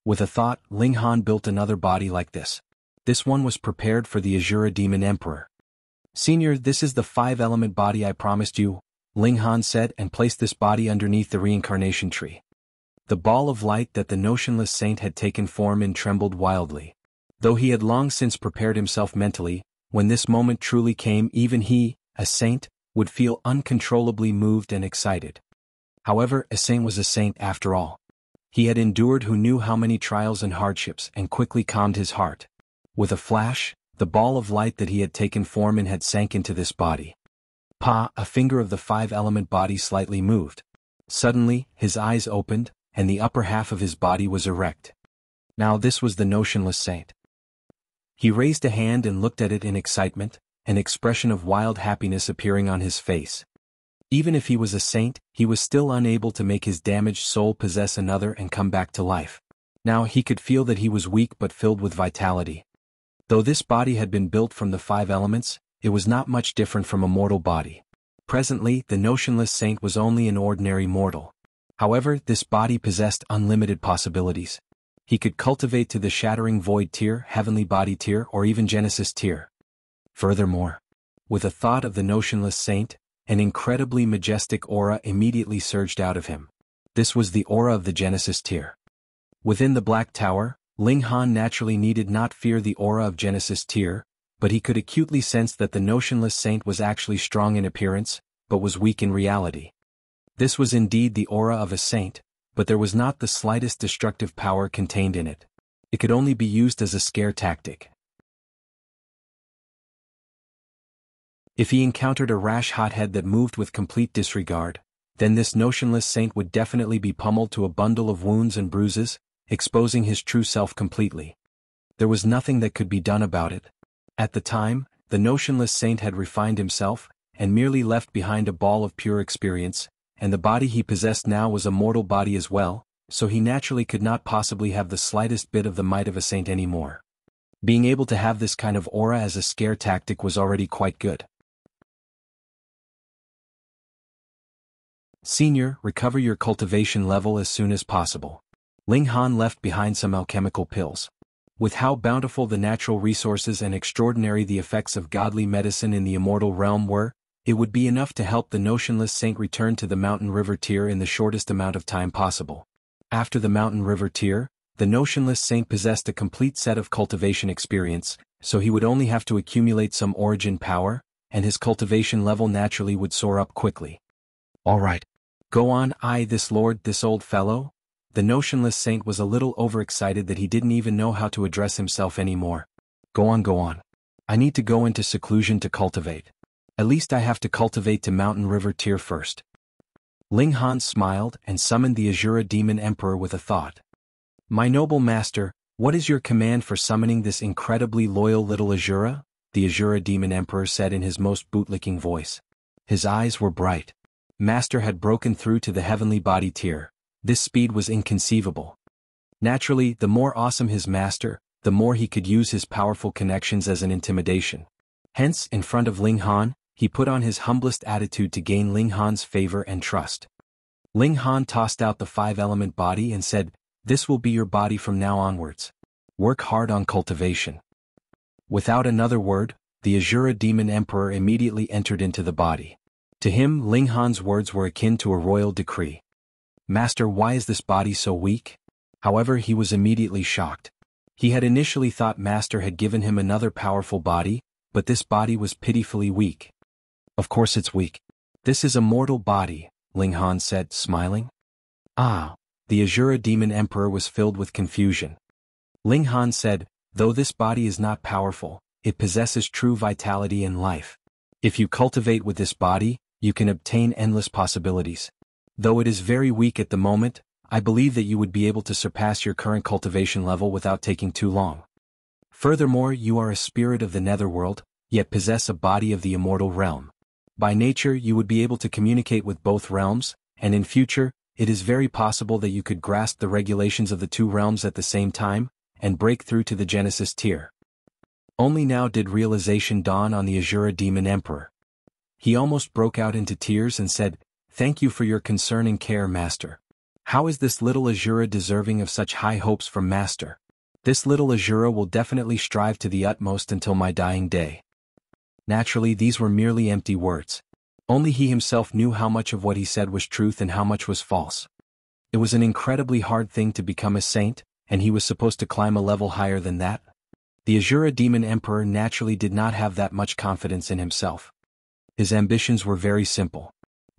With a thought, Ling Han built another body like this. This one was prepared for the Azura Demon Emperor. "Senior, this is the 5-element body I promised you," Ling Han said, and placed this body underneath the reincarnation tree. The ball of light that the notionless saint had taken form in trembled wildly. Though he had long since prepared himself mentally, when this moment truly came, even he, a saint, would feel uncontrollably moved and excited. However, a saint was a saint after all. He had endured who knew how many trials and hardships, and quickly calmed his heart. With a flash, the ball of light that he had taken form in had sank into this body. A finger of the 5-element body slightly moved. Suddenly, his eyes opened, and the upper half of his body was erect. Now this was the notionless saint. He raised a hand and looked at it in excitement, an expression of wild happiness appearing on his face. Even if he was a saint, he was still unable to make his damaged soul possess another and come back to life. Now he could feel that he was weak but filled with vitality. Though this body had been built from the 5 elements, it was not much different from a mortal body. Presently, the notionless saint was only an ordinary mortal. However, this body possessed unlimited possibilities. He could cultivate to the Shattering Void tier, Heavenly Body tier, or even Genesis tier. Furthermore, with a thought of the notionless saint, an incredibly majestic aura immediately surged out of him. This was the aura of the Genesis tier. Within the Black Tower, Ling Han naturally needed not fear the aura of Genesis tier, but he could acutely sense that the notionless saint was actually strong in appearance, but was weak in reality. This was indeed the aura of a saint, but there was not the slightest destructive power contained in it. It could only be used as a scare tactic. If he encountered a rash hothead that moved with complete disregard, then this notionless saint would definitely be pummeled to a bundle of wounds and bruises, exposing his true self completely. There was nothing that could be done about it. At the time, the notionless saint had refined himself, and merely left behind a ball of pure experience, and the body he possessed now was a mortal body as well, so he naturally could not possibly have the slightest bit of the might of a saint anymore. Being able to have this kind of aura as a scare tactic was already quite good. "Senior, recover your cultivation level as soon as possible." Ling Han left behind some alchemical pills. With how bountiful the natural resources and extraordinary the effects of godly medicine in the immortal realm were, it would be enough to help the notionless saint return to the Mountain River tier in the shortest amount of time possible. After the Mountain River tier, the notionless saint possessed a complete set of cultivation experience, so he would only have to accumulate some origin power, and his cultivation level naturally would soar up quickly. "All right. Go on, this lord, this old fellow?" The notionless saint was a little overexcited that he didn't even know how to address himself anymore. Go on. I need to go into seclusion to cultivate. At least I have to cultivate to Mountain River tier first." Ling Han smiled and summoned the Azura Demon Emperor with a thought. "My noble master, what is your command for summoning this incredibly loyal little Azura?" the Azura Demon Emperor said in his most bootlicking voice. His eyes were bright. Master had broken through to the Heavenly Body tier. This speed was inconceivable. Naturally, the more awesome his master, the more he could use his powerful connections as an intimidation. Hence, in front of Ling Han, he put on his humblest attitude to gain Ling Han's favor and trust. Ling Han tossed out the 5-element body and said, "This will be your body from now onwards. Work hard on cultivation." Without another word, the Azura Demon Emperor immediately entered into the body. To him, Ling Han's words were akin to a royal decree. "Master, why is this body so weak?" However, he was immediately shocked. He had initially thought Master had given him another powerful body, but this body was pitifully weak. "Of course it's weak. This is a mortal body," Ling Han said, smiling. The Azura Demon Emperor was filled with confusion. Ling Han said, "Though this body is not powerful, it possesses true vitality and life. If you cultivate with this body, you can obtain endless possibilities. Though it is very weak at the moment, I believe that you would be able to surpass your current cultivation level without taking too long. Furthermore, you are a spirit of the netherworld, yet possess a body of the immortal realm. By nature, you would be able to communicate with both realms, and in future, it is very possible that you could grasp the regulations of the two realms at the same time, and break through to the Genesis tier. Only now did realization dawn on the Azura Demon Emperor. He almost broke out into tears and said, "Thank you for your concern and care, Master. How is this little Azura deserving of such high hopes from Master? This little Azura will definitely strive to the utmost until my dying day." Naturally, these were merely empty words. Only he himself knew how much of what he said was truth and how much was false. It was an incredibly hard thing to become a saint, and he was supposed to climb a level higher than that. The Azura Demon Emperor naturally did not have that much confidence in himself. His ambitions were very simple.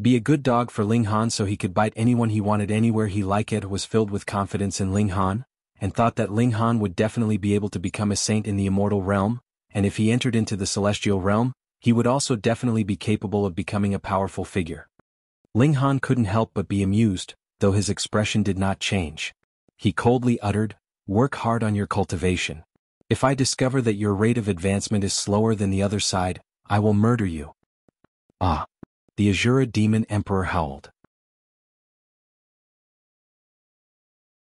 Be a good dog for Ling Han so he could bite anyone he wanted anywhere he liked. It was filled with confidence in Ling Han, and thought that Ling Han would definitely be able to become a saint in the immortal realm, and if he entered into the celestial realm, he would also definitely be capable of becoming a powerful figure. Ling Han couldn't help but be amused, though his expression did not change. He coldly uttered, "Work hard on your cultivation. If I discover that your rate of advancement is slower than the other side, I will murder you." Ah! The Azura Demon Emperor howled.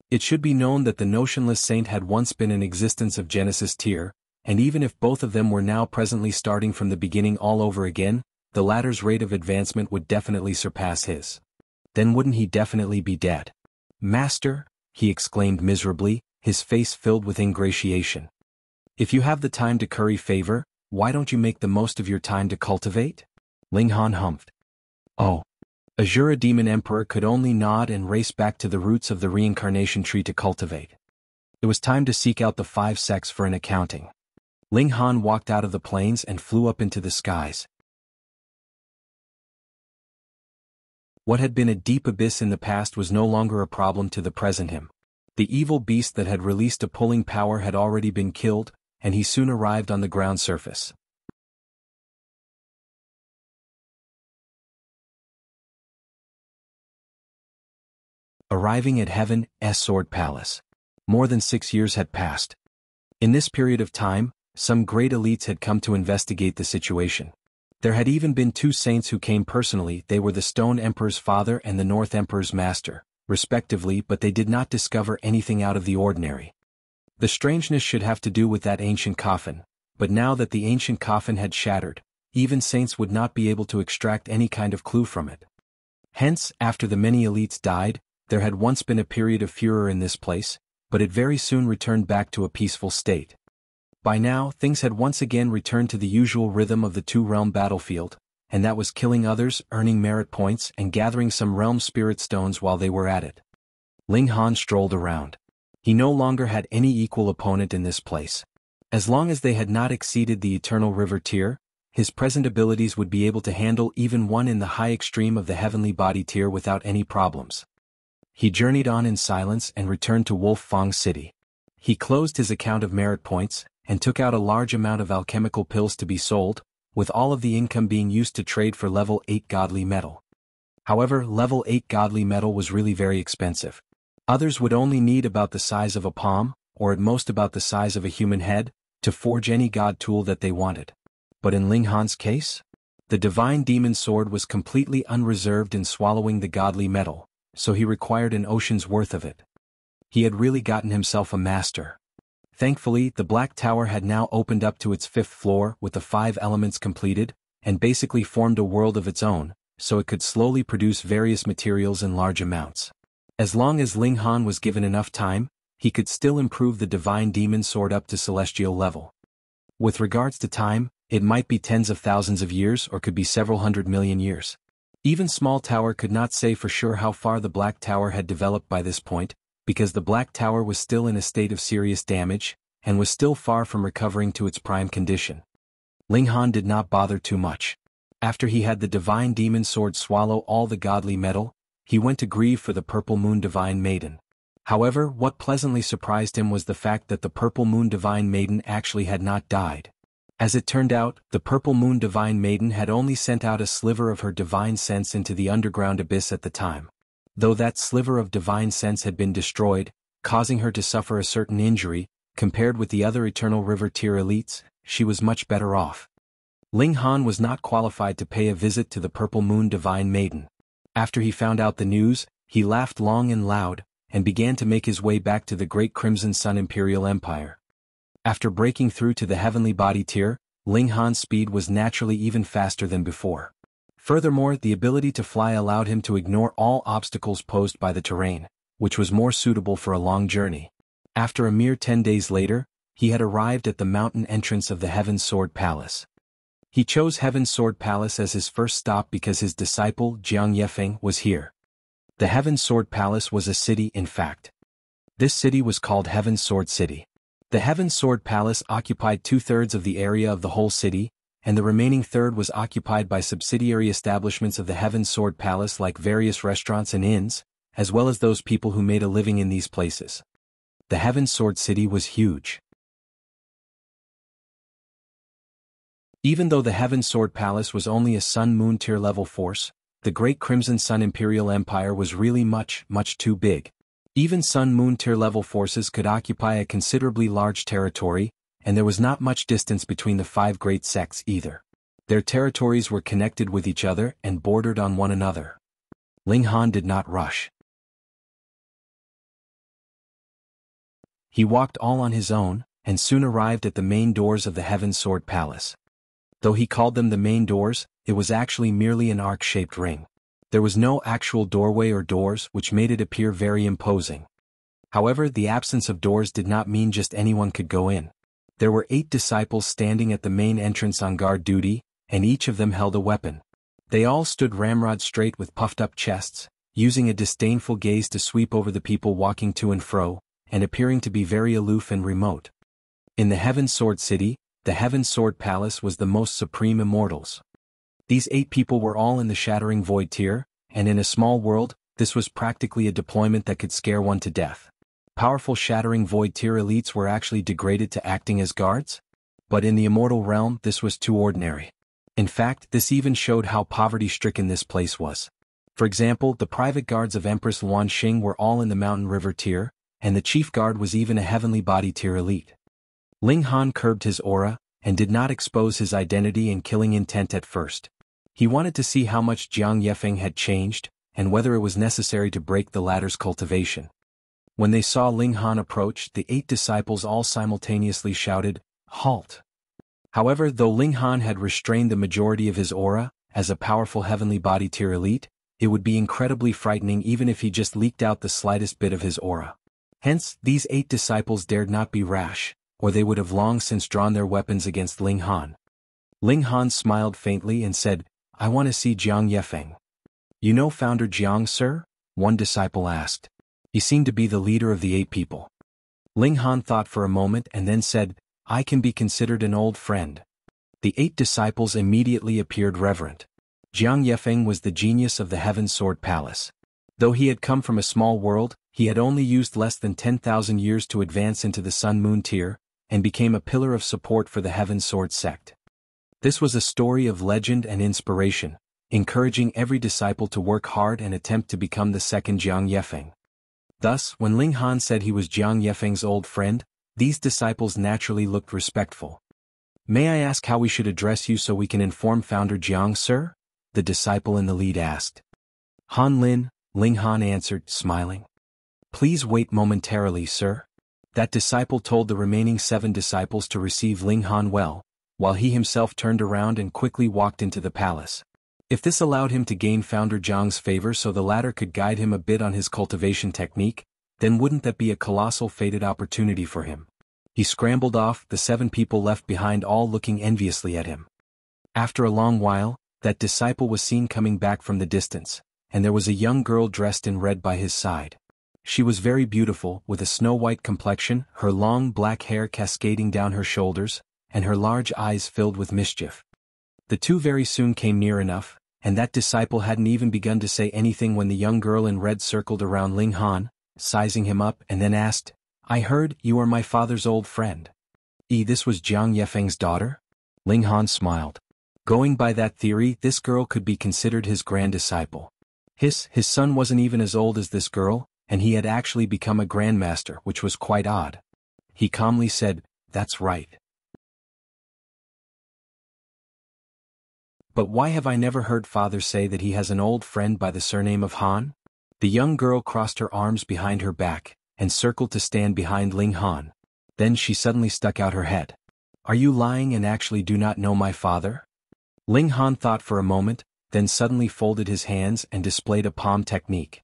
It should be known that the notionless saint had once been in existence of Genesis tier, and even if both of them were now presently starting from the beginning all over again, the latter's rate of advancement would definitely surpass his. Then wouldn't he definitely be dead? "Master," he exclaimed miserably, his face filled with ingratiation. "If you have the time to curry favor, why don't you make the most of your time to cultivate?" Ling Han humphed. "Oh." Azura Demon Emperor could only nod and race back to the roots of the reincarnation tree to cultivate. It was time to seek out the 5 sects for an accounting. Ling Han walked out of the plains and flew up into the skies. What had been a deep abyss in the past was no longer a problem to the present him. The evil beast that had released a pulling power had already been killed, and he soon arrived on the ground surface. Arriving at Heaven's Sword Palace. More than 6 years had passed. In this period of time, some great elites had come to investigate the situation. There had even been 2 saints who came personally. They were the Stone Emperor's father and the North Emperor's master, respectively, but they did not discover anything out of the ordinary. The strangeness should have to do with that ancient coffin, but now that the ancient coffin had shattered, even saints would not be able to extract any kind of clue from it. Hence, after the many elites died, there had once been a period of furor in this place, but it very soon returned back to a peaceful state. By now, things had once again returned to the usual rhythm of the 2-realm battlefield, and that was killing others, earning merit points, and gathering some realm spirit stones while they were at it. Ling Han strolled around. He no longer had any equal opponent in this place. As long as they had not exceeded the Eternal River tier, his present abilities would be able to handle even one in the high extreme of the Heavenly Body tier without any problems. He journeyed on in silence and returned to Wolf Fang City. He closed his account of merit points, and took out a large amount of alchemical pills to be sold, with all of the income being used to trade for level 8 godly metal. However, level 8 godly metal was really very expensive. Others would only need about the size of a palm, or at most about the size of a human head, to forge any god tool that they wanted. But in Ling Han's case, the divine demon sword was completely unreserved in swallowing the godly metal, so he required an ocean's worth of it. He had really gotten himself a master. Thankfully, the Black Tower had now opened up to its 5th floor with the 5 elements completed, and basically formed a world of its own, so it could slowly produce various materials in large amounts. As long as Ling Han was given enough time, he could still improve the divine demon sword up to celestial level. With regards to time, it might be tens of thousands of years or could be several 100 million years. Even Small Tower could not say for sure how far the Black Tower had developed by this point, because the Black Tower was still in a state of serious damage, and was still far from recovering to its prime condition. Ling Han did not bother too much. After he had the divine demon sword swallow all the godly metal, he went to grieve for the Purple Moon Divine Maiden. However, what pleasantly surprised him was the fact that the Purple Moon Divine Maiden actually had not died. As it turned out, the Purple Moon Divine Maiden had only sent out a sliver of her divine sense into the underground abyss at the time. Though that sliver of divine sense had been destroyed, causing her to suffer a certain injury, compared with the other Eternal River tier elites, she was much better off. Ling Han was not qualified to pay a visit to the Purple Moon Divine Maiden. After he found out the news, he laughed long and loud, and began to make his way back to the Great Crimson Sun Imperial Empire. After breaking through to the Heavenly Body tier, Ling Han's speed was naturally even faster than before. Furthermore, the ability to fly allowed him to ignore all obstacles posed by the terrain, which was more suitable for a long journey. After a mere 10 days later, he had arrived at the mountain entrance of the Heaven Sword Palace. He chose Heaven Sword Palace as his first stop because his disciple Jiang Yefeng was here. The Heaven Sword Palace was a city in fact. This city was called Heaven Sword City. The Heaven Sword Palace occupied 2/3 of the area of the whole city, and the remaining third was occupied by subsidiary establishments of the Heaven Sword Palace like various restaurants and inns, as well as those people who made a living in these places. The Heaven Sword City was huge. Even though the Heaven Sword Palace was only a Sun-Moon tier level force, the Great Crimson Sun Imperial Empire was really much too big. Even Sun-Moon tier level forces could occupy a considerably large territory, and there was not much distance between the 5 great sects either. Their territories were connected with each other and bordered on one another. Ling Han did not rush. He walked all on his own, and soon arrived at the main doors of the Heaven Sword Palace. Though he called them the main doors, it was actually merely an arc-shaped ring. There was no actual doorway or doors, which made it appear very imposing. However, the absence of doors did not mean just anyone could go in. There were 8 disciples standing at the main entrance on guard duty, and each of them held a weapon. They all stood ramrod straight with puffed-up chests, using a disdainful gaze to sweep over the people walking to and fro, and appearing to be very aloof and remote. In the Heaven Sword City, the Heaven Sword Palace was the most supreme immortals. These 8 people were all in the Shattering Void tier, and in a small world, this was practically a deployment that could scare one to death. Powerful Shattering Void tier elites were actually degraded to acting as guards? But in the immortal realm, this was too ordinary. In fact, this even showed how poverty-stricken this place was. For example, the private guards of Empress Luanxing were all in the Mountain River tier, and the chief guard was even a Heavenly Body tier elite. Ling Han curbed his aura, and did not expose his identity and killing intent at first. He wanted to see how much Jiang Yefeng had changed, and whether it was necessary to break the latter's cultivation. When they saw Ling Han approach, the 8 disciples all simultaneously shouted, "Halt!" However, though Ling Han had restrained the majority of his aura, as a powerful Heavenly Body tier elite, it would be incredibly frightening even if he just leaked out the slightest bit of his aura. Hence, these 8 disciples dared not be rash, or they would have long since drawn their weapons against Ling Han. Ling Han smiled faintly and said, "I want to see Jiang Yefeng." "You know Founder Jiang, sir?" one disciple asked. He seemed to be the leader of the 8 people. Ling Han thought for a moment and then said, "I can be considered an old friend." The 8 disciples immediately appeared reverent. Jiang Yefeng was the genius of the Heaven Sword Palace. Though he had come from a small world, he had only used less than 10,000 years to advance into the Sun-Moon tier, and became a pillar of support for the Heaven Sword sect. This was a story of legend and inspiration, encouraging every disciple to work hard and attempt to become the second Jiang Yefeng. Thus, when Ling Han said he was Jiang Yefeng's old friend, these disciples naturally looked respectful. "May I ask how we should address you so we can inform Founder Jiang, sir?" the disciple in the lead asked. "Han Lin," Ling Han answered, smiling. "Please wait momentarily, sir." That disciple told the remaining 7 disciples to receive Ling Han well, while he himself turned around and quickly walked into the palace. If this allowed him to gain Founder Jiang's favor so the latter could guide him a bit on his cultivation technique, then wouldn't that be a colossal fated opportunity for him? He scrambled off, the 7 people left behind all looking enviously at him. After a long while, that disciple was seen coming back from the distance, and there was a young girl dressed in red by his side. She was very beautiful, with a snow-white complexion, her long black hair cascading down her shoulders, and her large eyes filled with mischief. The 2 very soon came near enough, and that disciple hadn't even begun to say anything when the young girl in red circled around Ling Han, sizing him up, and then asked, "I heard you are my father's old friend." This was Jiang Yefeng's daughter? Ling Han smiled. Going by that theory, this girl could be considered his grand disciple. His son wasn't even as old as this girl, and he had actually become a grandmaster, which was quite odd. He calmly said, "That's right. But why have I never heard father say that he has an old friend by the surname of Han?" The young girl crossed her arms behind her back, and circled to stand behind Ling Han. Then she suddenly stuck out her head. "Are you lying and actually do not know my father?" Ling Han thought for a moment, then suddenly folded his hands and displayed a palm technique.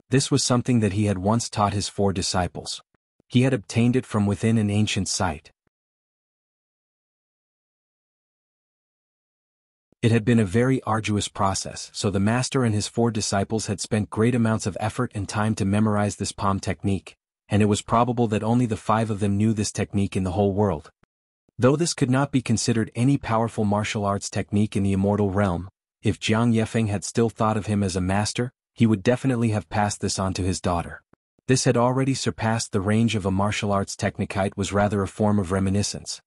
This was something that he had once taught his 4 disciples. He had obtained it from within an ancient site. It had been a very arduous process, so the master and his 4 disciples had spent great amounts of effort and time to memorize this palm technique, and it was probable that only the 5 of them knew this technique in the whole world. Though this could not be considered any powerful martial arts technique in the immortal realm, if Jiang Yefeng had still thought of him as a master, he would definitely have passed this on to his daughter. This had already surpassed the range of a martial arts technicite, was rather a form of reminiscence.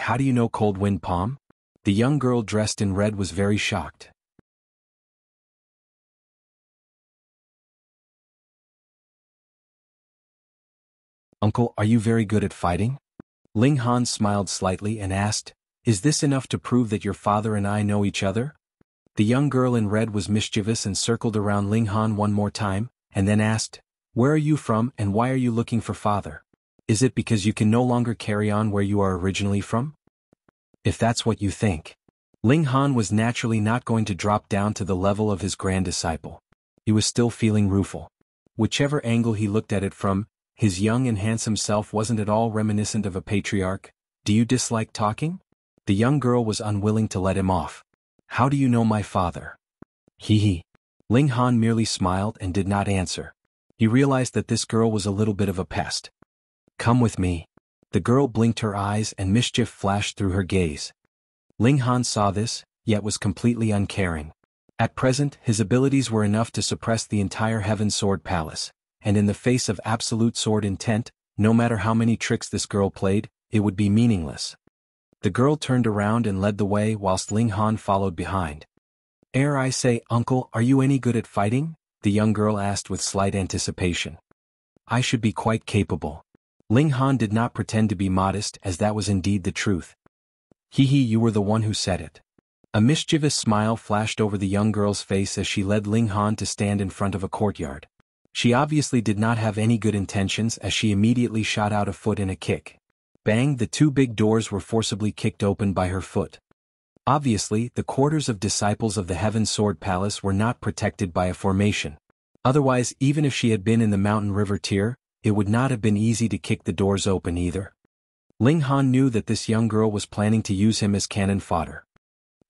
How do you know Cold Wind Palm? The young girl dressed in red was very shocked. Uncle, are you very good at fighting? Ling Han smiled slightly and asked, "Is this enough to prove that your father and I know each other?" The young girl in red was mischievous and circled around Ling Han one more time, and then asked, "Where are you from and why are you looking for father? Is it because you can no longer carry on where you are originally from?" If that's what you think. Ling Han was naturally not going to drop down to the level of his grand disciple. He was still feeling rueful. Whichever angle he looked at it from, his young and handsome self wasn't at all reminiscent of a patriarch. "Do you dislike talking?" The young girl was unwilling to let him off. "How do you know my father?" He. Ling Han merely smiled and did not answer. He realized that this girl was a little bit of a pest. "Come with me." The girl blinked her eyes and mischief flashed through her gaze. Ling Han saw this, yet was completely uncaring. At present, his abilities were enough to suppress the entire Heaven Sword Palace, and in the face of absolute sword intent, no matter how many tricks this girl played, it would be meaningless. The girl turned around and led the way whilst Ling Han followed behind. "Ere I say, uncle, are you any good at fighting?" the young girl asked with slight anticipation. "I should be quite capable." Ling Han did not pretend to be modest, as that was indeed the truth. You were the one who said it." A mischievous smile flashed over the young girl's face as she led Ling Han to stand in front of a courtyard. She obviously did not have any good intentions as she immediately shot out a foot in a kick. Bang! The 2 big doors were forcibly kicked open by her foot. Obviously, the quarters of disciples of the Heaven Sword Palace were not protected by a formation. Otherwise, even if she had been in the Mountain River tier, it would not have been easy to kick the doors open either. Ling Han knew that this young girl was planning to use him as cannon fodder.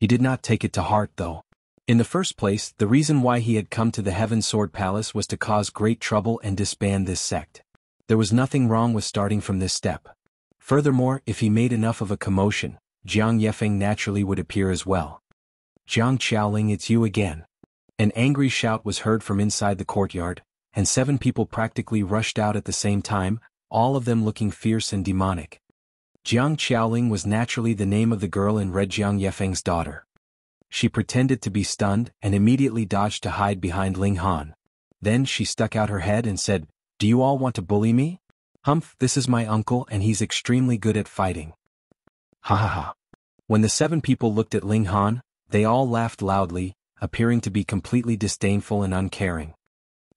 He did not take it to heart though. In the first place, the reason why he had come to the Heaven Sword Palace was to cause great trouble and disband this sect. There was nothing wrong with starting from this step. Furthermore, if he made enough of a commotion, Jiang Yefeng naturally would appear as well. "Jiang Qiaoling, it's you again." An angry shout was heard from inside the courtyard, and 7 people practically rushed out at the same time, all of them looking fierce and demonic. Jiang Qiaoling was naturally the name of the girl in red, Jiang Yefeng's daughter. She pretended to be stunned and immediately dodged to hide behind Ling Han. Then she stuck out her head and said, "Do you all want to bully me? Humph, this is my uncle and he's extremely good at fighting." Ha ha ha. When the 7 people looked at Ling Han, they all laughed loudly, appearing to be completely disdainful and uncaring.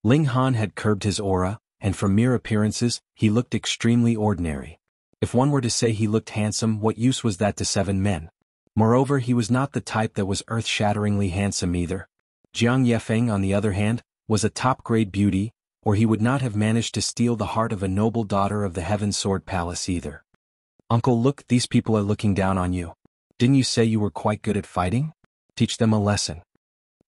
Ling Han had curbed his aura, and from mere appearances, he looked extremely ordinary. If one were to say he looked handsome, what use was that to 7 men? Moreover, he was not the type that was earth-shatteringly handsome either. Jiang Yefeng, on the other hand, was a top-grade beauty, or he would not have managed to steal the heart of a noble daughter of the Heaven Sword Palace either. "Uncle, look, these people are looking down on you. Didn't you say you were quite good at fighting? Teach them a lesson."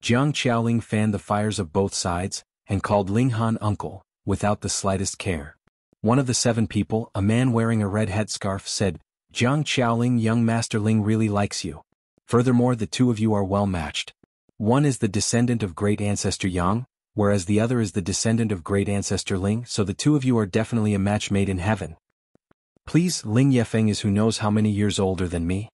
Jiang Qiaoling fanned the fires of both sides, and called Ling Han uncle, without the slightest care. One of the 7 people, a man wearing a red headscarf, said, "Jiang Qiaoling, young Master Ling really likes you. Furthermore, the 2 of you are well matched. One is the descendant of great ancestor Yang, whereas the other is the descendant of great ancestor Ling, so the 2 of you are definitely a match made in heaven." "Please, Ling Yefeng is who knows how many years older than me."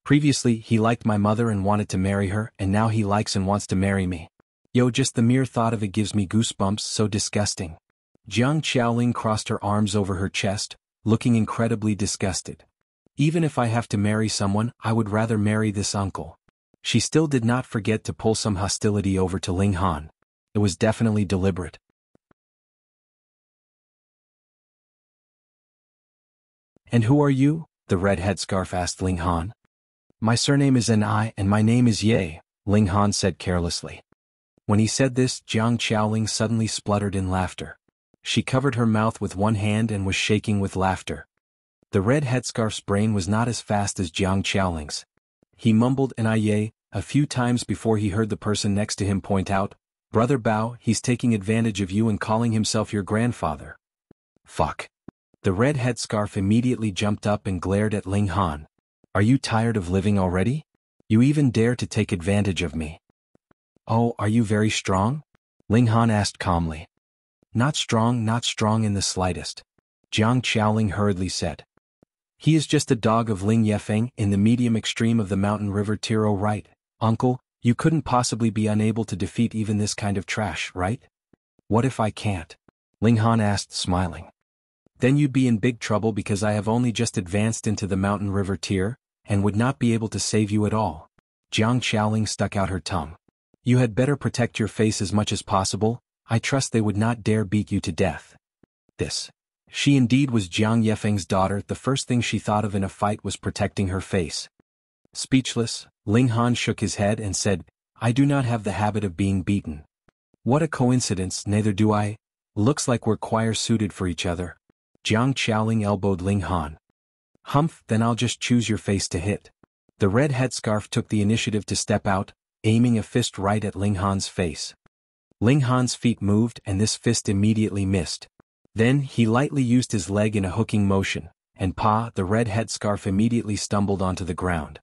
Previously, he liked my mother and wanted to marry her, and now he likes and wants to marry me. Yo, just the mere thought of it gives me goosebumps, so disgusting. Jiang Qiaoling crossed her arms over her chest, looking incredibly disgusted. Even if I have to marry someone, I would rather marry this uncle. She still did not forget to pull some hostility over to Ling Han. It was definitely deliberate. And who are you? The red headscarf asked Ling Han. My surname is Ni and my name is Ye, Ling Han said carelessly. When he said this, Jiang Qiaoling suddenly spluttered in laughter. She covered her mouth with one hand and was shaking with laughter. The red headscarf's brain was not as fast as Jiang Qiaoling's. He mumbled an Ye a few times before he heard the person next to him point out, Brother Bao, he's taking advantage of you and calling himself your grandfather. Fuck. The red headscarf immediately jumped up and glared at Ling Han. Are you tired of living already? You even dare to take advantage of me. Oh, are you very strong? Ling Han asked calmly. Not strong in the slightest. Jiang Qiaoling hurriedly said. He is just a dog of Ling Yefeng in the medium extreme of the mountain river Tiro, right? Uncle, you couldn't possibly be unable to defeat even this kind of trash, right? What if I can't? Ling Han asked, smiling. Then you'd be in big trouble because I have only just advanced into the mountain river tier, and would not be able to save you at all. Jiang Qiaoling stuck out her tongue. You had better protect your face as much as possible, I trust they would not dare beat you to death. This. She indeed was Jiang Yefeng's daughter. The first thing she thought of in a fight was protecting her face. Speechless, Ling Han shook his head and said, I do not have the habit of being beaten. What a coincidence, neither do I. Looks like we're choir suited for each other. Jiang Qiaoling elbowed Ling Han. Humph, then I'll just choose your face to hit. The red headscarf took the initiative to step out, aiming a fist right at Ling Han's face. Ling Han's feet moved and this fist immediately missed. Then he lightly used his leg in a hooking motion, and the red headscarf immediately stumbled onto the ground.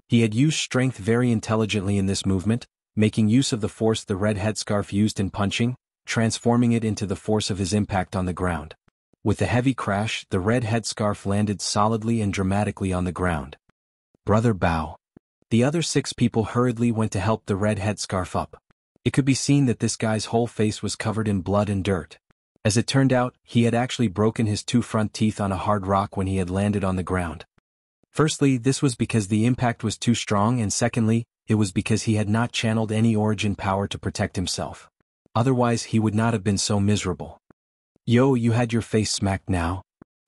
He had used strength very intelligently in this movement, making use of the force the red headscarf used in punching, transforming it into the force of his impact on the ground. With a heavy crash, the red headscarf landed solidly and dramatically on the ground. Brother Bao. The other 6 people hurriedly went to help the red headscarf up. It could be seen that this guy's whole face was covered in blood and dirt. As it turned out, he had actually broken his 2 front teeth on a hard rock when he had landed on the ground. Firstly, this was because the impact was too strong, and secondly, it was because he had not channeled any origin power to protect himself. Otherwise he would not have been so miserable. Yo, you had your face smacked now?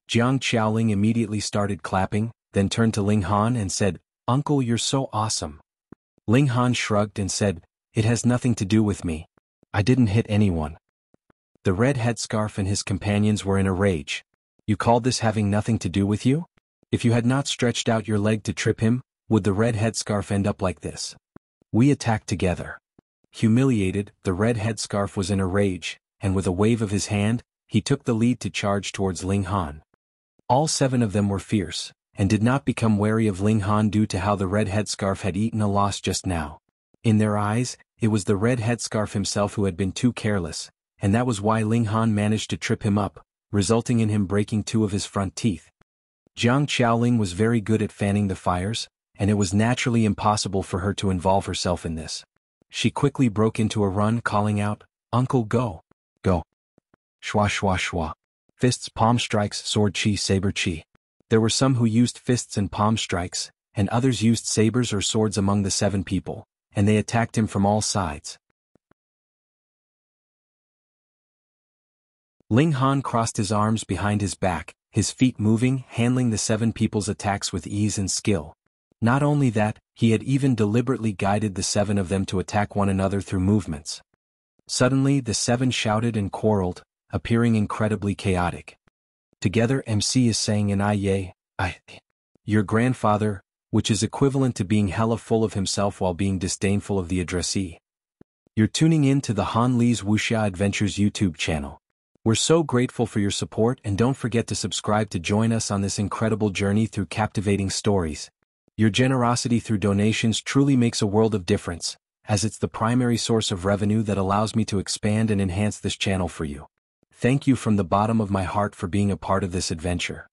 Jiang Qiaoling immediately started clapping, then turned to Ling Han and said, Uncle, you're so awesome. Ling Han shrugged and said, It has nothing to do with me. I didn't hit anyone. The red headscarf and his companions were in a rage. You called this having nothing to do with you? If you had not stretched out your leg to trip him, would the red headscarf end up like this? We attacked together. Humiliated, the red headscarf was in a rage, and with a wave of his hand, he took the lead to charge towards Ling Han. All 7 of them were fierce, and did not become wary of Ling Han due to how the red headscarf had eaten a loss just now. In their eyes, it was the red headscarf himself who had been too careless, and that was why Ling Han managed to trip him up, resulting in him breaking 2 of his front teeth. Jiang Qiaoling was very good at fanning the fires, and it was naturally impossible for her to involve herself in this. She quickly broke into a run, calling out, Uncle, go! Go! Shwa shwa shwa. Fists, palm strikes, sword chi, saber chi. There were some who used fists and palm strikes, and others used sabers or swords among the 7 people, and they attacked him from all sides. Ling Han crossed his arms behind his back, his feet moving, handling the 7 people's attacks with ease and skill. Not only that, he had even deliberately guided the 7 of them to attack one another through movements. Suddenly the 7 shouted and quarreled, appearing incredibly chaotic. Together MC is saying an Ye, your grandfather, which is equivalent to being hella full of himself while being disdainful of the addressee. You're tuning in to the Han Li's Wuxia Adventures YouTube channel. We're so grateful for your support, and don't forget to subscribe to join us on this incredible journey through captivating stories. Your generosity through donations truly makes a world of difference, as it's the primary source of revenue that allows me to expand and enhance this channel for you. Thank you from the bottom of my heart for being a part of this adventure.